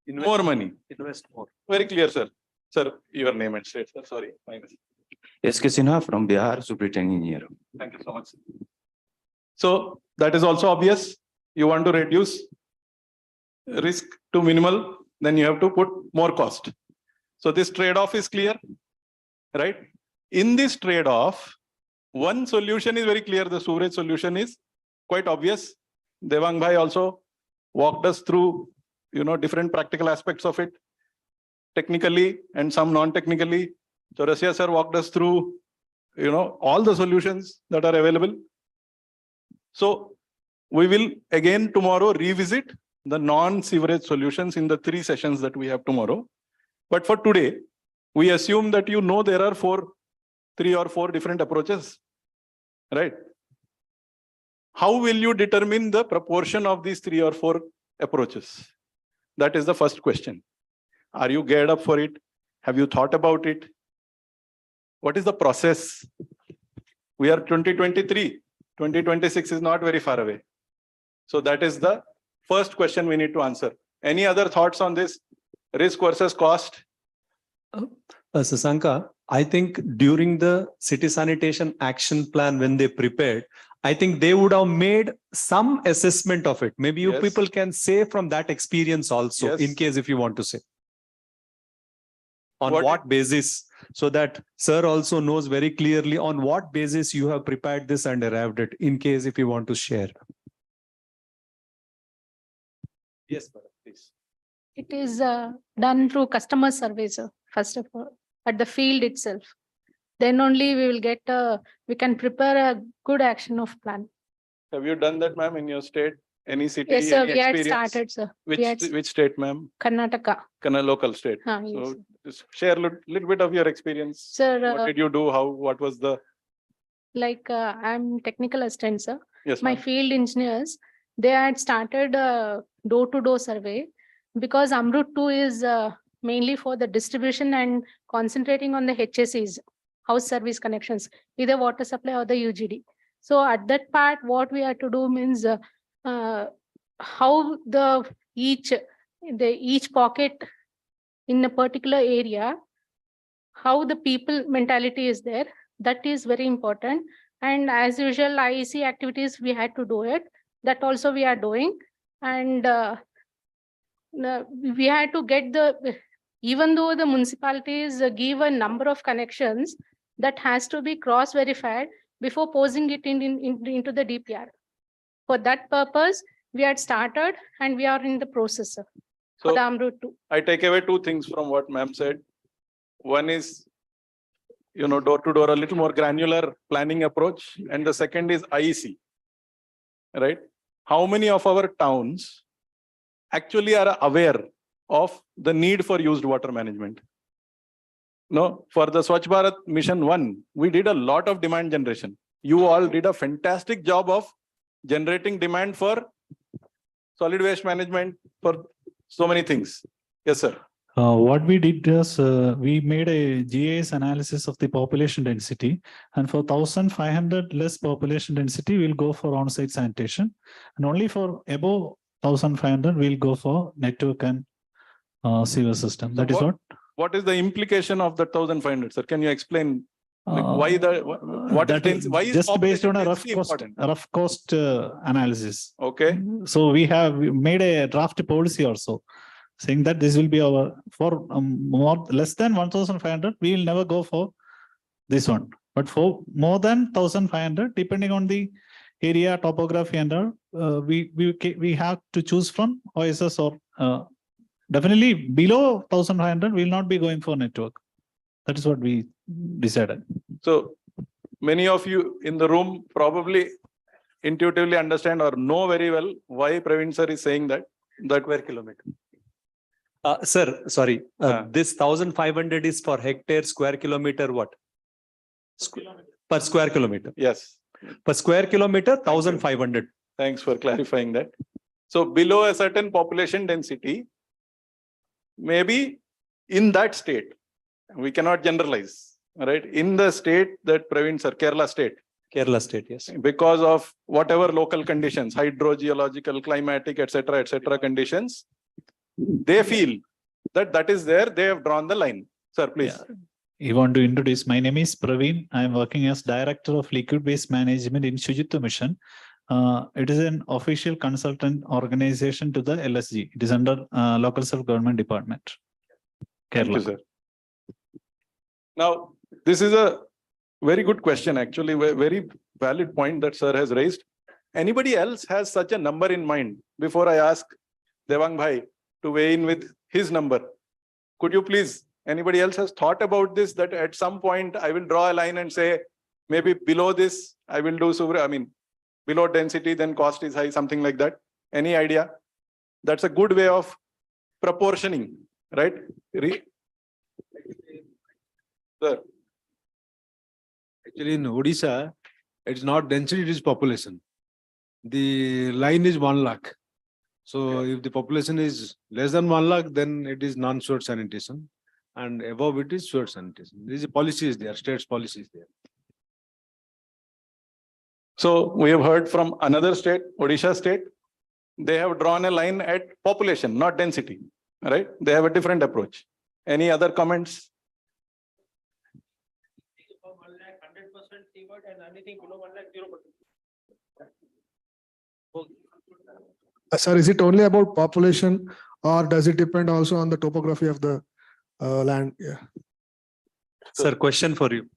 more money. Invest more. Very clear, sir. Sir, your name and state, sir. Sorry. SK Sinha from Bihar, Superintendent Engineer. Thank you so much. So that is also obvious. You want to reduce risk to minimal, then you have to put more cost. So this trade-off is clear, right? In this trade-off, one solution is very clear. The sewerage solution is quite obvious. Devang Bhai also walked us through, different practical aspects of it, technically and some non-technically. Chaurasia sir walked us through, all the solutions that are available. So we will again tomorrow revisit the non-sewerage solutions in the 3 sessions that we have tomorrow. But for today, we assume that there are 3 or 4 different approaches, right? How will you determine the proportion of these 3 or 4 approaches? That is the first question. Are you geared up for it? Have you thought about it? What is the process? We are 2023. 2026 is not very far away. So that is the first question we need to answer. Any other thoughts on this? Risk versus cost? Sasanka, I think during the city sanitation action plan, when they prepared, I think they would have made some assessment of it. Maybe you people can say from that experience also, in case if you want to say. On what basis? So that sir also knows very clearly on what basis you have prepared this and arrived at, in case if you want to share. Yes, please. It is done through customer surveys, first of all, at the field itself. Then only we will get, we can prepare a good action of plan. Have you done that, ma'am, in your state? Any city? Yes, sir, any we had experience? started, sir. Which state, ma'am? Karnataka. Local state. Yes. So just share a little bit of your experience. Sir, what did you do? What was the? Like I'm technical assistant, sir. Yes, my field engineers, they had started a door-to-door survey because Amrut 2 is mainly for the distribution and concentrating on the HSEs, house service connections, either water supply or the UGD. So at that part, what we have to do means how each pocket in a particular area, how the people mentality is there, That is very important. And as usual, IEC activities, we had to do it. That also we are doing. And we had to get even though the municipalities give a number of connections, that has to be cross-verified before posing it into the DPR. For that purpose, we had started and we are in the process for the AMRUT 2. I take away two things from what ma'am said. One is, door to door, a little more granular planning approach. And the second is IEC, right? How many of our towns actually are aware of the need for used water management? No, for the Swachh Bharat Mission 1, we did a lot of demand generation. You all did a fantastic job of generating demand for solid waste management, for so many things. Yes, sir. What we did is we made a GIS analysis of the population density, and for 1,500 less population density, we'll go for on-site sanitation, and only for above 1,500, we'll go for network and sewer system. So that is what. What is the implication of the 1,500, sir? Can you explain? Like why why is just based on a population rough cost analysis. Okay. So we made a draft policy also, saying that this will be our for less than 1,500, we will never go for this one. But for more than 1,500, depending on the area, topography, and all, we have to choose from OSS or definitely below 1,500, we will not be going for network. That is what we decided. So many of you in the room probably intuitively understand or know very well why Praveen sir is saying that square kilometer. Sir, sorry, this 1,500 is for hectare, square kilometer, what? Per square kilometer. Yes. Per square kilometer, 1,500. Thanks for clarifying that. So below a certain population density, maybe in that state, we cannot generalize, right? In the state that Praveen sir, Kerala state, yes. Because of whatever local conditions, hydrogeological, climatic, etc., conditions, they feel that is there. They have drawn the line. Sir, please. Yeah. You want to introduce? My name is Praveen. I am working as Director of Liquid Waste Management in Shujitva Mission. It is an official consultant organization to the LSG. It is under Local Self-Government Department, Kerala. Thank you, sir. Now, this is a very good question, actually, very valid point that sir has raised. Anybody else has such a number in mind? Before I ask Devang Bhai to weigh in with his number, could you please, anybody else has thought about this, that at some point I will draw a line and say, maybe below this, I will do, below density, then cost is high, something like that. Any idea? That's a good way of proportioning, right? Sir. Actually, in Odisha, it's not density, it is population. The line is 1 lakh. So if the population is less than 1 lakh, then it is non-sewer sanitation. And above it is sewer sanitation. There is a policy is there, state's policy is there. So we have heard from another state, Odisha state. They have drawn a line at population, not density, right? They have a different approach. Any other comments? Sir, is it only about population or does it depend also on the topography of the land? Yeah. Sir, question for you.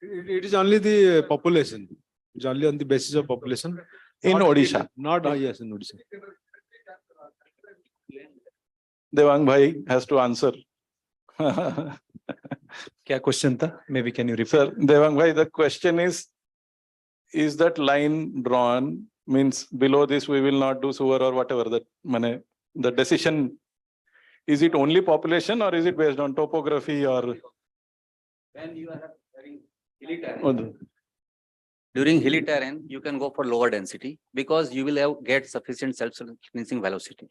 It is only the population. It's only on the basis of population. In Odisha. Not, yes, in Odisha. Devang Bhai has to answer. Kya question tha? Maybe can you repeat? Sir, Devang Bhai, the question is that line drawn, means below this we will not do sewer or whatever, the decision, is it only population or is it based on topography or? When you are during hilly terrain, you can go for lower density because you will get sufficient self-cleansing velocity.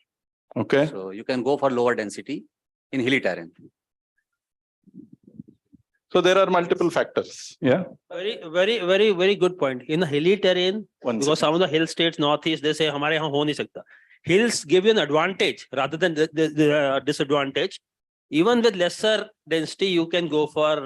Okay. So you can go for lower density in hilly terrain. So there are multiple factors. Yeah. Very good point. In the hilly terrain, because some of the hill states, northeast, they say, "Hamare yahan ho nahi sakta." Hills give you an advantage rather than the disadvantage. Even with lesser density, you can go for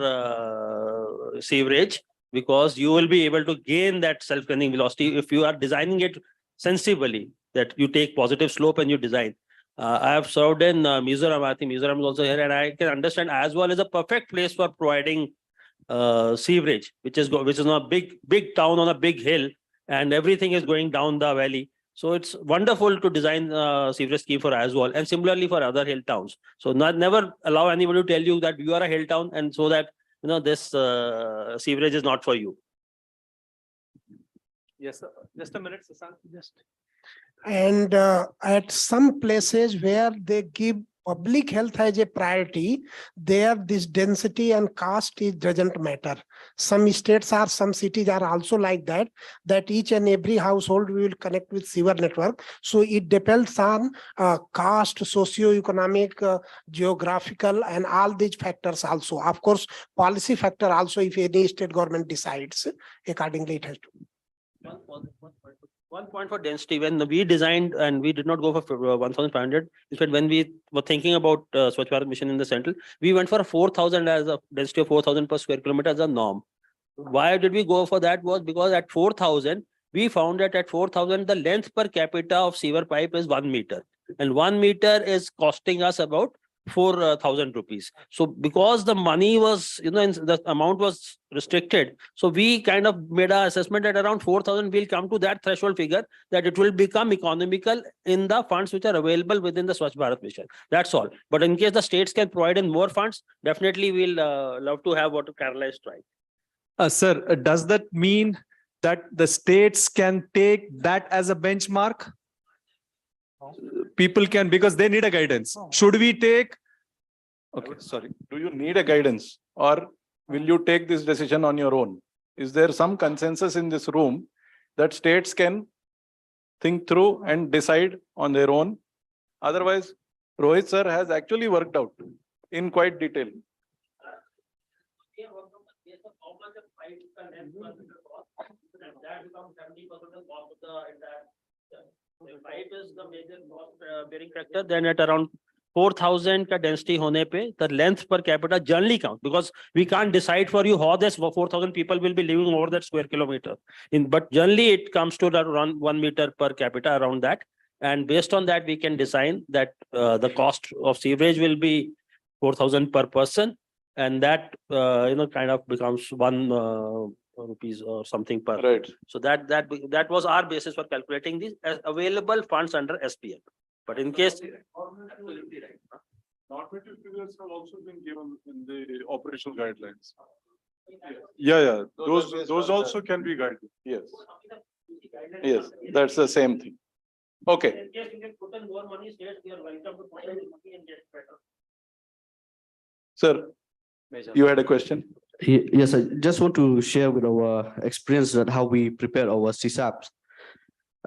sewerage, because you will be able to gain that self-cleaning velocity if you are designing it sensibly, that you take positive slope and you design. I have served in Mizoram. I think Mizoram is also here, and I can understand as well as a perfect place for providing sewerage, which is not a big town on a big hill, and everything is going down the valley. So it's wonderful to design sewerage scheme for as well, and similarly for other hill towns. So never allow anybody to tell you that you are a hill town, and so that this sewerage is not for you. Yes, sir. Just a minute, Sasank. And at some places where they give public health as a priority, there this density and cost doesn't matter. Some states or some cities are also like that, that each and every household we will connect with sewer network. So it depends on cost, socio-economic, geographical, and all these factors also. Of course, policy factor also, if any state government decides, accordingly it has to. One point for density, when we designed and we did not go for 1,500, instead when we were thinking about Swachh Bharat mission in the central, we went for 4,000 as a density of 4,000 per square kilometer as a norm. Why did we go for that? Was because at 4,000, we found that at 4,000, the length per capita of sewer pipe is 1 meter. And 1 meter is costing us about 4,000 rupees. So because the money was, the amount was restricted, so we kind of made our assessment that around 4,000 we'll come to that threshold figure, that it will become economical in the funds which are available within the Swachh Bharat mission. That's all. But in case the states can provide in more funds, definitely we'll love to have what Kerala is trying. Sir, does that mean that the states can take that as a benchmark? People can, because they need a guidance. Should we take? Okay, sorry. Do you need a guidance, or will you take this decision on your own? Is there some consensus in this room that states can think through and decide on their own? Otherwise, Rohit sir has actually worked out in quite detail. That becomes 70% of the cost of the entire. If pipe is the major cost bearing factor, then at around 4,000 ka density hone pe, the length per capita generally count, because we can't decide for you how this 4,000 people will be living over that square kilometer. But generally it comes to around 1 meter per capita, around that. And based on that, we can design that the cost of sewerage will be 4,000 per person. And that, kind of becomes 1 rupees or something per. Right. So that was our basis for calculating these as available funds under SPM. But in case. Normative figures have also been given in the operational guidelines. Yeah. Those also can be guided. Yes. Yes, that's the same thing. Okay. In case you can put in more money, states, you are welcome to put in money and get better. Sir, you had a question? Yes, I just want to share with our experience that how we prepare our CSAPs.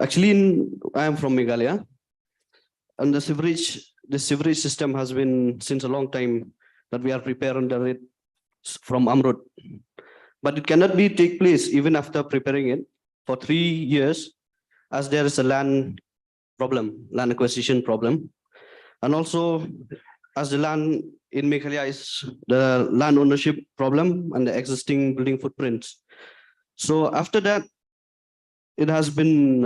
Actually, I am from Meghalaya, and the sewerage system has been since a long time that we are prepared under it from Amrut. But it cannot be take place even after preparing it for 3 years, as there is a land acquisition problem. And also, as the land in Meghalaya is the land ownership problem and the existing building footprints. So after that, it has been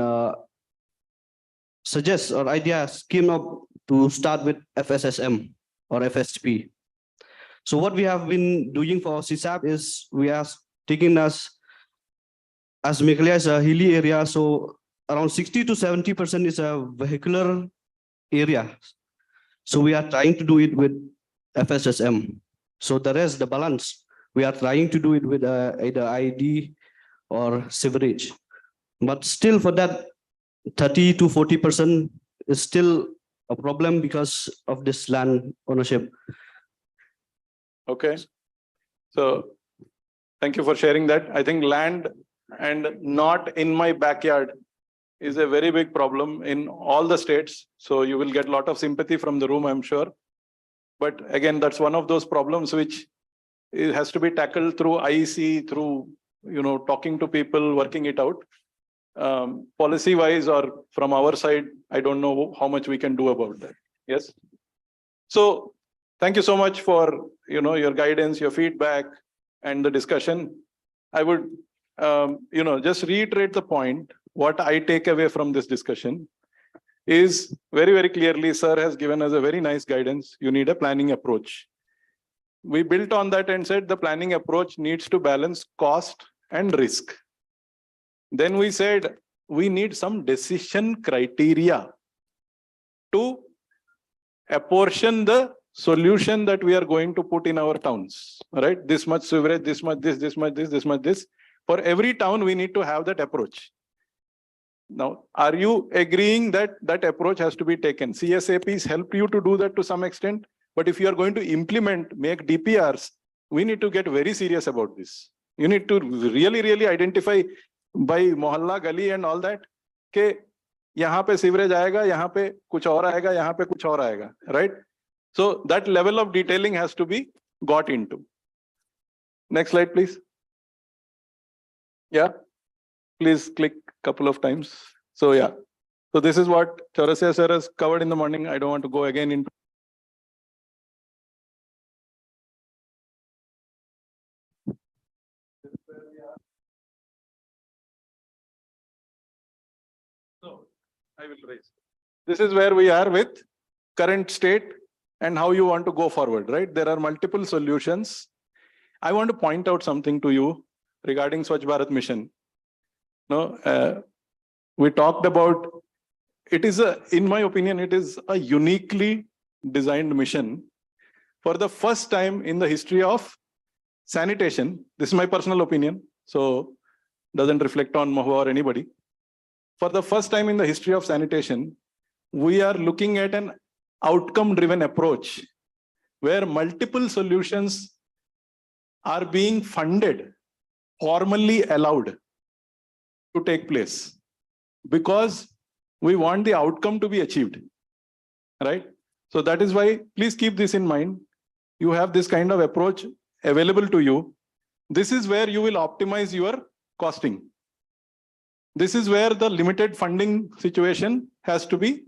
came up to start with FSSM or FSP. So what we have been doing for CSAP is we are taking as Meghalaya is a hilly area, so around 60 to 70% is a vehicular area. So we are trying to do it with FSSM. So the rest, the balance, we are trying to do it with either ID or sewerage. But still for that, 30 to 40% is still a problem because of this land ownership. Okay. So thank you for sharing that. I think land and not in my backyard is a very big problem in all the states. So you will get a lot of sympathy from the room, I'm sure. But again, that's one of those problems which it has to be tackled through IEC, through, talking to people, working it out. Policy wise or from our side, I don't know how much we can do about that. Yes. So thank you so much for, your guidance, your feedback. and the discussion. I would, just reiterate the point. What I take away from this discussion is very, very clearly, sir has given us a very nice guidance. You need a planning approach. We built on that and said the planning approach needs to balance cost and risk. Then we said we need some decision criteria to apportion the solution that we are going to put in our towns, right? This much sewerage, this much this much this much this. For every town, we need to have that approach. Now, are you agreeing that that approach has to be taken? CSAPs help you to do that to some extent, but if you are going to implement, make DPRs, we need to get very serious about this. You need to really, really identify by mohalla, gali and all that, ke yahan pe sewerage aayega, yahan pe kuch aur aayega, yahan pe kuch aur aayega, right? So that level of detailing has to be got into. Next slide, please. Yeah, please click a couple of times. So yeah, so this is what Chaurasia sir has covered in the morning. I don't want to go again into. So I will raise. This is where we are with current state and how you want to go forward, right? There are multiple solutions. I want to point out something to you regarding Swachh Bharat Mission. No, we talked about, it is in my opinion, it is a uniquely designed mission. For the first time in the history of sanitation, this is my personal opinion, so doesn't reflect on Mahua or anybody. For the first time in the history of sanitation, we are looking at an outcome-driven approach where multiple solutions are being funded, formally allowed to take place, because we want the outcome to be achieved, right? So that is why, please keep this in mind. You have this kind of approach available to you. This is where you will optimize your costing. This is where the limited funding situation has to be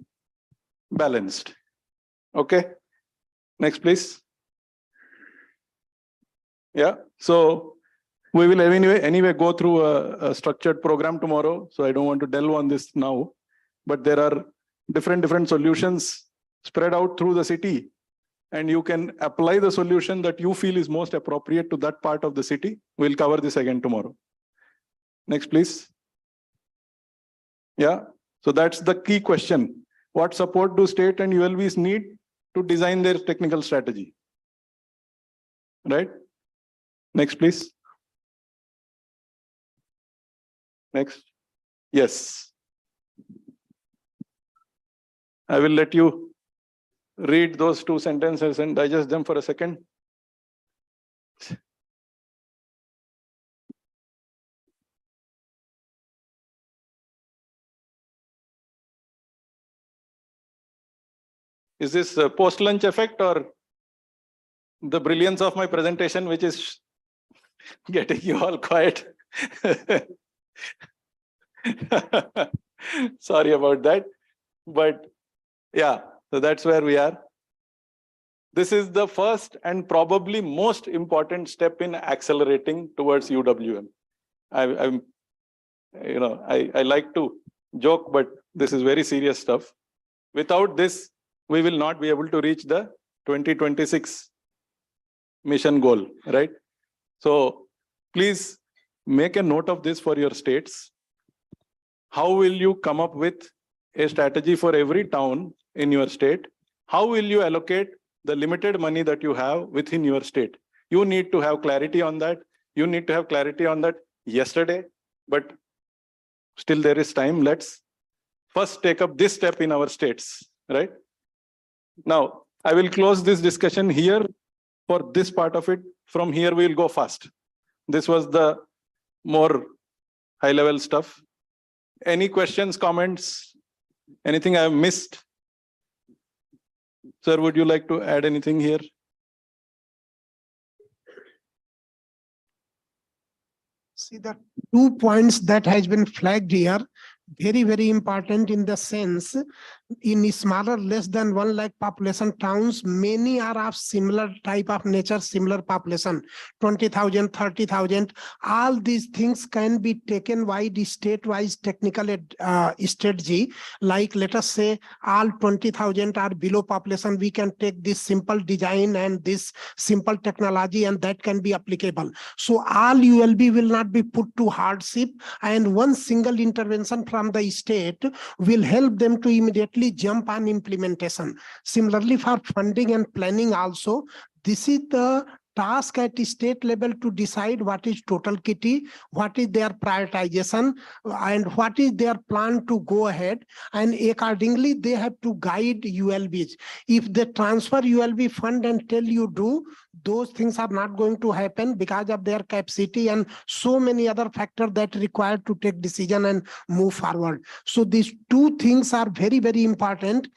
balanced. Okay, next please. Yeah, so we will anyway go through a structured program tomorrow. So I don't want to delve on this now, but there are different solutions spread out through the city, and you can apply the solution that you feel is most appropriate to that part of the city. We'll cover this again tomorrow. Next, please. Yeah, so that's the key question. What support do state and ULBs need to design their technical strategy? Right? Next, please. Next. Yes. I will let you read those two sentences and digest them for a second. Is this a post-lunch effect or the brilliance of my presentation, which is getting you all quiet? Sorry about that. But yeah, so that's where we are. This is the first and probably most important step in accelerating towards UWM. I like to joke, but this is very serious stuff. Without this, we will not be able to reach the 2026 mission goal, right? So please make a note of this for your states. How will you come up with a strategy for every town in your state? How will you allocate the limited money that you have within your state? You need to have clarity on that. You need to have clarity on that yesterday, but still there is time. Let's first take up this step in our states, right? Now, I will close this discussion here for this part of it. From here, we will go fast. This was the more high-level stuff. Any questions, comments, anything I have missed? Sir, would you like to add anything here? See, the 2 points that has been flagged here, very, very important in the sense in smaller, less than 1 lakh population towns, many are of similar type of nature, similar population, 20,000, 30,000. All these things can be taken by the state-wise technical strategy. Like, let us say all 20,000 are below population, we can take this simple design and this simple technology, and that can be applicable. So all ULB will not be put to hardship, and one single intervention from the state will help them to immediately jump on implementation. Similarly, for funding and planning also, this is the task at the state level to decide what is total kitty, what is their prioritization, and what is their plan to go ahead. And accordingly, they have to guide ULBs. If they transfer ULB fund and tell you do, those things are not going to happen because of their capacity and so many other factors that require to take decision and move forward. So these two things are very, very important.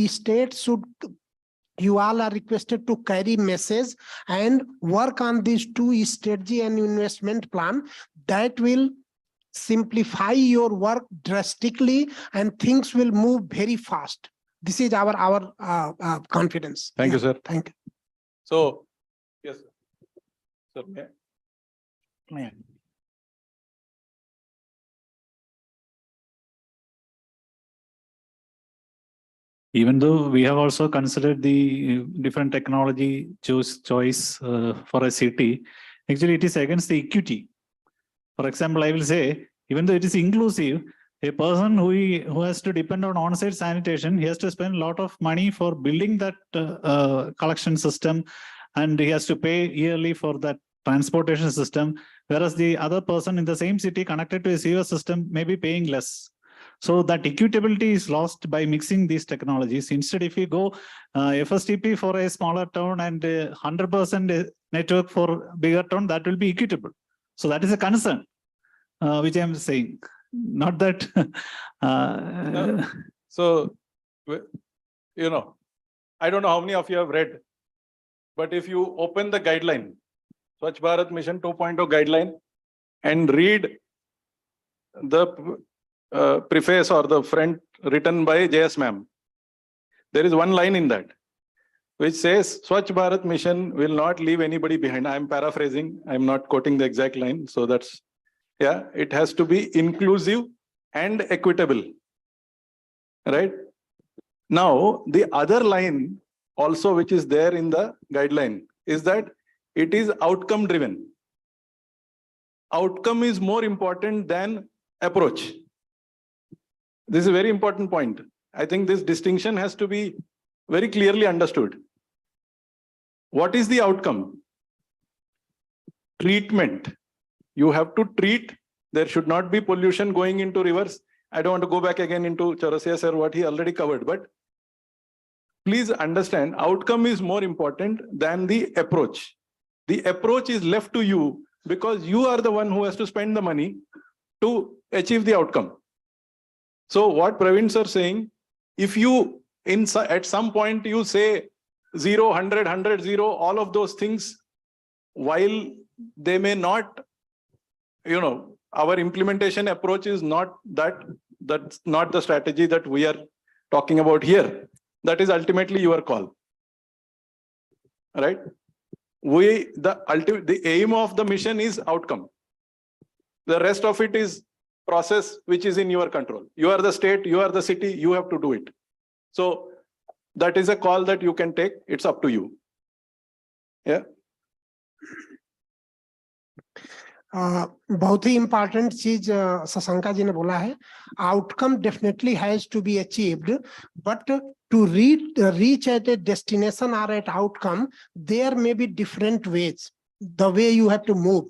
States should, you all are requested to carry message and work on these two strategy and investment plan that will simplify your work drastically and things will move very fast. This is our confidence. Thank you, sir. Thank you. So, yes, sir. Sir, Even though we have also considered the different technology choice for a city, actually it is against the equity. For example, I will say, even though it is inclusive, a person who has to depend on on-site sanitation, he has to spend a lot of money for building that collection system, and he has to pay yearly for that transportation system, whereas the other person in the same city connected to a sewer system may be paying less. So that equitability is lost by mixing these technologies. Instead, if you go FSTP for a smaller town and 100% network for bigger town, that will be equitable. So that is a concern, which I am saying. Not that. So, you know, I don't know how many of you have read, but if you open the guideline, Swachh Bharat Mission 2.0 guideline, and read the preface or the front written by JS ma'am, there is one line in that which says Swachh Bharat Mission will not leave anybody behind. I am paraphrasing, I am not quoting the exact line. So that's, yeah, it has to be inclusive and equitable, right? Now, the other line also which is there in the guideline is that it is outcome driven. Outcome is more important than approach. This is a very important point. I think this distinction has to be very clearly understood. What is the outcome? Treatment. You have to treat. There should not be pollution going into rivers. I don't want to go back again into Chaurasia sir, what he already covered, but please understand, outcome is more important than the approach. The approach is left to you because you are the one who has to spend the money to achieve the outcome. So what Praveen sir saying, if you at some point you say 0, 100, 100, 0, all of those things, while they may not, you know, our implementation approach is not that, that's not the strategy that we are talking about here. That is ultimately your call, right? The aim of the mission is outcome. The rest of it is process which is in your control. You are the state, you are the city, you have to do it. So that is a call that you can take. It's up to you. Yeah. बहुत ही important चीज शशांका जी ने बोला है, outcome definitely has to be achieved, but to reach at a destination or at outcome, there may be different ways, the way you have to move.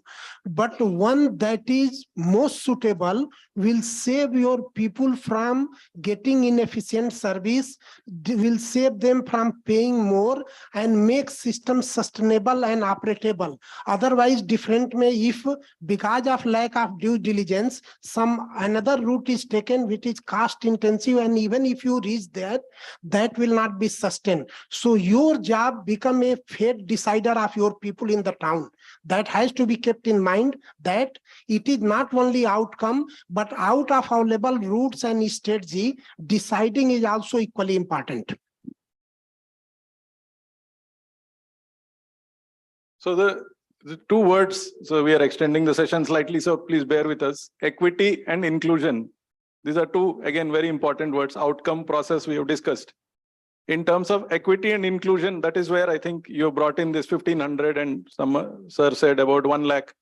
But one that is most suitable will save your people from getting inefficient service, will save them from paying more and make systems sustainable and operable. Otherwise, different may, if because of lack of due diligence, another route is taken which is cost intensive, and even if you reach that, that will not be sustained. So your job become a fate decider of your people in the town. down. That has to be kept in mind that it is not only outcome, but out of our level roots and strategy, deciding is also equally important. So the two words, so we are extending the session slightly, so please bear with us. Equity and inclusion. These are two, again, very important words. Outcome, process, we have discussed. In terms of equity and inclusion, that is where I think you brought in this 1500 and some sir said about 1 lakh.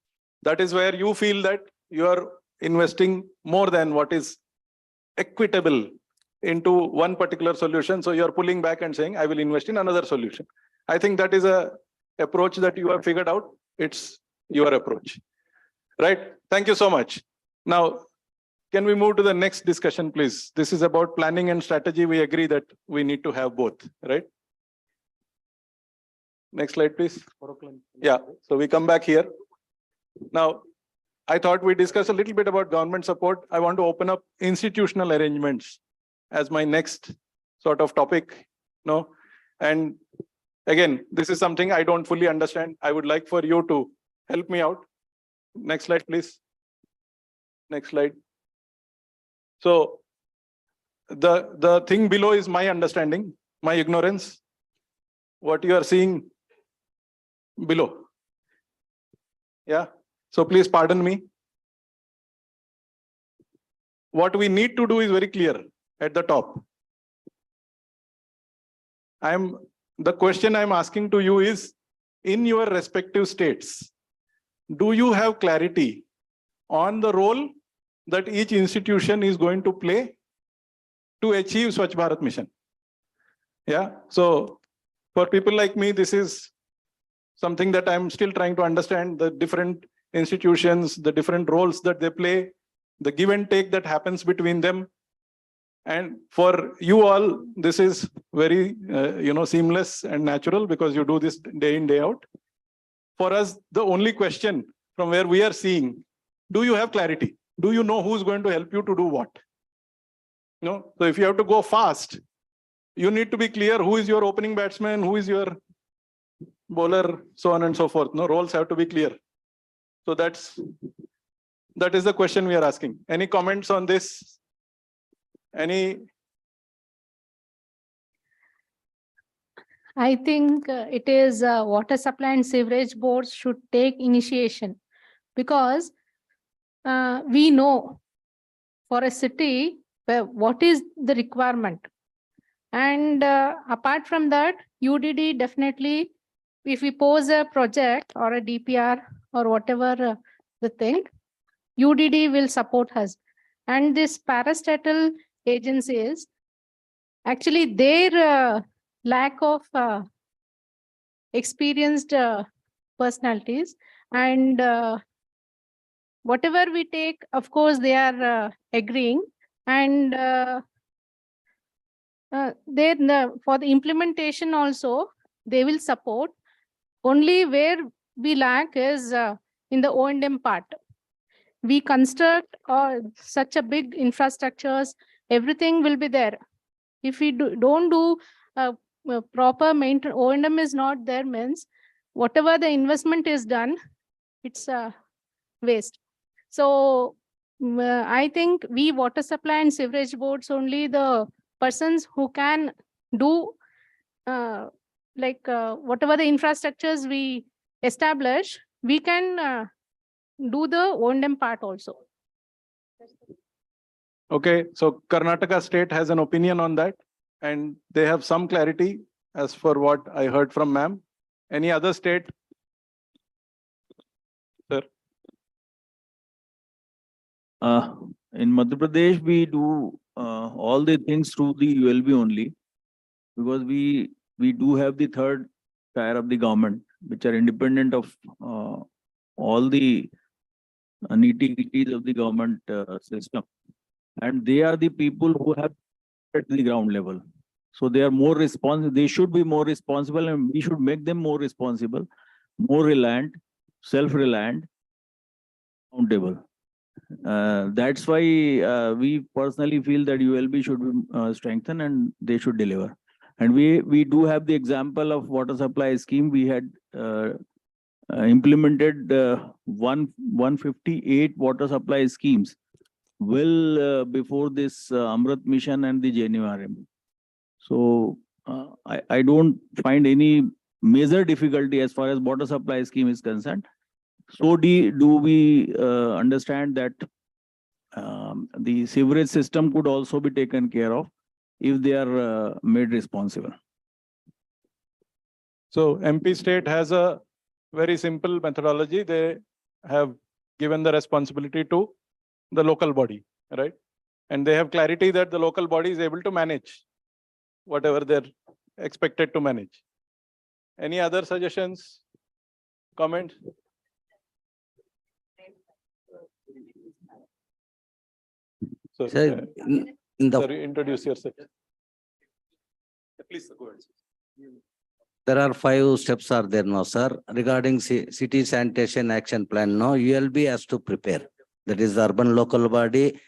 That is where you feel that you are investing more than what is equitable into one particular solution. So you're pulling back and saying, I will invest in another solution. I think that is a approach that you have figured out. It's your approach, right? Thank you so much. Now, can we move to the next discussion, please? This is about planning and strategy. We agree that we need to have both, right? Next slide, please. Yeah, so we come back here. Now, I thought we discuss a little bit about government support. I want to open up institutional arrangements as my next sort of topic. No, and again, this is something I don't fully understand. I would like for you to help me out. Next slide, please. Next slide. So the thing below is my understanding, my ignorance, what you are seeing below. Yeah, so please pardon me. What we need to do is very clear at the top. The question I'm asking to you is, in your respective states, do you have clarity on the role that each institution is going to play to achieve Swachh Bharat mission? Yeah, so for people like me, this is something that I'm still trying to understand, the different institutions, the different roles that they play, the give and take that happens between them. And for you all, this is very, seamless and natural because you do this day in, day out. For us, the only question from where we are seeing, do you have clarity? Do you know who's going to help you to do what? So if you have to go fast, you need to be clear who is your opening batsman, who is your bowler, so on and so forth. Roles have to be clear. So that is the question we are asking. Any comments on this? I think it is water supply and sewerage boards should take initiation, because we know for a city what is the requirement. And apart from that, UDD definitely, if we pose a project or a DPR or whatever the thing, UDD will support us. And this parastatal agencies, actually their lack of experienced personalities, and whatever we take, of course, they are agreeing. And for the implementation also, they will support. Only where we lack is in the O&M part. We construct such a big infrastructures, everything will be there. If we don't do proper maintenance, O&M is not there, means whatever the investment is done, it's waste. So I think we water supply and sewerage boards, only the persons who can do whatever the infrastructures we establish, we can do the O&M part also. Okay, so Karnataka state has an opinion on that, and they have some clarity as for what I heard from ma'am. Any other state? Sir. In Madhya Pradesh, we do all the things through the ULB only, because we do have the third tier of the government, which are independent of all the nitty-gritties of the government system. And they are the people who have at the ground level. So they are more responsible. They should be more responsible, and we should make them more responsible, more reliant, self-reliant, accountable. That's why we personally feel that ULB should be strengthened and they should deliver. And we do have the example of water supply scheme. We had implemented 158 water supply schemes well before this Amrit mission and the JNRM. So I don't find any major difficulty as far as water supply scheme is concerned. So do we understand that the sewerage system could also be taken care of if they are made responsible? So MP state has a very simple methodology. They have given the responsibility to the local body, right? And they have clarity that the local body is able to manage whatever they're expected to manage. Any other suggestions, comments? So, Sir, in the sorry, introduce yourself. Please go ahead. There are 5 steps are there now, sir, regarding city sanitation action plan. No, ULB has to prepare. That is the urban local body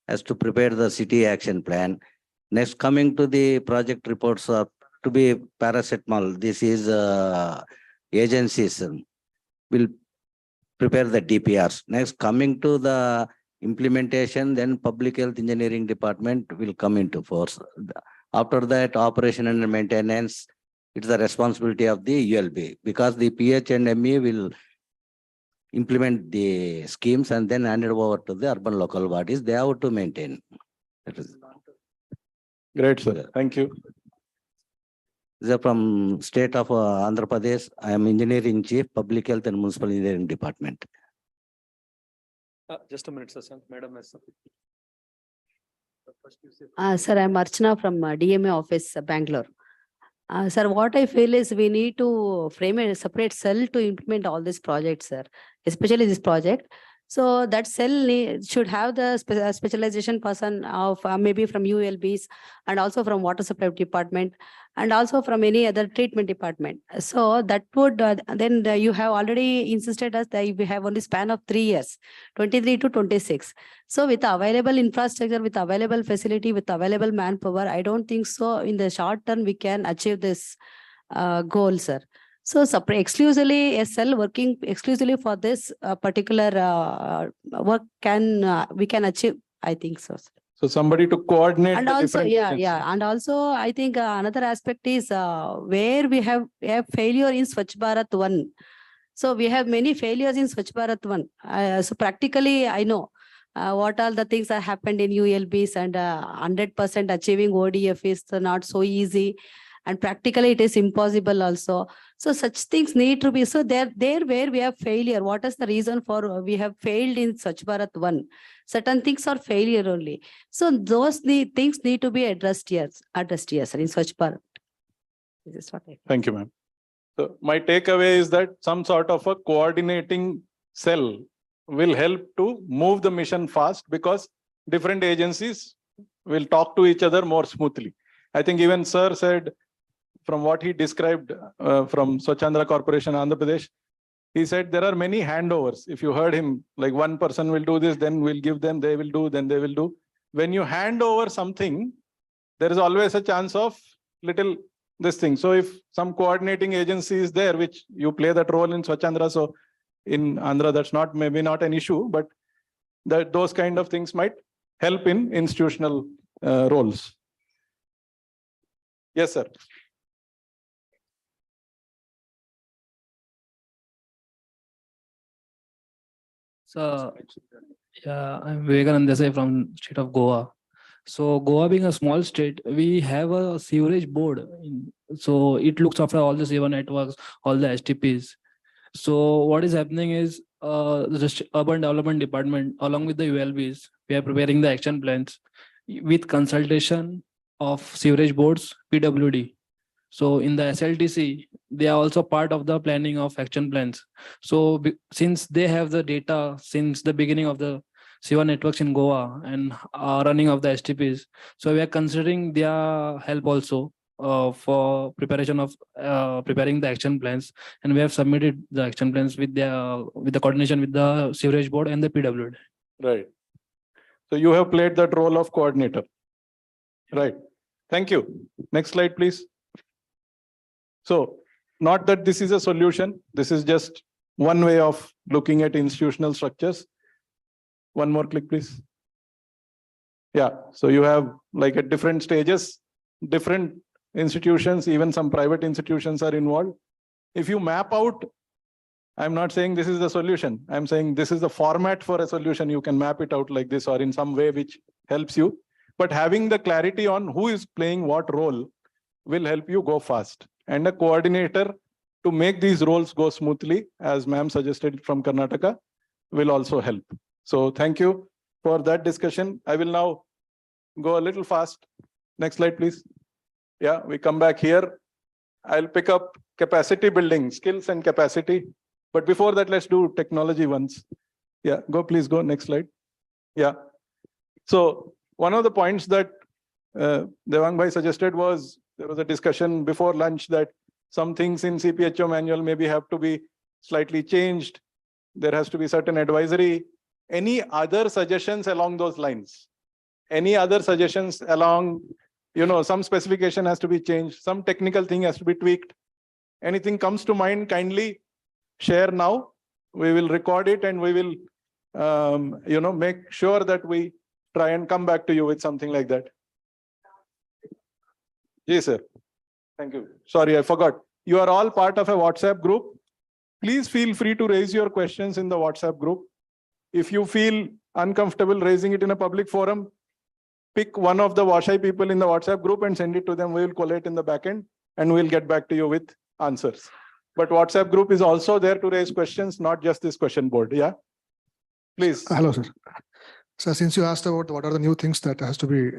has to prepare the city action plan. Next, coming to the project reports to be paracetamol. This is agencies will prepare the DPRs. Next, coming to the implementation, then public health engineering department will come into force. After that, operation and maintenance, it's the responsibility of the ULB, because the PH and ME will implement the schemes and then hand it over to the urban local bodies. They have to maintain. That is great, sir. Thank you. These are from state of Andhra Pradesh. I am engineering chief, public health and municipal engineering department. Just a minute, sir. Madam, Sir, I'm Archana from DMA office, Bangalore. Sir, what I feel is we need to frame a separate cell to implement all these projects, sir, especially this project. So that cell should have the specialization person of maybe from ULBs and also from water supply department and also from any other treatment department. So that would then you have already insisted us that we have only span of 3 years, 23 to 26. So with available infrastructure, with available facility, with available manpower, I don't think so in the short term we can achieve this goal, sir. So exclusively a cell working exclusively for this particular work we can achieve, I think so, sir. So somebody to coordinate And the also, different yeah, agencies. yeah. And also, I think another aspect is where we have failure in Swachh Bharat 1. So we have many failures in Swachh Bharat 1. So practically, I know what all the things have happened in ULBs and 100% achieving ODF is not so easy. And practically it is impossible also. So such things need to be, so there where we have failure, what is the reason for we have failed in Swachh Bharat 1? Certain things are failure only. So those things need to be addressed here, sir, in Swachh Bharat. This is what I Thank you, ma'am. So my takeaway is that some sort of a coordinating cell will help to move the mission fast, because different agencies will talk to each other more smoothly. I think even sir said, from what he described from Swachandra Corporation, Andhra Pradesh, he said there are many handovers. If you heard him, like one person will do this, then we'll give them, they will do, then they will do. When you hand over something, there is always a chance of little this thing. So if some coordinating agency is there, which you play that role in Swachandra, so in Andhra, that's not maybe not an issue, but those kind of things might help in institutional roles. Yes, sir. So, yeah, I'm Vivekanand Desai from state of Goa. So Goa being a small state, we have a sewerage board. So it looks after all the sewer networks, all the STPs. So what is happening is the urban development department, along with the ULBs, we are preparing the action plans with consultation of sewerage boards, PWD. So in the SLTC, they are also part of the planning of action plans. So since they have the data since the beginning of the sewer networks in Goa and running of the STPs, so we are considering their help also for preparation of preparing the action plans, and we have submitted the action plans with the coordination with the sewerage board and the PWD. Right. So you have played that role of coordinator. Right. Thank you. Next slide, please. So not that this is a solution. This is just one way of looking at institutional structures. One more click, please. Yeah, so you have like at different stages, different institutions, even some private institutions are involved. If you map out, I'm not saying this is the solution. I'm saying this is the format for a solution. You can map it out like this or in some way which helps you. But having the clarity on who is playing what role will help you go fast. And a coordinator to make these roles go smoothly, as ma'am suggested from Karnataka, will also help. So thank you for that discussion. I will now go a little fast. Next slide, please. Yeah, we come back here. I'll pick up capacity building, skills and capacity. But before that, let's do technology once. Yeah, please go next slide. Yeah. So one of the points that Devang Bhai suggested was, there was a discussion before lunch that some things in CPHO manual maybe have to be slightly changed. There has to be certain advisory. Any other suggestions along those lines? Any other suggestions along, some specification has to be changed, some technical thing has to be tweaked. Anything comes to mind, kindly share now. We will record it and we will, make sure that we try and come back to you with something like that. Yes, sir. Thank you. Sorry, I forgot. You are all part of a WhatsApp group. Please feel free to raise your questions in the WhatsApp group. If you feel uncomfortable raising it in a public forum, pick one of the WashI people in the WhatsApp group and send it to them. We will collate in the backend and we'll get back to you with answers. But WhatsApp group is also there to raise questions, not just this question board. Yeah, please. Hello, sir. So since you asked about what are the new things that has to be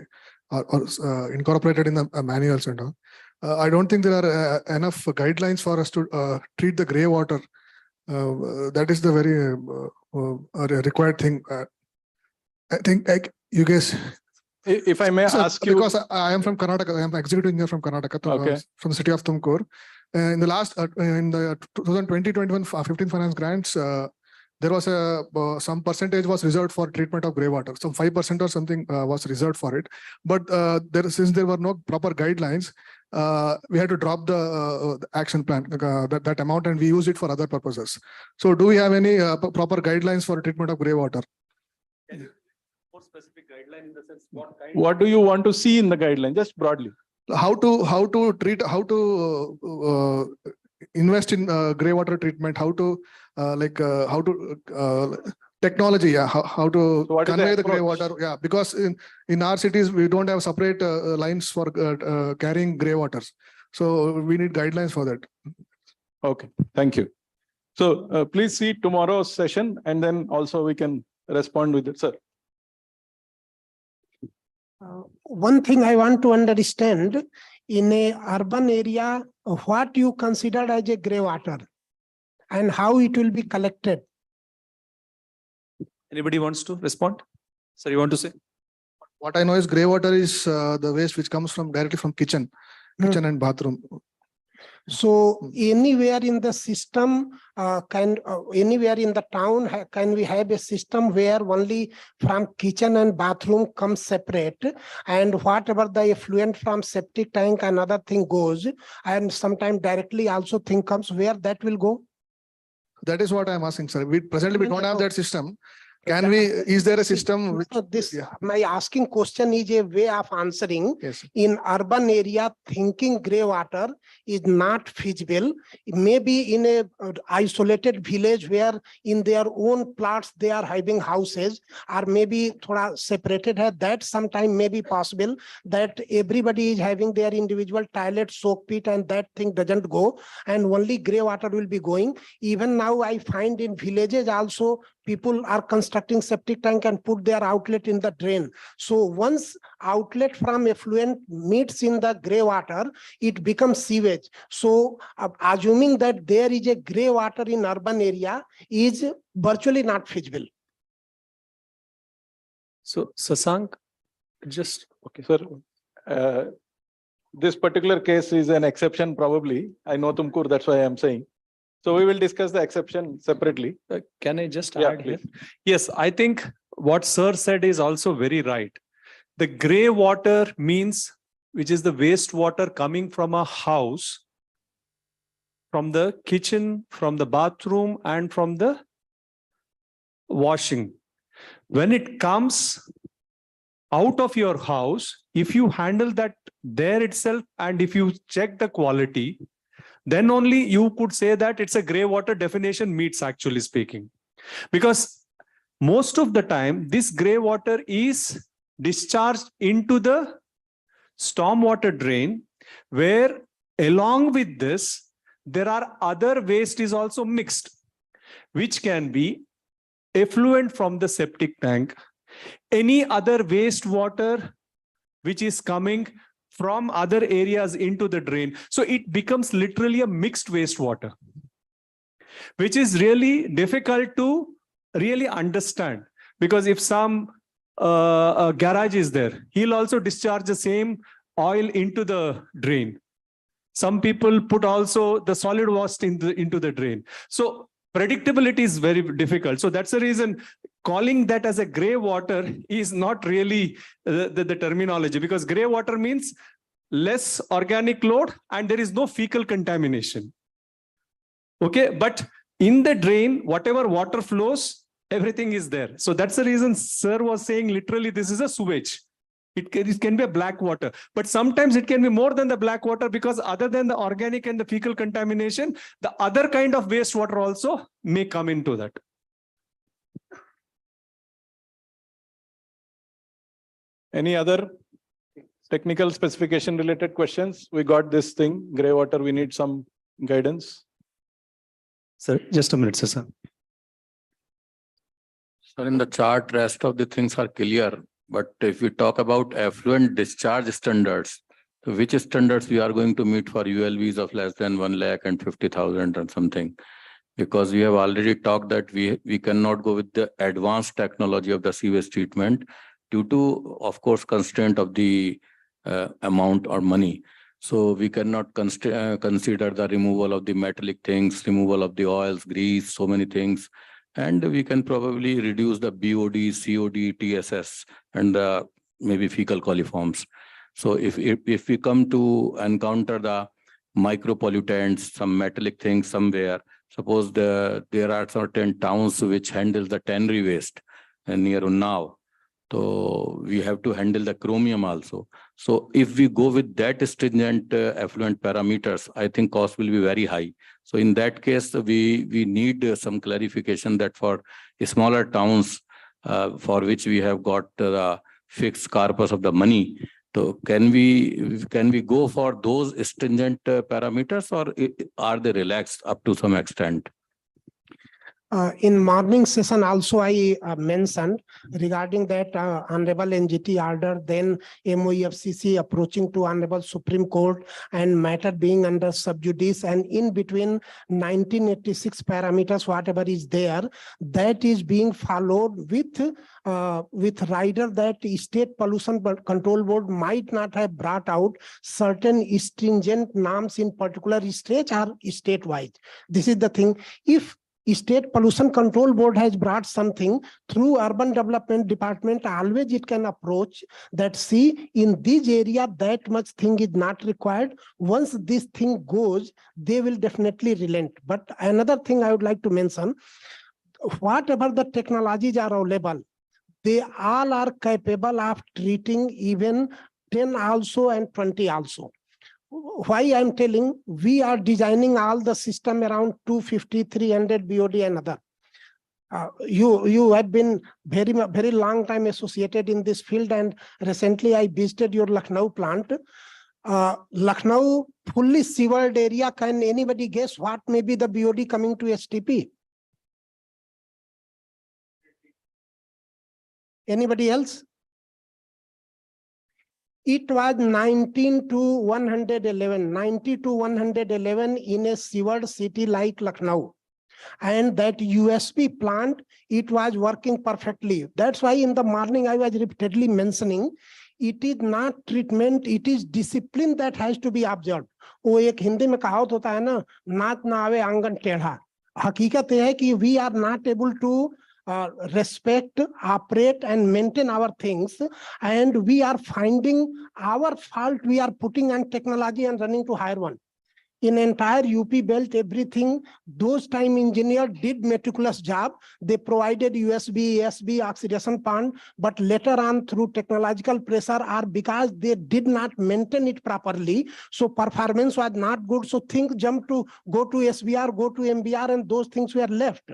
incorporated in the manuals and all, I don't think there are enough guidelines for us to treat the grey water. That is the very required thing. I think you guys. If I may ask you, because I am from Karnataka, I am executive engineer from Karnataka, okay, from the city of Tumkur. In the last, in the 2020-21 15 finance grants, there was some percentage was reserved for treatment of grey water. Some 5% or something was reserved for it. But since there were no proper guidelines, we had to drop the action plan, that amount, and we use it for other purposes. So do we have any proper guidelines for treatment of grey water? More specific guideline in the sense, what do you want to see in the guideline, just broadly? How to treat, how to invest in grey water treatment, how to technology, yeah, how to convey the grey water, yeah, because in our cities we don't have separate lines for carrying grey waters, so we need guidelines for that. Okay, thank you. So please see tomorrow's session and then also we can respond with it, sir. One thing I want to understand, in a urban area, what you consider as a grey water and how it will be collected. Anybody wants to respond? Sir, you want to say? What I know is grey water is the waste which comes directly from kitchen and bathroom. So anywhere in the system, anywhere in the town, can we have a system where only from kitchen and bathroom comes separate, and whatever the effluent from septic tank and other thing goes, and sometimes directly also thing comes, where that will go? That is what I'm asking, sir. Presently we don't have that system. Can we, is there a system which, my asking question is a way of answering. Yes. In urban area, thinking grey water is not feasible. Maybe in a isolated village where in their own plots they are having houses, or maybe thoda separated, that sometime may be possible that everybody is having their individual toilet, soak pit, and that thing doesn't go, and only grey water will be going. Even now I find in villages also people are constructing septic tank and put their outlet in the drain. So once outlet from effluent meets in the grey water, it becomes sewage. So assuming that there is a grey water in urban area is virtually not feasible. So Sasank, just okay, sir. This particular case is an exception probably. I know Tumkur, that's why I'm saying. So we will discuss the exception separately. Can I just add here? Yes, I think what Sir said is also very right. The grey water means, which is the wastewater coming from a house, from the kitchen, from the bathroom, and from the washing. When it comes out of your house, if you handle that there itself and if you check the quality, then only you could say that it's a gray water definition meets, actually speaking. Because most of the time, this gray water is discharged into the stormwater drain, where along with this, there are other waste is also mixed, which can be effluent from the septic tank, any other wastewater which is coming from other areas into the drain. So it becomes literally a mixed wastewater, which is really difficult to really understand. Because if some garage is there, he'll also discharge the same oil into the drain. Some people put also the solid waste into the drain. So predictability is very difficult. So that's the reason calling that as a gray water is not really the terminology, because gray water means less organic load and there is no fecal contamination. Okay, but in the drain, whatever water flows, everything is there. So that's the reason sir was saying literally this is a sewage. It can be a black water, but sometimes it can be more than the black water, because other than the organic and the fecal contamination, the other kind of wastewater also may come into that. Any other technical specification related questions? We got this thing, gray water, we need some guidance. Sir, just a minute, sir. Sir, in the chart, rest of the things are clear. But if we talk about effluent discharge standards, which standards we are going to meet for ULBs of less than 1,50,000 and something? Because we have already talked that we cannot go with the advanced technology of the sewage treatment due to, of course, constraint of the amount or money. So we cannot consider the removal of the metallic things, removal of the oils, grease, so many things. And we can probably reduce the BOD, COD, TSS, and maybe fecal coliforms. So if we come to encounter the micropollutants, some metallic things somewhere, suppose there are certain towns which handle the tannery waste near Unnao. So we have to handle the chromium also. So if we go with that stringent effluent parameters, I think cost will be very high. So in that case, we need some clarification that for smaller towns for which we have got the fixed corpus of the money, so can we go for those stringent parameters, or are they relaxed up to some extent? In morning session also I mentioned regarding that Honorable NGT order, then MOEFCC approaching to Honorable Supreme Court and matter being under sub judice, and in between 1986 parameters, whatever is there, that is being followed with rider that State Pollution Control Board might not have brought out certain stringent norms in particular state or statewide. This is the thing. If State Pollution Control Board has brought something through Urban Development Department, always it can approach that, see, in this area that much thing is not required. Once this thing goes, they will definitely relent. But another thing I would like to mention, whatever the technologies are available, they all are capable of treating even 10 also and 20 also. Why I'm telling, we are designing all the system around 250, 300 BOD and other. You have been very long time associated in this field, and recently I visited your Lucknow plant. Lucknow fully sewered area. Can anybody guess what may be the BOD coming to STP? Anybody else? It was 19 to 111, 90 to 111 in a sewered city like Lucknow. And that USB plant, it was working perfectly. That's why in the morning I was repeatedly mentioning, it is not treatment, it is discipline that has to be observed. वो एक हिंदी में कहावत होता है ना, नाच ना आवे आंगन टेढ़ा. हकीकत यह है कि we are not able to respect, operate and maintain our things, and we are finding our fault, we are putting on technology and running to higher one. In entire UP belt, everything, those time engineer did meticulous job. They provided USB, ASB, oxidation pond, but later on through technological pressure or because they did not maintain it properly, so performance was not good. So things jumped to go to SBR, go to MBR, and those things were left.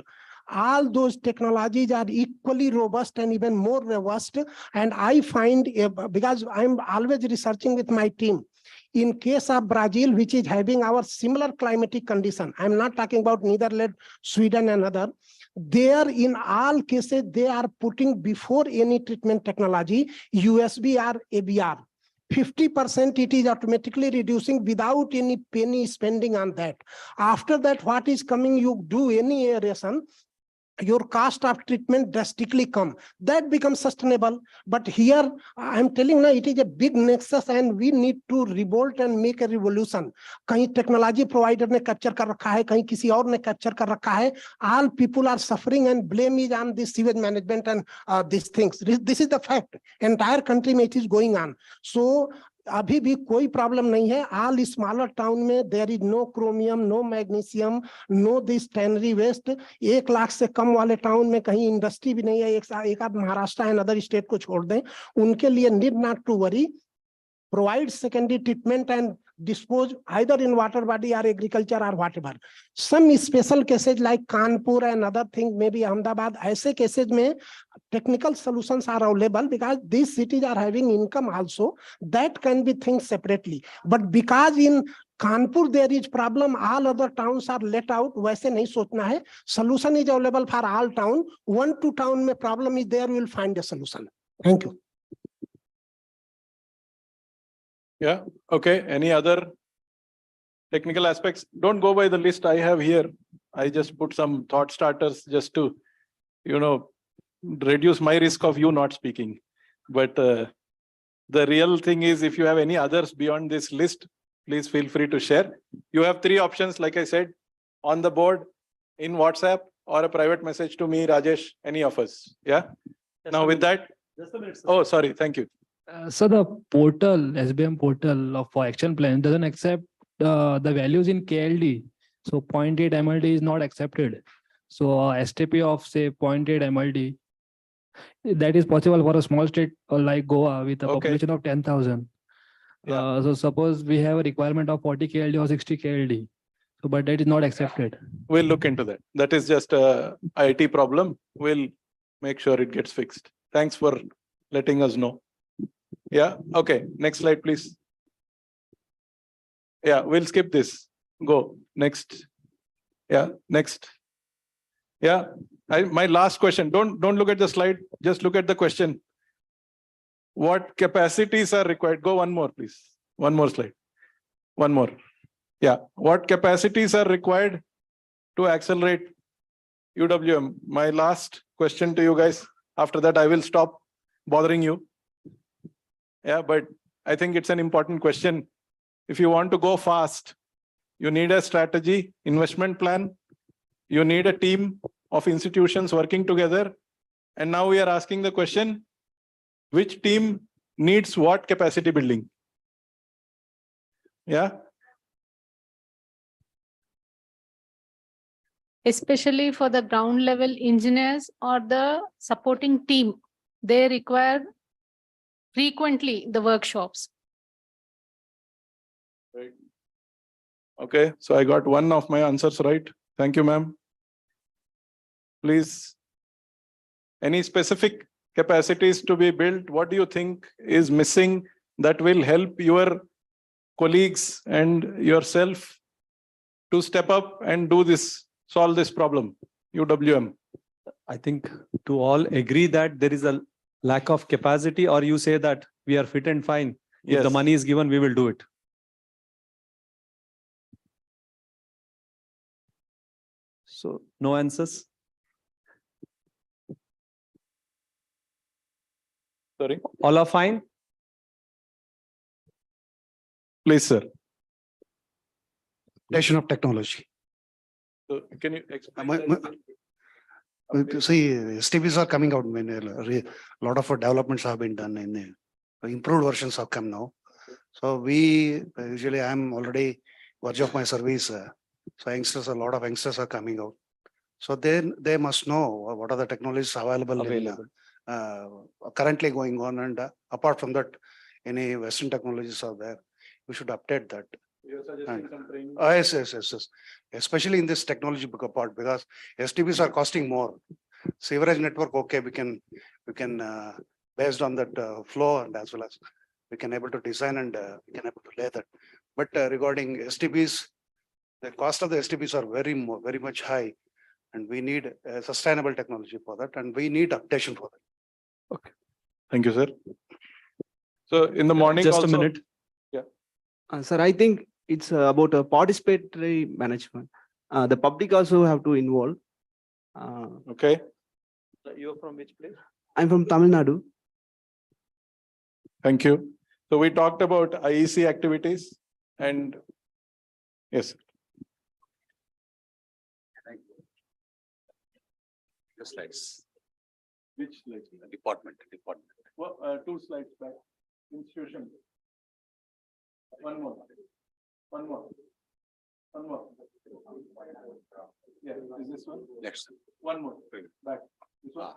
All those technologies are equally robust and even more robust. And I find, because I'm always researching with my team, in case of Brazil, which is having our similar climatic condition, I'm not talking about Netherlands, Sweden and other, there in all cases, they are putting before any treatment technology, USB or ABR. 50% it is automatically reducing without any penny spending on that. After that, what is coming, you do any aeration, your cost of treatment drastically come. That becomes sustainable. But here, I'm telling now, it is a big nexus and we need to revolt and make a revolution. कहीं technology provider ने capture कर रखा है, कहीं किसी और ने capture कर रखा है. All people are suffering and blame is on this sewage management and these things. This is the fact. Entire country में it is going on. So अभी भी कोई प्रॉब्लम नहीं है. ऑल स्मॉलर टाउन में there is no chromium, no magnesium, no this tannery waste. 1 lakh से कम वाले टाउन में कहीं इंडस्ट्री भी नहीं है. एक आध महाराष्ट्र एंड अदर स्टेट को छोड़ दें, उनके लिए need not to worry. Provide secondary treatment and dispose either in water body or agriculture or whatever. Some special cases like Kanpur and other things, maybe Ahmedabad, ऐसे cases में technical solutions are available because these cities are having income also. That can be things separately. But because in Kanpur there is problem, all other towns are let out. वैसे नहीं सोचना है. Solution is available for all town. 1-2 town में problem is there, we will find a solution. Thank you. Yeah, okay. Any other technical aspects? Don't go by the list I have here. I just put some thought starters just to, reduce my risk of you not speaking. But the real thing is, if you have any others beyond this list, please feel free to share. You have 3 options, like I said, on the board, in WhatsApp, or a private message to me, Rajesh, any of us. Yeah. Now with that, just a minute, sir. Oh, sorry. Thank you. So the portal, SBM portal for action plan doesn't accept the values in KLD. So 0.8 MLD is not accepted. So STP of say 0.8 MLD, that is possible for a small state like Goa with a population of 10,000. So suppose we have a requirement of 40 KLD or 60 KLD. So, but that is not accepted. We'll look into that. That is just a IT problem. We'll make sure it gets fixed. Thanks for letting us know. Yeah. Okay. Next slide, please. Yeah, we'll skip this. Go next. Yeah. Next. Yeah. My last question. Don't look at the slide. Just look at the question. What capacities are required? Go one more, please. One more slide. One more. Yeah. What capacities are required to accelerate UWM? My last question to you guys. After that, I will stop bothering you. Yeah, but I think it's an important question. If you want to go fast, you need a strategy, investment plan. You need a team of institutions working together. And now we are asking the question, which team needs what capacity building? Yeah. Especially for the ground level engineers or the supporting team, they require frequently the workshops. Right. Okay, so I got one of my answers right. Thank you, ma'am. Please, any specific capacities to be built? What do you think is missing that will help your colleagues and yourself to step up and do this, solve this problem, UWM? I think to all agree that there is a lack of capacity, or you say that we are fit and fine. If Yes. the money is given, we will do it. So no answers. Sorry. All are fine. Please, sir. Of technology. So can you explain? See, STPs are coming out. A lot of developments have been done in improved versions have come now. So we usually, I'm already verge of my service. So youngsters, a lot of youngsters are coming out. So then they must know what are the technologies available, currently going on. And apart from that, any Western technologies are there. We should update that. You're suggesting some training? Yes. Especially in this technology part, because STBs are costing more. Sewerage network, okay, we can based on that flow, and as well as we can able to design and we can able to lay that. But regarding STBs, the cost of the STBs are very much high, and we need a sustainable technology for that, and we need updation for that. Okay. Thank you, sir. So in the morning Just a also- minute. Yeah. Sir, I think it's about a participatory management. The public also have to involve. Okay. You're from which place? I'm from Tamil Nadu. Thank you. So we talked about IEC activities and yes. The slides. Which slides? Department. Well, 2 slides back. Institution. One more. Yeah, is this one? Next. One more. Back. This one?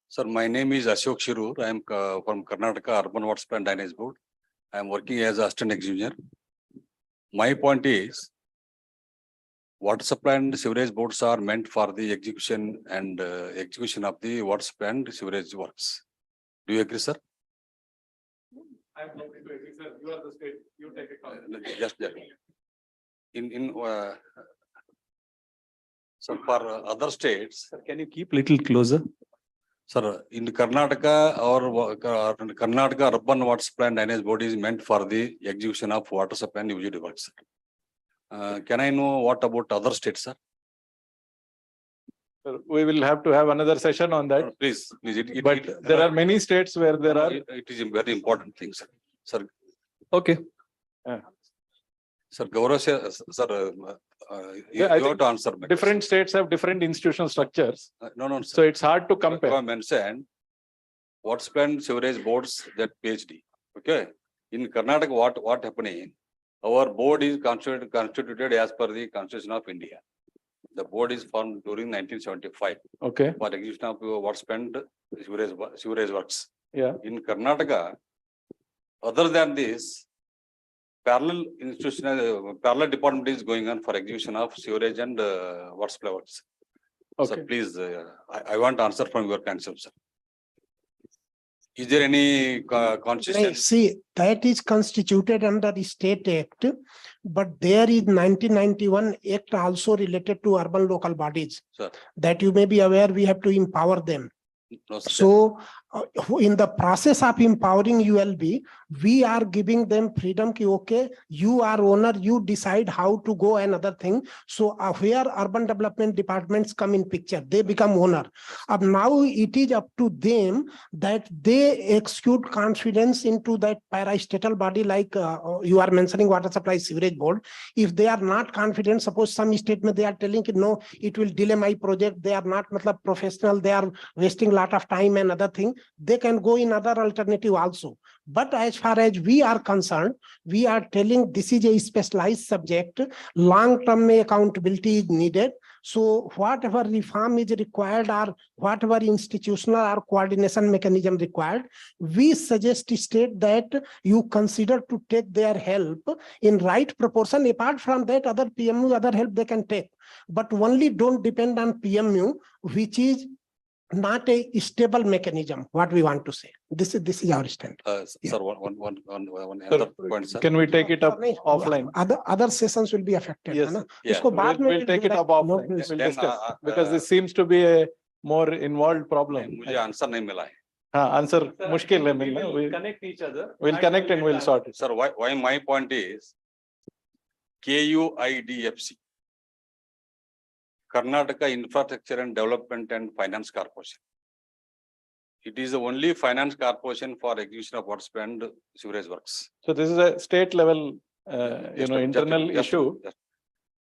Sir, my name is Ashok Shirur. I am from Karnataka Urban Water Supply and Drainage Board. I am working as assistant engineer. My point is, water supply and sewerage boards are meant for the execution of the water supply and sewerage works. Do you agree, sir? I'm not going to agree, sir. You are the state. You take a call. Just so for other states. Sir, can you keep little closer? Sir, in Karnataka or Karnataka Urban Water Supply and Drainage Board is meant for the execution of water supply and utility works. Can I know what about other states, sir? Sir, we will have to have another session on that. Please. But there are many states where there are. It is a very important thing, sir. Sir. Okay. Sir, Gaurav, sir, you I have think to answer. different states have different institutional structures. No. So it's hard to compare. I mentioned water supply and sewerage boards that PhD. Okay. In Karnataka, what happening? Our board is constituted as per the Constitution of India. The board is formed during 1975. Okay. For execution of water supply and sewerage works. Yeah. In Karnataka, other than this, parallel department is going on for execution of sewerage and water supply works. Okay. So please, I want answer from your counsel, sir. Is there any consistency? See, that is constituted under the State Act, but there is 1991 Act also related to urban local bodies. Sir. That you may be aware, we have to empower them. No, sir. So in the process of empowering ULB, we are giving them freedom ki okay, you are owner, you decide how to go, another thing. So where urban development departments come in picture, they become owner. Now it is up to them that they execute confidence into that parastatal body, like you are mentioning water supply sewerage board. If they are not confident, suppose some statement they are telling no, it will delay my project, they are not professional, they are wasting a lot of time and other thing, they can go in other alternative also. But as far as we are concerned, we are telling this is a specialized subject, long-term accountability is needed. So whatever reform is required or whatever institutional or coordination mechanism required, we suggest to state that you consider to take their help in right proportion. Apart from that, other PMU, other help they can take, but only don't depend on PMU, which is not a stable mechanism. What we want to say. This is our stand. Sir, one other point, sir. Can we take it up offline? Other sessions will be affected. Yes. है ना? Yeah. उसको बाद में We'll take it up offline. We'll Then, discuss because this seems to be a more involved problem. मुझे answer नहीं मिला है. Answer मुश्किल है मिलना. We'll connect each other. We'll connect and we'll sort it. Sir, why my point is KUIDFC, Karnataka Infrastructure and Development and Finance Corporation. It is the only finance corporation for execution of water supply and sewerage works. So this is a state level, internal issue.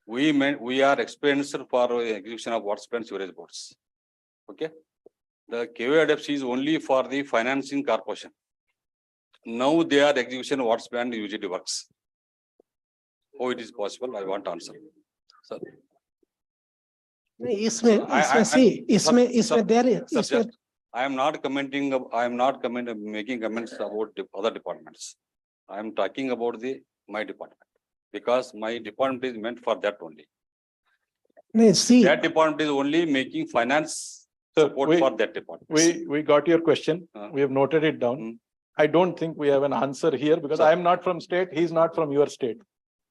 We are experienced for execution of water supply and sewerage boards. Okay. The KUIDFC is only for the financing corporation. Now they are execution water supply and utility works. how it is possible? I want answer. Sir. इसमें there Sir, इसमें just, I am not commenting, making comments about the other departments. I am talking about my department, because my department is meant for that only. That department is only making finance support for that department. We got your question. We have noted it down. I don't think we have an answer here because I am not from state. He is not from your state.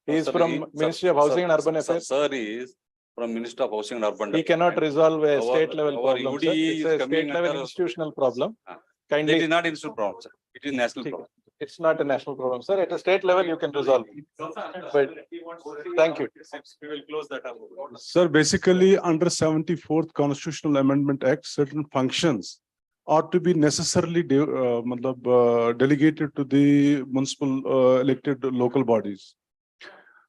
He is from Ministry of Housing and Urban Affairs. Sir is from Minister of Housing and Urban. He cannot resolve a Our- state level our problem. UD Sir. is It's a coming state level under- institutional problem. It Kindly, is not institutional problem, sir. It is national problem. it's not a national problem. Sir, at a state level, you can resolve. But thank you. We will close that up. Sir, basically, under 74th Constitutional Amendment Act, certain functions ought to be necessarily delegated to the municipal elected local bodies.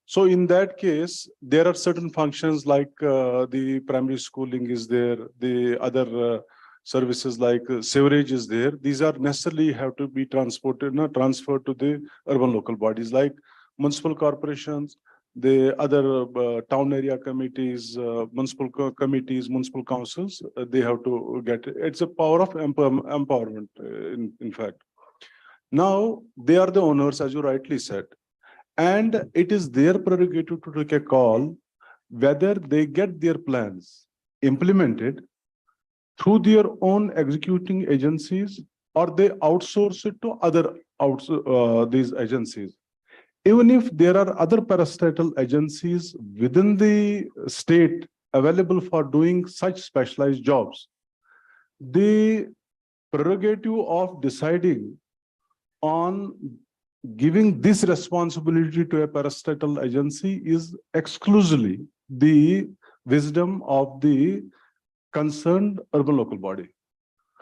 So in that case, there are certain functions like the primary schooling is there, the other services like sewerage is there. These are necessarily have to be transferred to the urban local bodies like municipal corporations, the other town area committees, municipal committees, municipal councils, they have to get it. It's a power of empowerment, in fact. Now, they are the owners, as you rightly said. And it is their prerogative to take a call whether they get their plans implemented through their own executing agencies or they outsource it to other these agencies. Even if there are other parastatal agencies within the state available for doing such specialized jobs, the prerogative of deciding on giving this responsibility to a parastatal agency is exclusively the wisdom of the concerned urban local body.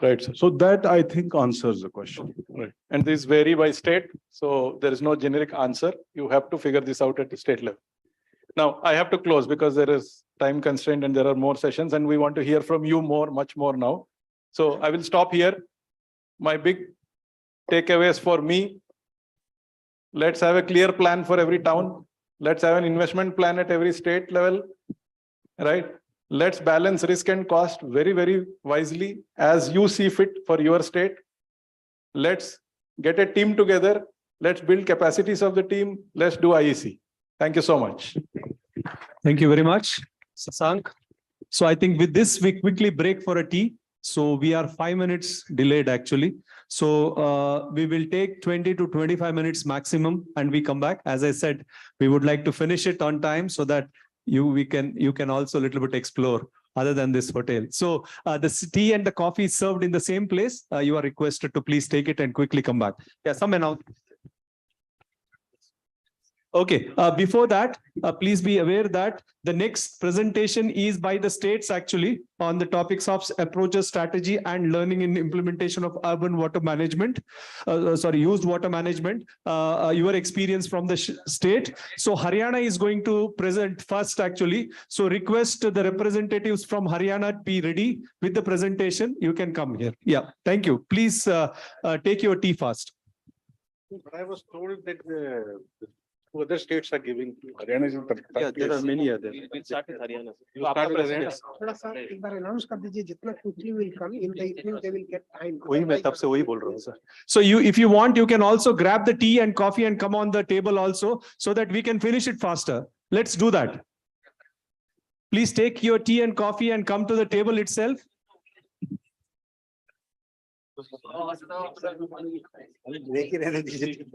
Right, sir. So that I think answers the question. Right. And these vary by state. So there is no generic answer. You have to figure this out at the state level. Now, I have to close because there is time constraint and there are more sessions and we want to hear from you much more now. So I will stop here. My big takeaways for me: let's have a clear plan for every town. Let's have an investment plan at every state level, right? Let's balance risk and cost very, very wisely as you see fit for your state. Let's get a team together. Let's build capacities of the team. Let's do IEC. Thank you so much. Thank you very much, Sasank. So I think with this, we quickly break for a tea. So we are 5 minutes delayed actually. So we will take 20 to 25 minutes maximum and we come back. As I said, we would like to finish it on time so that you can also a little bit explore other than this hotel. So the tea and the coffee is served in the same place. You are requested to please take it and quickly come back. Yeah, some announcements. Okay, before that, please be aware that the next presentation is by the states actually on the topics of approaches, strategy and learning in implementation of urban water management, used water management, your experience from the state. So Haryana is going to present first actually. So request the representatives from Haryana be ready with the presentation. You can come here. Yeah, thank you. Please take your tea fast. But I was told that other states are giving. Haryana is in the Yeah, there are many others. We'll start with Haryana. You start with Haryana. थोड़ा सा एक बार announce कर दीजिए जितना quickly will come in the evening they will get time. वही मैं तब से वही बोल रहा हूँ sir. So if you want, you can also grab the tea and coffee and come on the table also so that we can finish it faster. Let's do that. Please take your tea and coffee and come to the table itself. देख ही रहने दीजिए.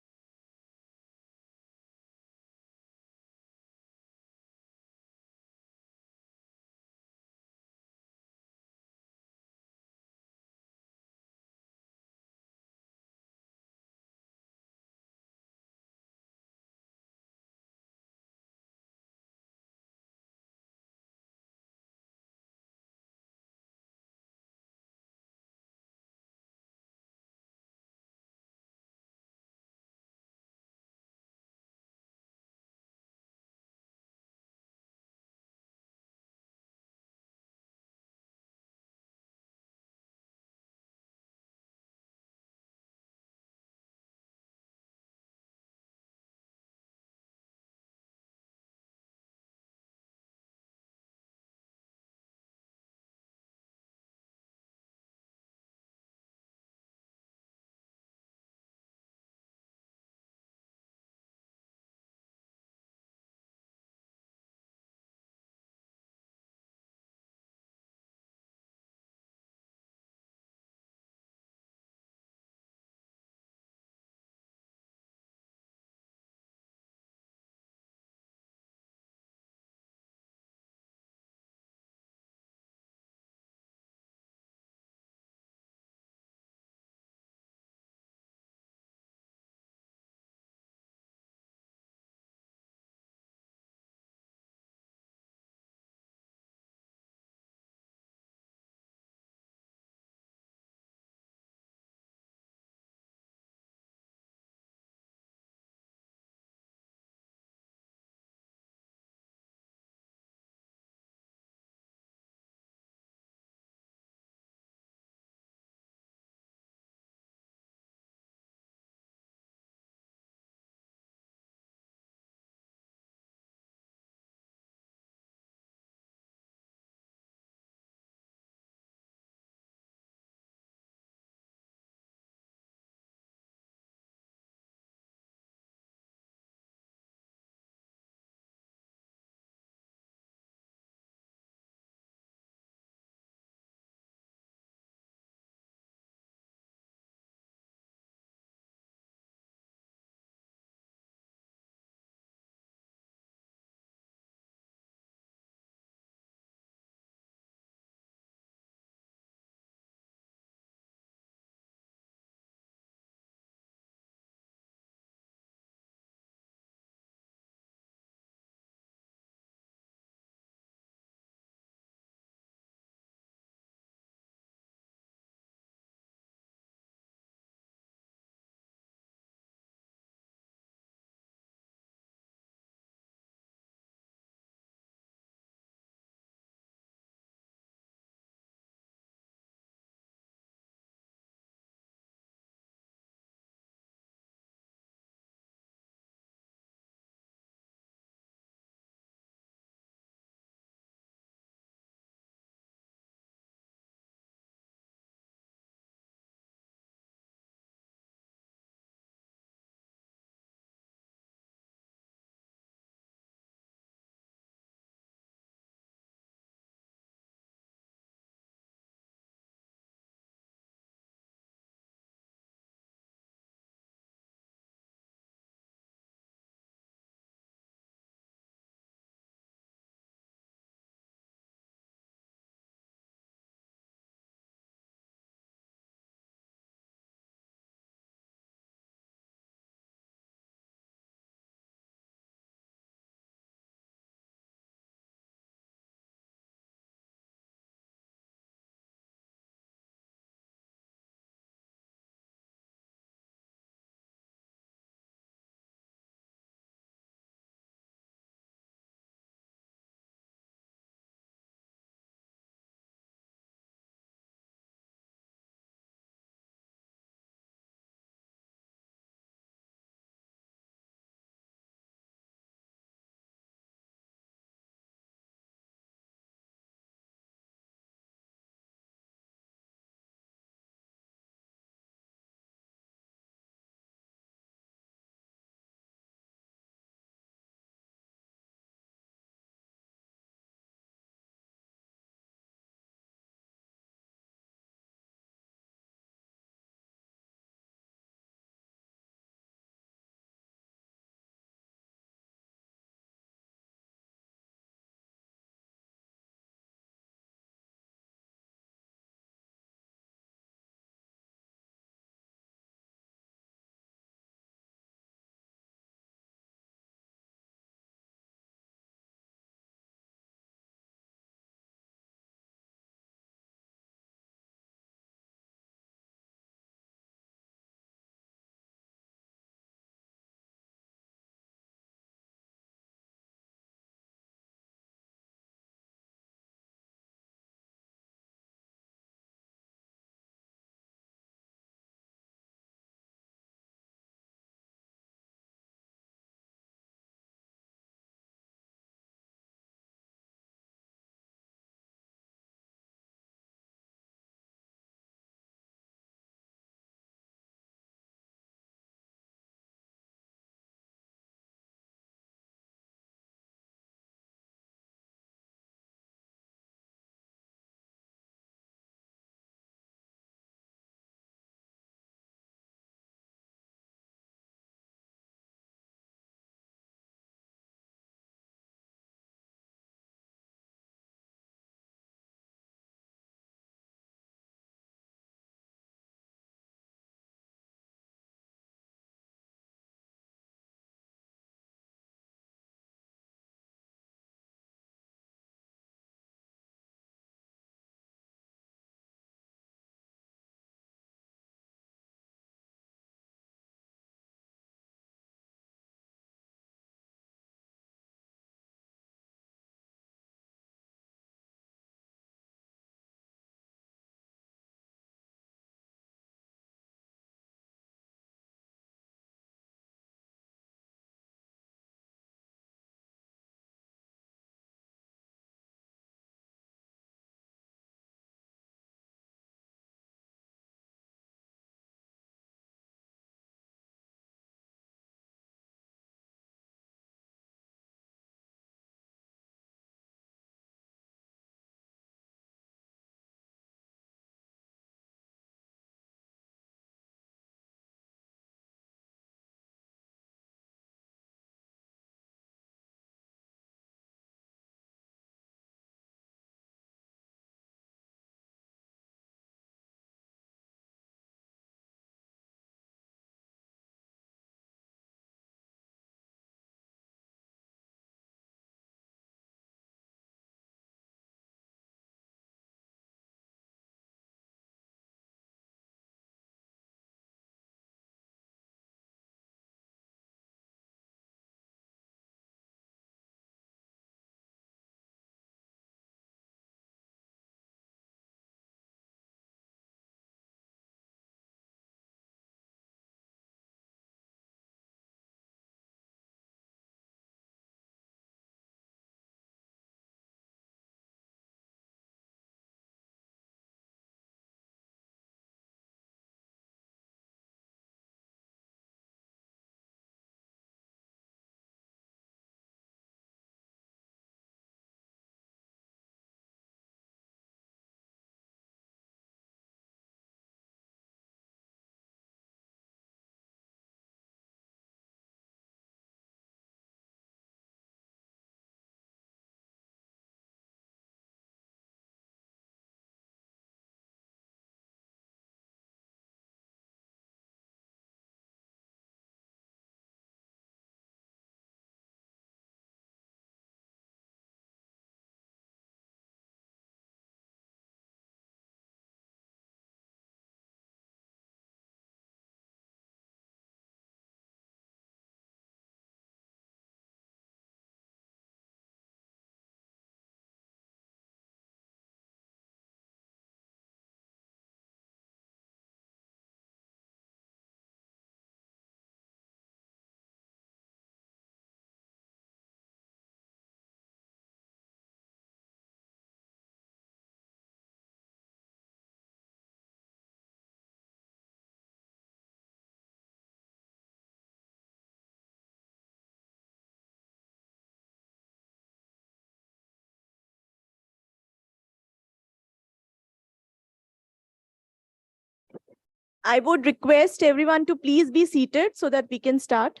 I would request everyone to please be seated so that we can start.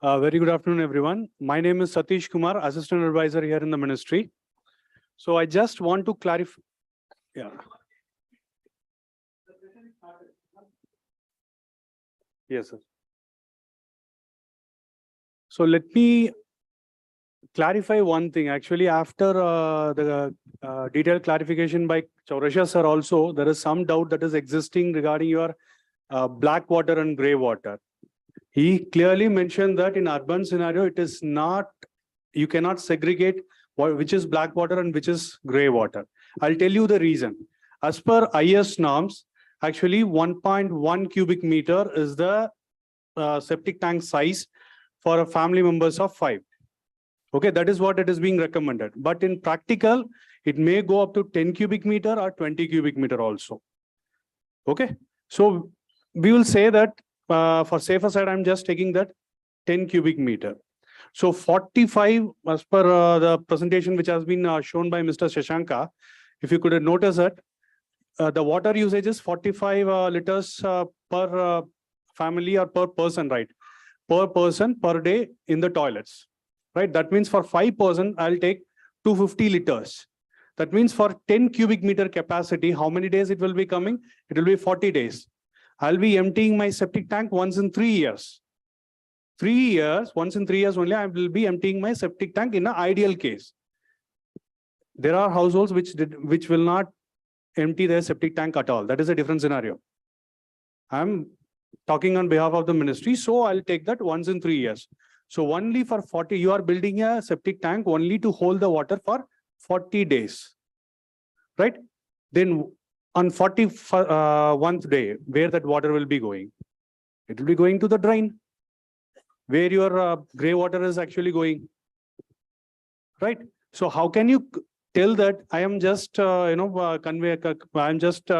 Very good afternoon, everyone. My name is Satish Kumar, Assistant Advisor here in the Ministry. So I just want to clarify. Yeah. Yes, sir. So let me clarify one thing. Actually, after the detailed clarification by Chaurasha sir also, there is some doubt that is existing regarding your black water and gray water. He clearly mentioned that in urban scenario, it is not, you cannot segregate which is black water and which is gray water. I'll tell you the reason. As per IS norms, actually 1.1 cubic meter is the septic tank size for a family members of 5. Okay, that is what it is being recommended. But in practical, it may go up to 10 cubic meter or 20 cubic meter also. Okay, so we will say that for safer side, I'm just taking that 10 cubic meter. So 45, as per the presentation which has been shown by Mr. Shashanka, if you could notice that the water usage is 45 liters per family or per person, right? Per person per day in the toilets, right? That means for 5 person, I'll take 250 liters. That means for 10 cubic meter capacity, how many days it will be coming? It will be 40 days. I'll be emptying my septic tank once in 3 years. 3 years, once in 3 years only, I will be emptying my septic tank in an ideal case. There are households which will not empty their septic tank at all. That is a different scenario. I'm talking on behalf of the ministry, so I'll take that once in 3 years. So only for 40, you are building a septic tank only to hold the water for 40 days, right? Then on 41st day, where that water will be going? It will be going to the drain, where your gray water is actually going, right? So how can you tell that I am just, I'm just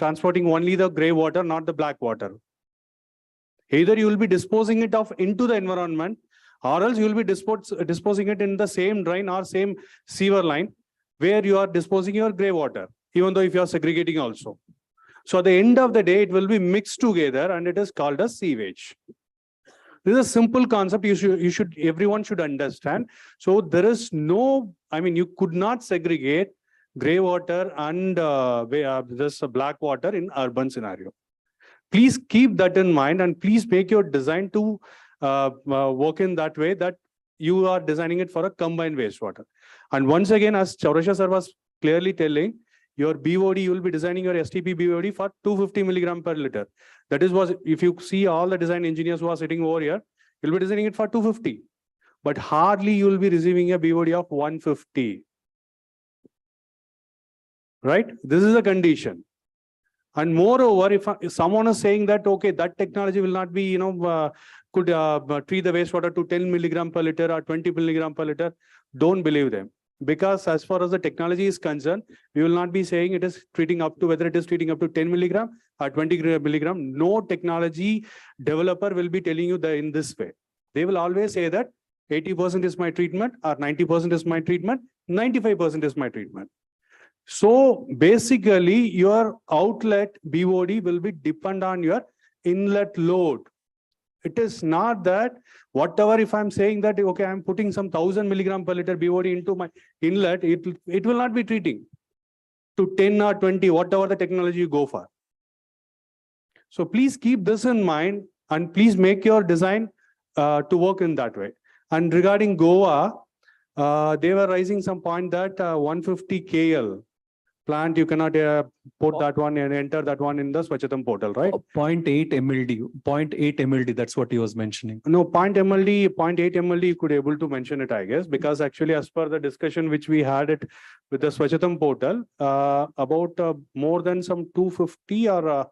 transporting only the gray water, not the black water? Either you will be disposing it off into the environment, or else you will be disposing it in the same drain or same sewer line where you are disposing your gray water, even though if you are segregating also. So at the end of the day, it will be mixed together and it is called as sewage. This is a simple concept everyone should understand. So there is no, I mean, you could not segregate gray water and this black water in urban scenario. Please keep that in mind and please make your design to work in that way that you are designing it for a combined wastewater. And once again, as Chaurasha sir was clearly telling, your BOD, you will be designing your STP BOD for 250 milligram per liter. That is what, if you see all the design engineers who are sitting over here, you'll be designing it for 250. But hardly you will be receiving a BOD of 150. Right? This is a condition. And moreover, if someone is saying that, okay, that technology will not be, could treat the wastewater to 10 milligram per liter or 20 milligram per liter, don't believe them. Because as far as the technology is concerned, we will not be saying it is treating up to, whether it is treating up to 10 milligram or 20 milligram. No technology developer will be telling you that in this way. They will always say that 80% is my treatment or 90% is my treatment, 95% is my treatment. So basically your outlet BOD will be depend on your inlet load. It is not that whatever, if I'm saying that, okay, I'm putting some 1000 milligram per liter BOD into my inlet, it will not be treating to 10 or 20, whatever the technology you go for. So please keep this in mind and please make your design to work in that way. And regarding Goa, they were raising some point that 150 KL. plant, you cannot put that one and enter that one in the Swachhatam portal, right? 0.8 MLD, 0.8 MLD, that's what he was mentioning. No, 0.8 MLD, you could able to mention it, I guess, because actually as per the discussion which we had it with the Swachhatam portal, about more than some 250 or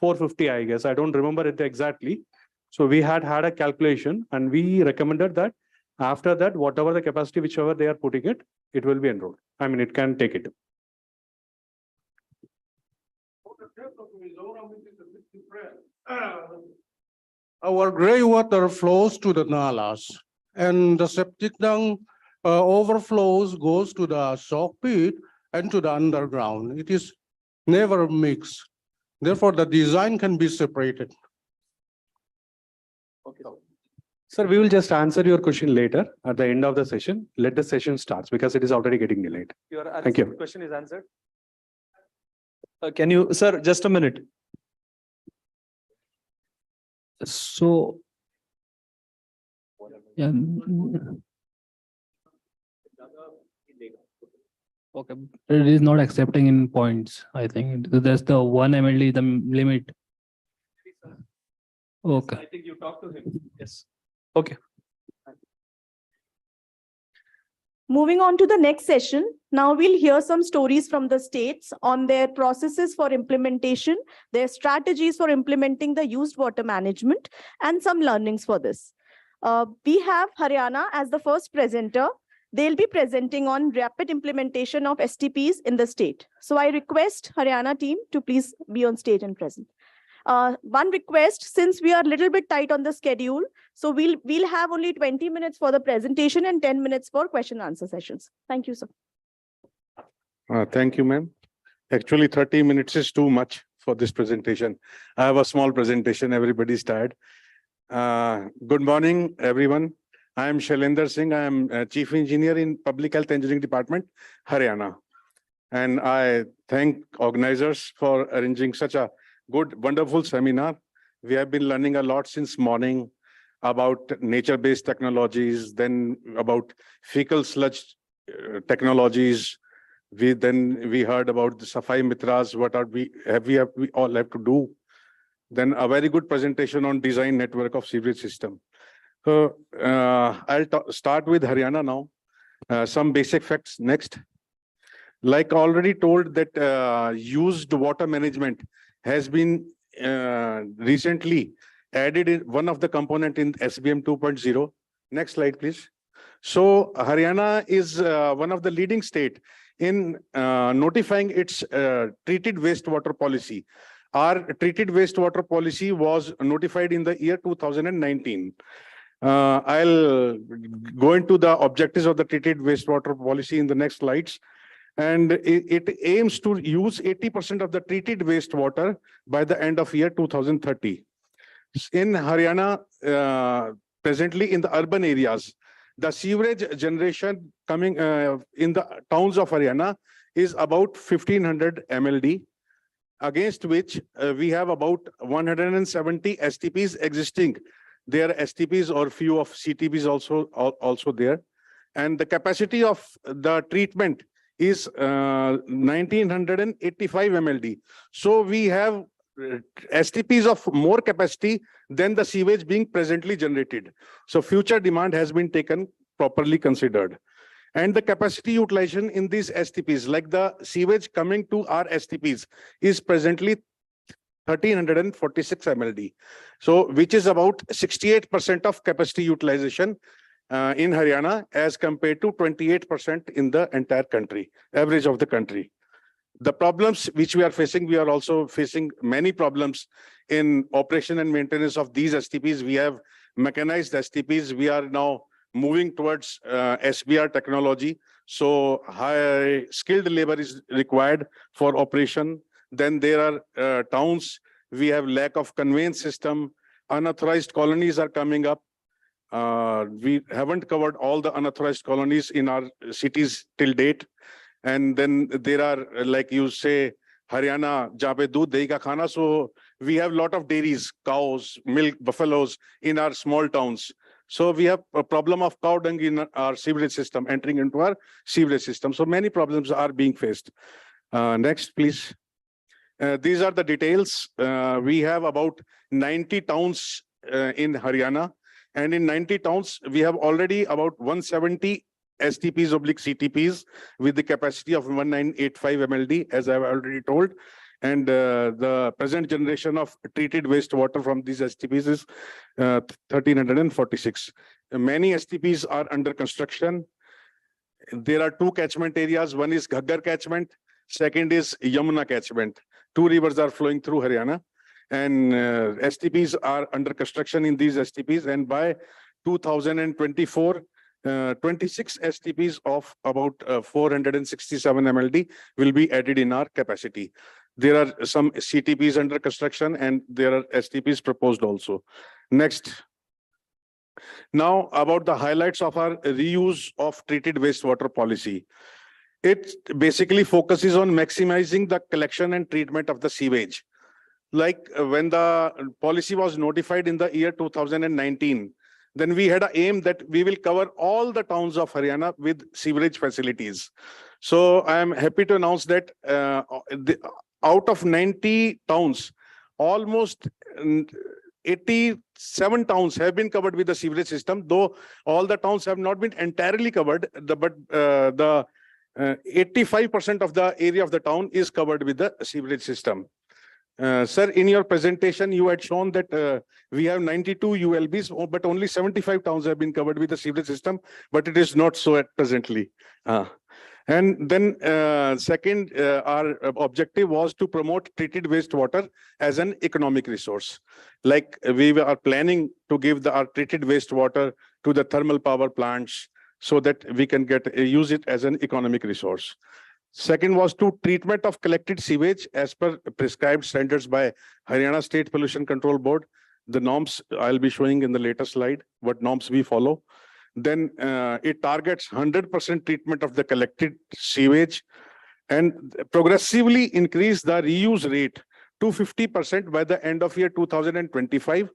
450, I guess. I don't remember it exactly. So we had a calculation and we recommended that after that, whatever the capacity, whichever they are putting it, it will be enrolled. I mean, it can take it. Our gray water flows to the nalas and the septic tank overflows, goes to the soak pit and to the underground. It is never mixed. Therefore, the design can be separated. Okay. Sir, we will just answer your question later at the end of the session. Let the session starts because it is already getting delayed. Thank you. Question is answered. Can you, sir, just a minute. So. Yeah. Okay, it is not accepting in points, I think. That's the 1 MLD, the limit. Okay. I think you talked to him. Yes. Okay. Moving on to the next session. Now we'll hear some stories from the states on their processes for implementation, their strategies for implementing the used water management, and some learnings for this. We have Haryana as the first presenter. They'll be presenting on rapid implementation of STPs in the state. So I request Haryana team to please be on stage and present. One request, since we are a little bit tight on the schedule, so we'll have only 20 minutes for the presentation and 10 minutes for question and answer sessions. Thank you, sir. Thank you, ma'am. Actually, 30 minutes is too much for this presentation. I have a small presentation. Everybody's tired. Good morning, everyone. I am Shailendra Singh. I am Chief Engineer in Public Health Engineering Department, Haryana. And I thank organizers for arranging such a good, wonderful seminar. We have been learning a lot since morning about nature-based technologies, then about fecal sludge technologies. We heard about the Safai Mitras, what are we all have to do. Then a very good presentation on design network of sewage system. So I'll start with Haryana now. Some basic facts next. Like already told that used water management has been recently added in one of the component in SBM 2.0. Next slide, please. So Haryana is one of the leading state in notifying its treated wastewater policy. Our treated wastewater policy was notified in the year 2019. I'll go into the objectives of the treated wastewater policy in the next slides. And it aims to use 80% of the treated wastewater by the end of year 2030. In Haryana, presently in the urban areas, the sewerage generation coming in the towns of Haryana is about 1500 MLD, against which we have about 170 STPs existing. There are STPs or few of CTPs also there. And the capacity of the treatment is 1985 MLD. So we have STPs of more capacity than the sewage being presently generated. So future demand has been taken properly considered. And the capacity utilization in these STPs, like the sewage coming to our STPs, is presently 1346 MLD. So which is about 68% of capacity utilization in Haryana as compared to 28% in the entire country, average of the country. The problems which we are facing, we are also facing many problems in operation and maintenance of these STPs. We have mechanized STPs. We are now moving towards SBR technology. So high skilled labor is required for operation. Then there are towns, we have lack of conveyance system. Unauthorized colonies are coming up. We haven't covered all the unauthorized colonies in our cities till date. And then there are, like you say, Haryana, jabe doodh dahi ka khana. So we have a lot of dairies, cows, milk, buffaloes in our small towns. So we have a problem of cow dung in our sewerage system, entering into our sewerage system. So many problems are being faced. Next, please. These are the details. We have about 90 towns in Haryana, and in 90 towns, we have already about 170 STPs/CTPs with the capacity of 1985 MLD, as I've already told. And the present generation of treated wastewater from these STPs is 1346. Many STPs are under construction. There are two catchment areas. One is Ghaggar catchment. Second is Yamuna catchment. Two rivers are flowing through Haryana, and STPs are under construction in these STPs. And by 2024, 26 STPs of about 467 MLD will be added in our capacity. There are some CTPs under construction, and there are STPs proposed also. Next. Now about the highlights of our reuse of treated wastewater policy. It basically focuses on maximizing the collection and treatment of the sewage. Like when the policy was notified in the year 2019, then we had an aim that we will cover all the towns of Haryana with sewerage facilities. So I am happy to announce that out of 90 towns, almost 87 towns have been covered with the sewerage system, though all the towns have not been entirely covered, but the 85% of the area of the town is covered with the sewerage system. Sir, in your presentation, you had shown that we have 92 ULBs, but only 75 towns have been covered with the sewerage system, but it is not so at presently. And then second, our objective was to promote treated wastewater as an economic resource. Like we are planning to give our treated wastewater to the thermal power plants so that we can use it as an economic resource. Second was to treatment of collected sewage as per prescribed standards by Haryana State Pollution Control Board. The norms I'll be showing in the later slide, what norms we follow. Then it targets 100% treatment of the collected sewage and progressively increase the reuse rate to 50% by the end of year 2025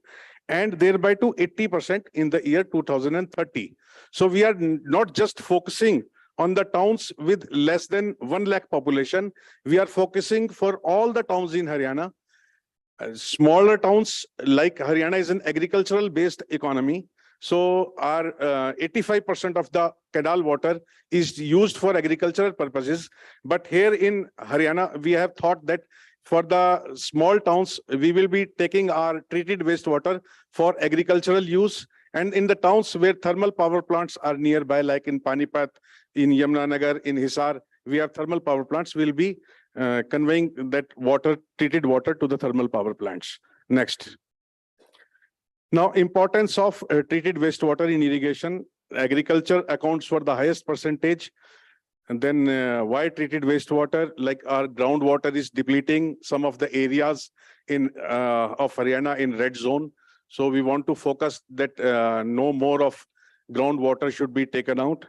and thereby to 80% in the year 2030. So we are not just focusing on the towns with less than 1 lakh population. We are focusing for all the towns in Haryana. Smaller towns like Haryana is an agricultural based economy. So our 85% of the canal water is used for agricultural purposes. But here in Haryana, we have thought that for the small towns, we will be taking our treated wastewater for agricultural use. And in the towns where thermal power plants are nearby, like in Panipat, in Yamunanagar, in Hisar, we have thermal power plants. We'll be conveying that water, treated water to the thermal power plants. Next. Now, importance of treated wastewater in irrigation. Agriculture accounts for the highest percentage. And then why treated wastewater? Like our groundwater is depleting some of the areas in of Haryana in red zone. So we want to focus that no more of groundwater should be taken out.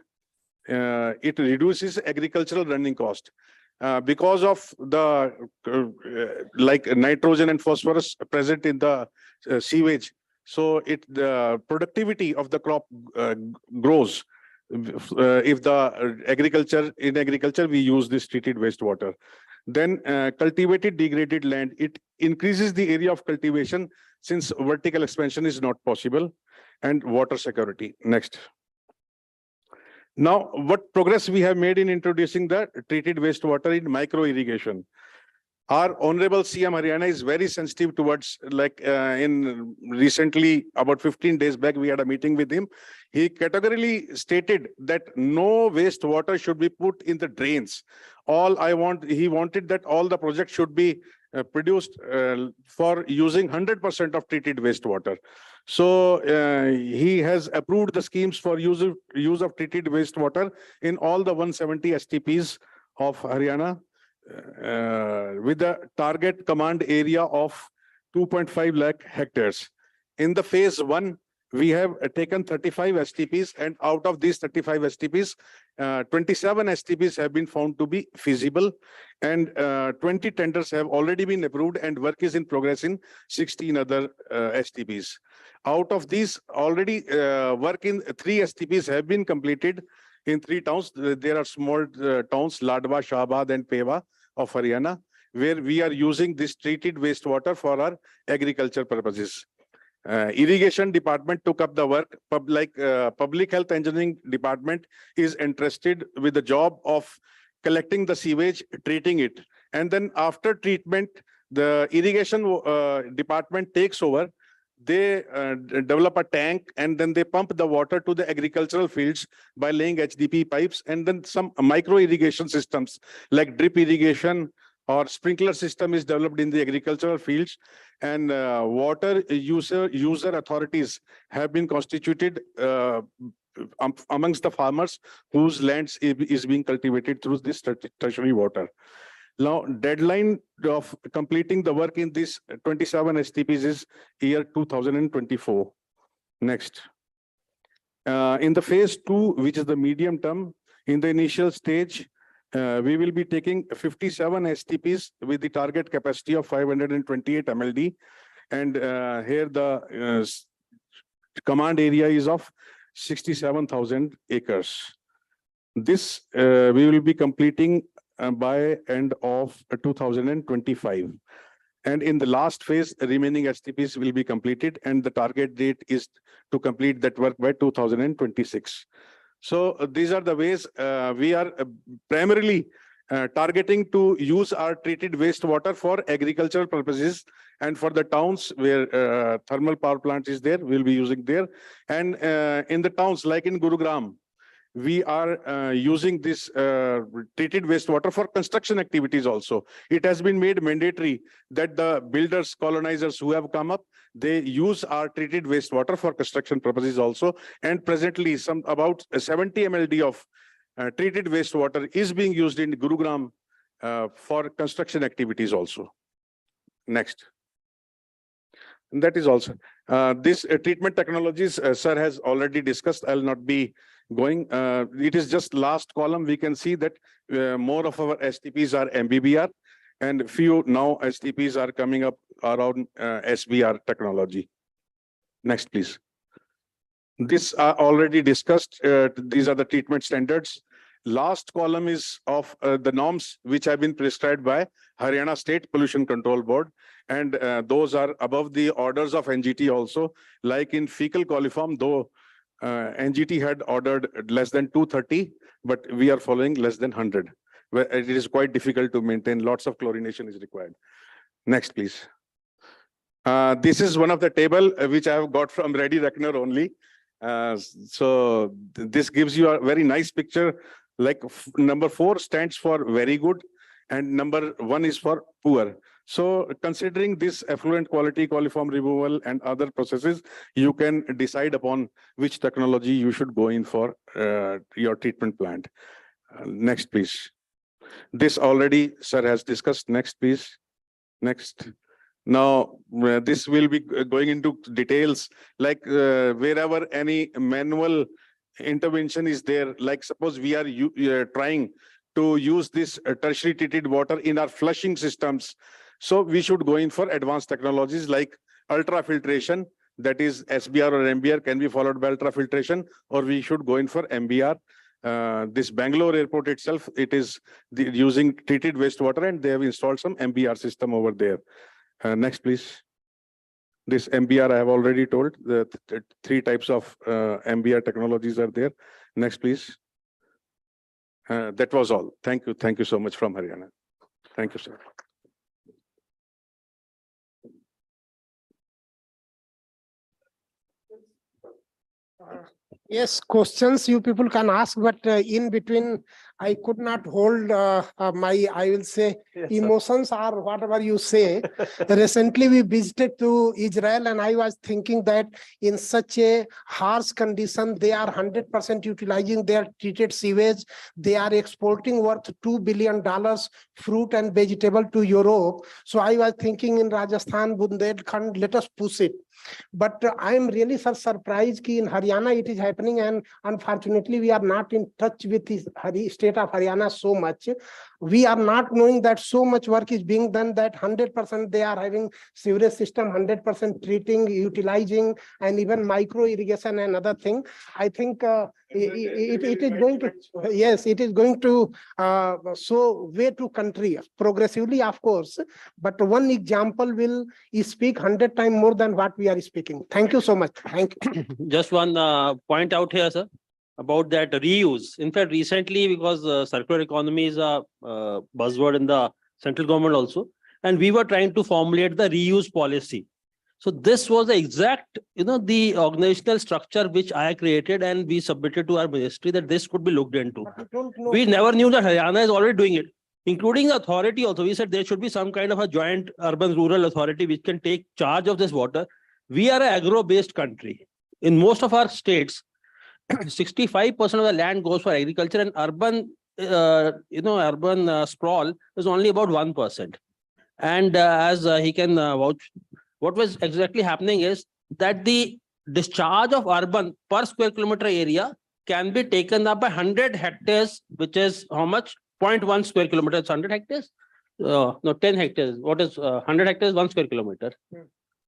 It reduces agricultural running cost. Because of the like nitrogen and phosphorus present in the sewage, so the productivity of the crop grows. If in agriculture we use this treated wastewater. Then cultivated degraded land, it increases the area of cultivation since vertical expansion is not possible, and water security. Next. Now, what progress we have made in introducing the treated wastewater in micro irrigation. Our Honorable CM Haryana is very sensitive towards, like in recently, about 15 days back, we had a meeting with him. He categorically stated that no wastewater should be put in the drains. He wanted that all the projects should be produced for using 100% of treated wastewater. So he has approved the schemes for use of treated wastewater in all the 170 STPs of Haryana. With the target command area of 2.5 lakh hectares. In the phase 1, we have taken 35 STPs, and out of these 35 STPs, 27 STPs have been found to be feasible, and 20 tenders have already been approved, and work is in progress in 16 other STPs. Out of these, already work in 3 STPs have been completed in 3 towns. There are small towns, Ladwa, Shahabad, and Pewa, of Haryana, where we are using this treated wastewater for our agriculture purposes. Irrigation department took up the work. Public health engineering department is entrusted with the job of collecting the sewage, treating it. And then after treatment, the irrigation department takes over. They develop a tank and then they pump the water to the agricultural fields by laying HDP pipes, and then some micro irrigation systems like drip irrigation or sprinkler system is developed in the agricultural fields, and water user authorities have been constituted amongst the farmers whose lands is being cultivated through this tertiary water. Now, deadline of completing the work in these 27 STPs is year 2024. Next. In the phase 2, which is the medium term, in the initial stage, we will be taking 57 STPs with the target capacity of 528 MLD. And here the command area is of 67,000 acres. This we will be completing by end of 2025. And in the last phase, remaining STPs will be completed, and the target date is to complete that work by 2026. So these are the ways we are primarily targeting to use our treated wastewater for agricultural purposes, and for the towns where thermal power plant is there, we'll be using there. And in the towns like in Gurugram, we are using this treated wastewater for construction activities also. It has been made mandatory that the builders, colonizers who have come up, they use our treated wastewater for construction purposes also. And presently, about 70 MLD of treated wastewater is being used in Gurugram for construction activities also. Next. And that is also this treatment technologies, sir has already discussed. I'll not be going. It is just last column. We can see that more of our STPs are MBBR, and few now STPs are coming up around SBR technology. Next, please. This are already discussed. These are the treatment standards. Last column is of the norms which have been prescribed by Haryana State Pollution Control Board, and those are above the orders of NGT also. Like in fecal coliform, though NGT had ordered less than 230, but we are following less than 100. Where it is quite difficult to maintain. Lots of chlorination is required. Next, please. This is one of the table which I have got from Reddy Reckner only. So this gives you a very nice picture. Like number 4 stands for very good, and number 1 is for poor. So considering this effluent quality, coliform removal, and other processes, you can decide upon which technology you should go in for your treatment plant. Next, please. This already sir has discussed. Next, please. Next. Now, this will be going into details, like wherever any manual intervention is there, like suppose we are trying to use this tertiary treated water in our flushing systems. So we should go in for advanced technologies like ultrafiltration, that is SBR or MBR can be followed by ultrafiltration, or we should go in for MBR. This Bangalore airport itself, it is using treated wastewater, and they have installed some MBR system over there. Next, please. This MBR, I have already told, the 3 types of MBR technologies are there. Next, please. That was all. Thank you. Thank you so much from Haryana. Thank you, sir. Yes, questions you people can ask, but in between, I could not hold my, I will say, emotions or whatever you say. Recently, we visited to Israel, and I was thinking that in such a harsh condition, they are 100% utilizing their treated sewage. They are exporting worth $2 billion fruit and vegetable to Europe. So I was thinking in Rajasthan, Bundelkhand, let us push it. But I am really surprised that in Haryana it is happening, and unfortunately we are not in touch with the state state of Haryana so much. We are not knowing that so much work is being done that 100% they are having sewerage system, 100% treating, utilizing, and even micro irrigation and other thing. I think it is going to, yes, it is going to show way to country progressively, of course, but one example will speak 100 times more than what we are speaking. Thank you so much. Thank you. Just one point out here, sir, about that reuse. In fact, recently, because circular economy is a buzzword in the central government also, and we were trying to formulate the reuse policy. So this was the exact, the organizational structure which I created, and we submitted to our ministry that this could be looked into. We never knew that Haryana is already doing it, including the authority also. We said there should be some kind of a joint urban rural authority which can take charge of this water. We are an agro-based country. In most of our states, 65% of the land goes for agriculture, and urban, sprawl is only about 1%. And as he can vouch, what was exactly happening is that the discharge of urban per square kilometer area can be taken up by 100 hectares, which is how much? 0.1 square kilometer. It's 100 hectares? No, 10 hectares. What is 100 hectares? 1 square kilometer.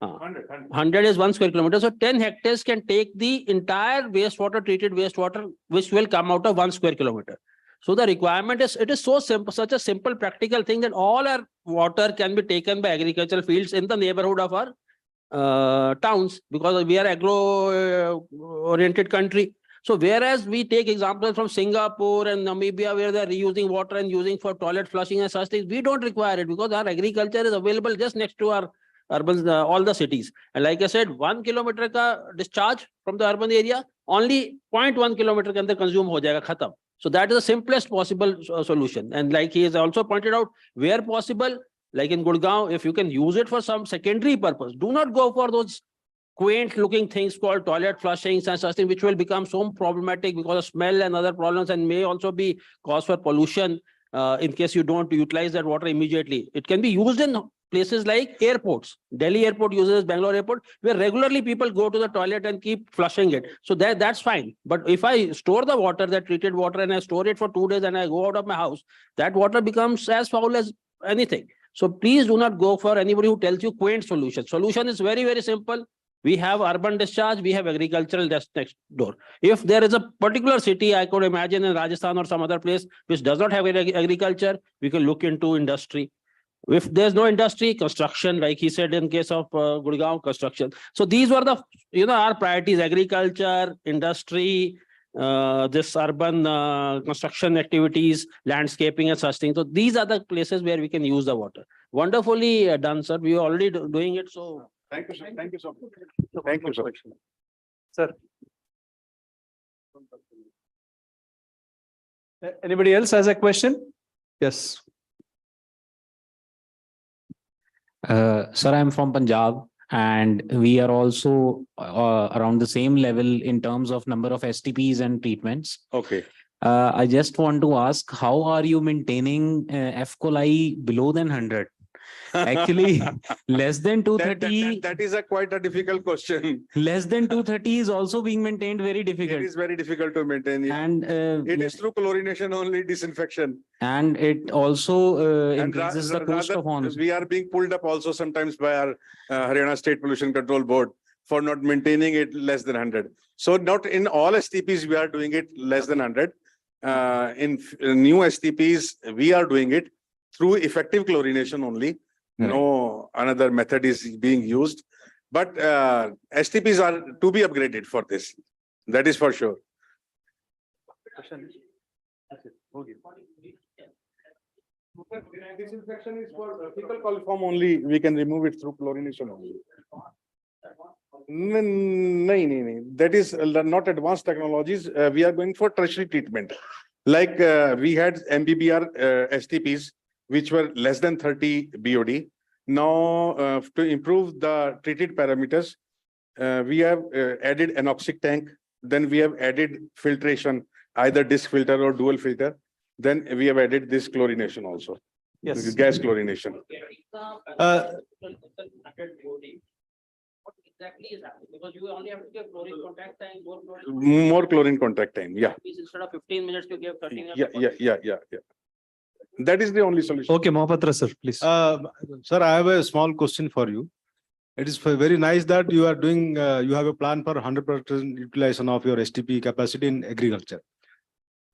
100 is 1 square kilometer. So 10 hectares can take the entire wastewater, treated wastewater, which will come out of 1 square kilometer. So the requirement is, it is so simple, such a simple practical thing that all our water can be taken by agricultural fields in the neighborhood of our towns, because we are agro-oriented country. So whereas we take examples from Singapore and Namibia, where they are reusing water and using for toilet flushing and such things, we don't require it because our agriculture is available just next to our urban, all the cities. And like I said, 1 kilometer ka discharge from the urban area, only 0.1 kilometer ke andar consume ho jayega, khatam. So that is the simplest possible solution. And like he has also pointed out, where possible, like in Gurgaon, if you can use it for some secondary purpose, do not go for those quaint looking things called toilet flushings and such things, which will become so problematic because of smell and other problems, and may also be cause for pollution in case you don't utilize that water immediately. It can be used in places like airports. Delhi airport uses Bangalore airport, where regularly people go to the toilet and keep flushing it. So that's fine. But if I store the water, that treated water, and I store it for 2 days and I go out of my house, that water becomes as foul as anything. So please do not go for anybody who tells you quaint solution. Solution is very, very simple. We have urban discharge, we have agricultural just next door. If there is a particular city, I could imagine in Rajasthan or some other place which does not have agriculture, we can look into industry. If there's no industry, construction, like he said in case of Gurgaon, construction. So these were the, our priorities: agriculture, industry, this urban construction activities, landscaping and such things. So these are the places where we can use the water. Wonderfully done, sir. We are already doing it. So thank you, sir. Thank you so much. Thank you, sir. Sir. Anybody else has a question? Yes. Sir, I'm from Punjab, and we are also around the same level in terms of number of STPs and treatments. Okay. I just want to ask, how are you maintaining F. coli below than 100? Actually, less than 230. That is quite a difficult question. Less than 230 is also being maintained very difficult. It is very difficult to maintain it. And it is through chlorination only, disinfection. And it also increases the cost of honors. We are being pulled up also sometimes by our Haryana State Pollution Control Board for not maintaining it less than 100. So not in all STPs we are doing it less than 100. In new STPs, we are doing it through effective chlorination only. Right. No another method is being used. But STPs are to be upgraded for this. That is for sure. Disinfection is for fecal coliform only. We can remove it through chlorination only. No. That is not advanced technologies. We are going for tertiary treatment. Like we had MBBR STPs, which were less than 30 BOD. Now, to improve the treated parameters, we have added anoxic tank. Then we have added filtration, either disc filter or dual filter. Then we have added this chlorination also. Yes. This is gas chlorination. exactly is happening? Because you only have to give chlorine contact time, more More chlorine contact time, yeah. instead of 15 minutes, you give 13 minutes. Yeah. That is the only solution. Okay, Mohapatra sir, please. Sir, I have a small question for you. It is very nice that you are doing, you have a plan for 100% utilization of your STP capacity in agriculture.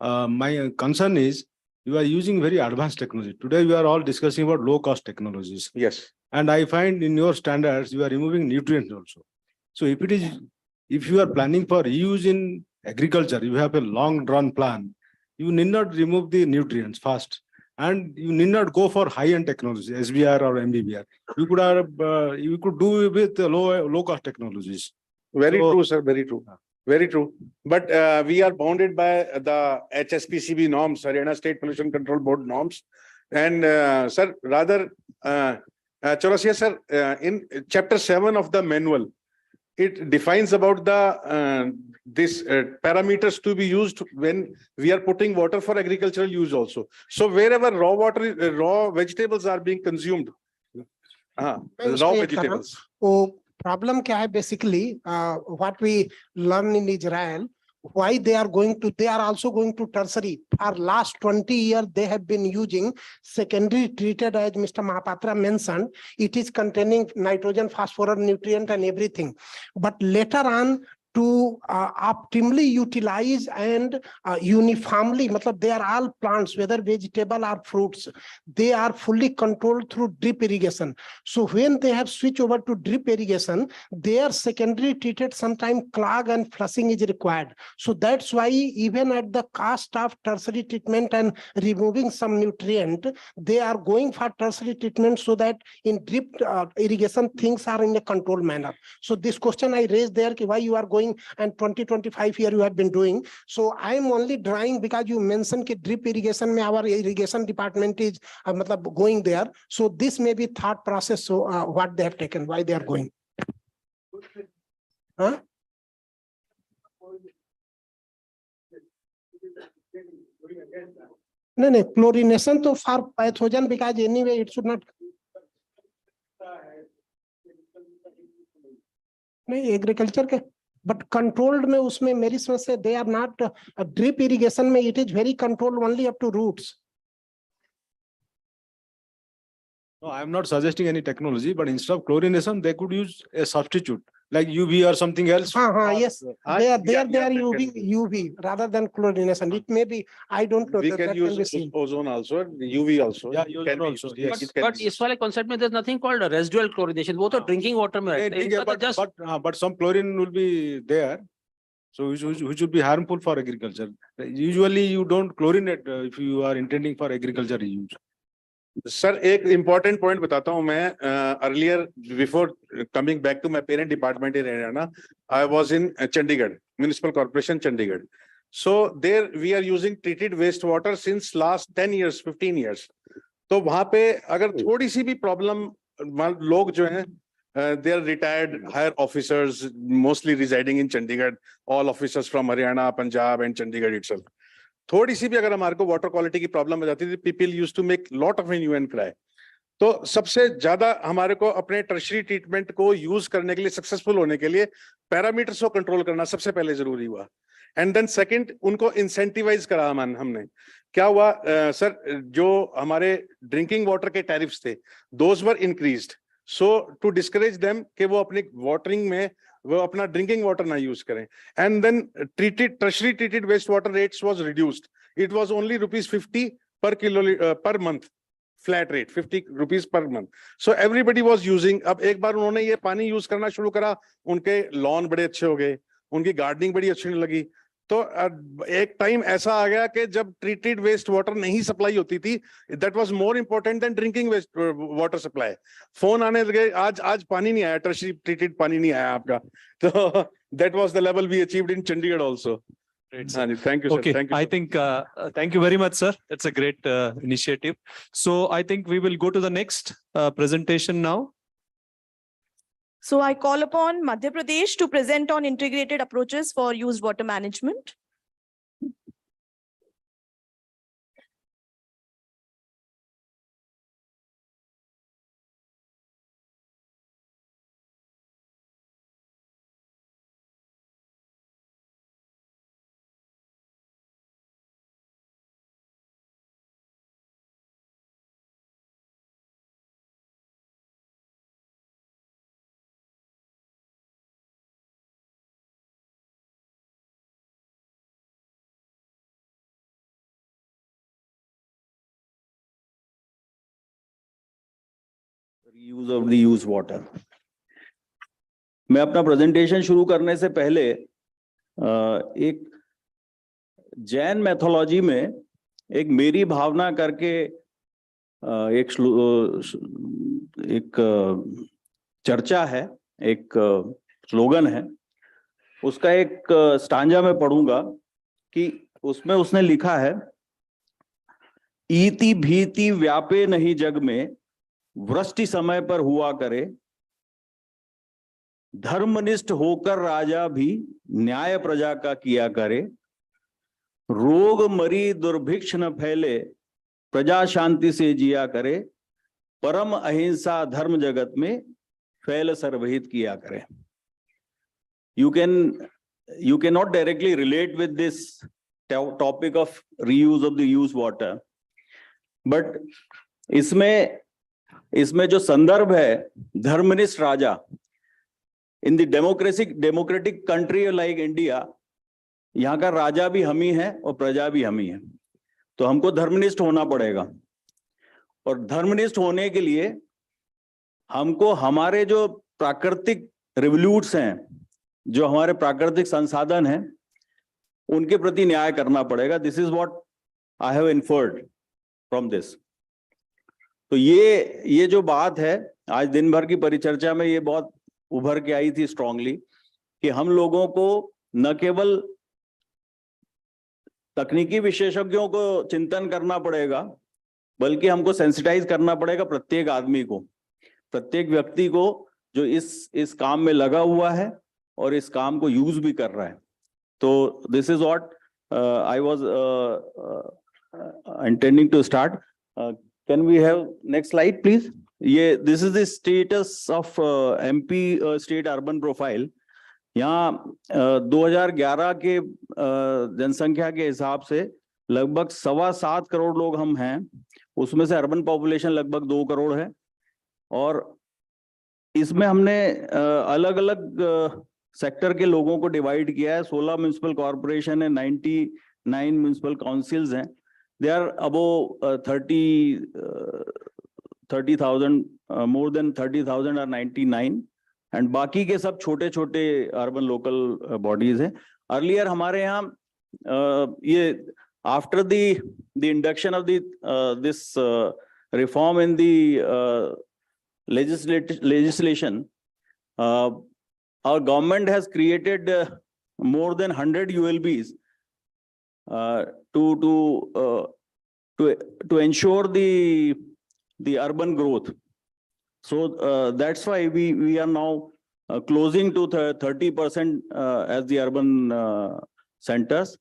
My concern is you are using very advanced technology. Today, we are all discussing about low cost technologies. Yes. And I find in your standards, you are removing nutrients also. So if you are planning for reuse in agriculture, you have a long run plan, you need not remove the nutrients fast. And you need not go for high-end technology, SBR or MBBR. You could do it with low cost technologies. Very true, sir. Very true. Very true. But we are bounded by the HSPCB norms, Haryana State Pollution Control Board norms. And sir, rather, Chaurasia sir, in chapter 7 of the manual, it defines about the this parameters to be used when we are putting water for agricultural use also. So wherever raw water, raw vegetables are being consumed, raw vegetables. वो problem क्या है basically what we learn in Israel, why they are also going to tertiary. For last 20 years they have been using secondary treated, as Mr. Mahapatra mentioned. It is containing nitrogen, phosphorus, nutrient and everything, but later on to optimally utilize and uniformly, they are all plants, whether vegetable or fruits, they are fully controlled through drip irrigation. So when they have switched over to drip irrigation, their secondary treated sometimes clog and flushing is required. So that's why even at the cost of tertiary treatment and removing some nutrient, they are going for tertiary treatment so that in drip irrigation things are in a controlled manner. So this question I raised there, why you are going and 20-25 years you have been doing. So I am only drawing because you mentioned that drip irrigation mein our irrigation department is going there. So this may be thought process. So what they have taken, why they are going. Huh? No, chlorination to for pathogen because anyway it should not. नहीं agriculture के but controlled में उसमें मेरी समझ से they are not drip irrigation में it is very controlled only up to roots. No, I am not suggesting any technology, but instead of chlorination, they could use a substitute like UV or something else. Yes, they are UV rather than chlorination. It may be, I don't know. We can use ozone also, UV also. Yeah, ozone also. Yes. But इस वाले concept में there's nothing called residual chlorination. वो तो drinking water में रहता है. But some chlorine will be there. So which would be harmful for agriculture. Usually you don't chlorinate if you are intending for agriculture use. Sir, एक important point बताता हूँ मैं. Earlier, before coming back to my parent department in Haryana, I was in Chandigarh, Municipal Corporation, Chandigarh. So there we are using treated wastewater since last 10 years, 15 years. तो वहाँ पे अगर थोड़ी सी भी problem, लोग जो हैं, they are retired higher officers, mostly residing in Chandigarh, all officers from Haryana, Punjab and Chandigarh itself. थोड़ी सी भी अगर हमारे को वाटर क्वालिटी की प्रॉब्लम हो जाती थी, people used to make lot of hue and cry. तो सबसे ज्यादा हमारे को अपने टर्शरी ट्रीटमेंट को यूज करने के लिए, सक्सेसफुल होने के लिए पैरामीटर्स को कंट्रोल करना सबसे पहले जरूरी हुआ. एंड देन सेकंड, उनको इंसेंटिवाइज करा हमने. क्या हुआ सर, जो हमारे ड्रिंकिंग वाटर के टैरिफ्स थे, those were increased. So to discourage them कि वो अपनी वाटरिंग में वो अपना ड्रिंकिंग वाटर ना यूज करें. And then tertiary treated waste water rates was reduced. It was only ₹50 per kilo per month, flat rate, 50 rupees per month. So everybody was using. अब एक बार उन्होंने ये पानी यूज करना शुरू करा, उनके लॉन बड़े अच्छे हो गए, उनकी गार्डनिंग बड़ी अच्छी लगी. तो एक टाइम ऐसा आ गया कि जब ट्रीटेड वेस्ट वाटर नहीं सप्लाई होती थी, that was more important than drinking waste water supply. Phone आने लगे, आज पानी नहीं आया, टर्शरी ट्रीटेड पानी नहीं आया आपका. तो that was the level we achieved in Chandigarh also. Thank you, sir. Okay, Thank you, I think thank you very much, sir. It's a great initiative. So I think we will go to the next presentation now. So I call upon Madhya Pradesh to present on integrated approaches for used water management. Use of the use water. मैं अपना presentation शुरू करने से पहले एक Jain mythology में एक मेरी भावना करके एक चर्चा है, एक स्लोगन है। उसका एक स्टांजा में पढ़ूंगा कि उसमें उसने लिखा है, इति भीति व्यापे नहीं जग में, वृष्टि समय पर हुआ करे, धर्मनिष्ठ होकर राजा भी न्याय प्रजा का किया करे, रोग मरी दुर्भिक्ष न फैले, प्रजा शांति से जिया करे, परम अहिंसा धर्म जगत में फैल सर्वहित किया करे। You cannot directly relate with this topic of reuse of the used water, but इसमें जो संदर्भ है, धर्मनिष्ठ राजा, in the democratic country like India, यहाँ का राजा भी हम ही है और प्रजा भी हम ही है। तो हमको धर्मनिष्ठ होना पड़ेगा, और धर्मनिष्ठ होने के लिए हमको हमारे जो प्राकृतिक रिवोल्यूट्स हैं, जो हमारे प्राकृतिक संसाधन हैं, उनके प्रति न्याय करना पड़ेगा। This is what I have inferred from this. तो ये जो बात है, आज दिन भर की परिचर्चा में ये बहुत उभर के आई थी स्ट्रांगली, कि हम लोगों को न केवल तकनीकी विशेषज्ञों को चिंतन करना पड़ेगा, बल्कि हमको सेंसिटाइज करना पड़ेगा प्रत्येक आदमी को, प्रत्येक व्यक्ति को जो इस काम में लगा हुआ है और इस काम को यूज भी कर रहा है। तो this is what I was intending to start. Can we have next slide please? ये this is the status of MP state urban profile. यहाँ 2011 के जनसंख्या के हिसाब से लगभग 7.25 करोड़ लोग हम हैं, उसमें से अर्बन पॉपुलेशन लगभग 2 करोड़ है। और इसमें हमने अलग अलग सेक्टर के लोगों को डिवाइड किया है। 16 म्युनिसिपल कॉर्पोरेशन है, 99 म्युनिसिपल काउंसिल्स हैं। They are above 30,000, more than 30,000 are 99, and बाकी के सब छोटे छोटे अर्बन लोकल बॉडीज हैं। अर्लियर हमारे यहाँ ये after the induction of this reform in the legislation, our government has created more than 100 ULBs to ensure the urban growth. So that's why we are now closing to 30% as the urban centers.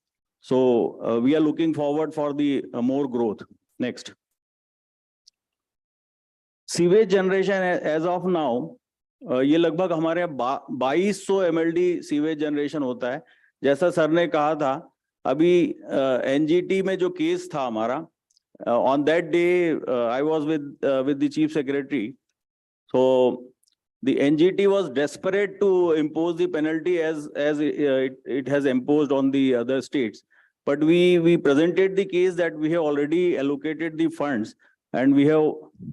So we are looking forward for the more growth. Next. Sewage generation as of now, ये लगभग हमारे 2200 MLD sewage generation होता है। जैसा sir ने कहा था, अभी एनजीटी में जो केस था हमारा, on that day I was with the chief secretary, so the NGT was desperate to impose the penalty as it has imposed on the other states, but we presented the case that we have already allocated the funds and we have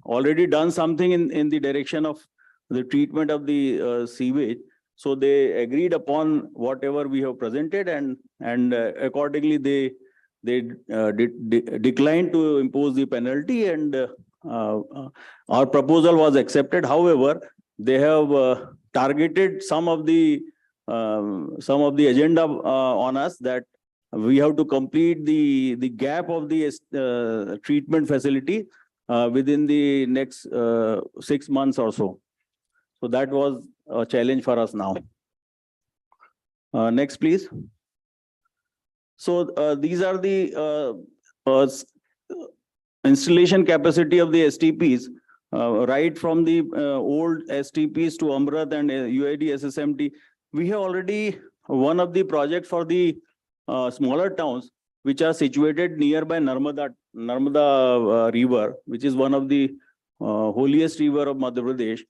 already done something in the direction of the treatment of the sewage. So they agreed upon whatever we have presented, and accordingly they declined to impose the penalty, and our proposal was accepted. However, they have targeted some of the agenda on us, that we have to complete the gap of the treatment facility within the next 6 months or so. So that was a challenge for us now. Next, please. So these are the installation capacity of the STPs, right from the old STPs to Amrit and UID SSMT. We have already one of the project for the smaller towns which are situated nearby Narmada river, which is one of the holiest river of Madhya Pradesh.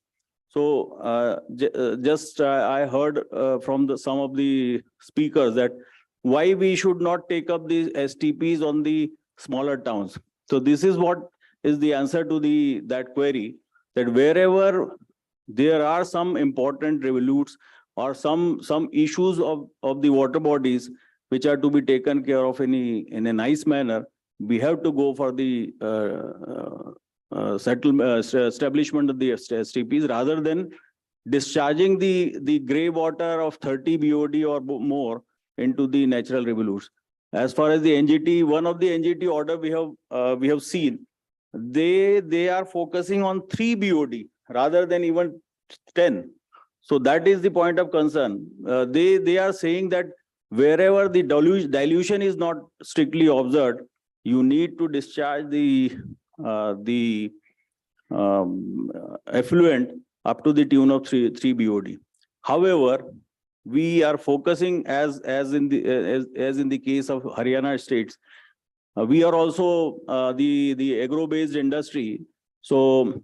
So I heard from some of the speakers that why we should not take up the STPs on the smaller towns. So this is what is the answer to that query, that wherever there are some important revolutes or some issues of the water bodies which are to be taken care of in a nice manner, we have to go for the establishment of the STPs rather than discharging the grey water of 30 BOD or more into the natural revolutes. As far as the NGT, one of the NGT order we have seen, they are focusing on 3 BOD rather than even 10. So that is the point of concern. They are saying that wherever the dilution is not strictly observed, you need to discharge the effluent up to the tune of 3 BOD. However, we are focusing as in the case of Haryana states. We are also the agro-based industry, so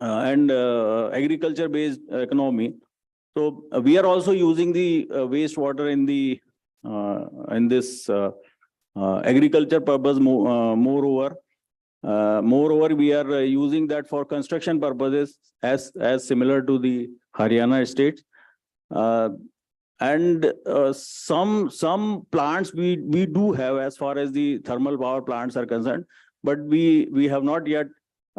and agriculture-based economy. So we are also using the wastewater in this agriculture purpose. Moreover, we are using that for construction purposes as similar to the Haryana states. And some plants we do have as far as the thermal power plants are concerned, but we have not yet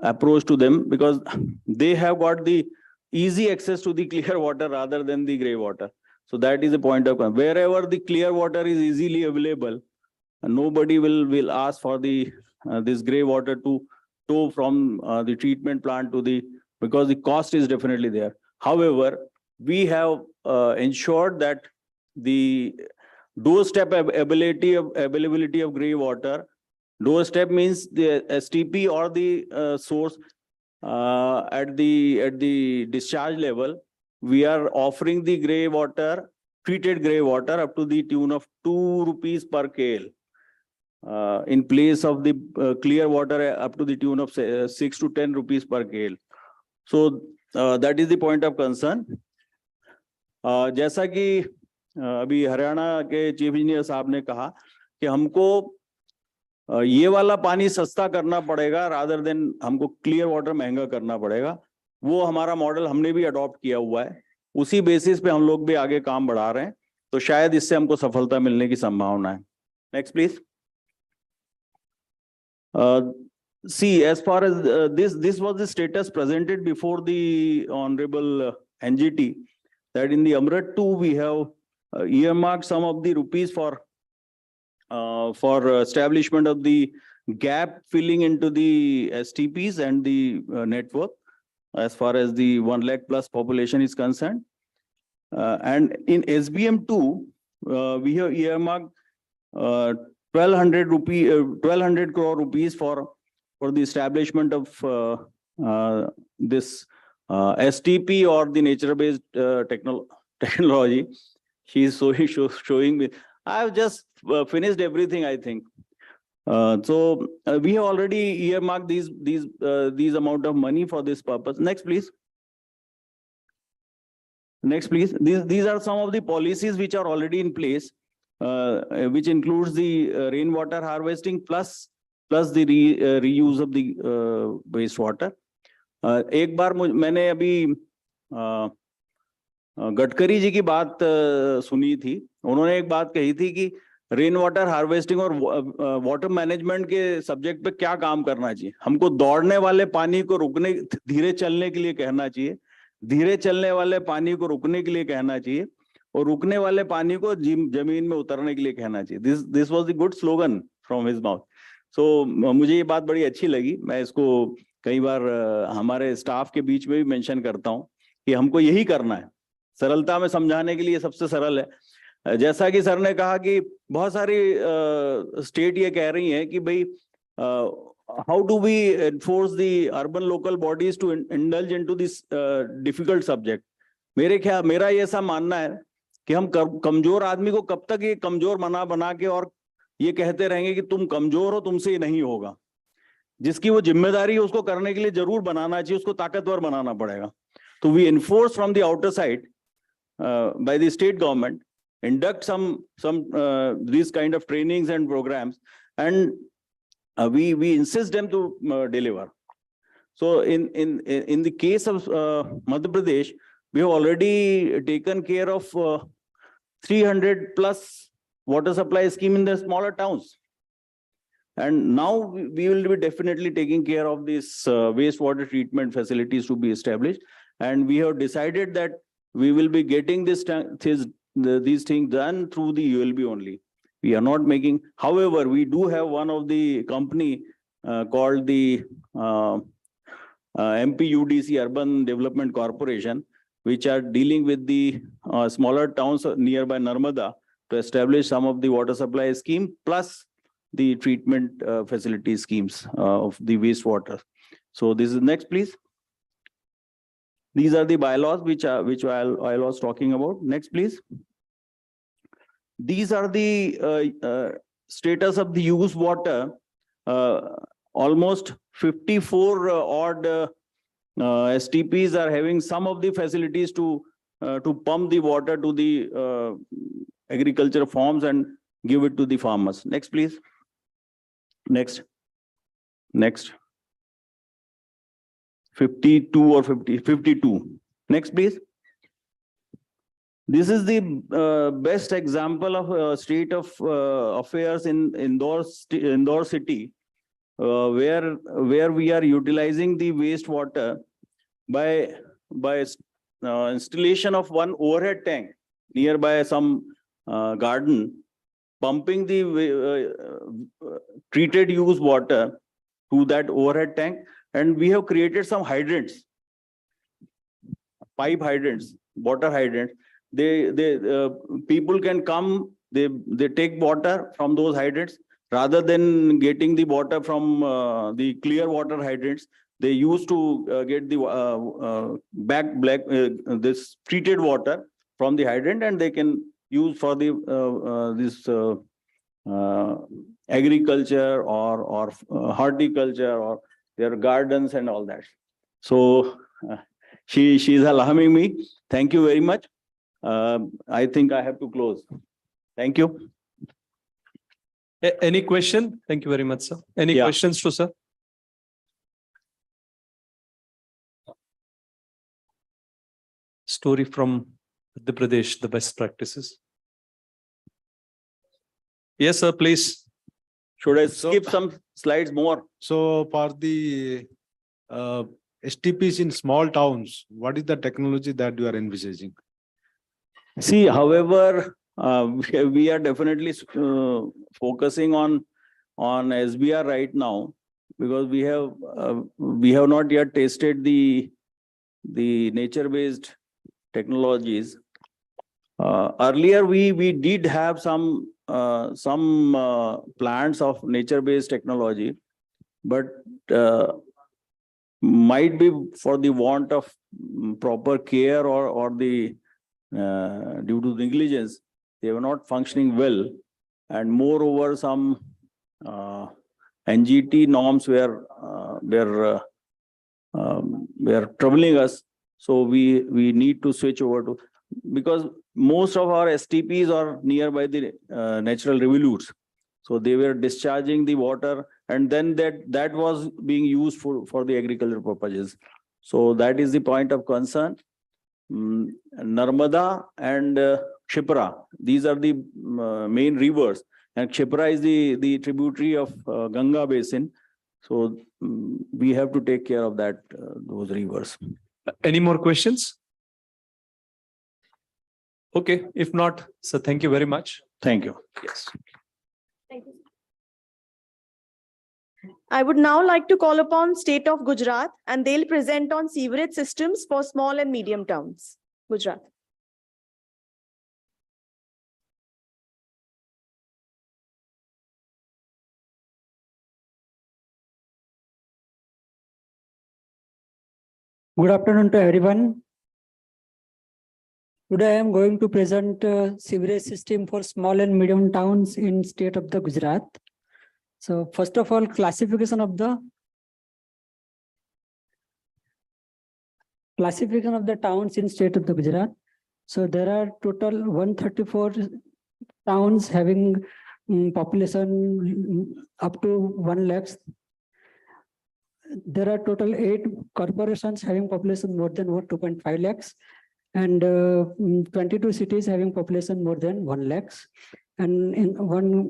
approached to them because they have got the easy access to the clear water rather than the grey water. So that is a point of wherever the clear water is easily available, nobody will ask for the this grey water to tow from the treatment plant to the, because the cost is definitely there. However, we have ensured that the doorstep availability of grey water, doorstep means the STP or the source at the discharge level, we are offering the grey water, treated grey water up to the tune of 2 rupees per KL. In place of the clear water up to the tune of 6 to 10 rupees per KL. So that is the point of concern. जैसा कि अभी हरियाणा के chief engineer साहब ने कहा कि हमको ये वाला पानी सस्ता करना पड़ेगा रादर देन हमको क्लियर वाटर महंगा करना पड़ेगा, वो हमारा मॉडल हमने भी अडॉप्ट किया हुआ है, उसी बेसिस पे हम लोग भी आगे काम बढ़ा रहे हैं, तो शायद इससे हमको सफलता मिलने की संभावना है. Next please. See, as far as this was the status presented before the honorable NGT, that in the Amrit 2 we have earmarked some of the rupees for establishment of the gap filling into the STPs and the network as far as the 1 lakh plus population is concerned. And in SBM2, we have earmarked 1,200 crore rupees for the establishment of this STP or the nature-based technology. She is showing me. I have just finished everything, I think. So we have already earmarked these amount of money for this purpose. Next, please. Next, please. These are some of the policies which are already in place, which includes the rainwater harvesting plus the reuse of the wastewater. एक बार मैंने अभी गडकरी जी की बात सुनी थी, उन्होंने एक बात कही थी कि रेन वाटर हार्वेस्टिंग और वाटर मैनेजमेंट के सब्जेक्ट पे क्या काम करना चाहिए. हमको दौड़ने वाले पानी को रुकने, धीरे चलने के लिए कहना चाहिए, धीरे चलने वाले पानी को रुकने के लिए कहना चाहिए, और रुकने वाले पानी को जमीन में उतरने के लिए कहना चाहिए. This was the good slogan from his mouth. So मुझे ये बात बड़ी अच्छी लगी. मैं इसको कई बार हमारे स्टाफ के बीच में भी मेंशन करता हूँ कि हमको यही करना है. सरलता में समझाने के लिए सबसे सरल है. जैसा कि सर ने कहा कि बहुत सारी स्टेट ये कह रही हैं कि भाई how do we enforce the urban local bodies to indulge into this difficult subject. मेरा ये ऐसा मानना है कि हम कमजोर आदमी को कब तक ये कमजोर बना के और ये कहते रहेंगे कि तुम कमजोर हो, तुमसे ये नहीं होगा. जिसकी वो जिम्मेदारी है उसको करने के लिए जरूर बनाना चाहिए, उसको ताकतवर बनाना पड़ेगा. तो we enforce from the outer side by the state government, induct some these kind of trainings and programs, and we insist them to deliver. So in the case of Madhya Pradesh, we have already taken care of 300 plus water supply scheme in the smaller towns. And now we will be definitely taking care of these wastewater treatment facilities to be established. And we have decided that we will be getting these things done through the ULB only. We are not making, however, we do have one of the company called the MPUDC, Urban Development Corporation, which are dealing with the smaller towns nearby Narmada to establish some of the water supply scheme plus the treatment facility schemes of the wastewater. So this is next, please. These are the bylaws which I was talking about. Next, please. These are the status of the used water. Almost 54 odd STPs are having some of the facilities to pump the water to the agriculture farms and give it to the farmers. Next, please. Next. 52 or 52. Next, please. This is the best example of state of affairs in Indore city, where we are utilizing the wastewater by installation of one overhead tank nearby some garden, pumping the treated used water to that overhead tank. And we have created some hydrants, pipe hydrants, water hydrants. People can come, they take water from those hydrants rather than getting the water from the clear water hydrants. They used to get the this treated water from the hydrant, and they can use for the agriculture or horticulture or their gardens and all that. So she's alarming me. Thank you very much. I think I have to close. Thank you. Any question? Thank you very much, sir. Any questions to sir? Story from Madhya Pradesh, the best practices. Yes, sir, please. Should I skip some slides more? So for the STPs in small towns, what is the technology that you are envisaging? See, however, we are definitely focusing on SBR right now, because we have not yet tasted the nature-based technologies. Earlier, we did have some plants of nature-based technology, but might be for the want of proper care or the due to negligence, they were not functioning well, and moreover some NGT norms were troubling us. So we need to switch over to, because most of our STPs are nearby the natural rivulets. So they were discharging the water, and then that was being used for the agricultural purposes. So that is the point of concern. Narmada and Kshipra, these are the main rivers, and Kshipra is the tributary of Ganga basin. So we have to take care of that, those rivers. Any more questions? Okay, if not, sir, thank you very much. Thank you. Yes. Thank you. I would now like to call upon State of Gujarat, and they'll present on sewerage systems for small and medium towns. Gujarat. Good afternoon to everyone. Today I am going to present sewerage system for small and medium towns in state of the Gujarat. So first of all, classification of the towns in state of the Gujarat. So there are total 134 towns having population up to 1 lakh. there are total 8 corporations having population more than 2.5 lakhs, and 22 cities having population more than 1 lakhs, and in one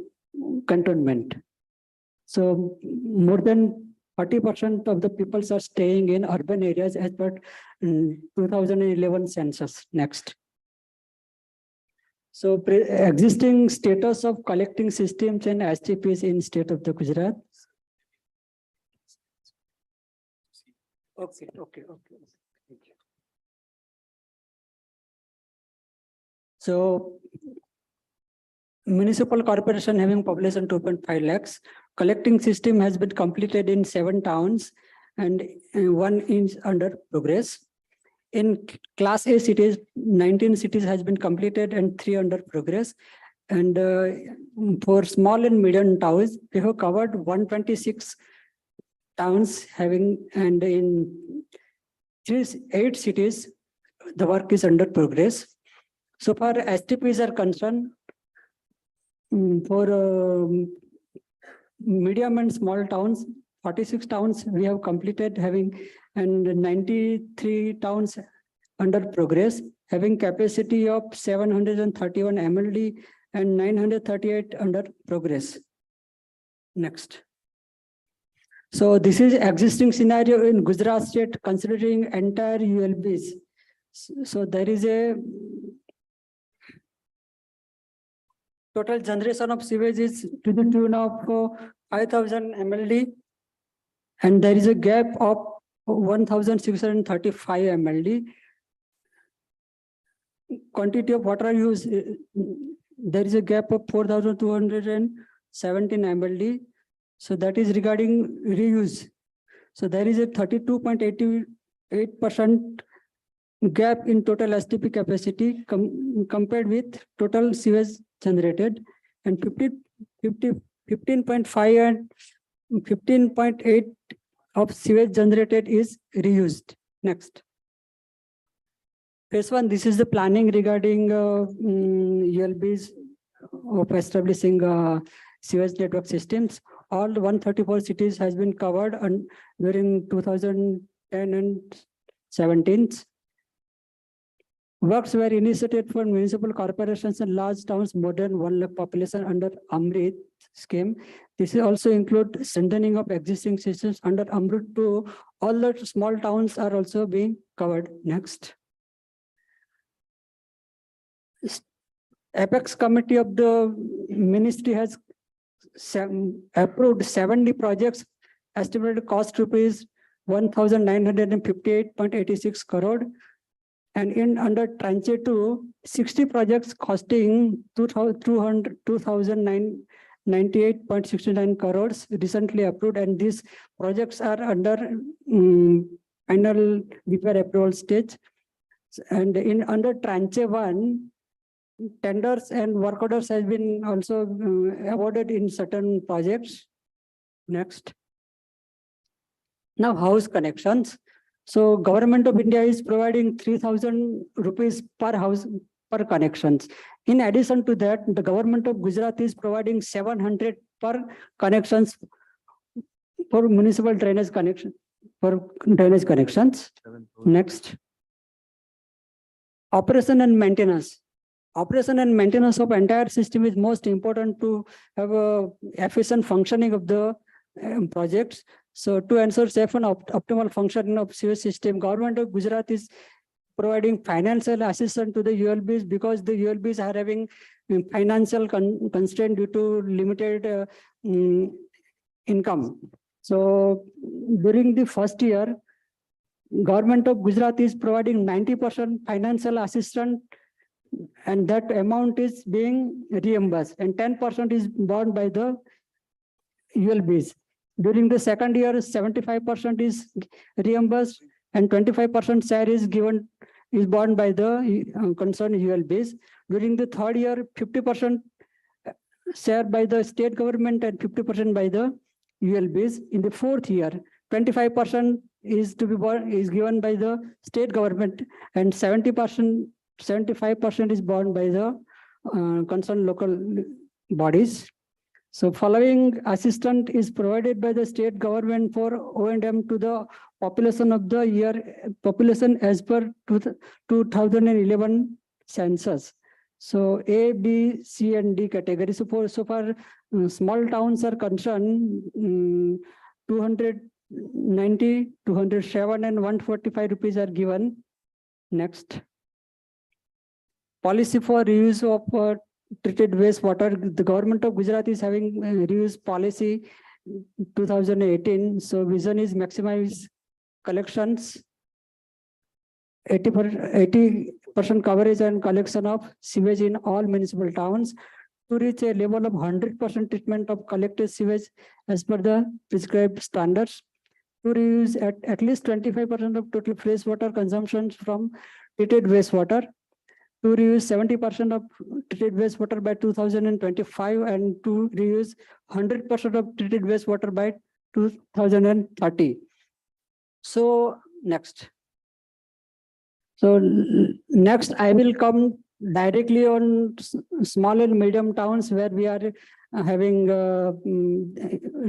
cantonment. So more than 40% of the people are staying in urban areas as per 2011 census. Next. So existing status of collecting systems and STPs in state of the Gujarat. Okay. Thank you. So municipal corporation having population 2.5 lakhs, collecting system has been completed in 7 towns and 1 is under progress. In class A cities, 19 cities has been completed and 3 under progress. And for small and medium towns, we have covered 126 towns having, and in 8 cities, the work is under progress. So far STPs are concerned, for medium and small towns, 46 towns we have completed having, and 93 towns under progress, having capacity of 731 MLD and 938 under progress. Next. So this is existing scenario in Gujarat state considering entire ULBs. So there is a total generation of sewage is to the tune of 5,000 MLD, and there is a gap of 1,635 MLD. Quantity of water use, there is a gap of 4,217 MLD. So that is regarding reuse. So there is a 32.88% gap in total STP capacity compared with total sewage generated, and 15.5 and 15.8 of sewage generated is reused. Next. Phase 1, this is the planning regarding ULBs of establishing sewage network systems. All 134 cities has been covered during 2010 and 17. Works were initiated for municipal corporations and large towns more than 1 lakh population under Amrit scheme. This is also include strengthening of existing systems under Amrit 2. All the small towns are also being covered. Next. Apex committee of the ministry has approved 70 projects, estimated cost rupees 1,958.86 crore. And in under tranche 2, 60 projects costing 2,098.69 crores recently approved, and these projects are under final repair approval stage. And in under tranche 1, tenders and work orders has been also awarded in certain projects. Next. Now house connections. So Government of India is providing 3,000 rupees per house per connections. In addition to that, the Government of Gujarat is providing 700 per connections for municipal drainage connection, for drainage connections. Next. Operation and maintenance. Operation and maintenance of entire system is most important to have a efficient functioning of the projects. So to ensure safe and optimal functioning of sewage system, Government of Gujarat is providing financial assistance to the ULBs because the ULBs are having financial constraint due to limited income. So during the first year, Government of Gujarat is providing 90% financial assistance, and that amount is being reimbursed, and 10% is borne by the ULBs. During the second year, 75% is reimbursed and 25% share is borne by the concerned ULBs. During the third year, 50% share by the state government and 50% by the ULBs. In the fourth year, 25% is given by the state government, and 75% is borne by the concerned local bodies. So following assistance is provided by the state government for O&M to the population of the year, population as per 2011 census. So A, B, C, and D category. So far small towns are concerned, 290, 207, and 145 rupees are given. Next. Policy for reuse of treated wastewater. The government of Gujarat is having reuse policy 2018. So vision is maximize collections, 80% coverage and collection of sewage in all municipal towns to reach a level of 100% treatment of collected sewage as per the prescribed standards. To reuse at least 25% of total freshwater consumption from treated wastewater. To reuse 70% of treated wastewater by 2025 and to reuse 100% of treated wastewater by 2030. So next. So next I will come directly on small and medium towns where we are having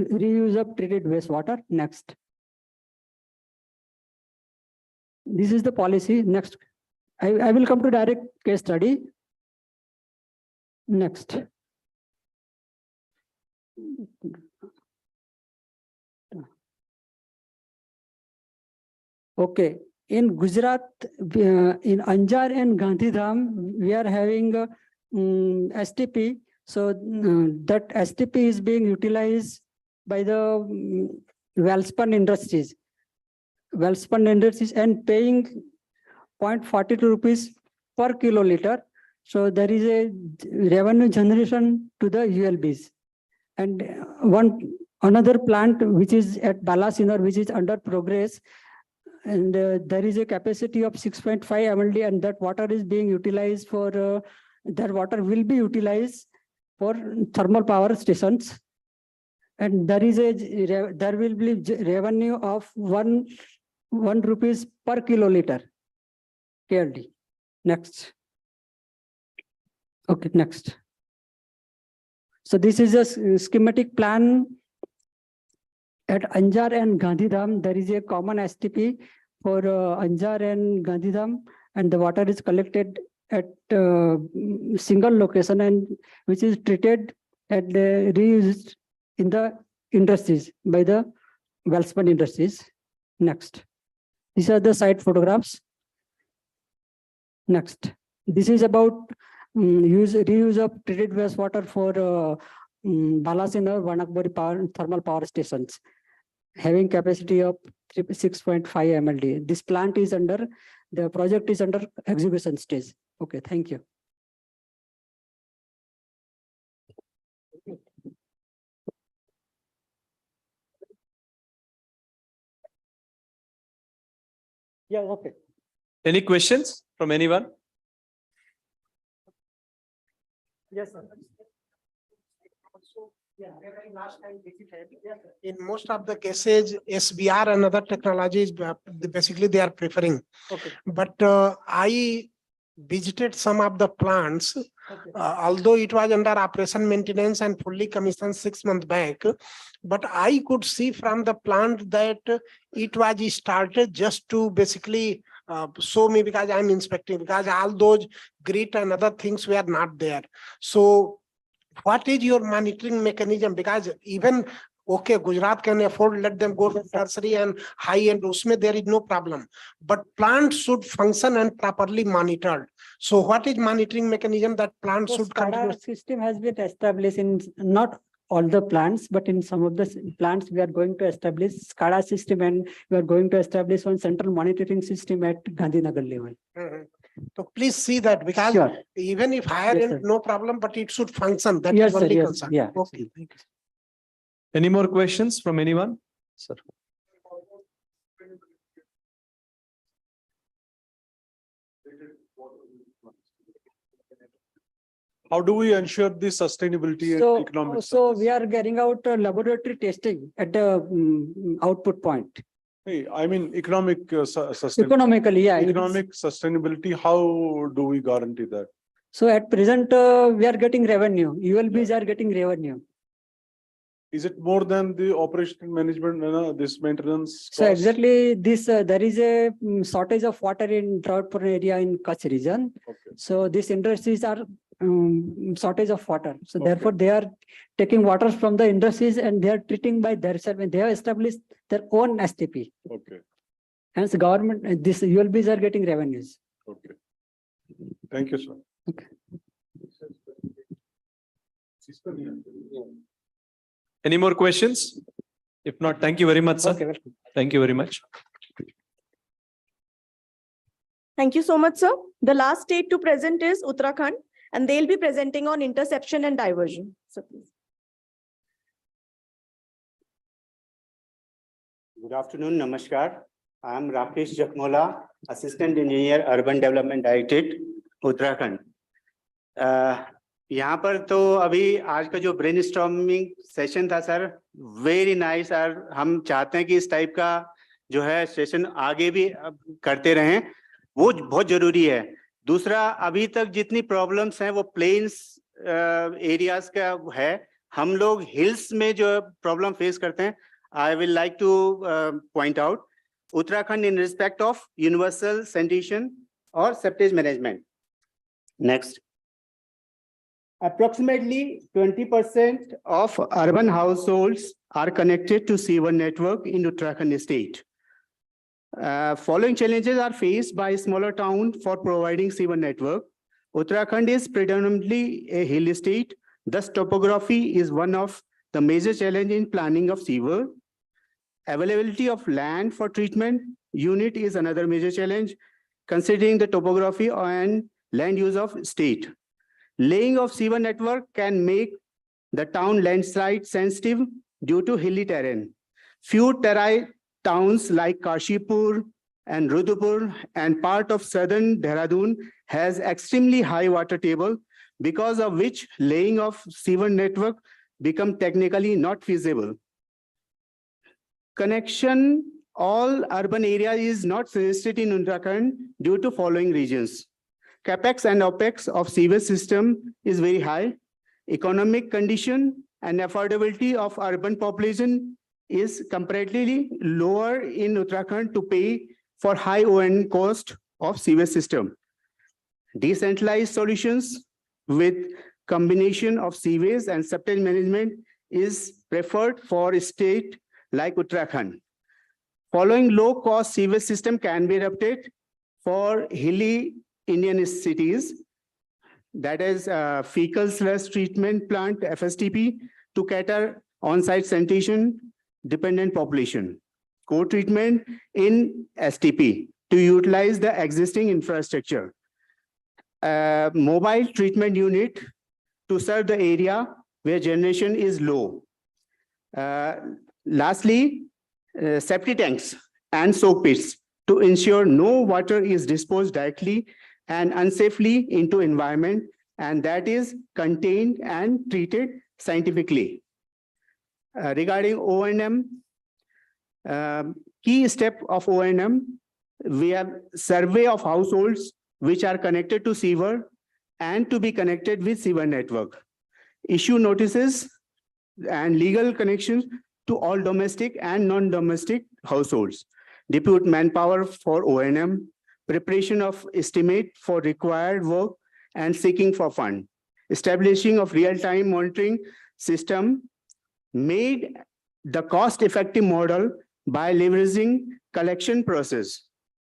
reuse of treated wastewater. Next. This is the policy. Next. I will come to direct case study. Next. Okay. In Gujarat, in Anjar and Gandhidham, we are having STP. So that STP is being utilized by the Wellspun Industries. Wellspun Industries and paying 0.42 rupees per kiloliter. So there is a revenue generation to the ULBs. And another plant which is at Balasinor, which is under progress, and there is a capacity of 6.5 MLD, and that water is being utilized for, that water will be utilized for thermal power stations. And there will be revenue of 1 rupees per kiloliter. KLD. Next. Okay, next. So this is a schematic plan. At Anjar and Gandhidham, there is a common STP for Anjar and Gandhidham, and the water is collected at single location and which is treated and reused in the industries by the Wellspun Industries. Next. These are the site photographs. Next. This is about reuse of treated wastewater for Balasinor, Vanakbori thermal power stations, having capacity of 6.5 MLD. This plant is under, the project is under execution stage. Okay, thank you. Yeah, okay. Any questions from anyone? Yes, sir. Yeah, last time in most of the cases, SBR and other technologies, basically they are preferring. Okay. But I visited some of the plants, although it was under operation maintenance and fully commissioned 6 months back, but I could see from the plant that it was started just to basically show me, because I'm inspecting, because all those grit and other things were not there. So what is your monitoring mechanism? Because even, okay, Gujarat can afford, let them go to tertiary and high end, usme there is no problem. But plants should function and properly monitored. So what is monitoring mechanism that plants should continue? SCADA system has been established in not all the plants, but in some of the plants we are going to establish SCADA system, and we are going to establish one central monitoring system at Gandhinagar level. So please see that, because Sure. even if higher Yes, end, sir. no problem, but it should function. That Yes, is sir, only yes, concern. yeah. Okay, thank you. Any more questions from anyone? Sir. How do we ensure the sustainability and So, economics? so we are carrying out laboratory testing at the output point. Hey, I mean, economic sustainability. Economically, yeah. Economic sustainability, how do we guarantee that? So at present, we are getting revenue. ULBs are getting revenue. Is it more than the operation management, this maintenance? So cost? exactly this, there is a shortage of water in drought-prone area in Kutch region. Okay. So these industries are shortage of water. So therefore they are taking water from the industries and they are treating by themselves and they have established their own STP. Okay, Hence government, these ULBs are getting revenues. okay. Thank you, sir. Any more questions? If not, thank you very much, sir. Okay, welcome. Thank you very much. Thank you so much, sir. The last state to present is Uttarakhand, and they'll be presenting on interception and diversion. So please. Good afternoon, Namaskar. I am Rakesh Jakmola, Assistant Engineer, Urban Development Directorate, Uttarakhand. यहाँ पर तो अभी आज का जो brainstorming session था sir, very nice sir. हम चाहते हैं कि इस टाइप का जो है सेशन आगे भी करते रहें, वो बहुत जरूरी है. दूसरा, अभी तक जितनी प्रॉब्लम्स हैं वो प्लेन्स एरियाज का है. हम लोग हिल्स में जो प्रॉब्लम फेस करते हैं, I will like to point out Uttarakhand in respect of universal sanitation or septage management. Next. Approximately 20% of urban households are connected to sewer network in Uttarakhand state. Following challenges are faced by smaller towns for providing sewer network. Uttarakhand is predominantly a hill state. Thus, topography is one of the major challenge in planning of sewer. Availability of land for treatment unit is another major challenge, considering the topography and land use of state. Laying of sewer network can make the town landslide sensitive due to hilly terrain. Few terai towns like Kashipur and Rudupur and part of southern Dehradun has extremely high water table, because of which laying of sewer network become technically not feasible. Connection all urban area is not suggested in Uttarakhand due to following reasons. Capex and OPEX of sewage system is very high. Economic condition and affordability of urban population is comparatively lower in Uttarakhand to pay for high O&M cost of sewage system. Decentralized solutions with combination of sewage and septage management is preferred for a state like Uttarakhand. Following low-cost sewage system can be adapted for hilly Indian cities, that is fecal sludge treatment plant, FSTP, to cater on-site sanitation dependent population. Co-treatment in STP to utilize the existing infrastructure. Mobile treatment unit to serve the area where generation is low. Lastly, septic tanks and soak pits to ensure no water is disposed directly and unsafely into environment, and that is contained and treated scientifically. Regarding O&M, key step of O&M, we have survey of households which are connected to sewer and to be connected with sewer network. Issue notices and legal connections to all domestic and non-domestic households. Depute manpower for O&M, preparation of estimate for required work and seeking for fund. Establishing of real-time monitoring system made the cost-effective model by leveraging collection process,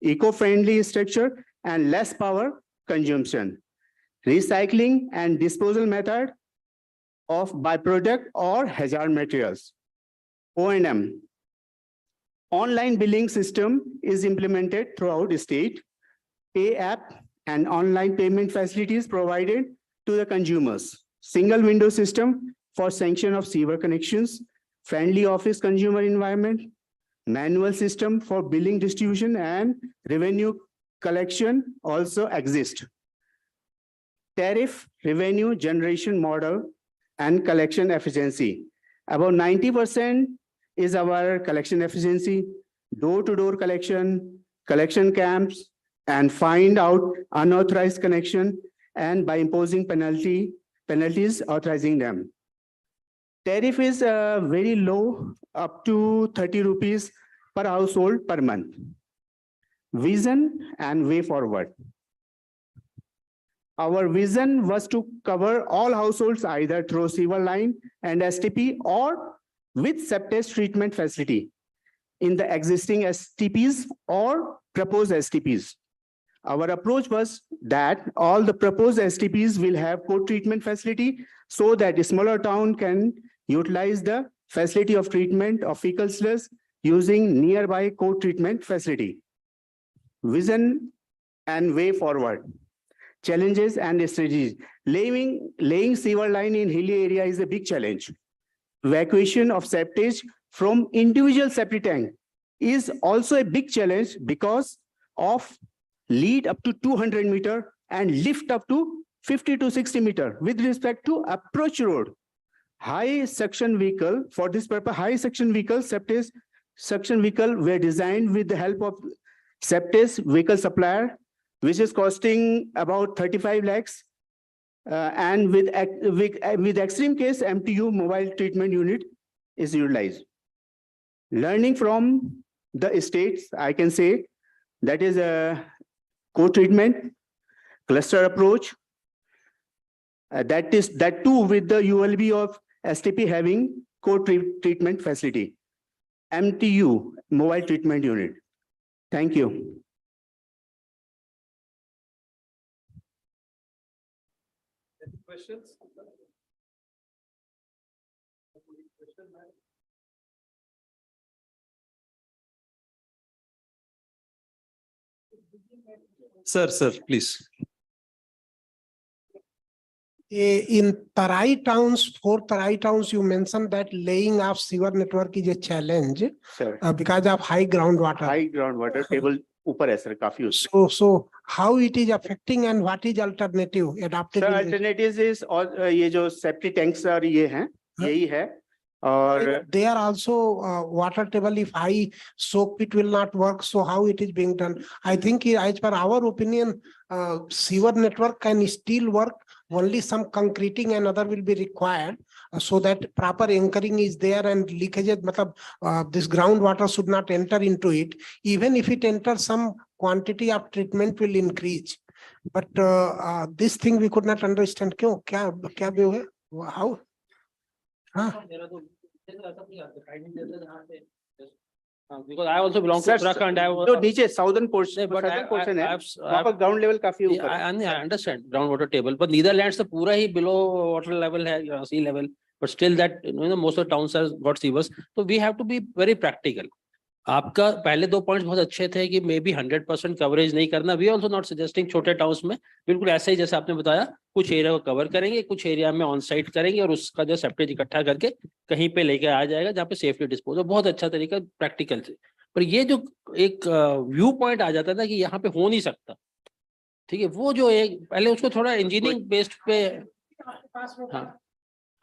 eco-friendly structure and less power consumption. Recycling and disposal method of byproduct or hazard materials. O&M. Online billing system is implemented throughout the state. Pay app and online payment facilities provided to the consumers. Single window system for sanction of sewer connections. Friendly office consumer environment. Manual system for billing distribution and revenue collection also exist. Tariff revenue generation model and collection efficiency. About 90% is our collection efficiency, door-to-door collection, collection camps, and find out unauthorized connection, and by imposing penalties, authorizing them. Tariff is very low, up to 30 rupees per household per month. Vision and way forward. Our vision was to cover all households either through sewer line and STP or with septic treatment facility in the existing STPs or proposed STPs. Our approach was that all the proposed STPs will have co-treatment facility so that a smaller town can utilize the facility of treatment of fecal sludge using nearby co-treatment facility. Vision and way forward. Challenges and strategies. Laying sewer line in hilly area is a big challenge. Evacuation of septage from individual septic tank is also a big challenge because of lead up to 200 meter and lift up to 50 to 60 meter with respect to approach road. High suction vehicle, for this purpose, high suction vehicle, septic suction vehicle were designed with the help of septic vehicle supplier, which is costing about 35 lakhs. And with extreme case, MTU mobile treatment unit is utilized. Learning from the states, I can say that is a co-treatment, cluster approach. That too with the ULB of STP having co-treatment facility. MTU mobile treatment unit. Thank you. Questions? Sir, please. In Tarai towns, for Tarai towns, you mentioned that laying of sewer network is a challenge. Sir. Because of high groundwater. High groundwater table ऊपर है sir, काफी So how it is affecting and what is alternative adapted? Sir, alternatives is all ये जो septic tanks और ये हैं, यही है. Or they are also water table if high soak pit will not work. So how it is being done? I think as per our opinion, sewer network can still work. Only some concreting and other will be required so that proper anchoring is there and leakages. This groundwater should not enter into it. Even if it enters, some quantity of treatment will increase. But this thing we could not understand. How? Because I also belong to Uttarakhand. जो नीचे southern portion, but southern portion है, वहाँ पर ground level काफी ऊपर है. I understand groundwater table, but Netherlands तो पूरा ही below water level है, sea level. But still that most of the towns have got sewers. So we have to be very practical. आपका पहले 2 पॉइंट्स बहुत अच्छे थे कि मे बी 100% कवरेज नहीं करना. वी आल्सो नॉट सजेस्टिंग छोटे टाउन्स में बिल्कुल ऐसा ही जैसे आपने बताया, कुछ एरिया को कवर करेंगे, कुछ एरिया में ऑन साइट करेंगे और उसका जो सेप्टेज इकट्ठा करके कहीं पे लेके आ जाएगा जहाँ पे सेफली डिस्पोज हो. बहुत अच्छा तरीका प्रैक्टिकल से. पर ये जो एक व्यू पॉइंट आ जाता था कि यहाँ पे हो नहीं सकता, ठीक है, वो जो एक पहले उसको थोड़ा इंजीनियरिंग बेस्ड पे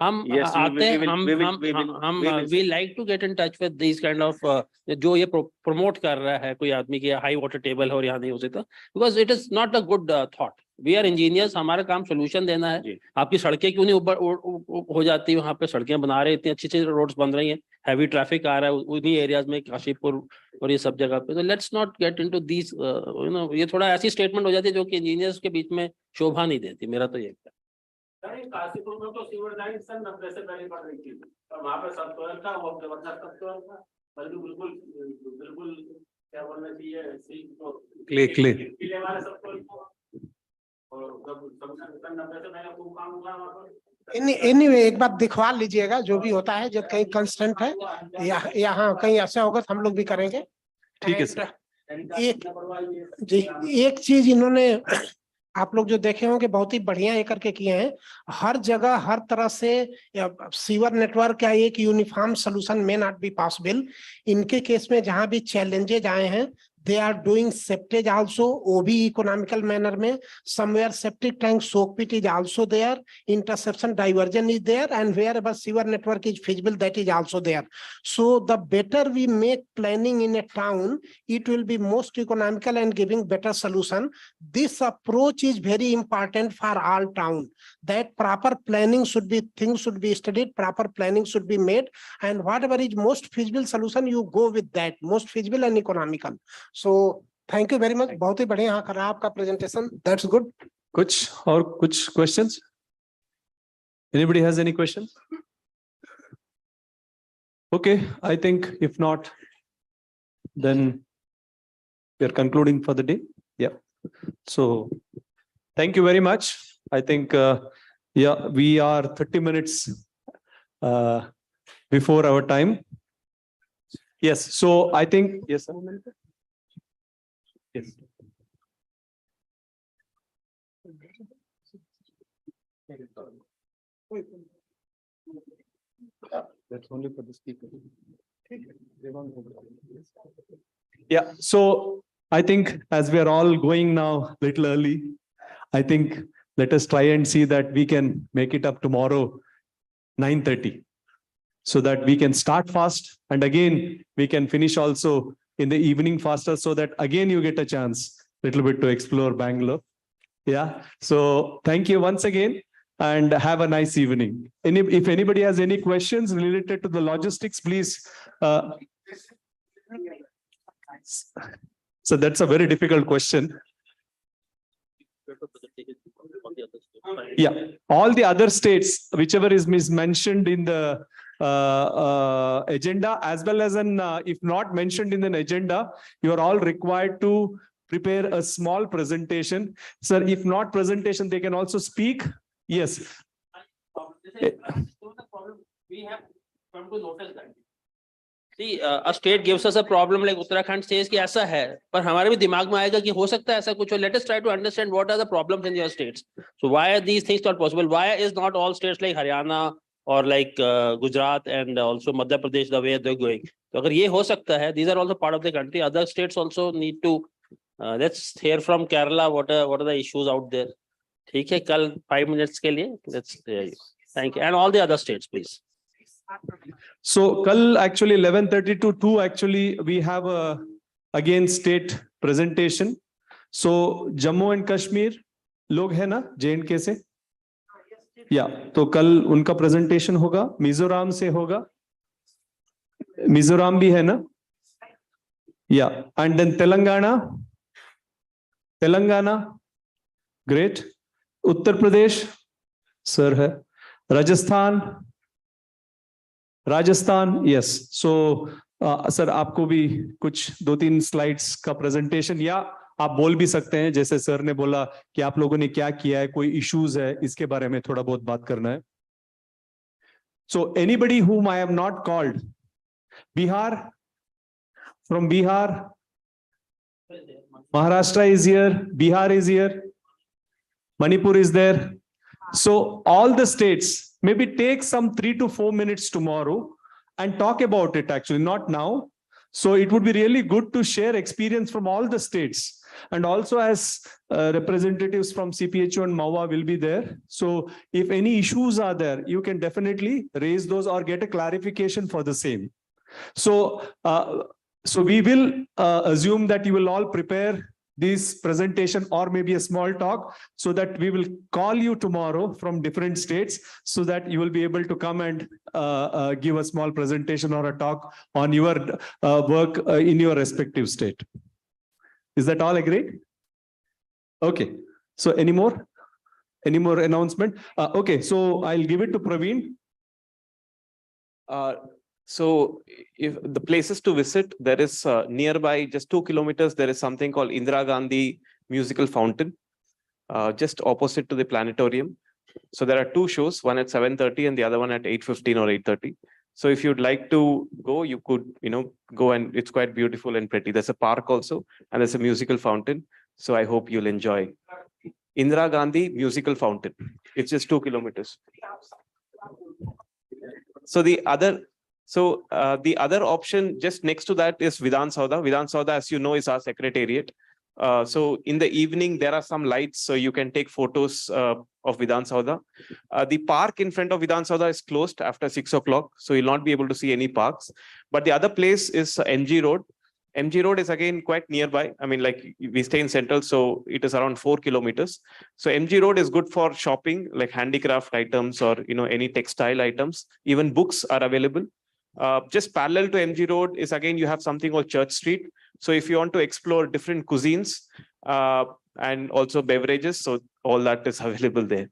हम आते हैं, हम we like to get in touch with this kind of जो ये प्रमोट कर रहा है कोई आदमी की हाई वाटर टेबल है और यहाँ नहीं हो सकता, because it is not a good thought. We are engineers, हमारा काम सोल्यूशन देना है. आपकी सड़कें क्यों नहीं ऊपर हो जाती, वहाँ पे सड़कें बना रहे, इतनी अच्छी अच्छी रोड्स बन रही हैं, हैवी ट्रैफिक आ रहा है उन्हीं एरियाज में, काशीपुर और ये सब जगह पे. तो let's not get into this ये थोड़ा ऐसी स्टेटमेंट हो जाती है जो कि इंजीनियर्स के बीच में शोभा नहीं देती. मेरा तो ये काशीपुर में तो सीवर लाइन सन 90 से पहले पड़ रही थी और वहाँ पे सब सोयल था, वो जबरदस्त सोयल था, बल्कि बिल्कुल बिल्कुल क्या बोलना चाहिए, क्ले वाले सब सोयल और सन 90 से पहले खूब काम हुआ वहाँ पर. Anyway, एक बात दिखवा लीजिएगा जो भी होता है, जब कहीं कंस्टेंट है यहाँ कहीं ऐसा होगा तो हम लोग भी करेंगे. ठीक है सर. एक चीज इन्होंने आप लोग जो देखे होंगे बहुत ही बढ़िया ये करके किए हैं. हर जगह हर तरह से सीवर नेटवर्क का एक यूनिफॉर्म सोल्यूशन में नॉट बी पॉसिबल. इनके केस में जहां भी चैलेंजेज आए हैं They are doing septage also, OB economical manner में. Somewhere septic tank soak pit is also there. Interception diversion is there, and wherever sewer network is feasible, that is also there. So the better we make planning in a town, it will be most economical and giving better solution. This approach is very important for all town. That proper planning should be, things should be studied, proper planning should be made, and whatever is most feasible solution, you go with that, most feasible and economical. So thank you very much. बहुत ही बढ़िया यहाँ करा आपका presentation. That's good. कुछ questions? Anybody has any questions? Okay, I think if not, then we are concluding for the day. Yeah. So thank you very much. I think, yeah, we are 30 minutes before our time. Yes. So I think, yes, sir. Yes. That's only for the speaker. Yeah, so I think as we are all going now little early, I think let us try and see that we can make it up tomorrow 9:30, so that we can start fast and again we can finish also in the evening faster, so that again you get a chance little bit to explore Bangalore. Yeah, so thank you once again and have a nice evening. If anybody has any questions related to the logistics, please. So that's a very difficult question. Yeah, all the other states, whichever is mentioned in the agenda, as well as if not mentioned in an agenda, you are all required to prepare a small presentation. Sir, if not presentation, they can also speak. Yes. We have come to notice that. See, a state gives us a problem like Uttarakhand says कि ऐसा है, पर हमारे भी दिमाग में आएगा कि हो सकता है ऐसा कुछ हो. Let us try to understand what are the problems in your states. So why are these things not possible? Why is not all states like Haryana or like Gujarat and also Madhya Pradesh the way they're going? So अगर ये हो सकता है, these are also part of the country. Other states also need to. Let's hear from Kerala what are the issues out there. ठीक है, कल 5 minutes के लिए. Let's hear you. Thank you, and all the other states, please. So, kal actually 11:30 to 2 actually we have a again state presentation. So Jammu and Kashmir लोग है ना J&K से? Yeah, तो कल उनका presentation होगा. मिजोरम से होगा. मिजोरम भी है ना? Yeah, and then Telangana. Great. Uttar Pradesh, sir है. Rajasthan, yes. So, sir, आपको भी कुछ 2-3 slides का presentation या आप बोल भी सकते हैं, जैसे सर ने बोला कि आप लोगों ने क्या किया है, कोई issues है, इसके बारे में थोड़ा बहुत बात करना है. So, anybody whom I have not called, Bihar, from Bihar, Maharashtra is here, Bihar is here, Manipur is there. So all the states, maybe take some 3 to 4 minutes tomorrow and talk about it, actually, not now. So it would be really good to share experience from all the states. And also as representatives from CPHO and MAWA will be there. So if any issues are there, you can definitely raise those or get a clarification for the same. So, so we will assume that you will all prepare this presentation or maybe a small talk, so that we will call you tomorrow from different states, so that you will be able to come and give a small presentation or a talk on your work in your respective state. Is that all agreed? Okay. So any more announcement? Okay, so I'll give it to Praveen. So if the places to visit, there is nearby just 2 kilometers, there is something called Indira Gandhi Musical Fountain, just opposite to the planetarium. So there are 2 shows, one at 7:30 and the other one at 8:15 or 8:30. So if you'd like to go, you could, go, and it's quite beautiful and pretty. There's a park also, and there's a musical fountain. So I hope you'll enjoy. Indira Gandhi Musical Fountain. It's just 2 kilometers. So the other So the other option just next to that is Vidhan Sauda. Vidhan Sauda, as you know, is our secretariat. So in the evening, there are some lights, so you can take photos of Vidhan Sauda. The park in front of Vidhan Sauda is closed after 6 o'clock, so you'll not be able to see any parks. But the other place is MG Road. MG Road is again quite nearby. I mean, like we stay in Central, so it is around 4 kilometers. So MG Road is good for shopping, like handicraft items or any textile items. Even books are available. Just parallel to MG Road is again, you have something called Church Street. So if you want to explore different cuisines and also beverages, so all that is available there.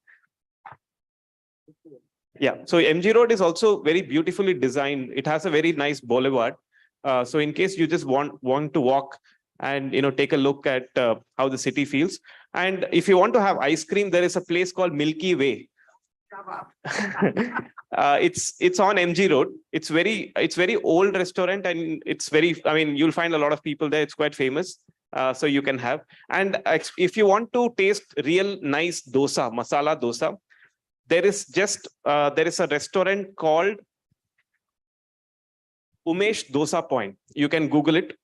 Yeah, so MG Road is also very beautifully designed. It has a very nice boulevard. So in case you just want to walk and take a look at how the city feels. And if you want to have ice cream, there is a place called Milky Way. It's on MG Road. It's very old restaurant, and it's very, I mean, you'll find a lot of people there. It's quite famous. So you can have. And if you want to taste real nice dosa, masala dosa, there is a restaurant called Umesh Dosa Point. You can Google it.